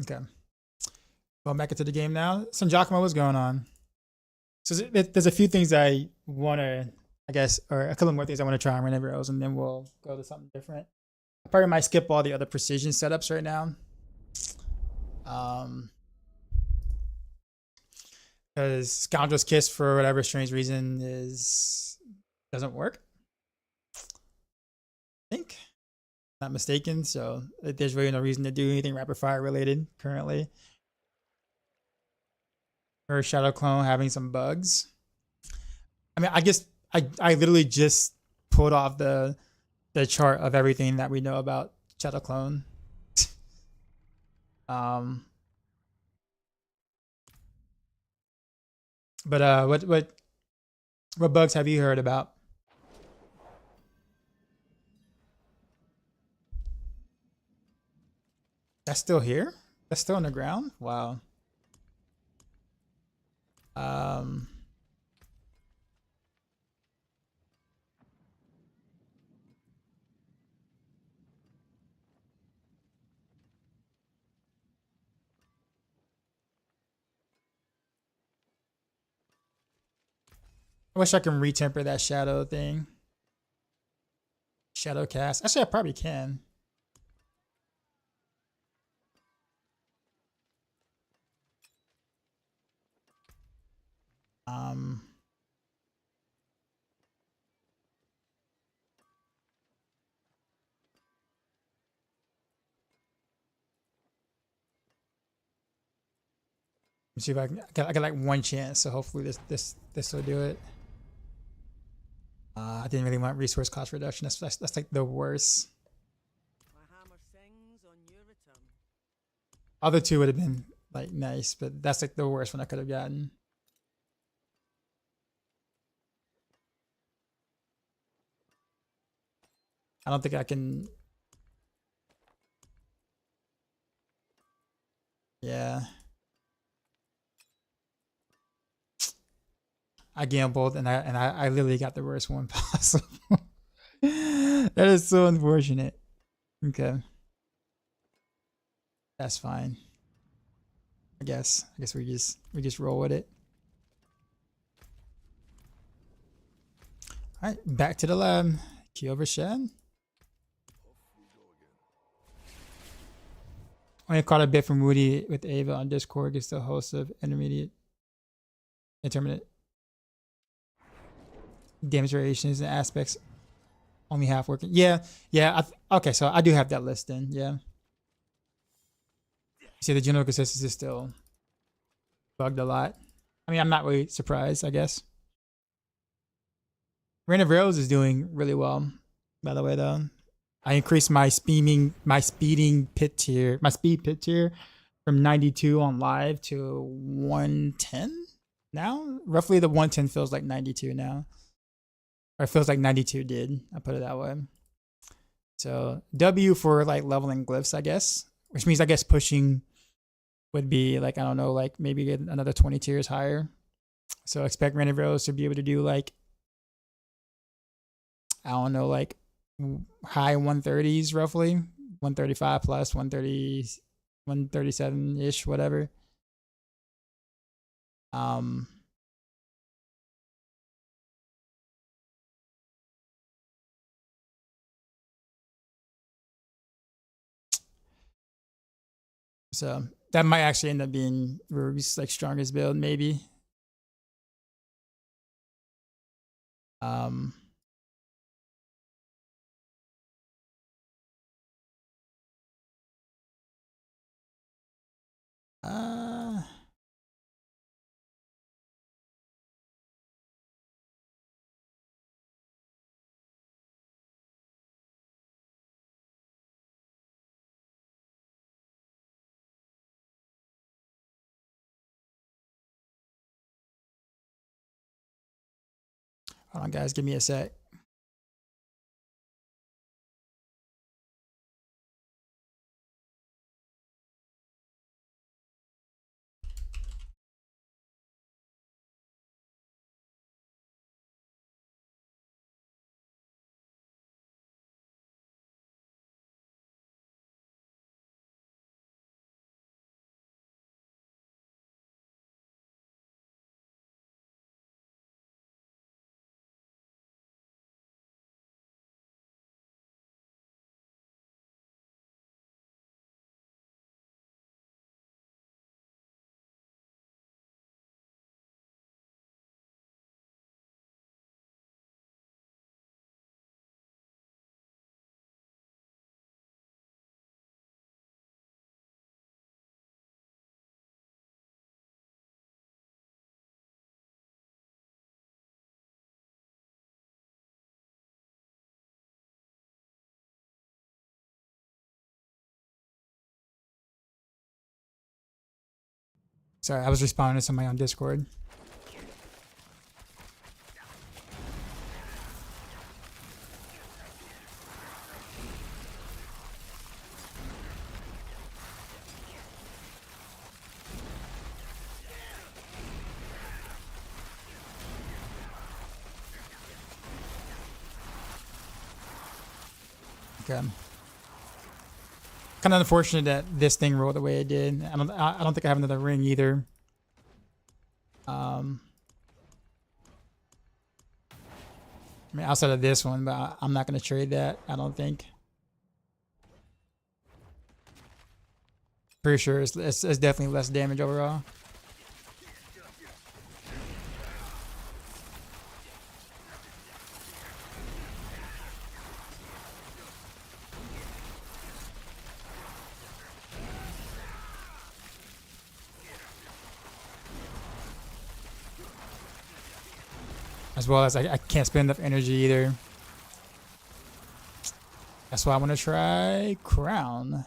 S1: Okay. Going back into the game now. So Giacomo, what's going on? So there's a few things I want to, I guess, or a couple more things I want to try on whenever else, and then we'll go to something different. I probably might skip all the other precision setups right now. Because Scoundrel's Kiss, for whatever strange reason, doesn't work. I think. Not mistaken, so there's really no reason to do anything rapid fire related currently. Or Shadow Clone having some bugs. I mean, I guess I literally just pulled off the chart of everything that we know about Shadow Clone. But what bugs have you heard about? That's still here? That's still on the ground? Wow. I wish I can retemper that shadow thing. Shadow cast. Actually, I probably can. Let's see if I got like one chance, so hopefully this will do it. I didn't really want resource cost reduction. That's like the worst.
S4: My hammer sings on your return.
S1: Other two would have been like nice, but that's like the worst one I could have gotten. I don't think I can. Yeah. I gambled and I literally got the worst one possible. That is so unfortunate. Okay. That's fine. I guess we just roll with it. All right, back to the lab. Key over Shed. I caught a bit from Woody with Ava on Discord. Gets the host of intermediate, intermittent damage variations and aspects only half working. Yeah. Okay, so I do have that list then. Yeah. You see, the general consistency is still bugged a lot. I mean, I'm not really surprised, I guess. Rain of Rails is doing really well, by the way, though. I increased my speed pit tier from 92 on live to 110 now. Roughly the 110 feels like 92 now. Or it feels like 92 did. I put it that way. So W for like leveling glyphs, I guess. Which means I guess pushing would be like, I don't know, like maybe get another 20 tiers higher. So expect Rain of Rails to be able to do like, I don't know, like high 130s roughly, 135 plus 130, 137 ish, whatever. Um, so that might actually end up being Ruby's like strongest build, maybe. Um, uh, Hold on, guys, give me a sec. Sorry, I was responding to somebody on Discord. Okay. Kind of unfortunate that this thing rolled the way it did. I don't think I have another ring either. I mean, outside of this one, but I'm not gonna trade that. I don't think. Pretty sure it's definitely less damage overall. As well as I can't spend enough energy either. That's why I want to try Crown.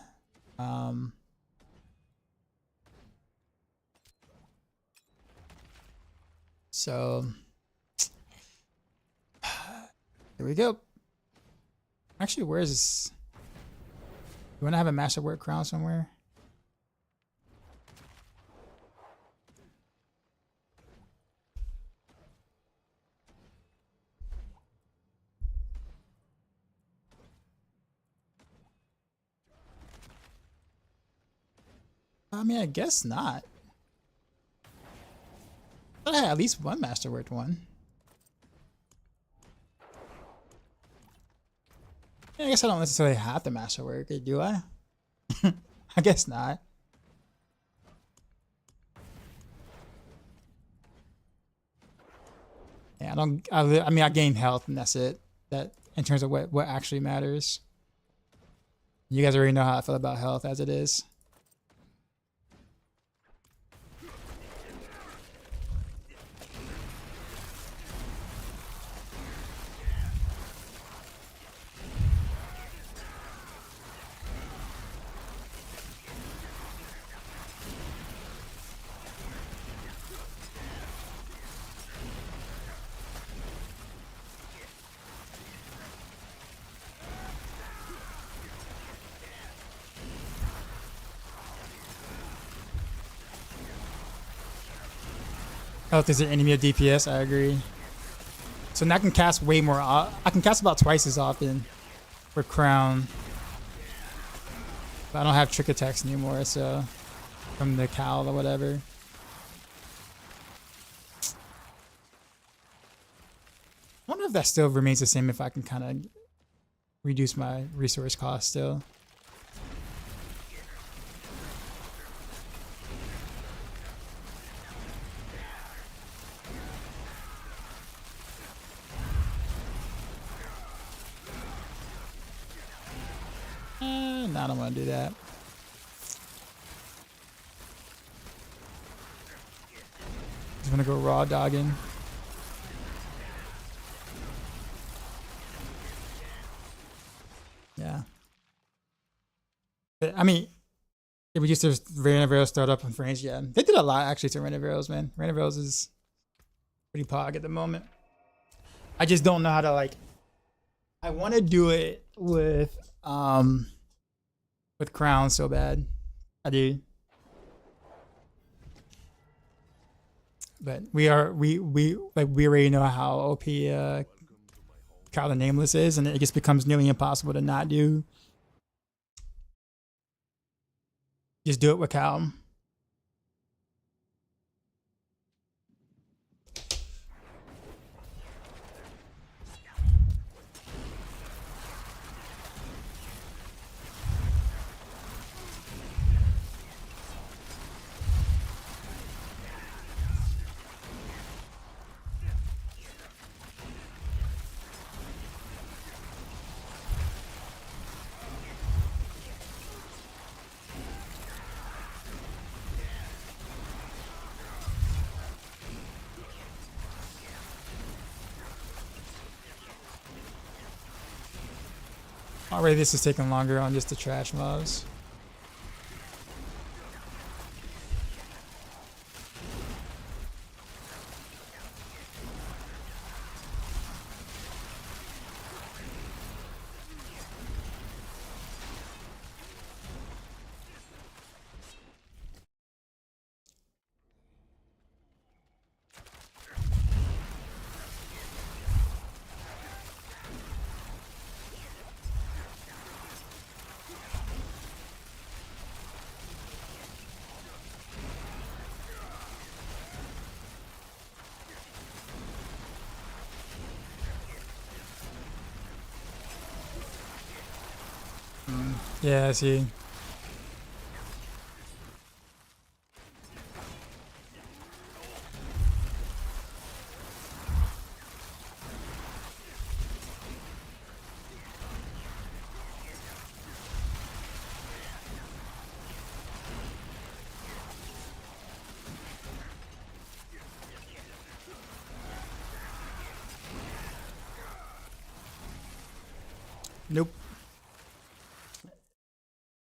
S1: So here we go. Actually, where is this? You want to have a Masterwork Crown somewhere? I mean, I guess not. I thought I had at least one Masterworked one. Yeah, I guess I don't necessarily have to Masterwork it, do I? I guess not. Yeah, I mean, I gain health and that's it. That in terms of what actually matters. You guys already know how I feel about health as it is. Health is an enemy of DPS, I agree. So now I can cast way more. I can cast about twice as often with Crown. But I don't have trick attacks anymore, so from the cowl or whatever. if that still remains the same if I can kind of reduce my resource cost still. No, I don't want to do that. Just want to go raw dogging. Yeah. But, I mean, if we just Rain of Arrows start up on range, yeah. They did a lot actually to Rain of Arrows, man. Rain of Arrows is pretty pog at the moment. I just don't know how to like. I want to do it with Crown so bad. I do. But we already know how OP Kyle the Nameless is, and it just becomes nearly impossible to not do. Just do it with Cal. Already this is taking longer on just the trash mobs. Yeah, I see. Nope.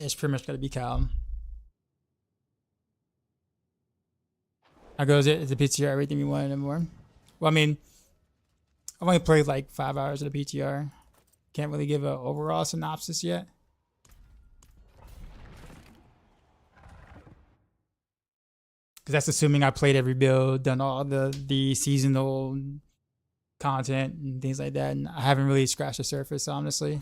S1: It's pretty much got to be calm. How goes it? Is the PTR everything you wanted and more? Well, I mean, I've only played like 5 hours of the PTR. Can't really give an overall synopsis yet. Because that's assuming I played every build, done all the seasonal content and things like that. And I haven't really scratched the surface, honestly.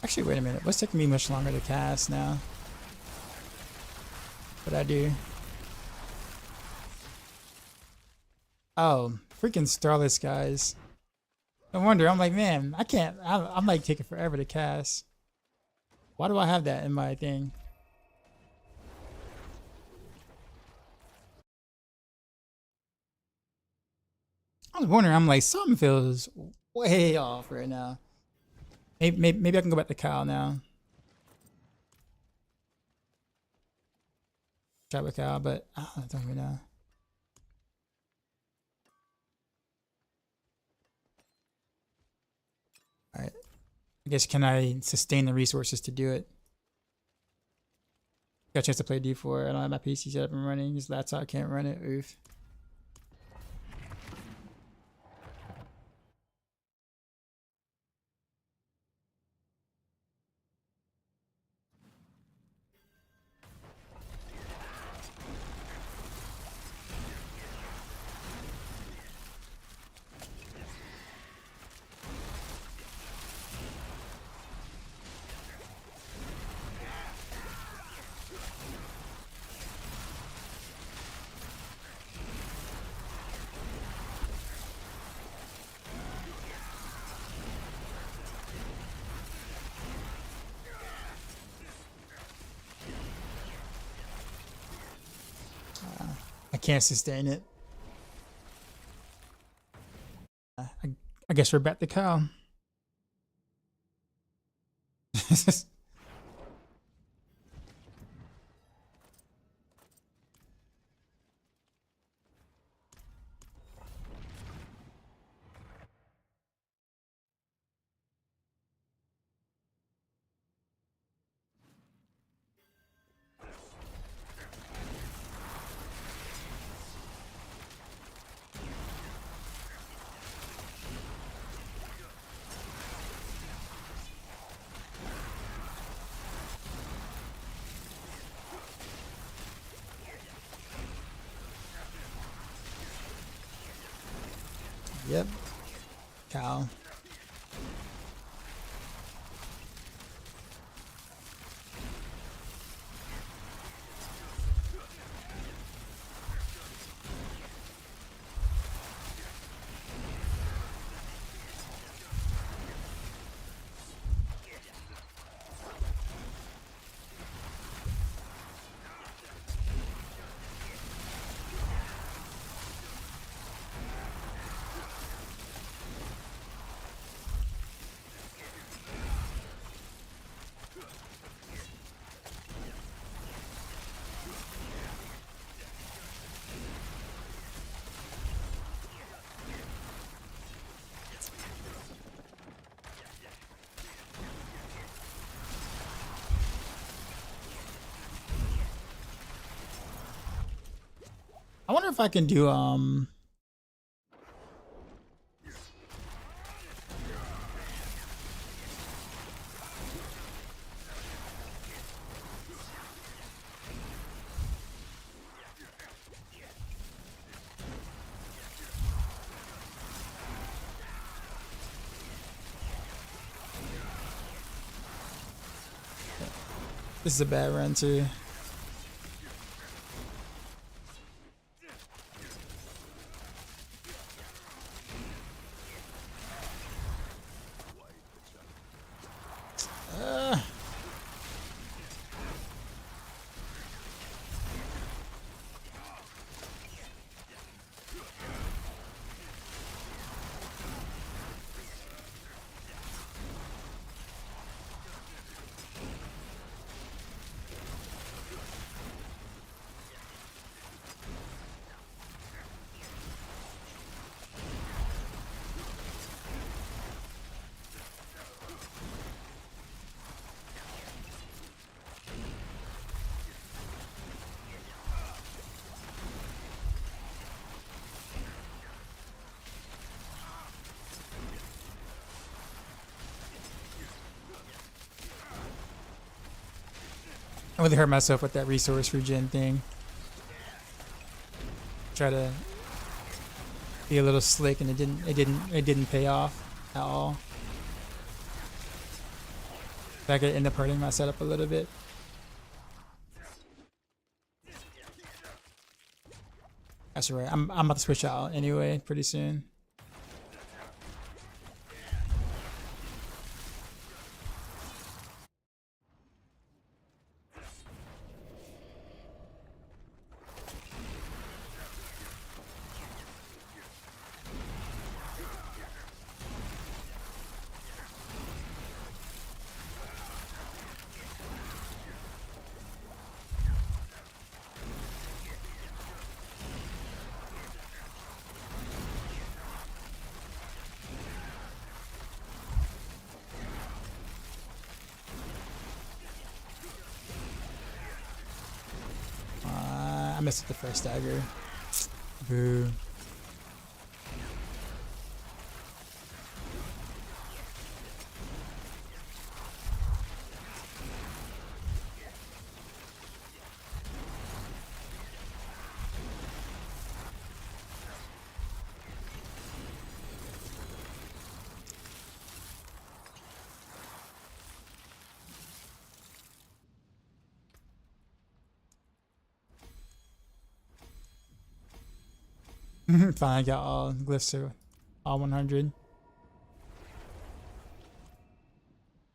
S1: Actually, wait a minute. What's taking me much longer to cast now? What I do? Oh, freaking Starless guys. No wonder. I'm like, man, I can't. I'm like taking forever to cast. Why do I have that in my thing? I was wondering. I'm like, something feels way off right now. Maybe I can go back to Kyle now. Try with Kyle, but I don't even know. All right. I guess, can I sustain the resources to do it? Got a chance to play D4. I don't have my PC set up and running. This laptop can't run it. Oof. I can't sustain it. I guess we're back to cow. Yep. Cow. I wonder if I can do this is a bad run too. I really hurt myself with that resource regen thing. Try to be a little slick, and it didn't pay off at all. I could end up hurting my setup a little bit. That's right. I'm about to switch out anyway pretty soon. missed the first dagger. Boo. Finally got all glyphs to all 100.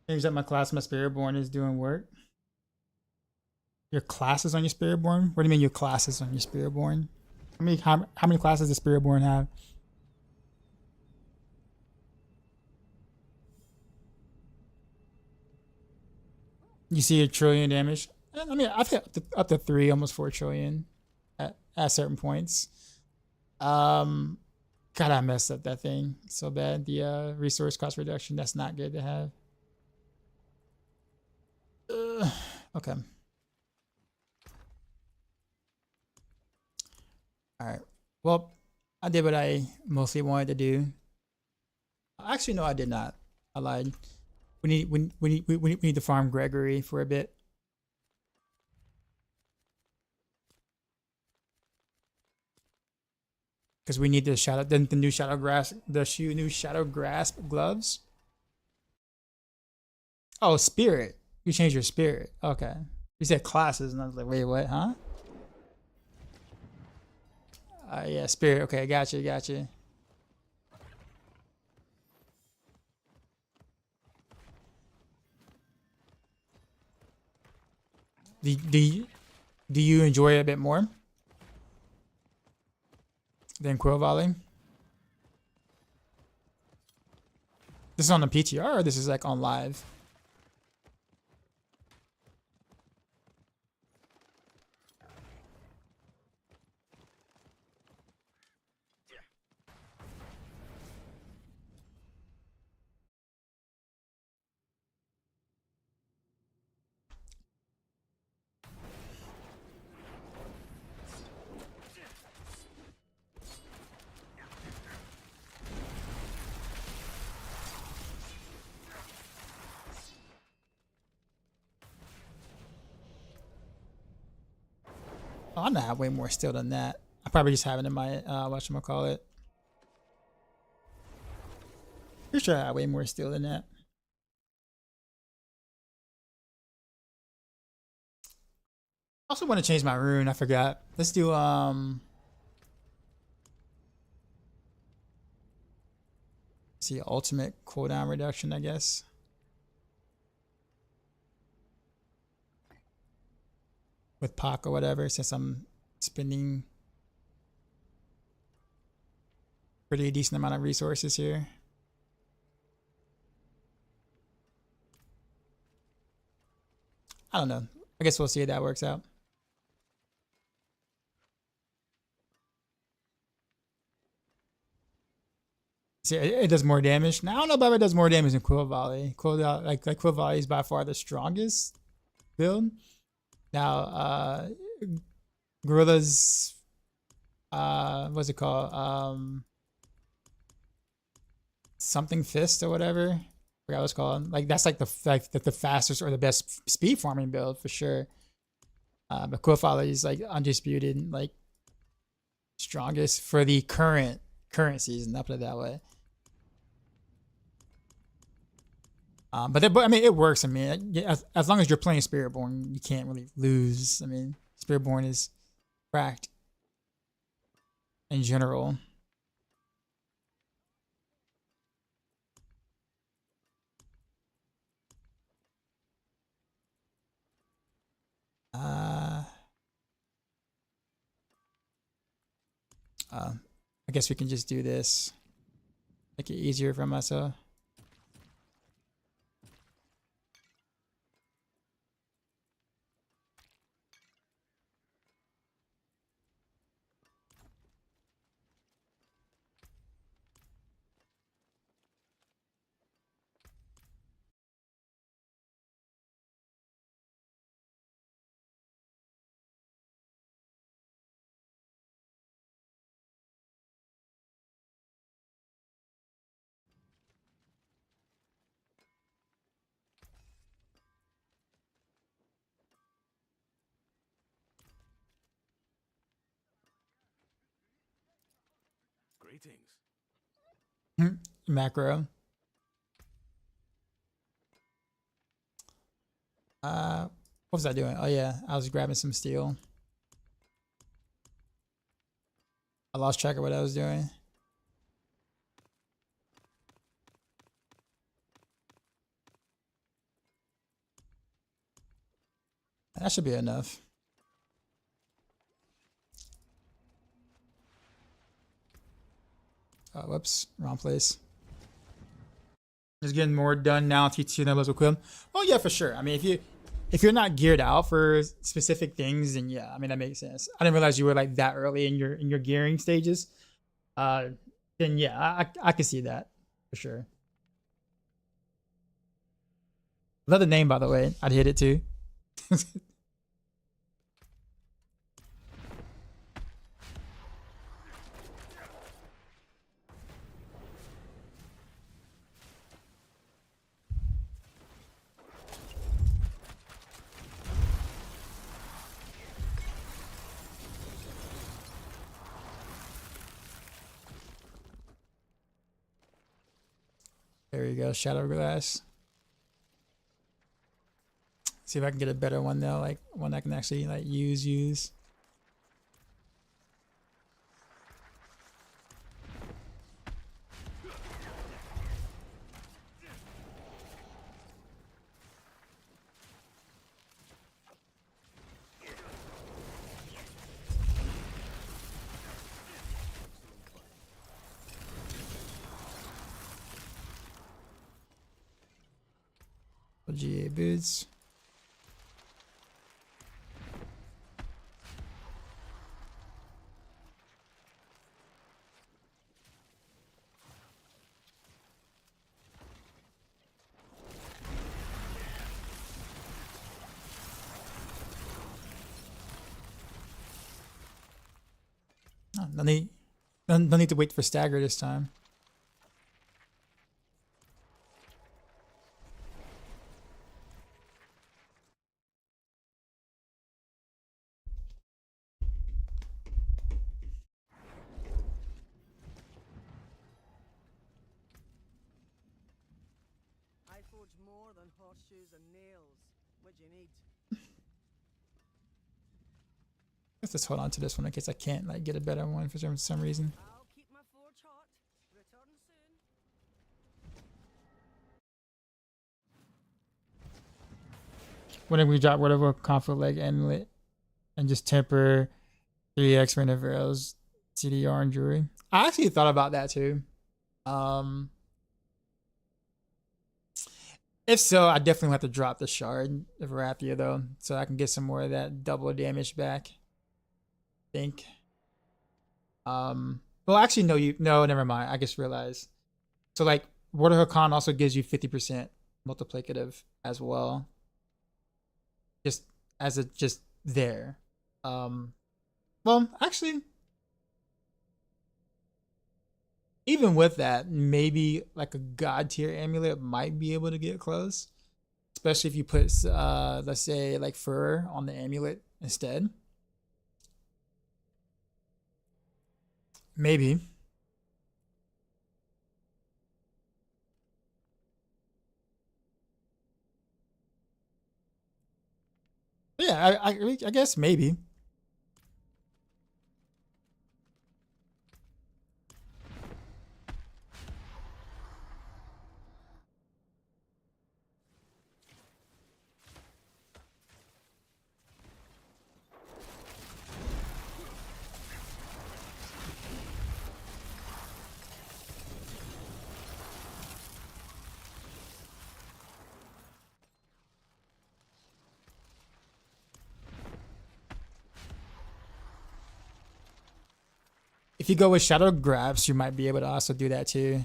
S1: Seems that my class, my Spiritborn, is doing work. Your classes on your Spiritborn? What do you mean your classes on your Spiritborn? How many classes does Spiritborn have? You see a trillion damage? I mean, I've hit up to 3, almost 4 trillion at certain points. God, I messed up that thing so bad. The resource cost reduction, that's not good to have. Okay. All right. Well, I did what I mostly wanted to do. Actually, no, I did not. I lied. We need to farm Gregory for a bit. Because we need the new shadow grasp, new shadow grasp gloves. Oh, spirit. You changed your spirit. Okay. You said classes, and I was like, wait, what? Huh? Yeah, spirit. Okay, gotcha. Do you enjoy it a bit more than Quill Volley? This is on the PTR, or this is like on live? Oh, I'm gonna have way more still than that. I probably just have it in my whatchamacallit. Pretty sure I have way more still than that. I also want to change my rune. I forgot. Let's do see, ultimate cooldown reduction, I guess. With Pac or whatever, since I'm spending pretty decent amount of resources here. I don't know. I guess we'll see if that works out. See, it does more damage. Now I don't know if it does more damage than Quill Volley. Quill Volley is by far the strongest build. Now, Gorilla's, what's it called? Something Fist or whatever. I forgot what it's called. Like that's like the fastest or the best speed farming build for sure. But Quill Volley is like undisputed, like strongest for the current season. I'll put it that way. But I mean, it works. I mean, as long as you're playing Spiritborn, you can't really lose. I mean, Spiritborn is cracked in general. I guess we can just do this. Make it easier for myself.
S5: Greetings.
S1: Macro. What was I doing? Oh yeah, I was grabbing some steel. I lost track of what I was doing. That should be enough. Oh, whoops, wrong place. Just getting more done now. T2 levels equipped. Oh yeah, for sure. I mean, if you're not geared out for specific things, then yeah, I mean that makes sense. I didn't realize you were like that early in your gearing stages. Then yeah, I can see that for sure. Love the name, by the way. I'd hit it too. There you go, Shadow Glass. See if I can get a better one though, like one I can actually like use. GA boots. Oh, no need to wait for stagger this time.
S4: I forge more than horseshoes and nails. What do you need?
S1: Let's just hold on to this one in case I can't like get a better one for some reason.
S4: I'll keep my forge hot. Return soon.
S1: Whenever we drop whatever conflict leg amulet and just temper 3x for arrows, CDR and jewelry. I actually thought about that too. If so, I definitely have to drop the shard of Raphia though, so I can get some more of that double damage back. I think. Well, actually, no, never mind. I just realized. So like, Water Hakan also gives you 50% multiplicative as well. Just as a there. Well, actually, even with that, maybe like a god tier amulet might be able to get close, especially if you put let's say like fur on the amulet instead. Maybe. Yeah, I guess maybe. If you go with shadow grabs, you might be able to also do that too.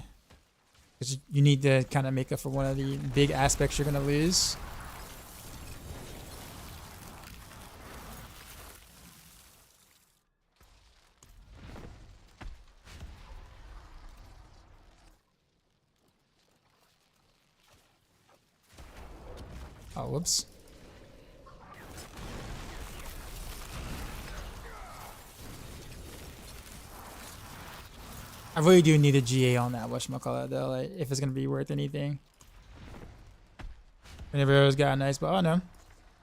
S1: Because you need to kind of make up for one of the big aspects you're going to lose. Oh, whoops. I really do need a GA on that whatchamacallit though, like if it's gonna be worth anything. Whenever it's got a nice, but oh no,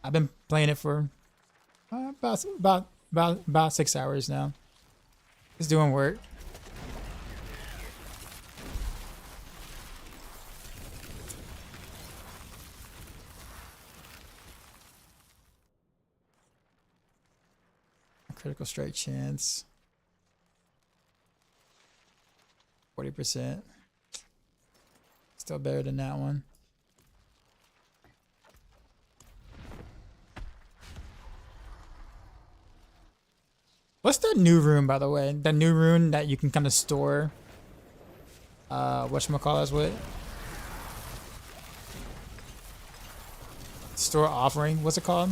S1: I've been playing it for about 6 hours now. It's doing work. Critical strike chance. 40%. Still better than that one. What's that new rune, by the way? That new rune that you can kind of store whatchamacallit with? Store offering. What's it called?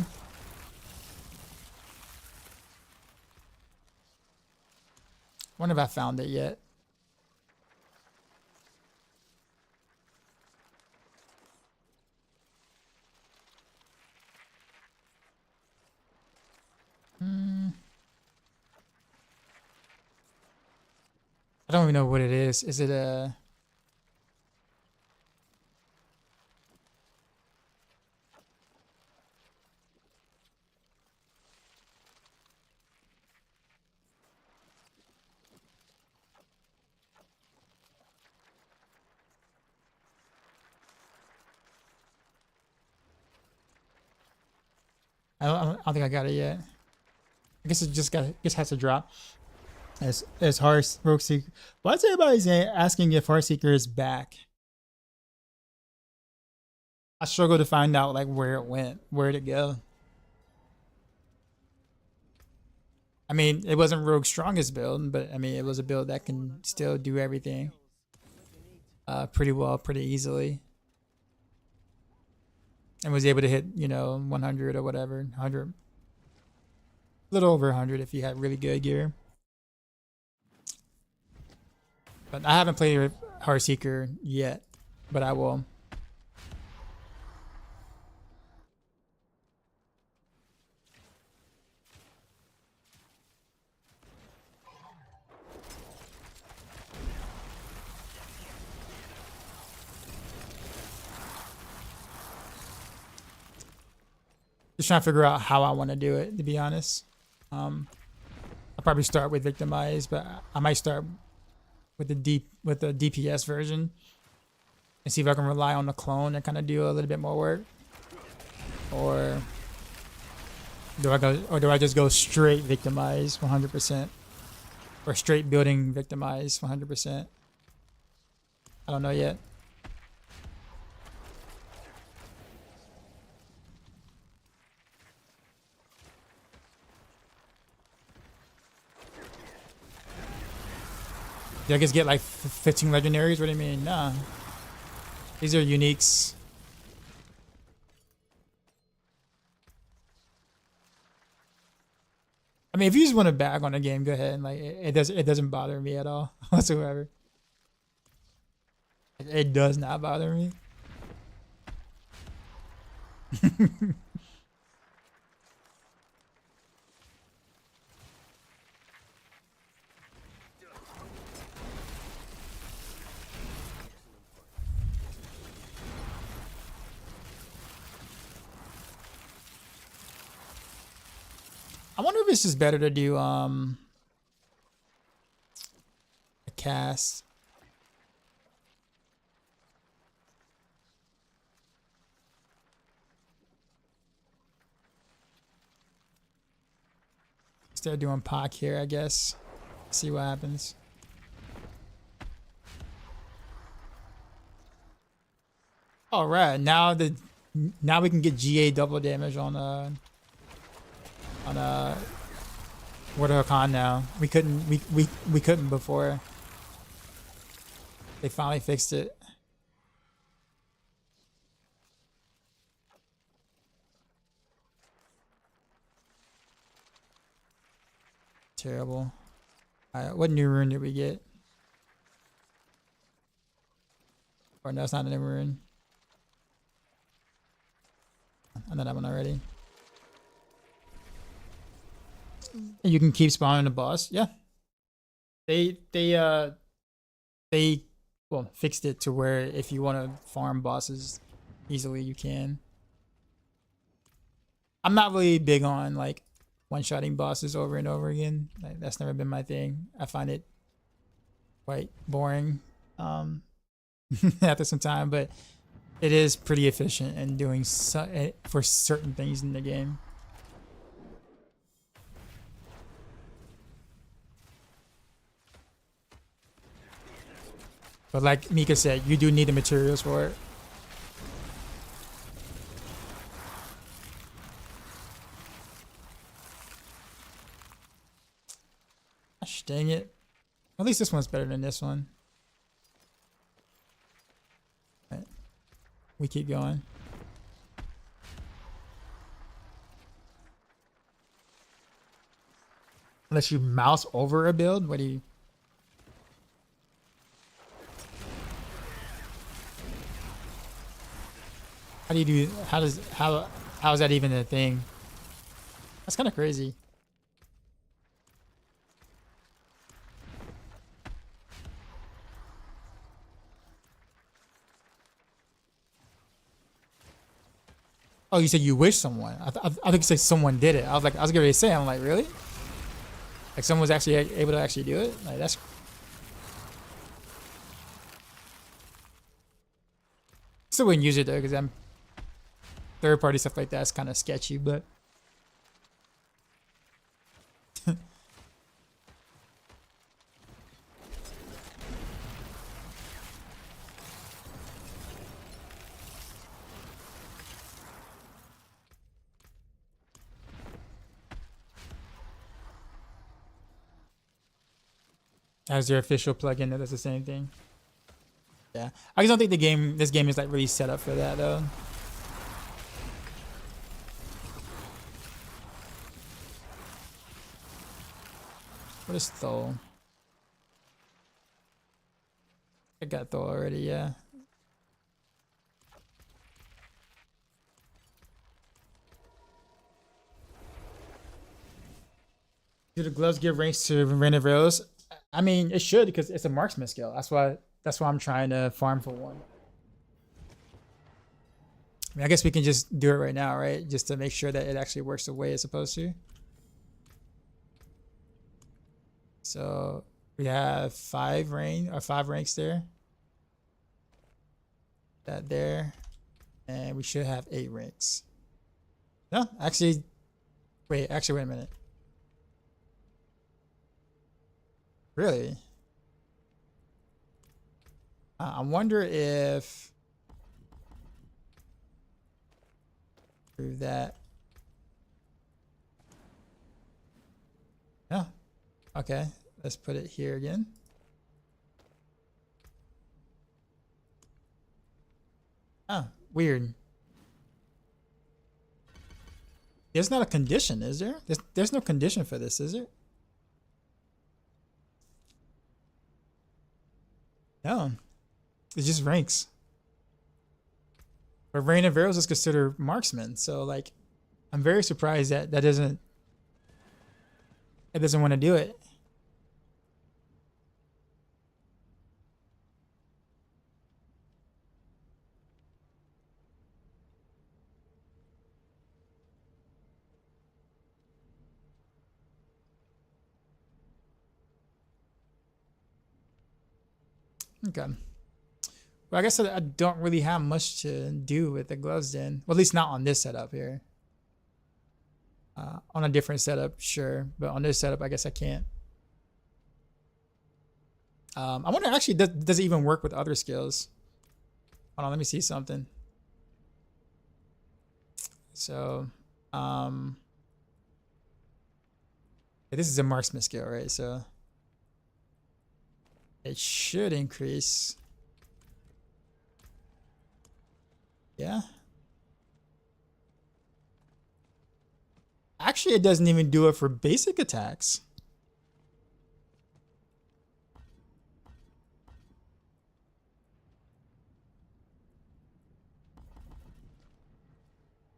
S1: Wonder if I found it yet. I don't even know what it is. Is it a... I don't think I got it yet. I guess it just has to drop. As Heartseeker. Why is everybody asking if Heartseeker is back? I struggle to find out like where it went, where'd it go. I mean, it wasn't Rogue's strongest build, but I mean, it was a build that can still do everything pretty well, pretty easily. And was able to hit, you know, 100 or whatever, 100. A little over 100 if you had really good gear. But I haven't played Heartseeker yet, but I will. Just trying to figure out how I want to do it, to be honest. I'll probably start with Victimize, but I might start with the DPS version and see if I can rely on the clone and kind of do a little bit more work, or do I just go straight Victimize 100%, or straight building Victimize 100%? I don't know yet. Do I just get like 15 legendaries? What do you mean? Nah. These are uniques. I mean, if you just want to bag on a game, go ahead. And like, it doesn't bother me at all whatsoever. It does not bother me. I wonder if it's just better to do a cast. Instead of doing POC here, I guess. See what happens. All right, now we can get GA double damage on Warthog Khan now. We couldn't before. They finally fixed it. Terrible. Alright, what new rune did we get? Or no, it's not a new rune. I know that one already. You can keep spawning the boss. Yeah. They they fixed it to where if you want to farm bosses easily, you can. I'm not really big on like one-shotting bosses over and over again. Like, that's never been my thing. I find it quite boring after some time, but it is pretty efficient in doing for certain things in the game. But like Mika said, you do need the materials for it. Gosh, dang it. At least this one's better than this one. All right. We keep going. Unless you mouse over a build, what do you... How do you do? How is that even a thing? That's kind of crazy. Oh, you said you wish someone. I think you said someone did it. I was going to say, I'm like, really? Like someone was actually able to actually do it? Like that's... Still wouldn't use it though, because I'm third-party stuff like that's kind of sketchy, but as their official plugin that does the same thing. Yeah, I just don't think this game is like really set up for that though. What is Thol? I got Thol already, yeah. Do the gloves give ranks to random arrows? I mean, it should because it's a marksman skill. That's why I'm trying to farm for one. I mean, I guess we can just do it right now, right? Just to make sure that it actually works the way it's supposed to. So we have 5 ranks there. That there. And we should have 8 ranks. No, actually, wait a minute. Really? I wonder if through that. Yeah. Okay. Let's put it here again. Ah, weird. There's not a condition, is there? There's no condition for this, is there? No. It's just ranks. But Rain of Arrows is considered marksman, so like I'm very surprised that it doesn't want to do it. Okay. Well, I guess I don't really have much to do with the gloves then. Well, at least not on this setup here. On a different setup, sure. But on this setup, I guess I can't. I wonder actually, does it even work with other skills? Hold on, let me see something. So, this is a marksman skill, right? So it should increase. Yeah. Actually, it doesn't even do it for basic attacks.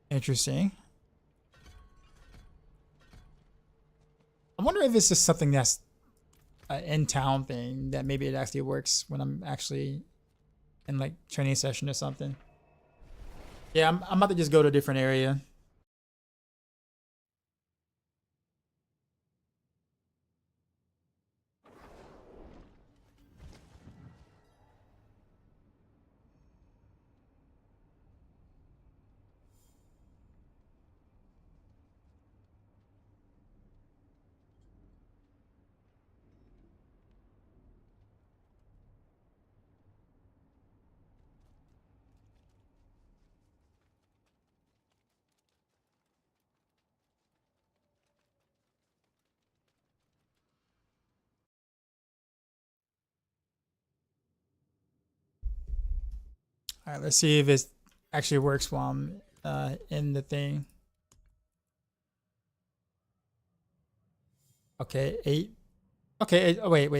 S1: Interesting. I wonder if it's just something that's in town thing that maybe it actually works when I'm actually in like training session or something. Yeah, I'm about to just go to a different area. All right, let's see if it actually works while I'm in the thing. Okay, 8. Okay, oh, wait.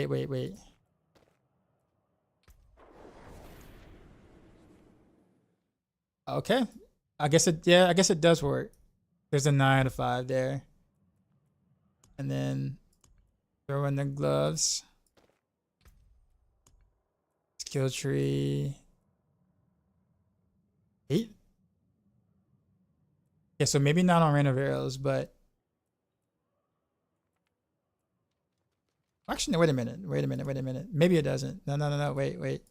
S1: Okay, I guess it does work. There's a 9 out of 5 there, and then throw in the gloves. Skill tree. 8. Yeah, so maybe not on random arrows, but actually, no, wait a minute. Maybe it doesn't. No. Wait.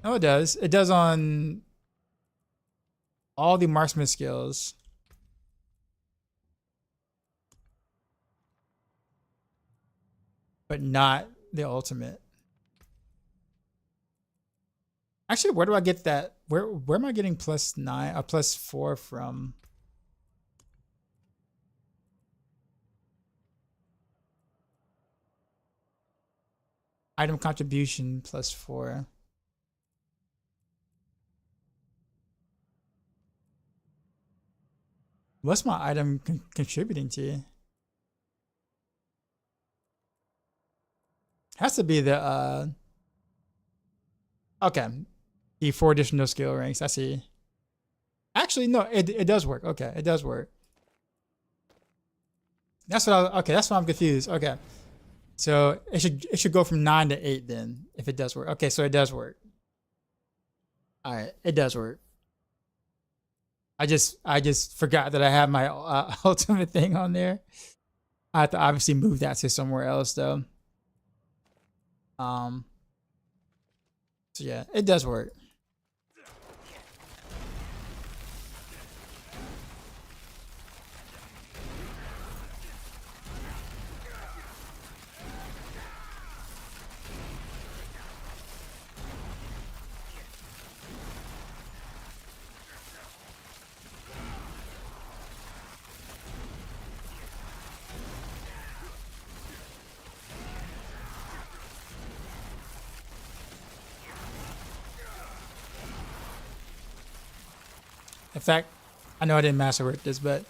S1: No, it does. It does on all the marksman skills. But not the ultimate. Actually, where do I get that? Where am I getting +9 or +4 from? Item contribution +4. What's my item contributing to? Has to be the okay, the 4 additional skill ranks. I see. Actually, no, it does work. Okay, it does work. That's what that's why I'm confused. Okay, so it should go from 9 to 8 then if it does work. Okay, so it does work. All right, it does work. I just forgot that I have my ultimate thing on there. I have to obviously move that to somewhere else though. So yeah, it does work. In fact, I know I didn't masterwork this, but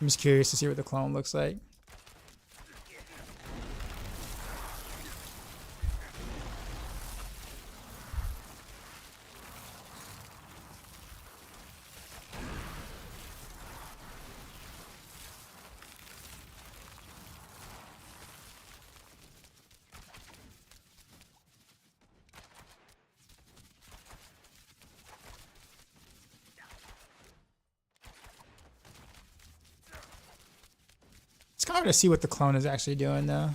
S1: I'm just curious to see what the clone looks like. It's kind of hard to see what the clone is actually doing though.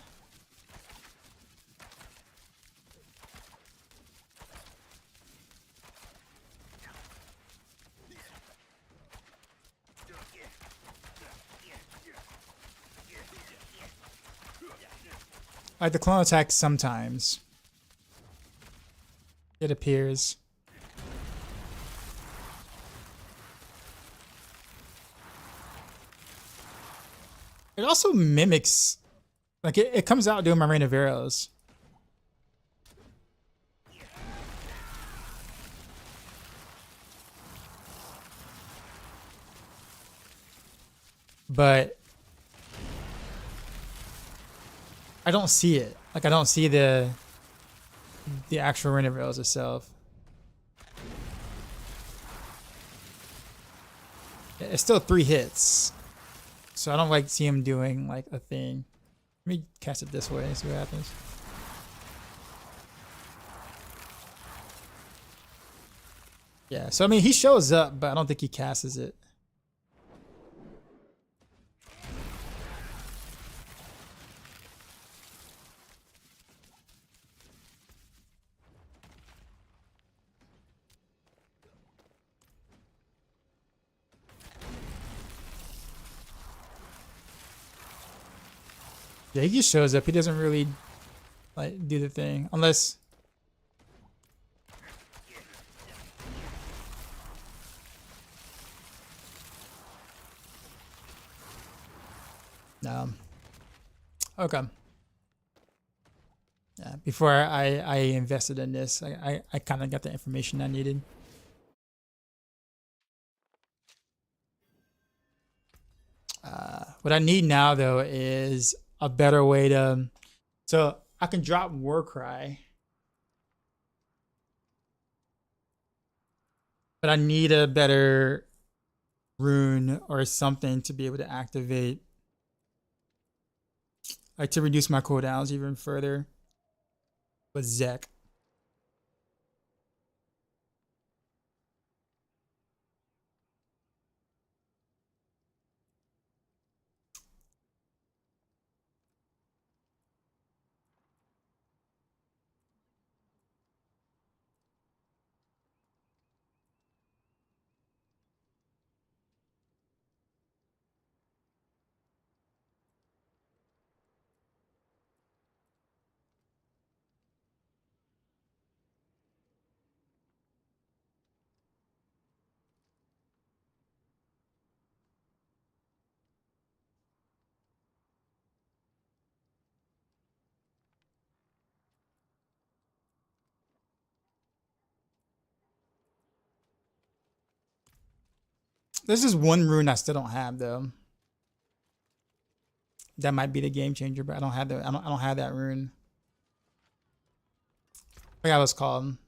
S1: Like the clone attacks sometimes. It appears. It also mimics, like it comes out doing my rain of arrows. But I don't see it. Like I don't see the actual rain of arrows itself. It's still 3 hits. So I don't like see him doing like a thing. Let me cast it this way and see what happens. Yeah, so I mean he shows up, but I don't think he casts it. Yeah, he just shows up. He doesn't really like do the thing unless. No. Okay. Yeah. Before I invested in this, I kind of got the information I needed. What I need now though is a better way to. So I can drop Warcry, but I need a better rune or something to be able to activate, like to reduce my cooldowns even further with Zek. There's just one rune I still don't have though. That might be the game changer, but I don't have the I don't have that rune. I forgot what it's called.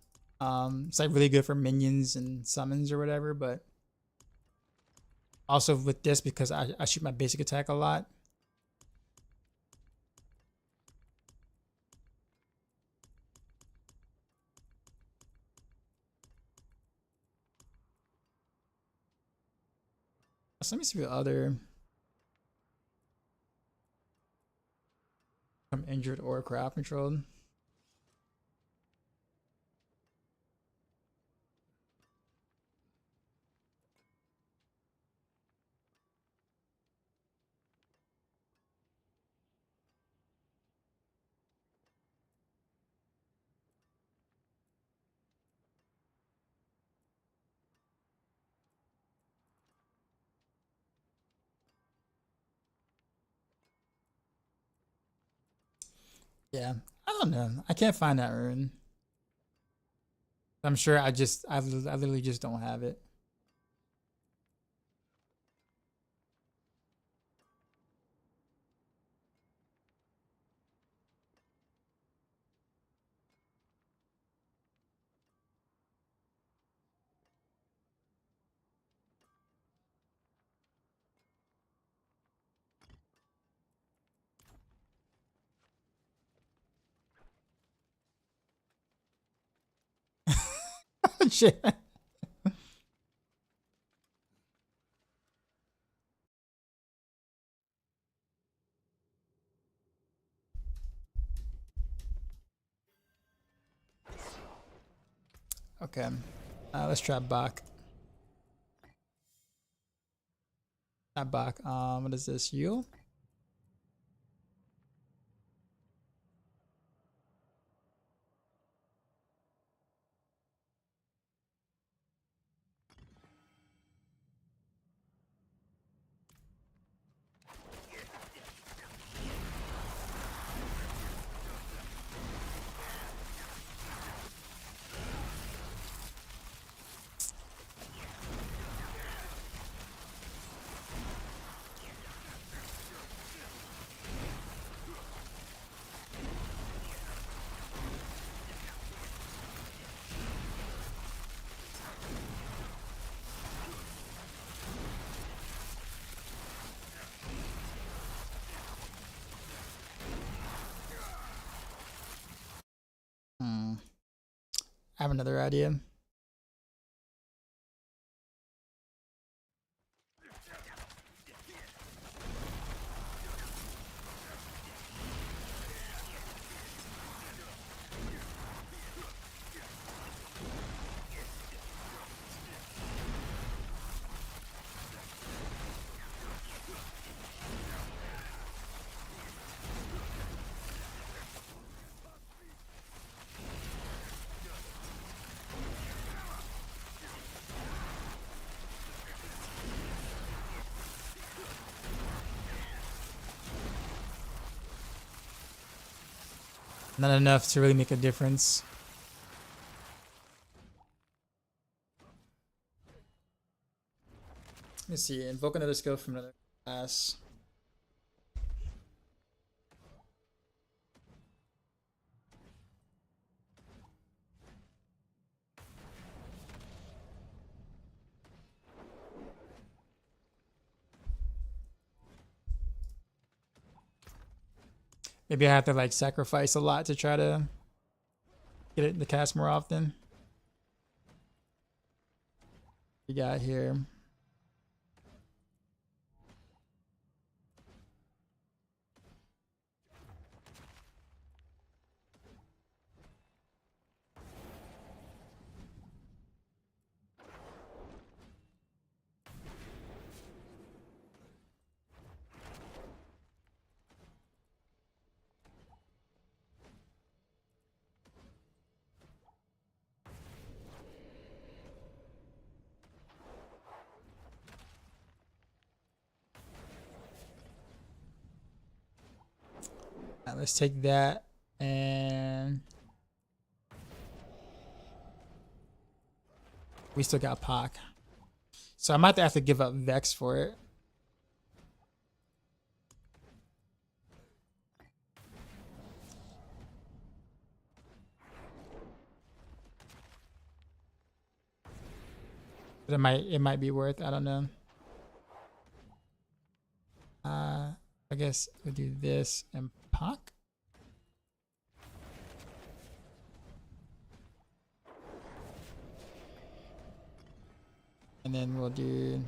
S1: It's like really good for minions and summons or whatever, but also with this because I shoot my basic attack a lot. So let me see what other. I'm injured or crowd controlled. Yeah, I don't know. I can't find that rune. I'm sure I literally just don't have it. Shit. Okay. Let's try Bach. Not Bach. What is this? Yule? I have another idea. Not enough to really make a difference. Let me see. Invoke another skill from another class. Maybe I have to like sacrifice a lot to try to get it to cast more often. We got here. Let's take that and we still got Pac. So I might have to give up Vex for it. But it might be worth, I don't know. I guess we'll do this and Pac. And then we'll do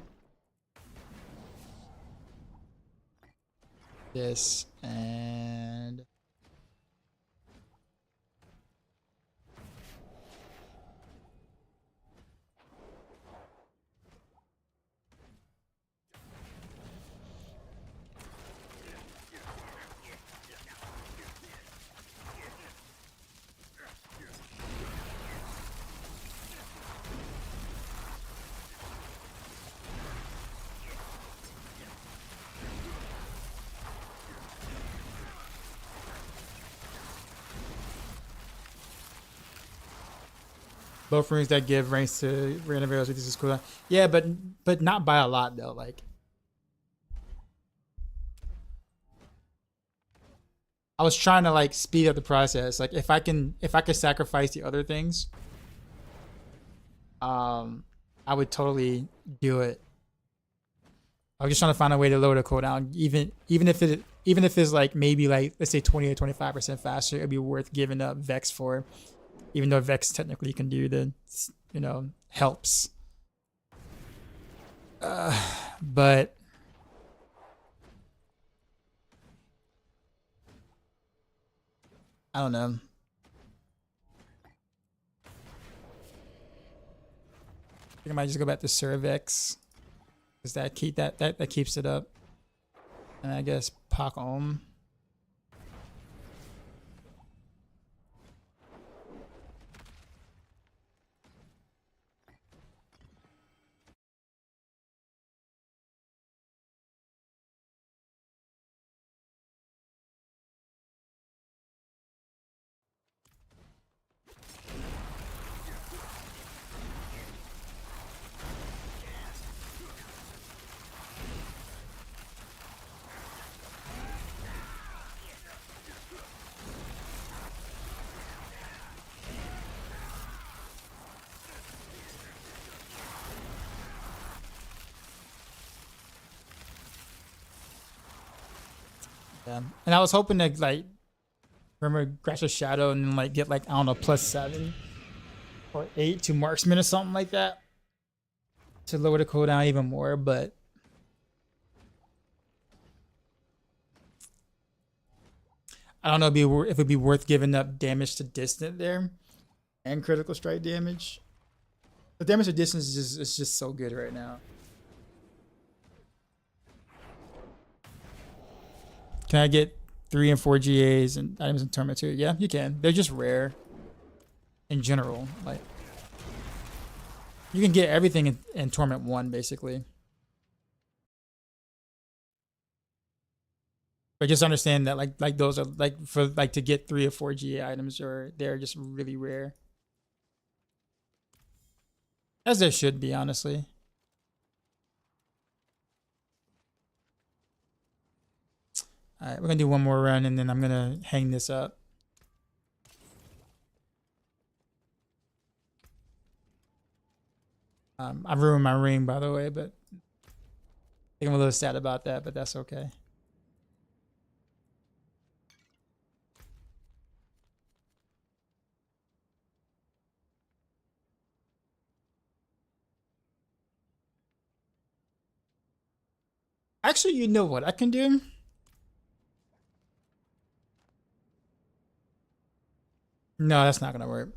S1: this and both runes that give ranks to random arrows with this is cool. Yeah, but not by a lot though. Like I was trying to like speed up the process. Like if I could sacrifice the other things, I would totally do it. I was just trying to find a way to lower the cooldown, even if it's like maybe like let's say 20 or 25% faster. It'd be worth giving up Vex for. Even though Vex technically can do the, helps. But I don't know. I think I might just go back to Cervex. Because that keeps it up. And I guess Pac Om. Yeah. And I was hoping to like remember Grasher's Shadow and then like get like I don't know +7 or 8 to marksman or something like that to lower the cooldown even more, but I don't know if it'd be worth giving up damage to distant there and critical strike damage. The damage to distance is just so good right now. Can I get 3 and 4 GAs and items in Torment too? Yeah, you can. They're just rare in general. Like, you can get everything in Torment 1 basically. But just understand that like those are like to get 3 or 4 GA items, or they're just really rare. As there should be, honestly. Alright, we're gonna do one more run and then I'm gonna hang this up. I ruined my ring, by the way, but I think I'm a little sad about that, but that's okay. Actually, you know what I can do? No, that's not gonna work.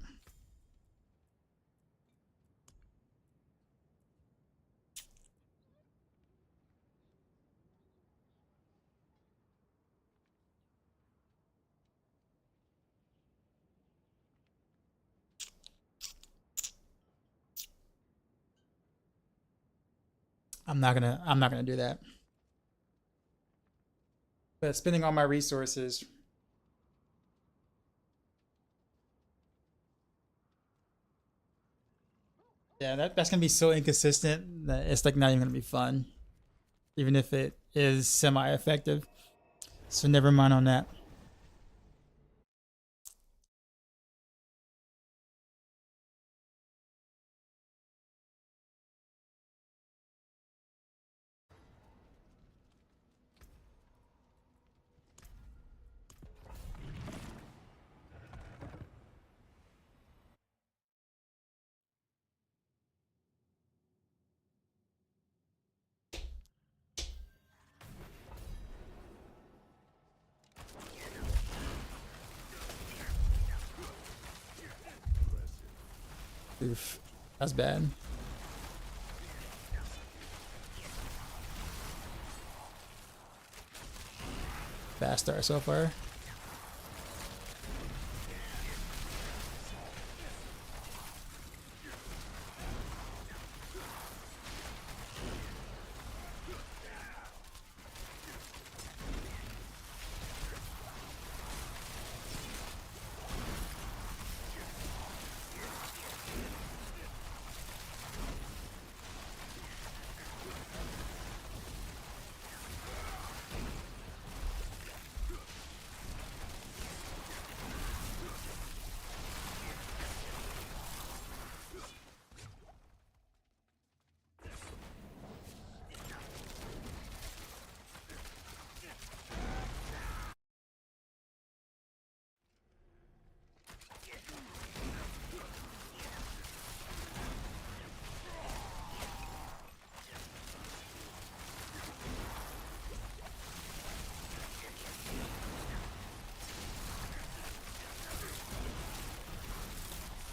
S1: I'm not gonna do that. But spending all my resources. Yeah, that's gonna be so inconsistent that it's like not even gonna be fun. Even if it is semi-effective. So never mind on that. Oof, that's bad. Fast start so far.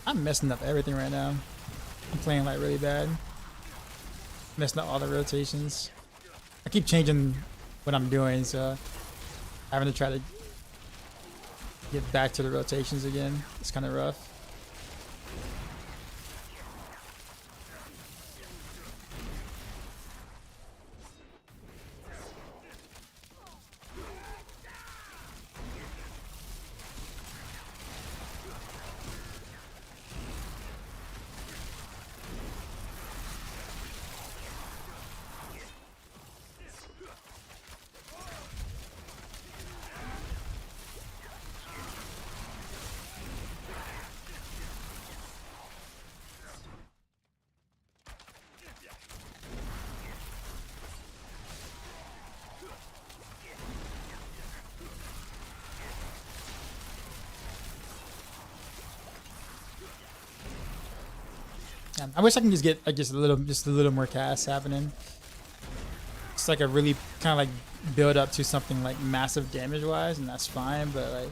S1: I'm messing up everything right now. I'm playing like really bad. Messing up all the rotations. I keep changing what I'm doing, so having to try to get back to the rotations again. It's kind of rough. Yeah, I wish I can just get like just a little more casts happening. It's like a really kind of like build up to something like massive damage wise, and that's fine. But like,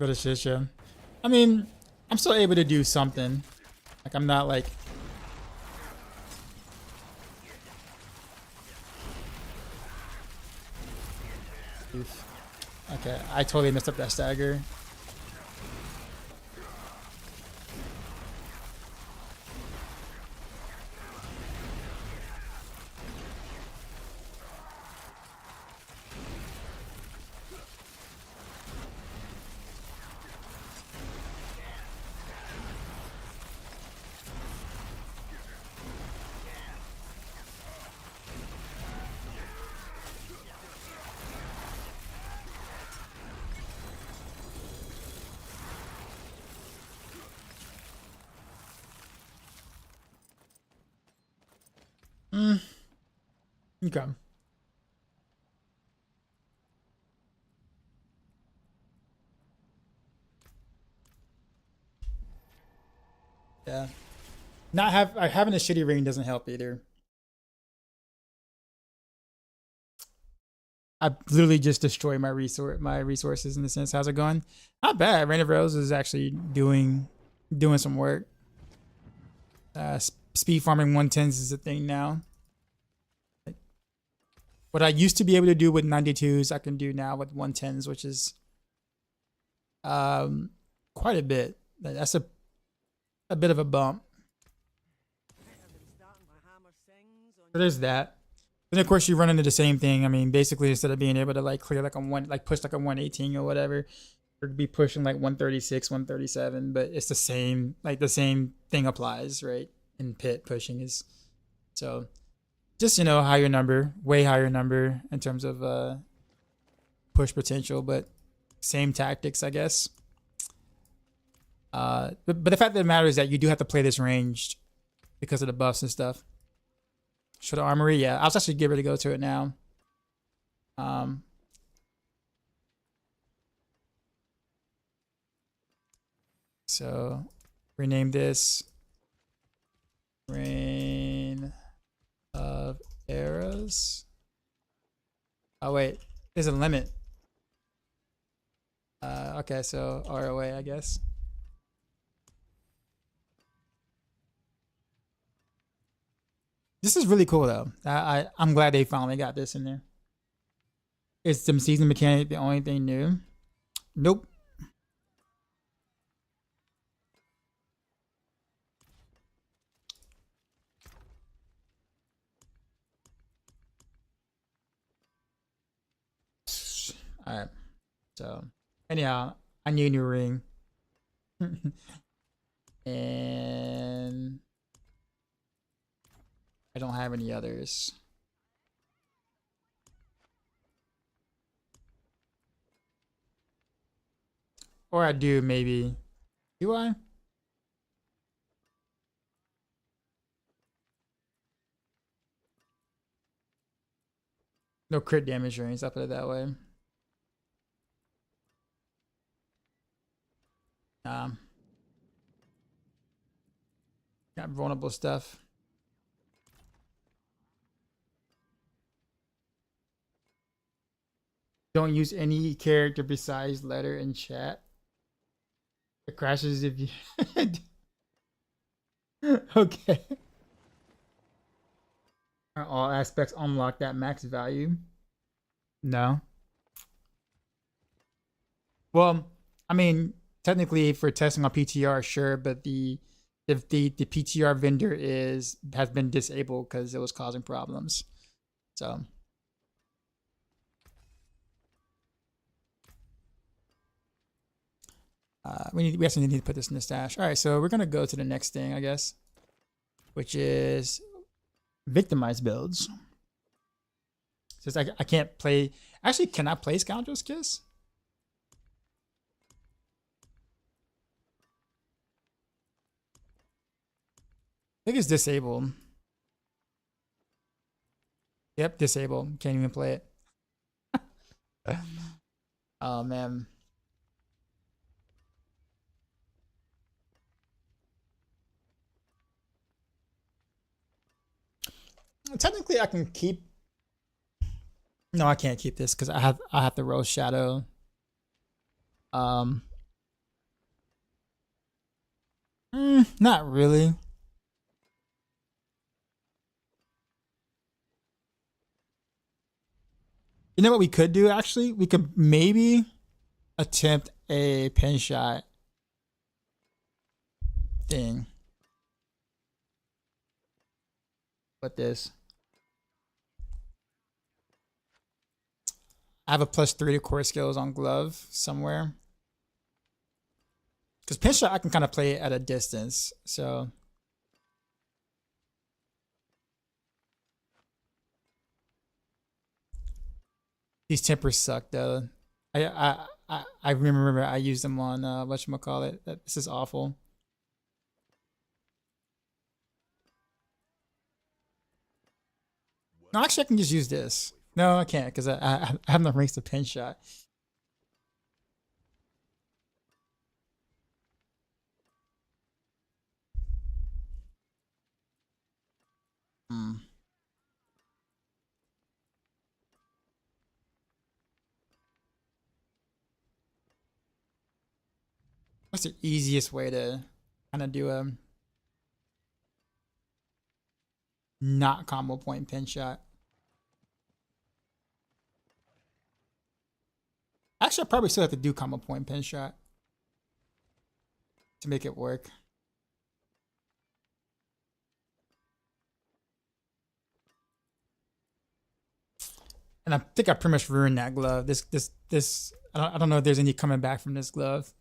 S1: go to shit show. I mean, I'm still able to do something. Like I'm not like. Oof. Okay, I totally messed up that stagger. Okay. Yeah. Having a shitty ring doesn't help either. I literally just destroy my resources in a sense. How's it going? Not bad. Rain of Rose is actually doing some work. Speed farming 110s is a thing now. What I used to be able to do with 92s, I can do now with 110s, which is quite a bit. That's a bit of a bump. So there's that. Then of course you run into the same thing. I mean, basically instead of being able to like clear like push like a 118 or whatever, you're be pushing like 136, 137, but it's the same thing applies, right? In pit pushing is so just higher number, way higher number in terms of push potential, but same tactics, I guess. But the fact that it matters is that you do have to play this ranged because of the buffs and stuff. For the armory, yeah, I'll actually get ready to go to it now. So rename this Rain of Arrows. Oh wait, there's a limit. Okay, so ROA, I guess. This is really cool though. I'm glad they finally got this in there. Is the season mechanic the only thing new? Nope. All right. So anyhow, I need a new ring. And I don't have any others. Or I do, maybe. Do I? No crit damage rings, I'll put it that way. Got vulnerable stuff. Don't use any character besides letter in chat. It crashes if you... Okay. Are all aspects unlocked at max value? No. Well, I mean, technically for testing on PTR, sure, but the PTR vendor has been disabled because it was causing problems. So we actually need to put this in the stash. All right, so we're gonna go to the next thing, I guess, which is victimized builds. Says I can't play. Actually, can I play Scoundrel's Kiss? I think it's disabled. Yep, disabled. Can't even play it. Oh man. Technically, I can keep. No, I can't keep this because I have to roll shadow. Not really. You know what we could do actually? We could maybe attempt a pin shot thing. With this. I have a +3 to core skills on glove somewhere. Because pin shot I can kind of play it at a distance, so these tempers suck though. I remember I used them on whatchamacallit. This is awful. No, actually I can just use this. No, I can't because I have no ranks to pin shot. What's the easiest way to kind of do a not combo point pin shot? Actually, I probably still have to do combo point pin shot to make it work. And I think I pretty much ruined that glove. This. I don't know if there's any coming back from this glove.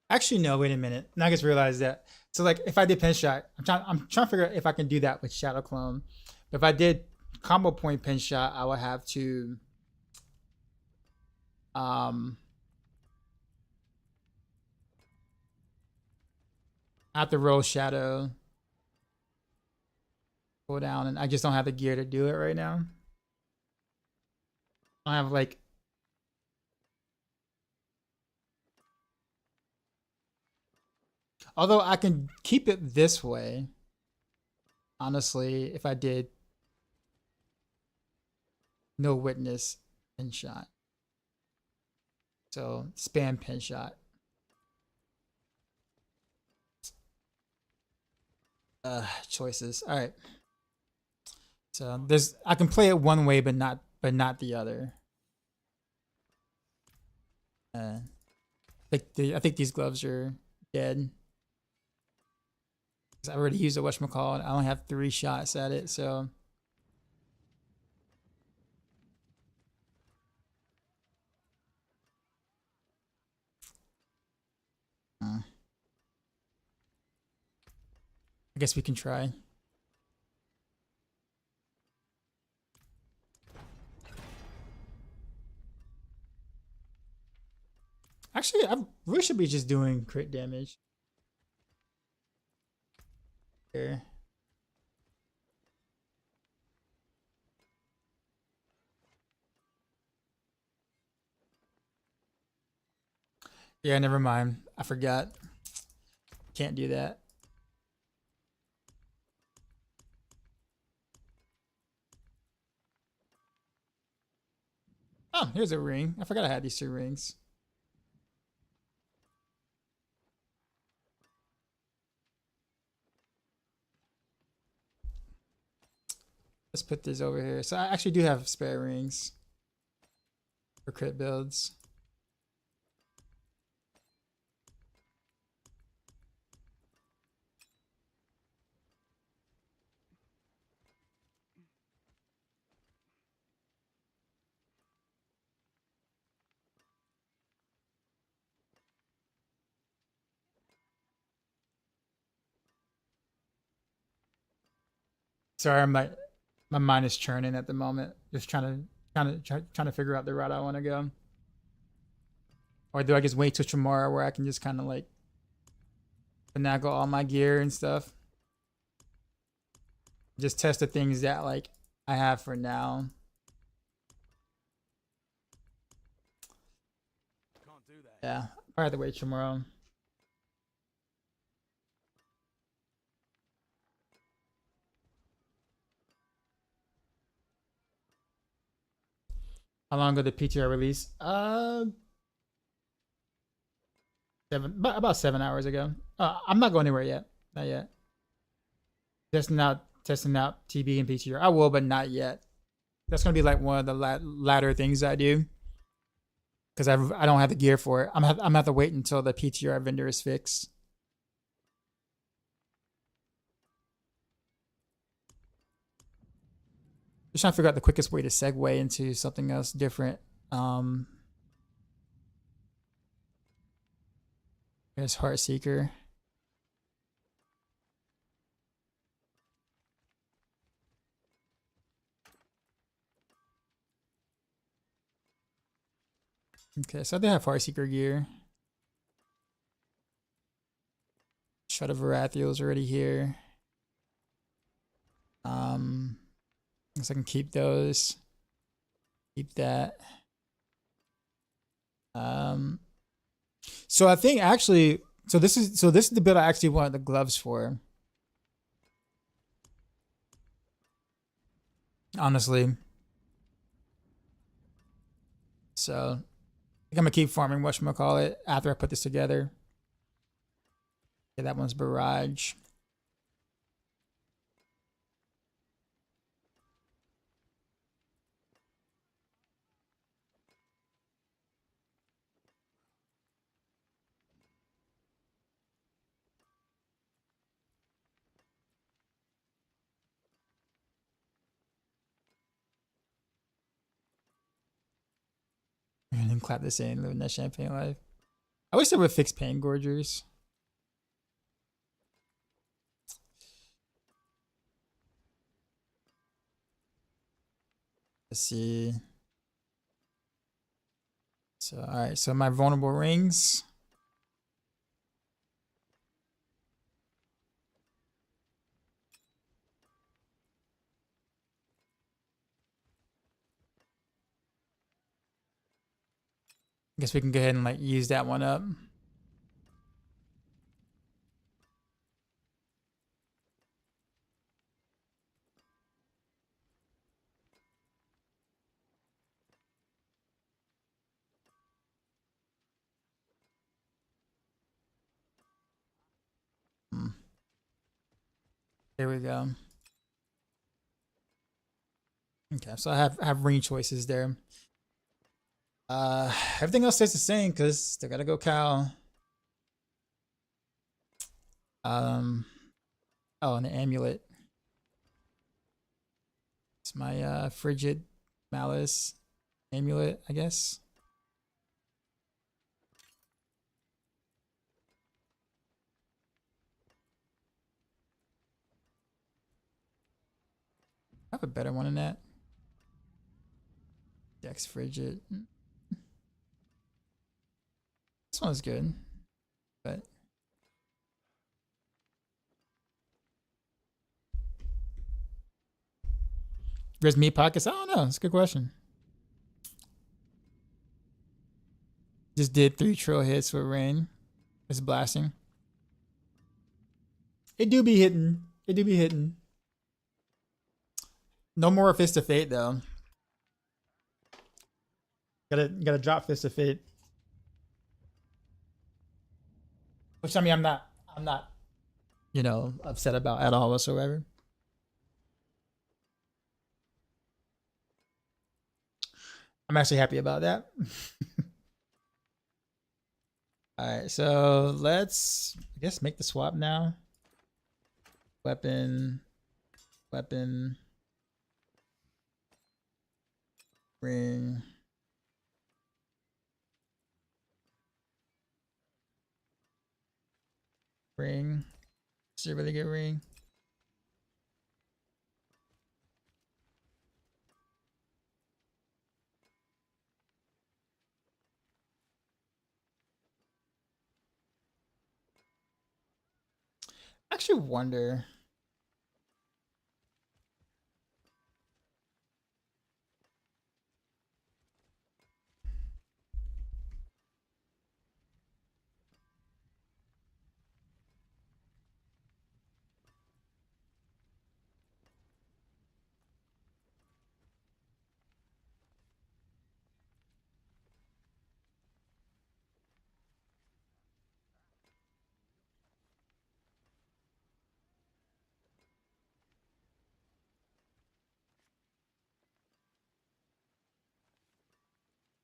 S1: Actually, no. Wait a minute. Now I just realized that. So like, if I did pin shot, I'm trying to figure out if I can do that with Shadow Clone. But if I did combo point pin shot, I would have to I have to roll shadow, go down, and I just don't have the gear to do it right now. I don't have like although I can keep it this way. Honestly, if I did no witness pin shot. So spam pin shot. Choices. All right. So there's I can play it one way, but not the other. I think these gloves are dead. I already used a whatchamacallit. I only have 3 shots at it, so. I guess we can try. Actually, I really should be just doing crit damage. Here. Yeah, never mind. I forgot. Can't do that. Oh, here's a ring. I forgot I had these 2 rings. Let's put this over here. So I actually do have spare rings for crit builds. Sorry, my mind is churning at the moment. Just trying to figure out the route I want to go. Or do I just wait till tomorrow where I can just kind of like finagle all my gear and stuff? Just test the things that like I have for now.
S5: Can't do that.
S1: Yeah, I have to wait tomorrow. How long ago did PTR release? About 7 hours ago. I'm not going anywhere yet. Not yet. Testing out TB and PTR. I will, but not yet. That's gonna be like one of the latter things I do, because I don't have the gear for it. I'm gonna have to wait until the PTR vendor is fixed. Just trying to figure out the quickest way to segue into something else different. There's Heartseeker. Okay, so they have Heartseeker gear. Shut of Varathiel's already here. Guess I can keep those. Keep that. So I think actually, so this is the build I actually wanted the gloves for. Honestly. So I think I'm gonna keep farming whatchamacallit after I put this together. Okay, that one's Barrage. And then clap this in, living that champagne life. I wish they would fix pain gorgers. Let's see. So, all right. So my vulnerable rings. I guess we can go ahead and like use that one up. There we go. Okay, so I have ring choices there. Everything else stays the same because still gotta go Cal. Oh, and the amulet. It's my frigid malice amulet, I guess. I have a better one than that. Dex frigid. This one's good, but where's meat pockets? I don't know. It's a good question. Just did 3 trill hits with rain. It's blasting. It do be hitting. It do be hitting. No more Fist of Fate though. Gotta drop Fist of Fate. Which I mean I'm not, you know, upset about at all whatsoever. I'm actually happy about that. Alright, so let's I guess make the swap now. Weapon. Ring. Ring. It's a really good ring. Actually wonder.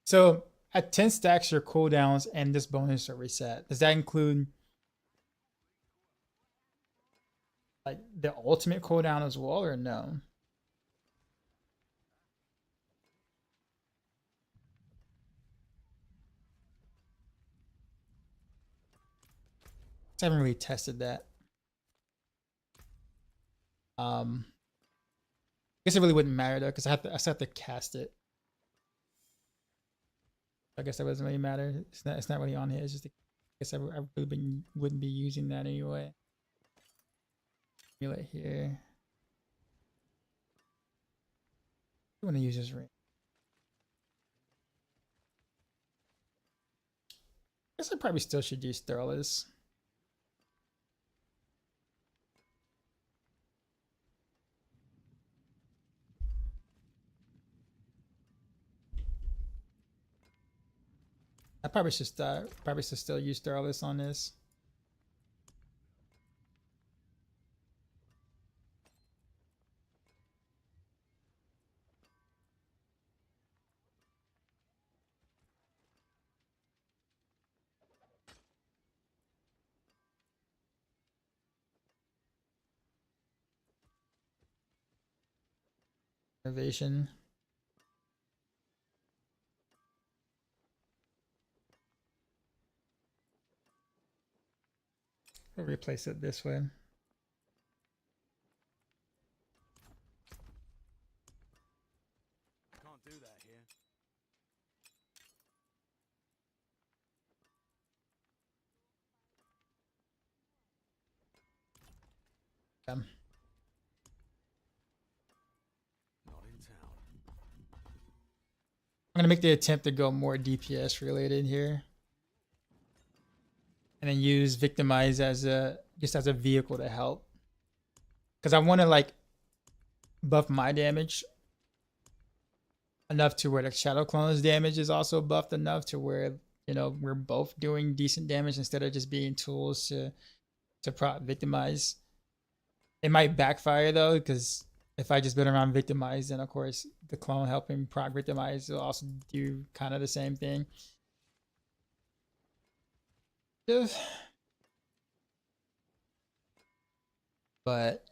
S1: So at 10 stacks, your cooldowns and this bonus are reset. Does that include like the ultimate cooldown as well, or no? I haven't really tested that. I guess it really wouldn't matter though, because I still have to cast it. I guess that doesn't really matter. It's not really on here. It's just I guess I really wouldn't be using that anyway. Emulate here. I want to use this ring. I guess I probably still should use Sterlis. I probably should still use Sterlis on this. Innovation. I'll replace it this way.
S5: Can't do that here.
S1: Yeah.
S5: Not in town.
S1: I'm gonna make the attempt to go more DPS related here, and then use Victimize as a vehicle to help, because I want to like buff my damage enough to where the Shadow Clone's damage is also buffed enough to where, you know, we're both doing decent damage instead of just being tools to prop Victimize. It might backfire though, because if I just build around Victimize, then of course the clone helping proc Victimize will also do kind of the same thing. But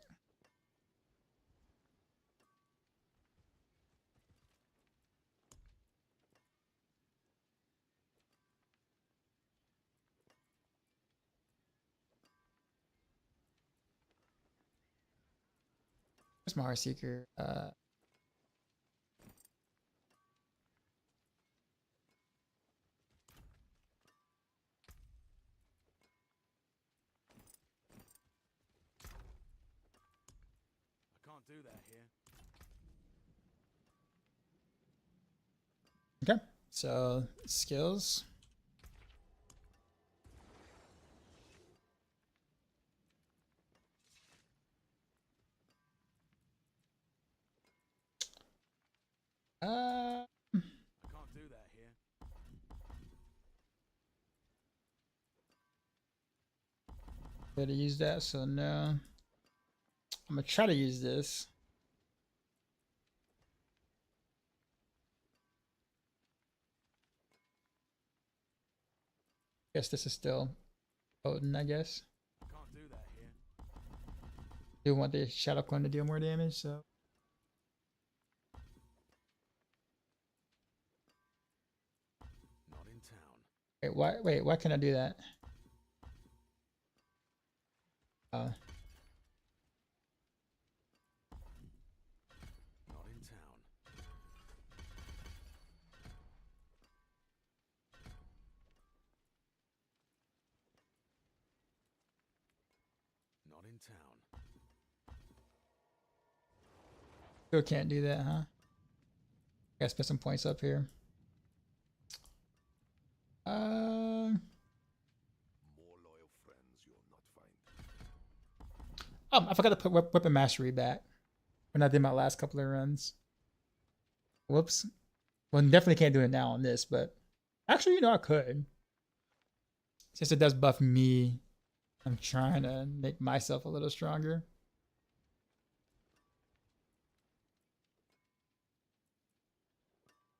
S1: where's my Heartseeker?
S5: I can't do that here.
S1: Okay, so skills.
S5: I can't do that here.
S1: Better use that, so no. I'm gonna try to use this. Guess this is still potent, I guess.
S5: I can't do that here.
S1: Do want the Shadow Clone to deal more damage, so.
S5: Not in town.
S1: Wait, why can't I do that?
S5: Not in town. Not in in town.
S1: Still can't do that, huh? Gotta put some points up here.
S5: More loyal friends you'll not find.
S1: I forgot to put weapon mastery back when I did my last couple of runs. Whoops. Well, definitely can't do it now on this, but actually, you know, I could. Since it does buff me, I'm trying to make myself a little stronger.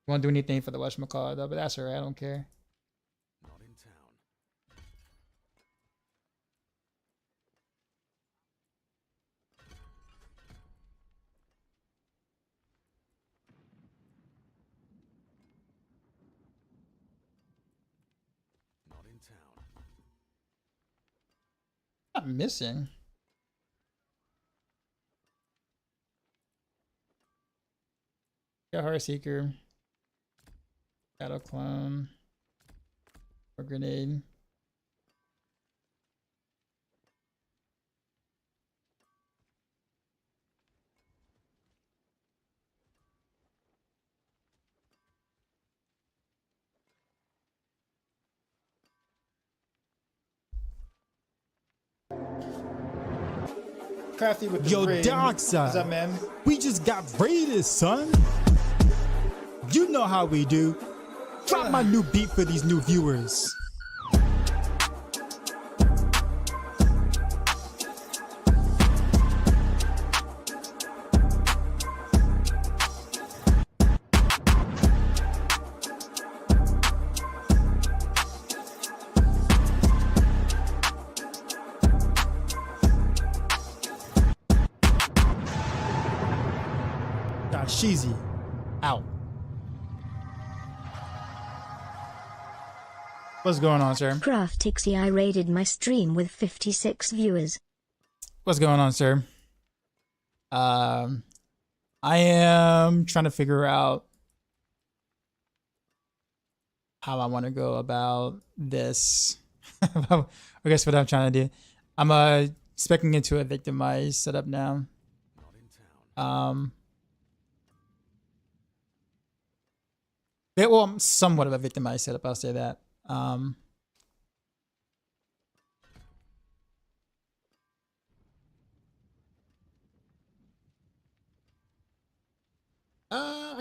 S1: Won't do anything for the whatchamacallit though, but that's alright, I don't care.
S5: Not in town. Not in town.
S1: I'm missing. Got Heartseeker. Shadow Clone. Or Grenade. Crafty with the
S6: Yo,
S1: ring.
S6: dark
S1: What's
S6: side.
S1: up, man?
S6: We just got raided, son. You know how we do. Drop my new beat for these new viewers. Sheezy out.
S1: What's going on, sir?
S7: Craftixie, I raided my stream with 56 viewers.
S1: What's going on, sir? I am trying to figure out how I want to go about this. I guess what I'm trying to do. I'm speccing into a victimized setup now.
S5: Not in town.
S1: Yeah, well, somewhat of a victimized setup, I'll say that. I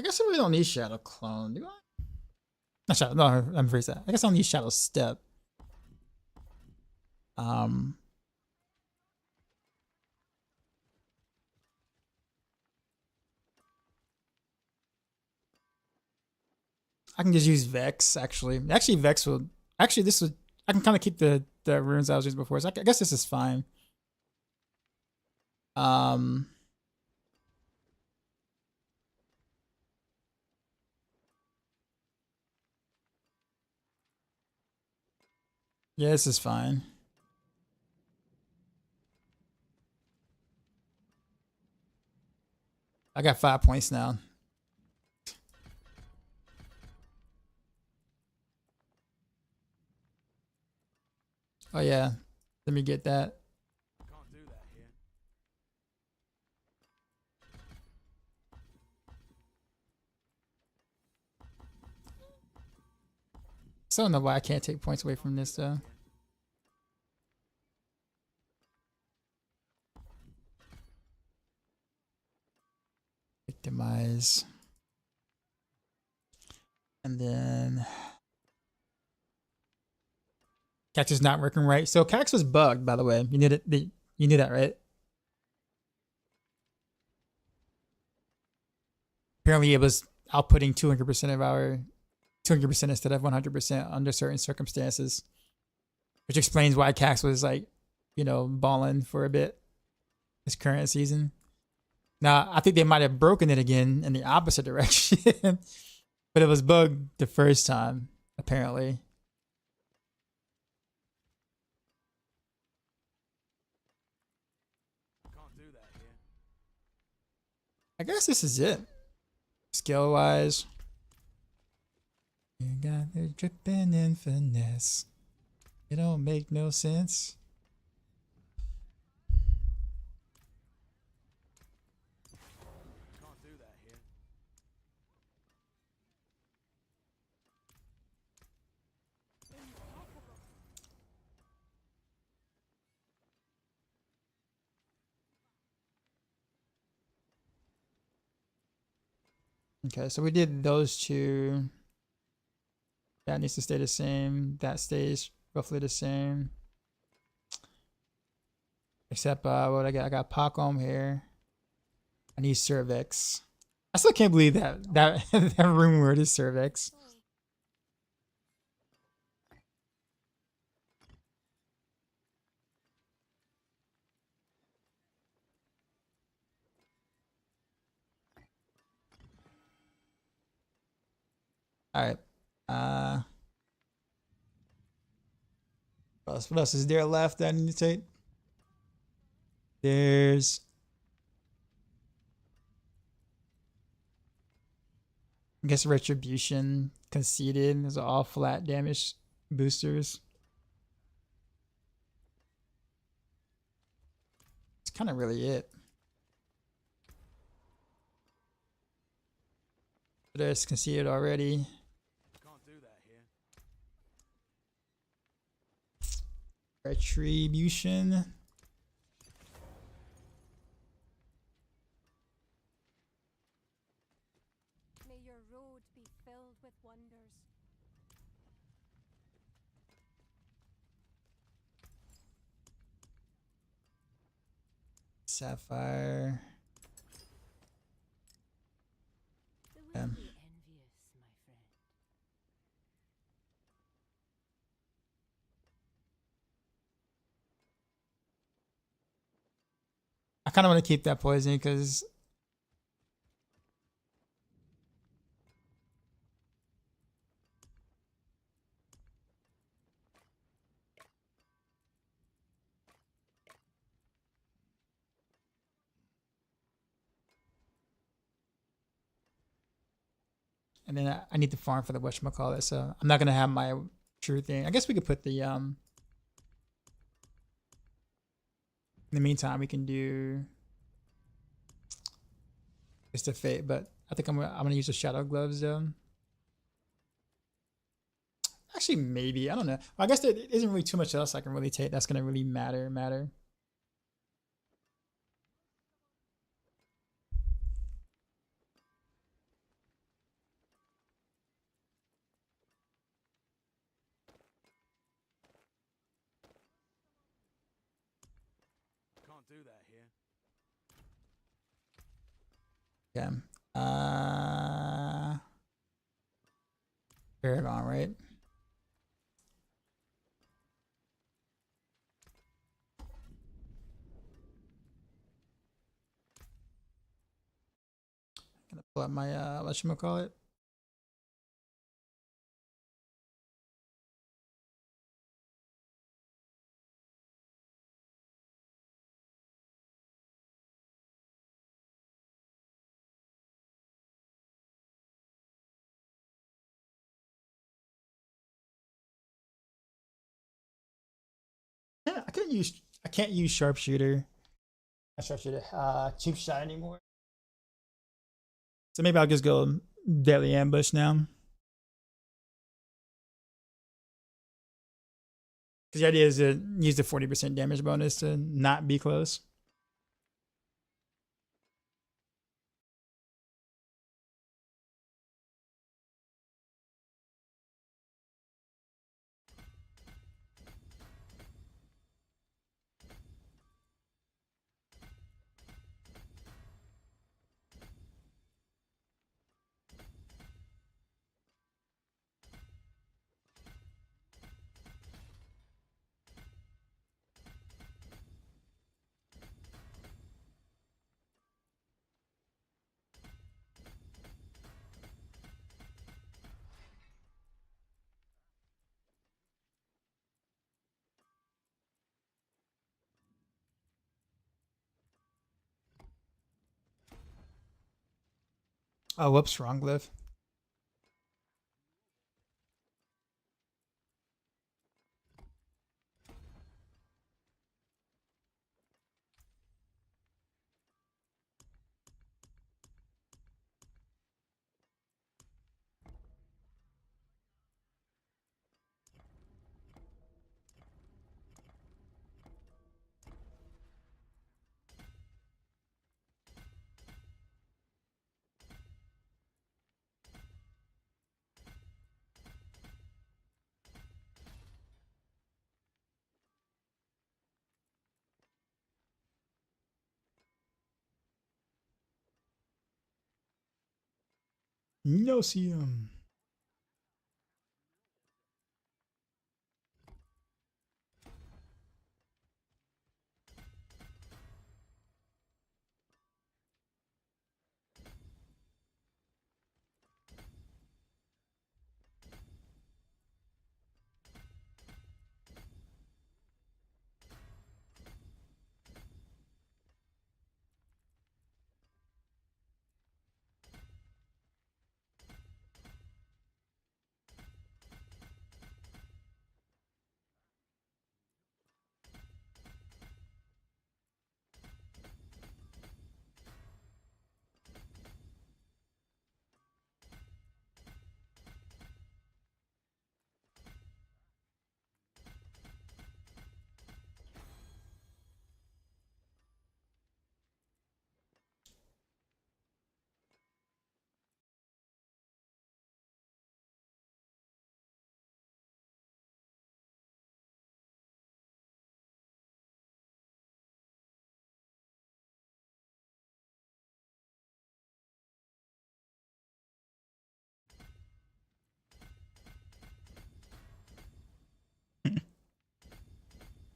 S1: guess I really don't need Shadow Clone, do I? Not Shadow, no, I'm rephrase that. I guess I don't need Shadow Step. I can just use Vex, actually. Actually, Vex will... Actually, this would... I can kind of keep the runes I was using before, so I guess this is fine. Yeah, this is fine. I got 5 points now. Oh yeah, let me get that.
S5: Can't do that here.
S1: So I don't know why I can't take points away from this though. Victimize. And then Cactus not working right. So Cactus was bugged, by the way. You knew that. You knew that, right? Apparently, it was outputting 200% of our 200% instead of 100% under certain circumstances, which explains why Cax was like, you know, balling for a bit this current season. Now, I think they might have broken it again in the opposite direction, but it was bugged the first time, apparently.
S5: Can't do that here.
S1: I guess this is it. Skill wise. You got the dripping in finesse. It don't make no sense. Okay, so we did those two. That needs to stay the same. That stays roughly the same. Except what I got Pacom here. I need cervix. I still can't believe that that room word is cervix. All right. What else is there left that I need to take? There's I guess retribution, conceded. Those are all flat damage boosters. It's kind of really it. There's conceded already.
S5: Can't do that here.
S1: Retribution.
S3: May your road be filled with wonders.
S1: Sapphire.
S2: The
S1: Yeah.
S2: wicked envious, my friend.
S1: I kind of want to keep that poison because and then I need to farm for the whatchamacallit, so I'm not gonna have my true thing. I guess we could put the in the meantime we can do it's the fate, but I think I'm gonna use the shadow gloves though. Actually, maybe I don't know. I guess there isn't really too much else I can really take that's gonna really matter.
S5: Can't do that here.
S1: Okay. Paragon, right? Gonna pull up my whatchamacallit. Yeah, I can't use sharpshooter. Not sharpshooter. Cheap shot anymore. So maybe I'll just go deadly ambush now. Because the idea is to use the 40% damage bonus to not be close. Oh, whoops, wrong glyph. No see him.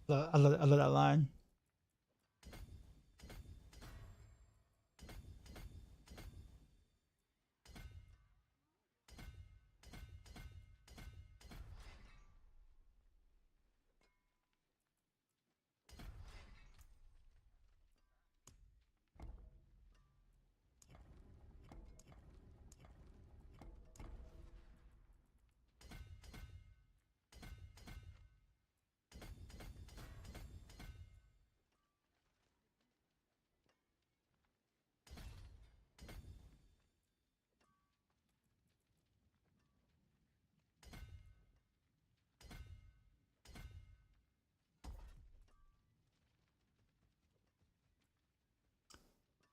S1: I love that line.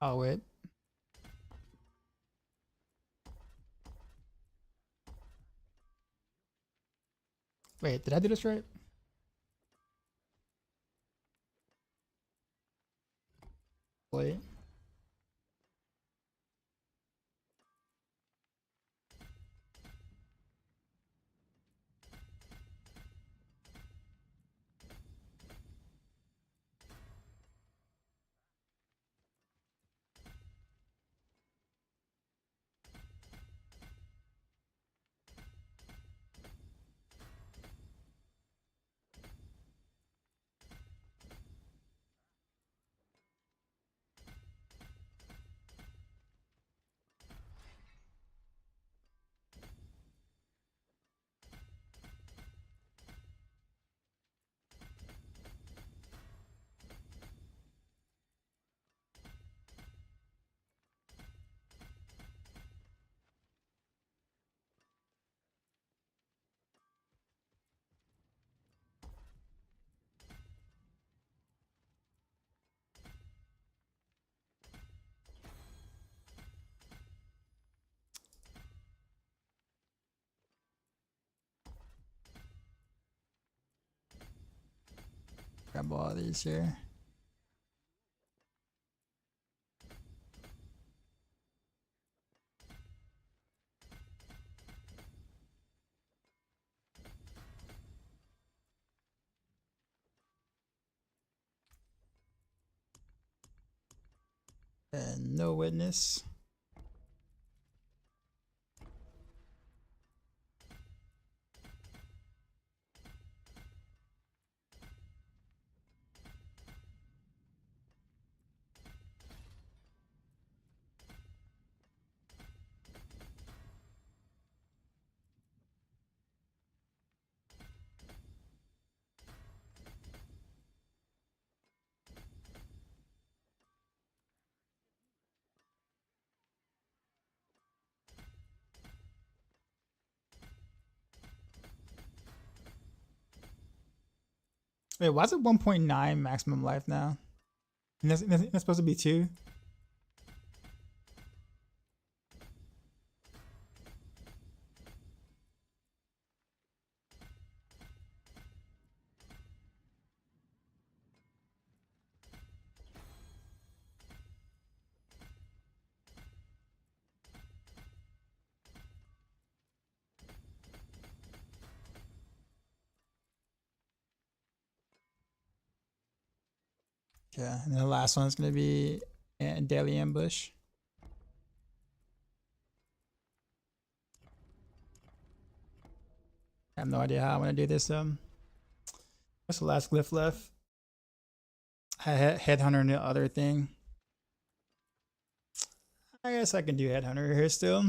S1: Oh wait. Wait, did I do this right? Wait. Grab all these here. And no witness. Wait, why is it 1.9 maximum life now? And that's supposed to be 2? Yeah, and then the last one is gonna be Daily Ambush. I have no idea how I want to do this. What's the last glyph left? Headhunter and the other thing. I guess I can do Headhunter here still.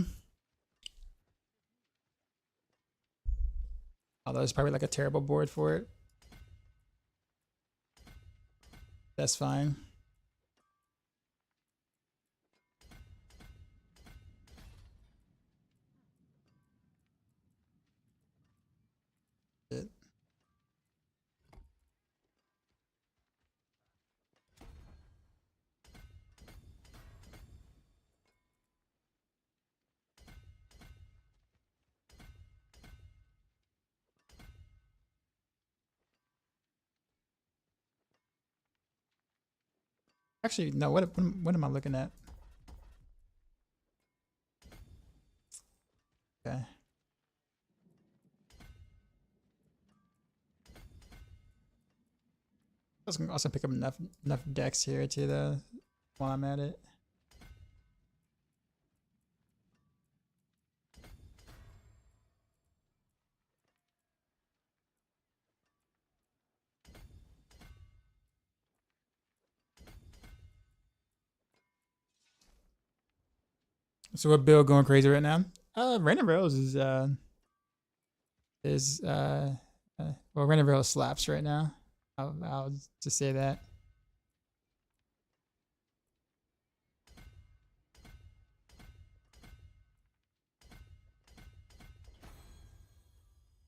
S1: Although it's probably like a terrible board for it. That's fine. It. Actually, no. What am I looking at? Okay. I was gonna also pick up enough decks here to the while I'm at it. So what build going crazy right now? Random Rails well, Random Rails slaps right now. I'll just say that.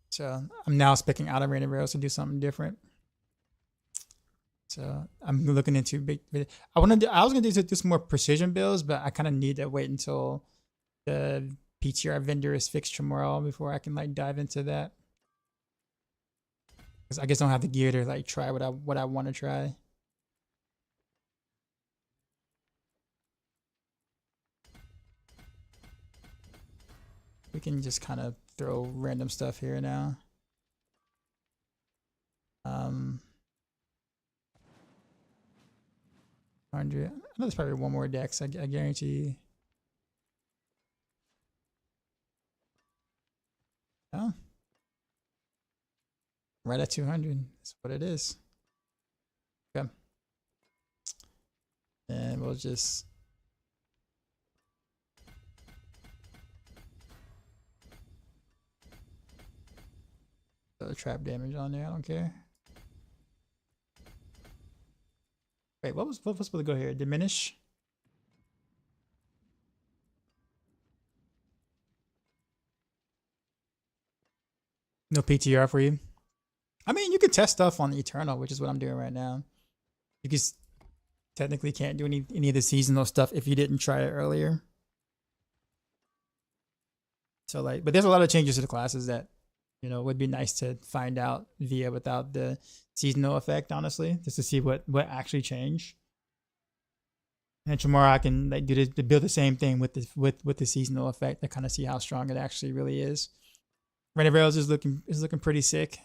S1: So I'm now speccing out of Random Rails to do something different. So I'm looking into big. I was gonna do some more precision builds, but I kind of need to wait until the PTR vendor is fixed tomorrow before I can like dive into that. Because I guess I don't have the gear to like try what I want to try. We can just kind of throw random stuff here now. 100. I know there's probably one more dex. I guarantee you. Oh. Right at 200. That's what it is. Okay. And we'll just throw the trap damage on there. I don't care. Wait, what was supposed to go here? Diminish? No PTR for you. I mean, you could test stuff on Eternal, which is what I'm doing right now. You just technically can't do any of the seasonal stuff if you didn't try it earlier. So like, but there's a lot of changes to the classes that, you know, would be nice to find out without the seasonal effect, honestly, just to see what actually changed. And tomorrow I can like build the same thing with the seasonal effect to kind of see how strong it actually really is. Random Rails is looking pretty sick.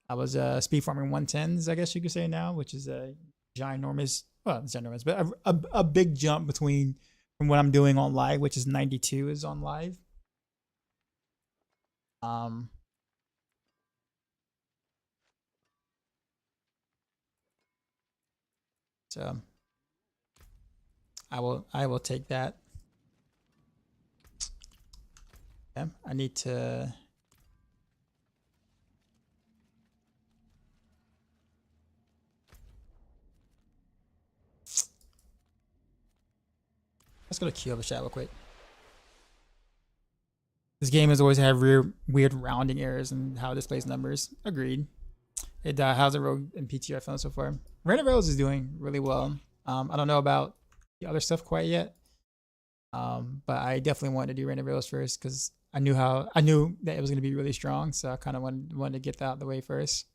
S1: I was speed farming 110s, I guess you could say now, which is a ginormous, well, it's ginormous, but a big jump from what I'm doing on live, which is 92 is on live. So I will take that. Okay, I need to. Let's go to Q of a shot real quick. This game has always had weird rounding errors and how it displays numbers. Agreed. How's it rolled in PTR found so far? Random Rails is doing really well. I don't know about the other stuff quite yet. But I definitely wanted to do Random Rails first because I knew that it was going to be really strong. So I kind of wanted to get that out of the way first.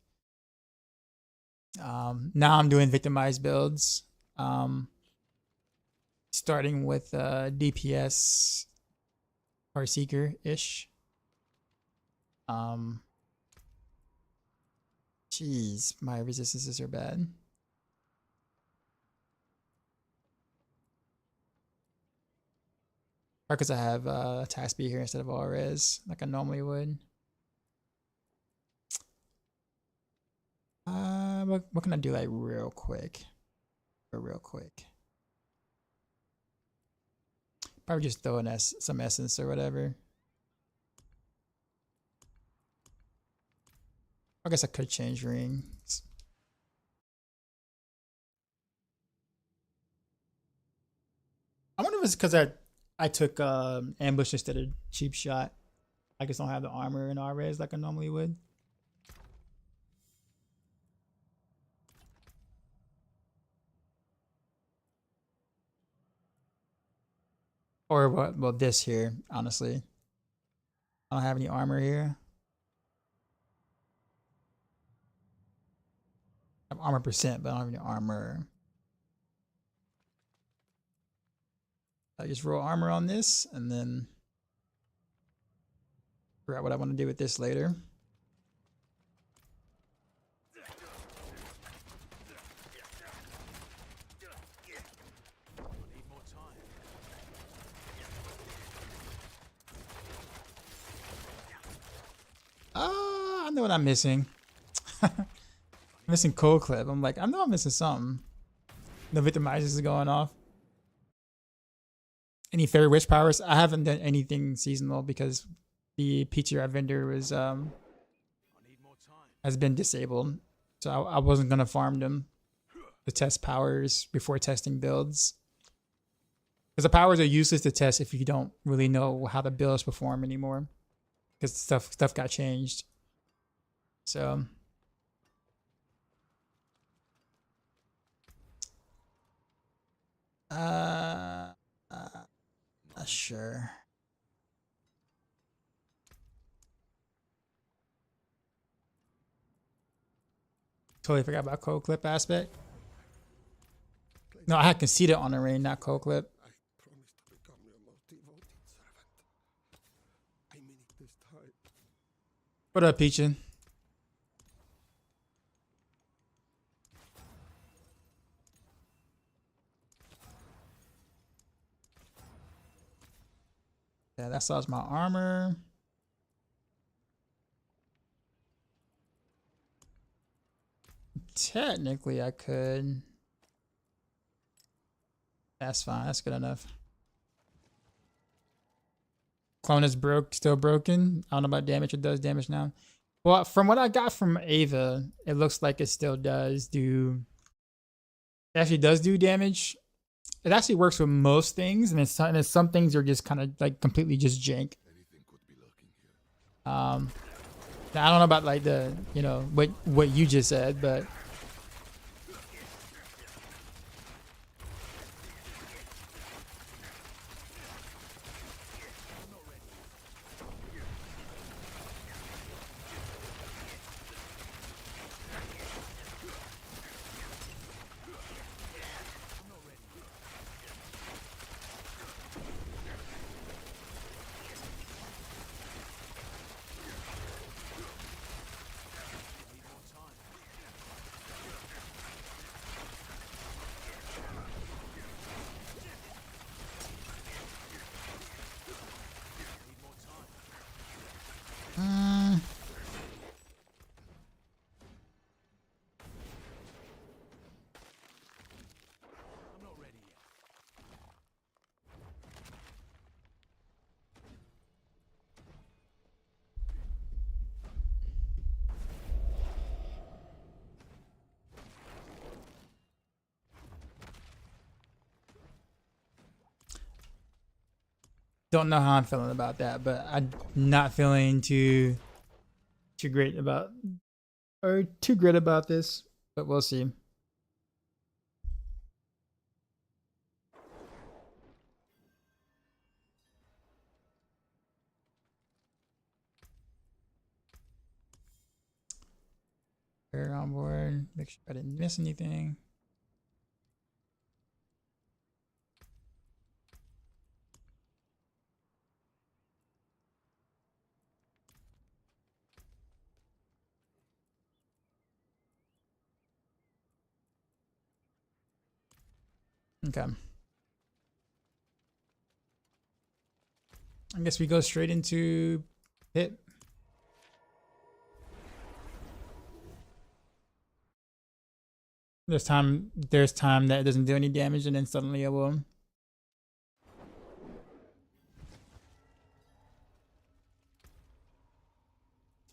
S1: Now I'm doing victimized builds. Starting with DPS Heartseeker-ish. Jeez, my resistances are bad. Or because I have attack speed here instead of all res, like I normally would. What can I do like real quick? Real quick. Probably just throw in some essence or whatever. I guess I could change rings. I wonder if it's because I took ambush instead of cheap shot. I just don't have the armor and res like I normally would. Or what? Well, this here, honestly. I don't have any armor here. I have armor percent, but I don't have any armor. I just roll armor on this and then figure out what I want to do with this later. I know what I'm missing. Missing cold clip. I'm like, I know I'm missing something. The victimizers is going off. Any fairy witch powers? I haven't done anything seasonal because the PTR vendor was has been disabled. So I wasn't gonna farm them to test powers before testing builds. Because the powers are useless to test if you don't really know how the builds perform anymore. Because stuff got changed. So not sure. Totally forgot about cold clip aspect. No, I had conceded on the rain, not cold clip.
S8: I promise to become your most devoted servant. I mean it this time.
S1: What up, Peachin? Yeah, that solves my armor. Technically, I could. That's fine. That's good enough. Clone is still broken. I don't know about damage. It does damage now. Well, from what I got from Ava, it looks like it still does do. It actually does do damage. It actually works with most things, and some things are just kind of like completely just jank.
S8: Anything could be lurking here.
S1: I don't know about like the what you just said, but don't know how I'm feeling about that. But I'm not feeling too great about this. But we'll see. We're on board. Make sure I didn't miss anything. Okay. I guess we go straight into hit. There's time that it doesn't do any damage, and then suddenly it will.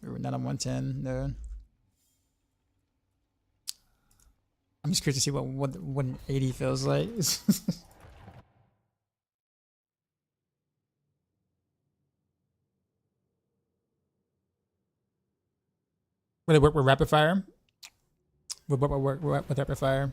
S1: We're not on 110. No. I'm just curious to see what an 80 feels like. Will it work with rapid fire? Will it work with rapid fire?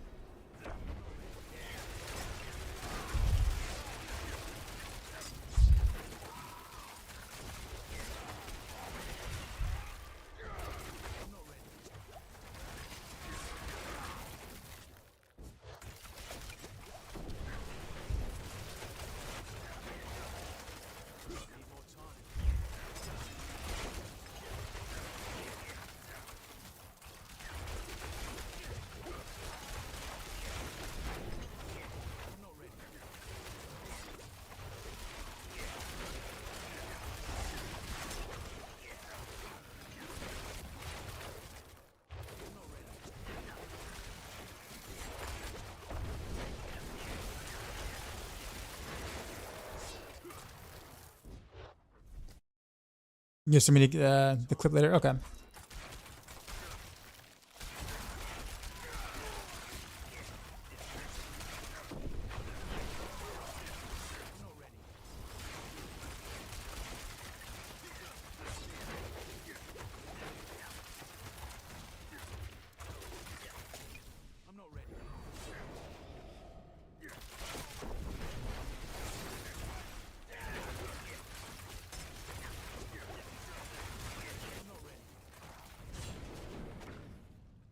S1: You send me the clip later? Okay.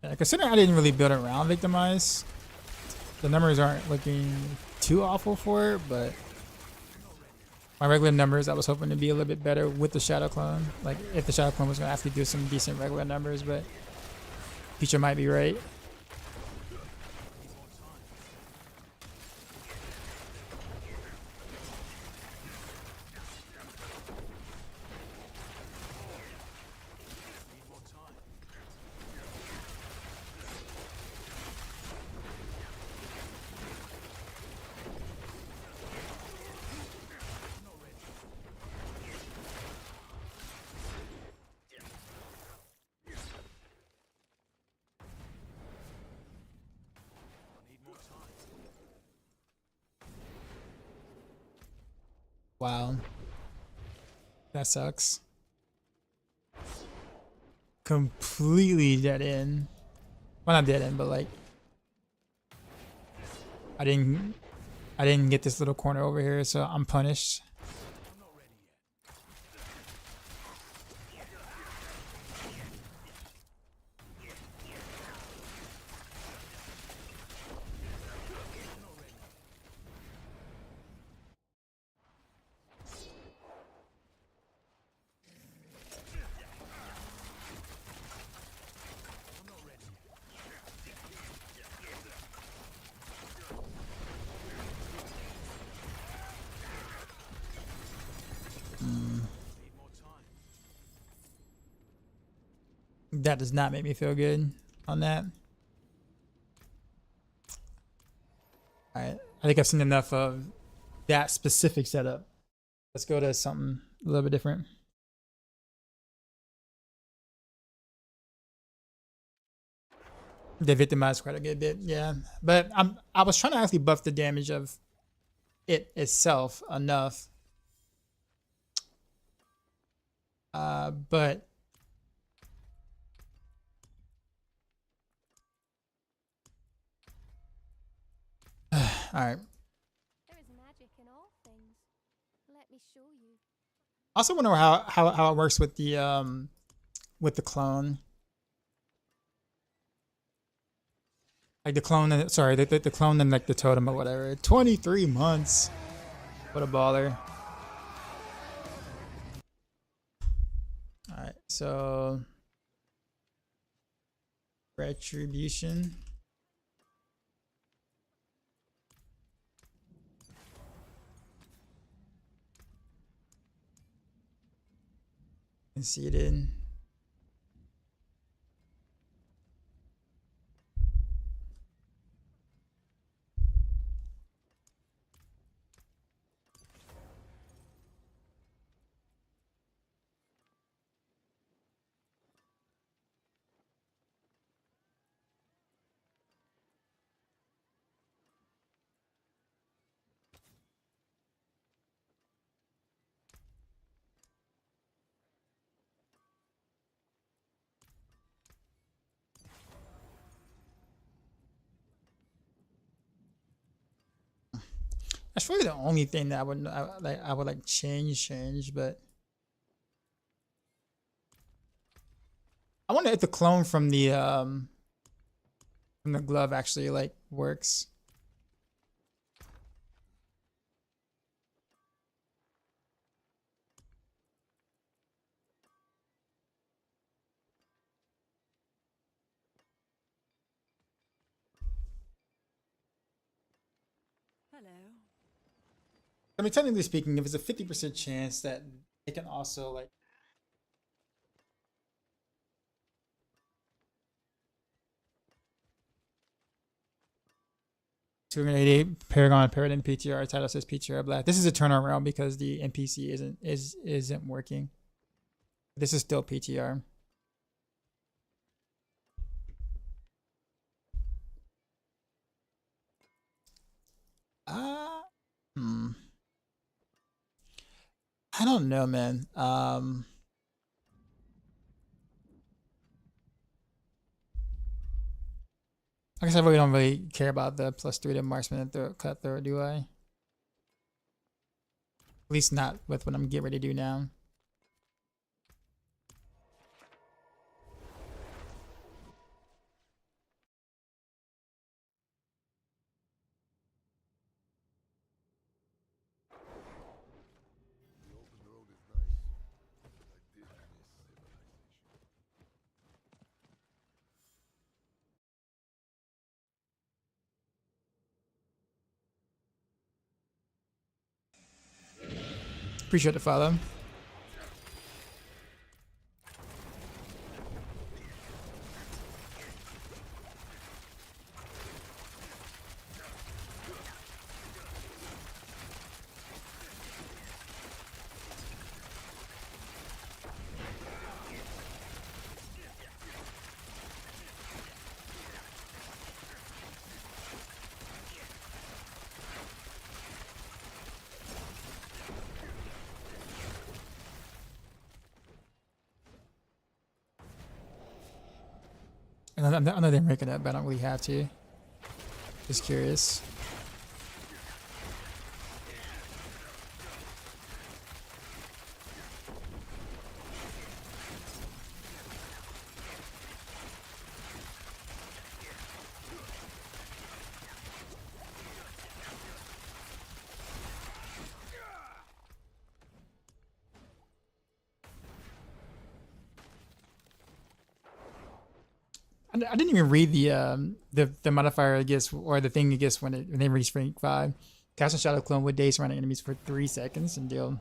S1: Yeah, considering I didn't really build around Victimize, the numbers aren't looking too awful for it, but my regular numbers, I was hoping to be a little bit better with the Shadow Clone. Like, if the Shadow Clone was going to actually do some decent regular numbers, but Peacher might be right. Wow. That sucks. Completely dead end. Well, not dead end, but like I didn't get this little corner over here, so I'm punished. That does not make me feel good on that. Alright, I think I've seen enough of that specific setup. Let's go to something a little bit different. They victimized quite a good bit, yeah. But I was trying to actually buff the damage of it itself enough. But all right.
S3: There is magic in all things. Let me show you.
S1: I also wonder how it works with the clone. Like the clone, sorry, the clone and like the totem or whatever. 23 months. What a baller. All right, so retribution. Conceded. That's really the only thing that I would like change, but I wonder if the clone from the glove actually like works.
S4: Hello.
S1: I mean, technically speaking, if it's a 50% chance that it can also like. $288 Paragon Paradigm PTR title says PTR black. This is a turnaround because the NPC isn't working. This is still PTR. I don't know, man. I guess I really don't really care about the +3 to marksman and cutthroat, do I? At least not with what I'm getting ready to do now.
S8: The open road is nice, but I did miss civilization.
S1: Appreciate the follow. I know they're making it, but I don't really have to. Just curious. I didn't even read the modifier it gets, or the thing it gets when they reach rank 5. Cast a shadow clone with daze surrounding enemies for 3 seconds and deal.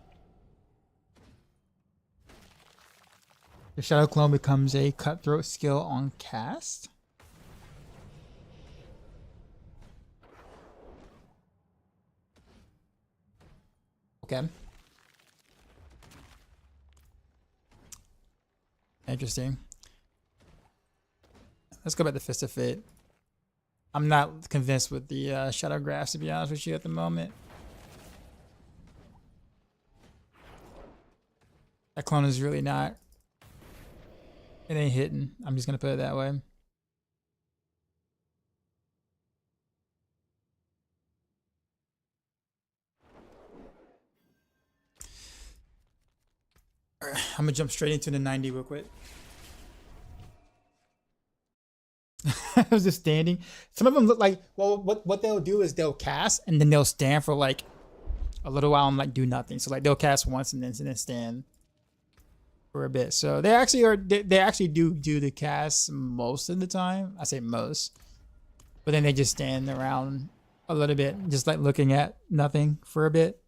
S1: The shadow clone becomes a cutthroat skill on cast. Okay. Interesting. Let's go back to Fist of Fate. I'm not convinced with the shadow graphs, to be honest with you, at the moment. That clone is really not. It ain't hitting. I'm just gonna put it that way. Alright, I'm gonna jump straight into the 90 real quick. I was just standing. Some of them look like, well, what they'll do is they'll cast and then they'll stand for like a little while and like do nothing. So like they'll cast once and then stand for a bit. So they actually do the cast most of the time. I say most, but then they just stand around a little bit, just like looking at nothing for a bit.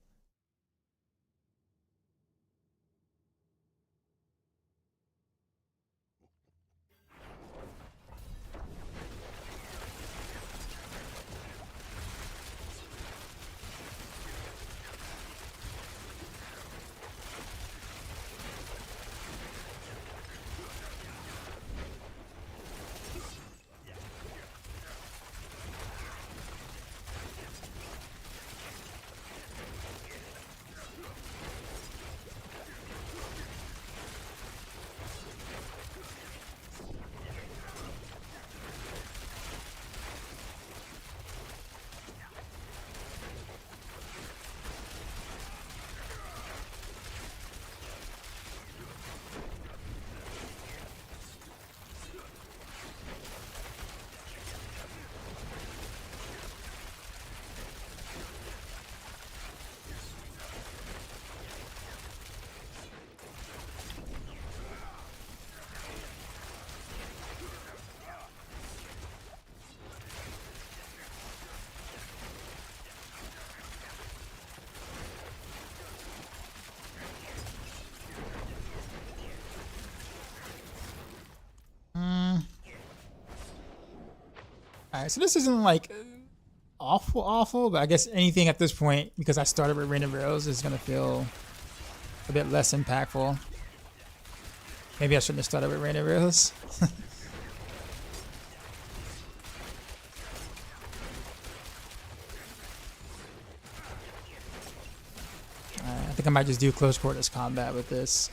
S1: Alright, so this isn't like awful, but I guess anything at this point, because I started with Rain of Arrows, is gonna feel a bit less impactful. Maybe I shouldn't have started with Rain of Arrows. I think I might just do close quarters combat with this.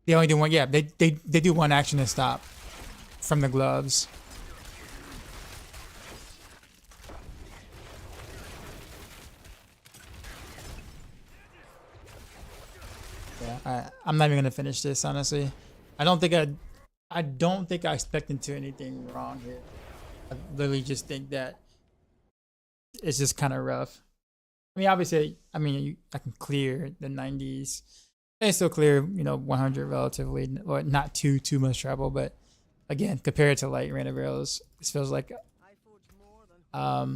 S1: They only do one. Yeah, they do one action to stop from the gloves. Yeah, I'm not even gonna finish this, honestly. I don't think I expected to anything wrong here. I literally just think that it's just kind of rough. I mean, obviously, I can clear the 90s. And still clear, 100 relatively, or not too much trouble. But again, compared to like Rain of Arrows, this feels like a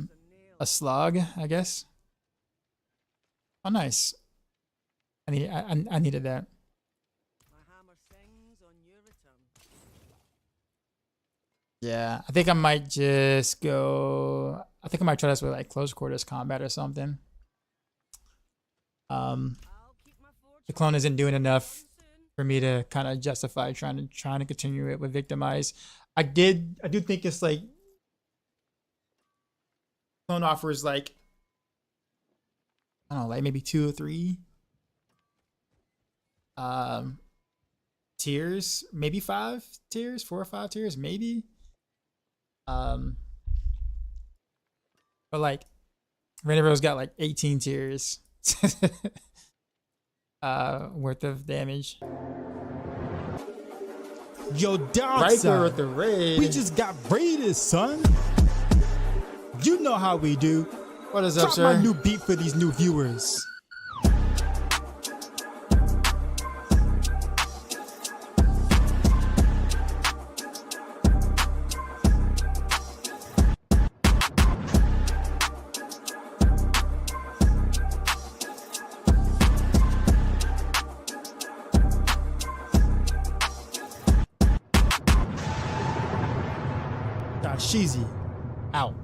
S1: slog, I guess. Oh, nice. I needed that. Yeah, I think I might just go. I think I might try this with like close quarters combat or something. The clone isn't doing enough for me to kind of justify trying to continue it with Victimize. I do think it's like clone offers like, I don't know, like maybe 2 or 3 tiers, maybe 5 tiers, 4 or 5 tiers, maybe. But like Rain of Arrows got like 18 tiers. Worth of damage.
S6: Yo, dog
S1: Right
S6: side.
S1: there with the raid.
S6: We just got raided, son. You know how we do.
S1: What is up,
S6: Drop
S1: sir?
S6: my new beat for these new viewers. Sheezy out.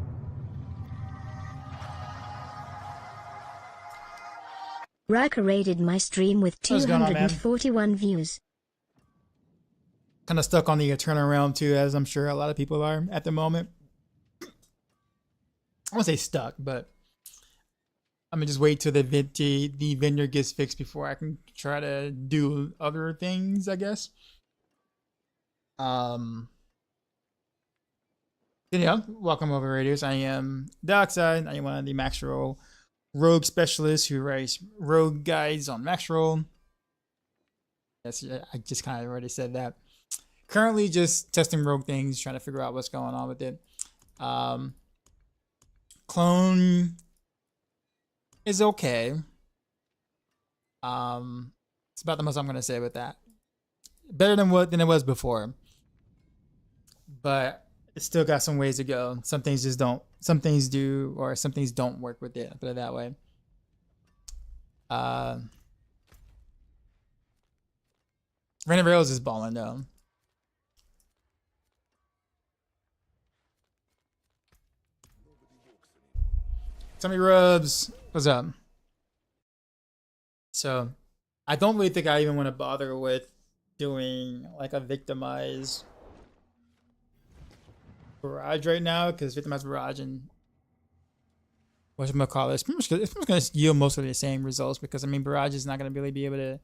S7: Raka raided my stream with
S1: What's going on, man?
S7: 241 views.
S1: Kind of stuck on the turnaround too, as I'm sure a lot of people are at the moment. I won't say stuck, but I'm gonna just wait till the vendor gets fixed before I can try to do other things, I guess. Yeah, welcome over, Raiders. I am Darkside. I am one of the Maxroll rogue specialists who writes rogue guides on Maxroll. Yes, I just kind of already said that. Currently just testing rogue things, trying to figure out what's going on with it. Clone is okay. It's about the most I'm gonna say with that. Better than it was before. But it's still got some ways to go. Some things just don't. Some things do, or some things don't work with it. I'll put it that way. Rain of Arrows is balling though. Tommy Rubs, what's up? So, I don't really think I even want to bother with doing like a Victimize Barrage right now, because Victimize Barrage and whatchamacallit, it's pretty much going to yield most of the same results, because I mean Barrage is not going to really be able to,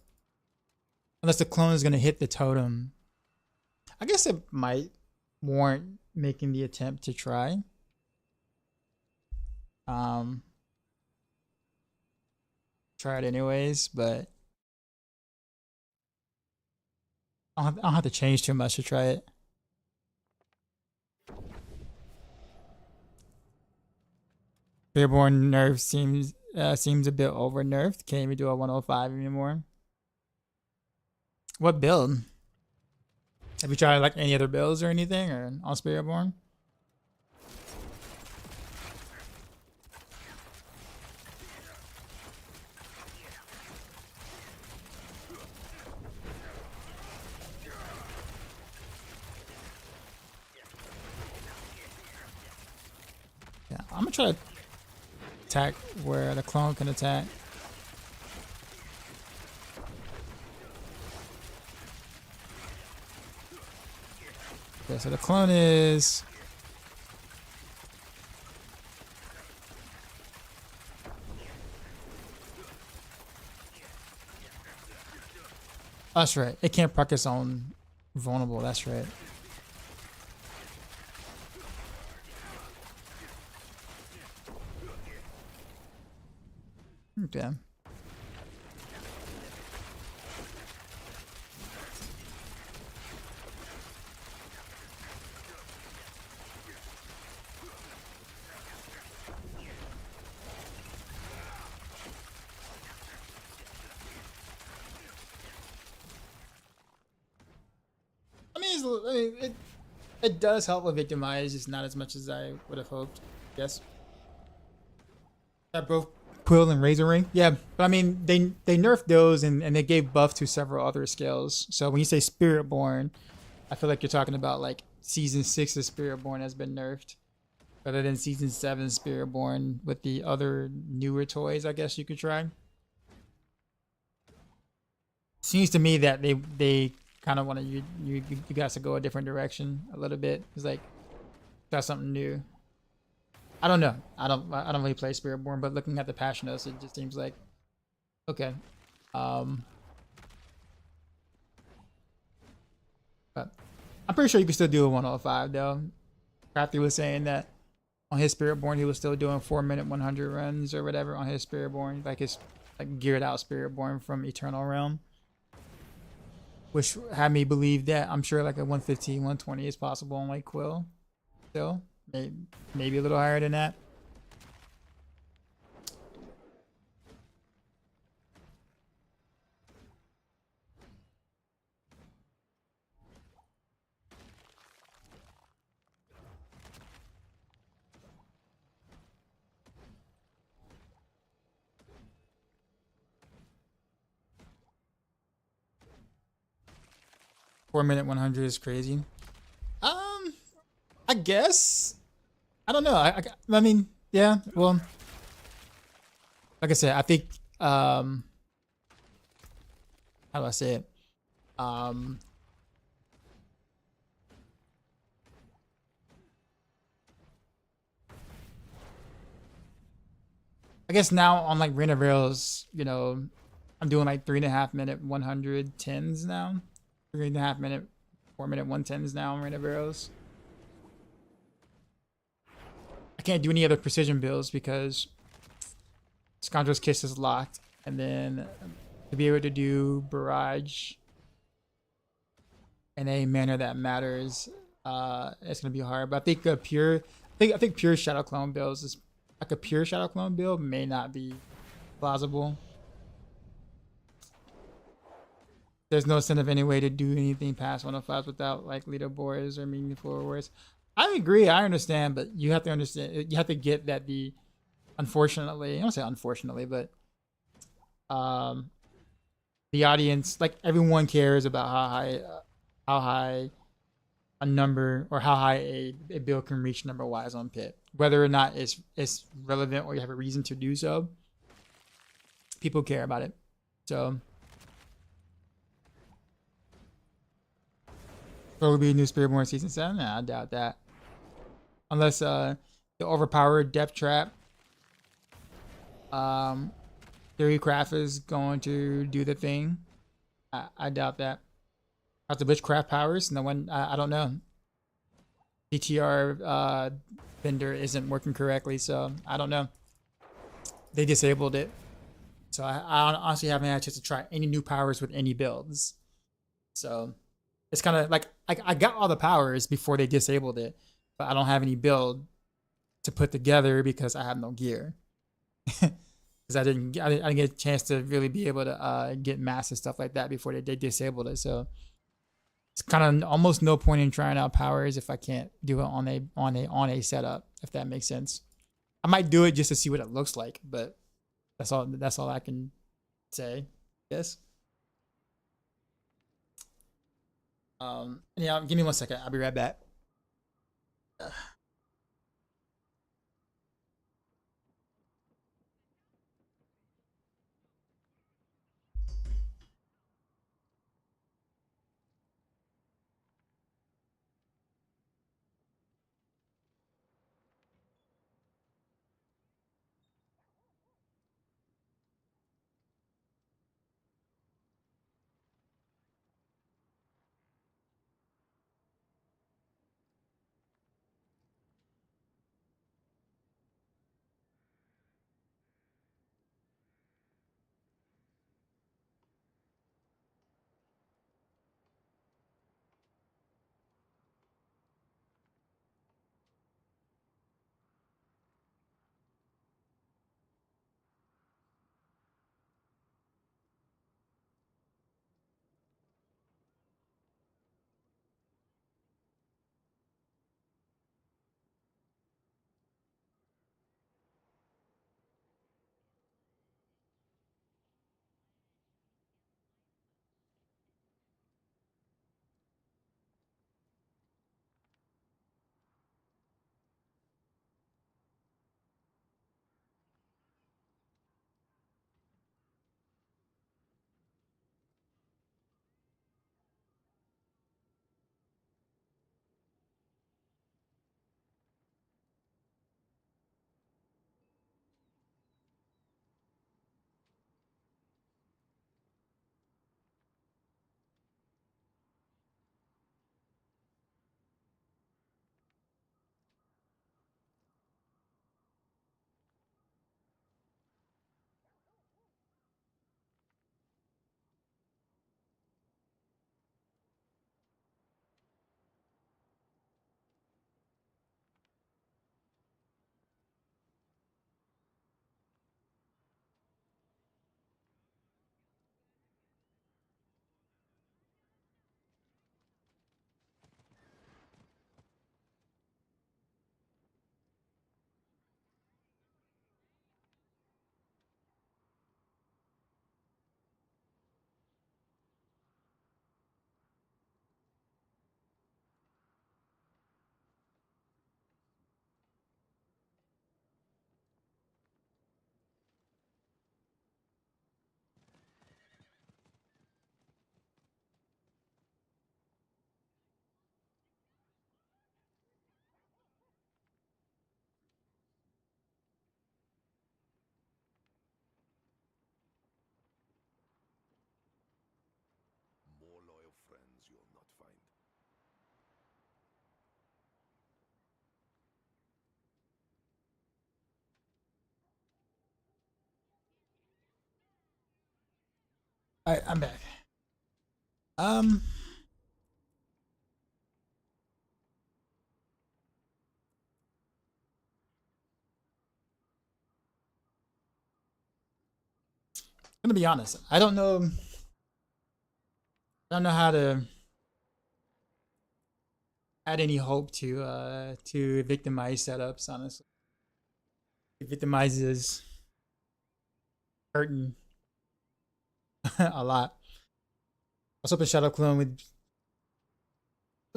S1: unless the clone is going to hit the totem. I guess it might warrant making the attempt to try. Try it anyways, but I don't have to change too much to try it. Fearborn nerf seems seems a bit over nerfed. Can't even do a 105 anymore. What build? Have you tried like any other builds or anything, or on Spiritborn? Yeah, I'm gonna try to attack where the clone can attack. Okay, so the clone is... That's right. It can't proc its own vulnerable. That's right. Okay. It does help with victimize, just not as much as I would have hoped. Yes. That both Quill and Razor Ring. Yeah, but I mean they nerfed those and they gave buff to several other skills. So when you say Spiritborn, I feel like you're talking about like season 6 of Spiritborn has been nerfed, rather than season 7 Spiritborn with the other newer toys. I guess you could try. Seems to me that they kind of want you guys to go a different direction a little bit. It's like that's something new. I don't know. I don't really play Spiritborn, but looking at the patch notes, it just seems like okay. But I'm pretty sure you can still do a 105 though. Crafty was saying that on his Spiritborn he was still doing 4-minute 100 runs or whatever on his Spiritborn, like his like geared out Spiritborn from Eternal Realm. Which had me believe that I'm sure like a 115, 120 is possible on like Quill. Still, maybe a little higher than that. Four-minute 100 is crazy. I guess. I don't know. I mean, yeah. Well, like I said, I think. How do I say it? I guess now on like Rain of Rails, you know, I'm doing like 3.5-minute 110s now. 3.5-minute, 4-minute 110s now on Rain of Arrows. I can't do any other precision builds because Scoundrel's Kiss is locked, and then to be able to do Barrage in a manner that matters, it's gonna be hard. But I think I think pure Shadow Clone builds is like a pure Shadow Clone build may not be plausible. There's no incentive anyway to do anything past 105 without like leaderboards or meaningful rewards. I agree, I understand, but you have to understand, you have to get that unfortunately, I don't say unfortunately, but the audience, like everyone cares about how high a number or how high a build can reach number wise on Pit. Whether or not it's relevant or you have a reason to do so, people care about it. So will be a new Spiritborn season 7? Nah, I doubt that. Unless the overpowered Depth Trap Theorycraft is going to do the thing. I doubt that. How's the Witchcraft powers? No one, I don't know. PTR vendor isn't working correctly, so I don't know. They disabled it. So I honestly haven't had a chance to try any new powers with any builds. So it's kind of like I got all the powers before they disabled it, but I don't have any build to put together because I have no gear. Because because I didn't get a chance to really be able to get mass and stuff like that before they disabled it. So it's kind of almost no point in trying out powers if I can't do it on a setup, if that makes sense. I might do it just to see what it looks like, but that's all I can say. Yes. Yeah, give me 1 second. I'll be right back.
S8: More loyal friends you'll not find.
S1: All right, I'm back. I'm gonna be honest. I don't know how to add any hope to victimize setups. Honestly, it victimizes hurting a lot. I was hoping Shadow Clone would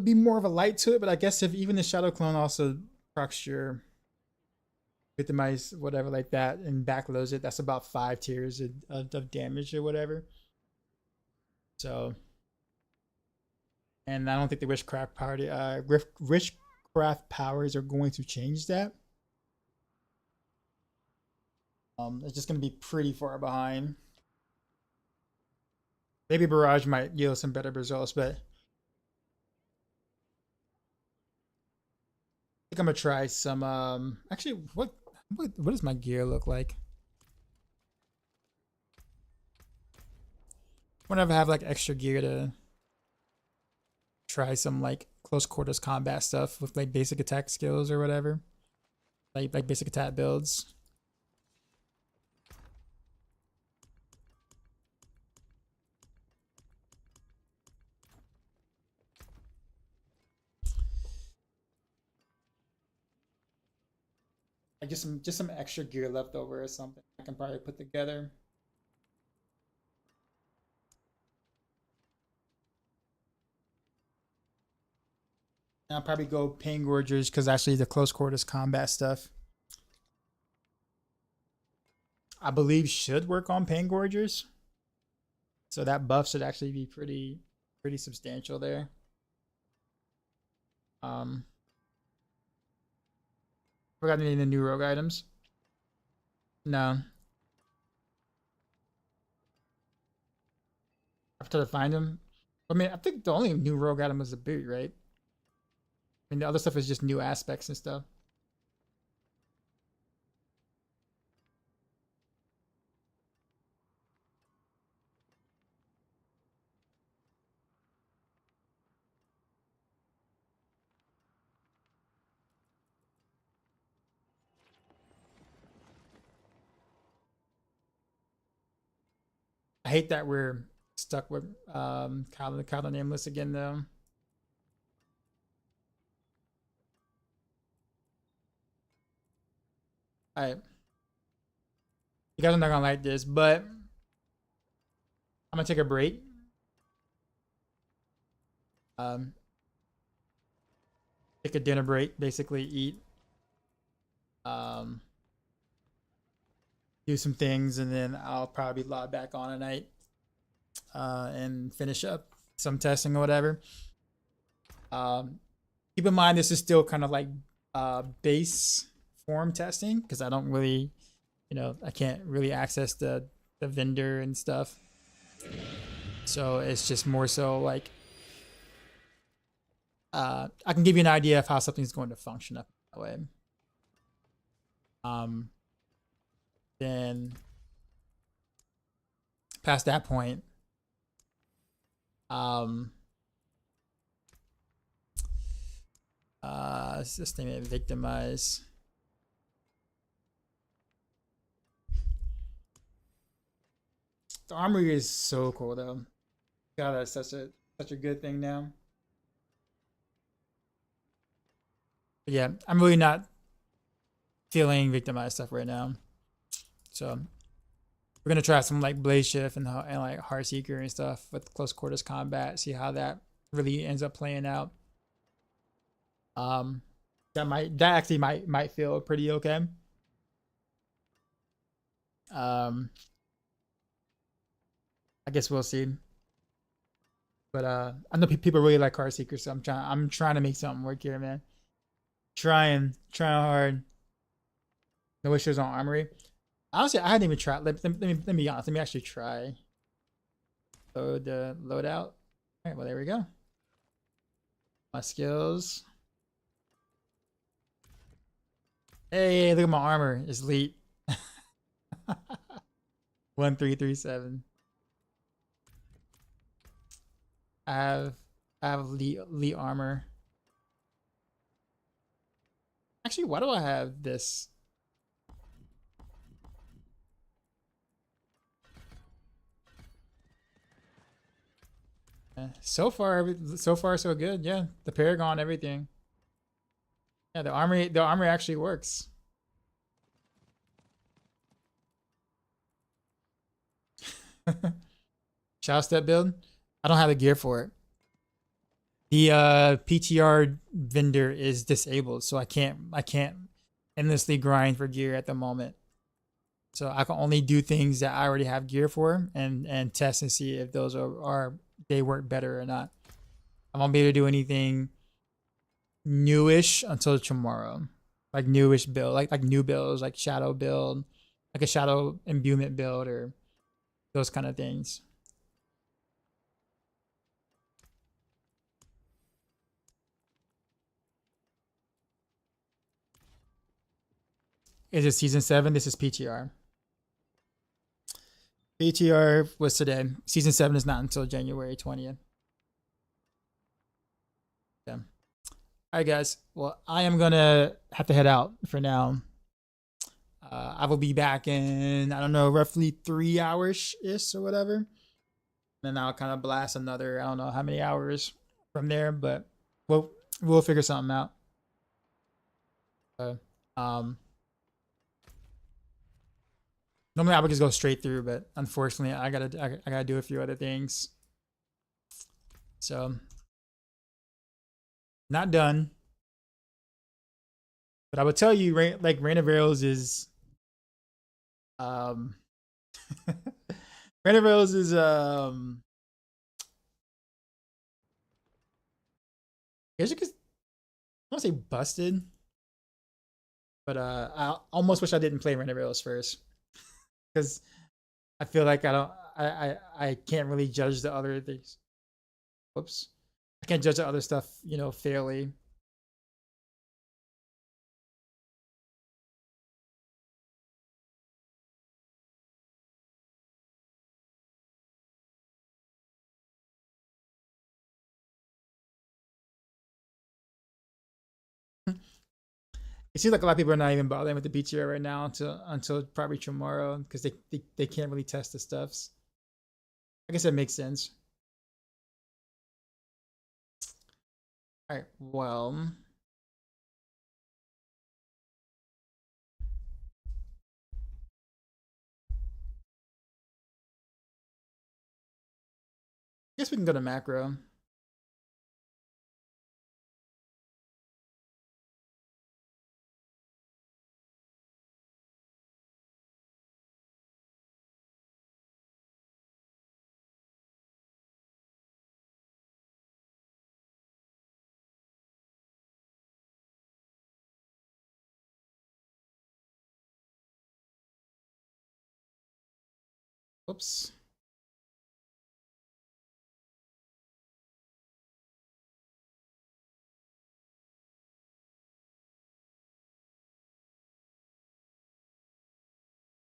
S1: be more of a light to it, but I guess if even the Shadow Clone also procs your victimize whatever like that and backloads it, that's about 5 tiers of damage or whatever. So, and I don't think the Witchcraft powers are going to change that. It's just going to be pretty far behind. Maybe Barrage might yield some better results, but I think I'm gonna try some. Actually, what does my gear look like? Whenever I have like extra gear to try some like close quarters combat stuff with like basic attack skills or whatever, like basic attack builds. Like just some extra gear left over or something I can probably put together. And I'll probably go Pain Gorgers because actually the close quarters combat stuff I believe should work on Pain Gorgers. So that buff should actually be pretty substantial there. Forgot any of the new rogue items. No. I have to find them. I mean, I think the only new rogue item was the boot, right? I mean, the other stuff is just new aspects and stuff. I hate that we're stuck with Kyle Nameless again though. Alright. You guys are not gonna like this, but I'm gonna take a break. Take a dinner break, basically eat. Do some things, and then I'll probably log back on tonight and finish up some testing or whatever. Keep in mind this is still kind of like base form testing because I don't really, I can't really access the vendor and stuff. So it's just more so like I can give you an idea of how something's going to function up that way. Then past that point, this thing that victimize. The armory is so cool though. God, that's such a good thing now. But yeah, I'm really not feeling victimized stuff right now. So we're gonna try some like Blaze Shift and like Heartseeker and stuff with close quarters combat. See how that really ends up playing out. That actually might feel pretty okay. I guess we'll see. But I know people really like Heartseeker, so I'm trying to make something work here, man. Trying hard. No issues on armory. Honestly, I hadn't even tried. Let me be honest. Let me actually try. Load the loadout. All right, well there we go. My skills. Hey, look at my armor. It's elite. 1337. I have elite armor. Actually, why do I have this? So far so good. Yeah, the Paragon, everything. Yeah, the armory actually works. Shadow Step build. I don't have the gear for it. The PTR vendor is disabled, so I can't endlessly grind for gear at the moment. So I can only do things that I already have gear for and test and see if those are they work better or not. I won't be able to do anything newish until tomorrow. Like newish build, like new builds, like shadow build, like a shadow imbuement build or those kind of things. Is it season 7? This is PTR. PTR was today. Season 7 is not until January 20th. Yeah. All right, guys. Well, I am gonna have to head out for now. I will be back in, I don't know, roughly 3 hours ish or whatever. Then I'll kind of blast another, I don't know how many hours from there, but we'll figure something out. Normally I would just go straight through, but unfortunately I gotta do a few other things. So not done. But I would tell you, like Rain of Arrows is Rain of Arrows is I guess you could, I don't say busted, but I almost wish I didn't play Rain of Arrows first, because I feel like I can't really judge the other things. Whoops, I can't judge the other stuff, you know, fairly. It seems like a lot of people are not even bothering with the PTR right now until probably tomorrow, because they can't really test the stuffs. I guess that makes sense. All right, well, I guess we can go to macro. Whoops.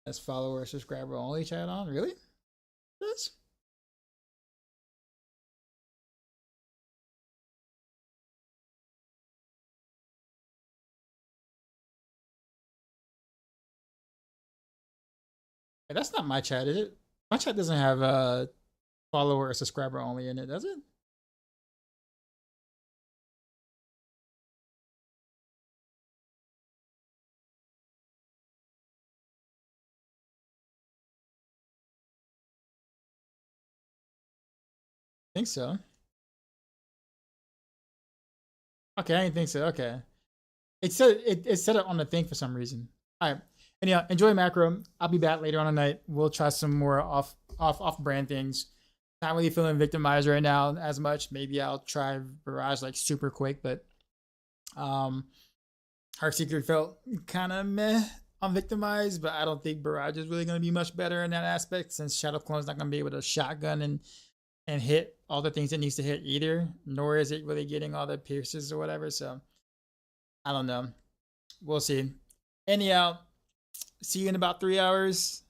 S1: As follower, subscriber only chat on? Really? This? Hey, that's not my chat, is it? My chat doesn't have a follower or subscriber only in it, does it? I think so. Okay, I didn't think so. Okay. It said it set it on the thing for some reason. All right. Anyhow, enjoy macro. I'll be back later on tonight. We'll try some more off brand things. Not really feeling victimized right now as much. Maybe I'll try Barrage like super quick, but Heartseeker felt kind of meh on victimized, but I don't think Barrage is really going to be much better in that aspect, since Shadow Clone's not going to be able to shotgun and hit all the things it needs to hit either, nor is it really getting all the pierces or whatever. So I don't know. We'll see. Anyhow, see you in about 3 hours.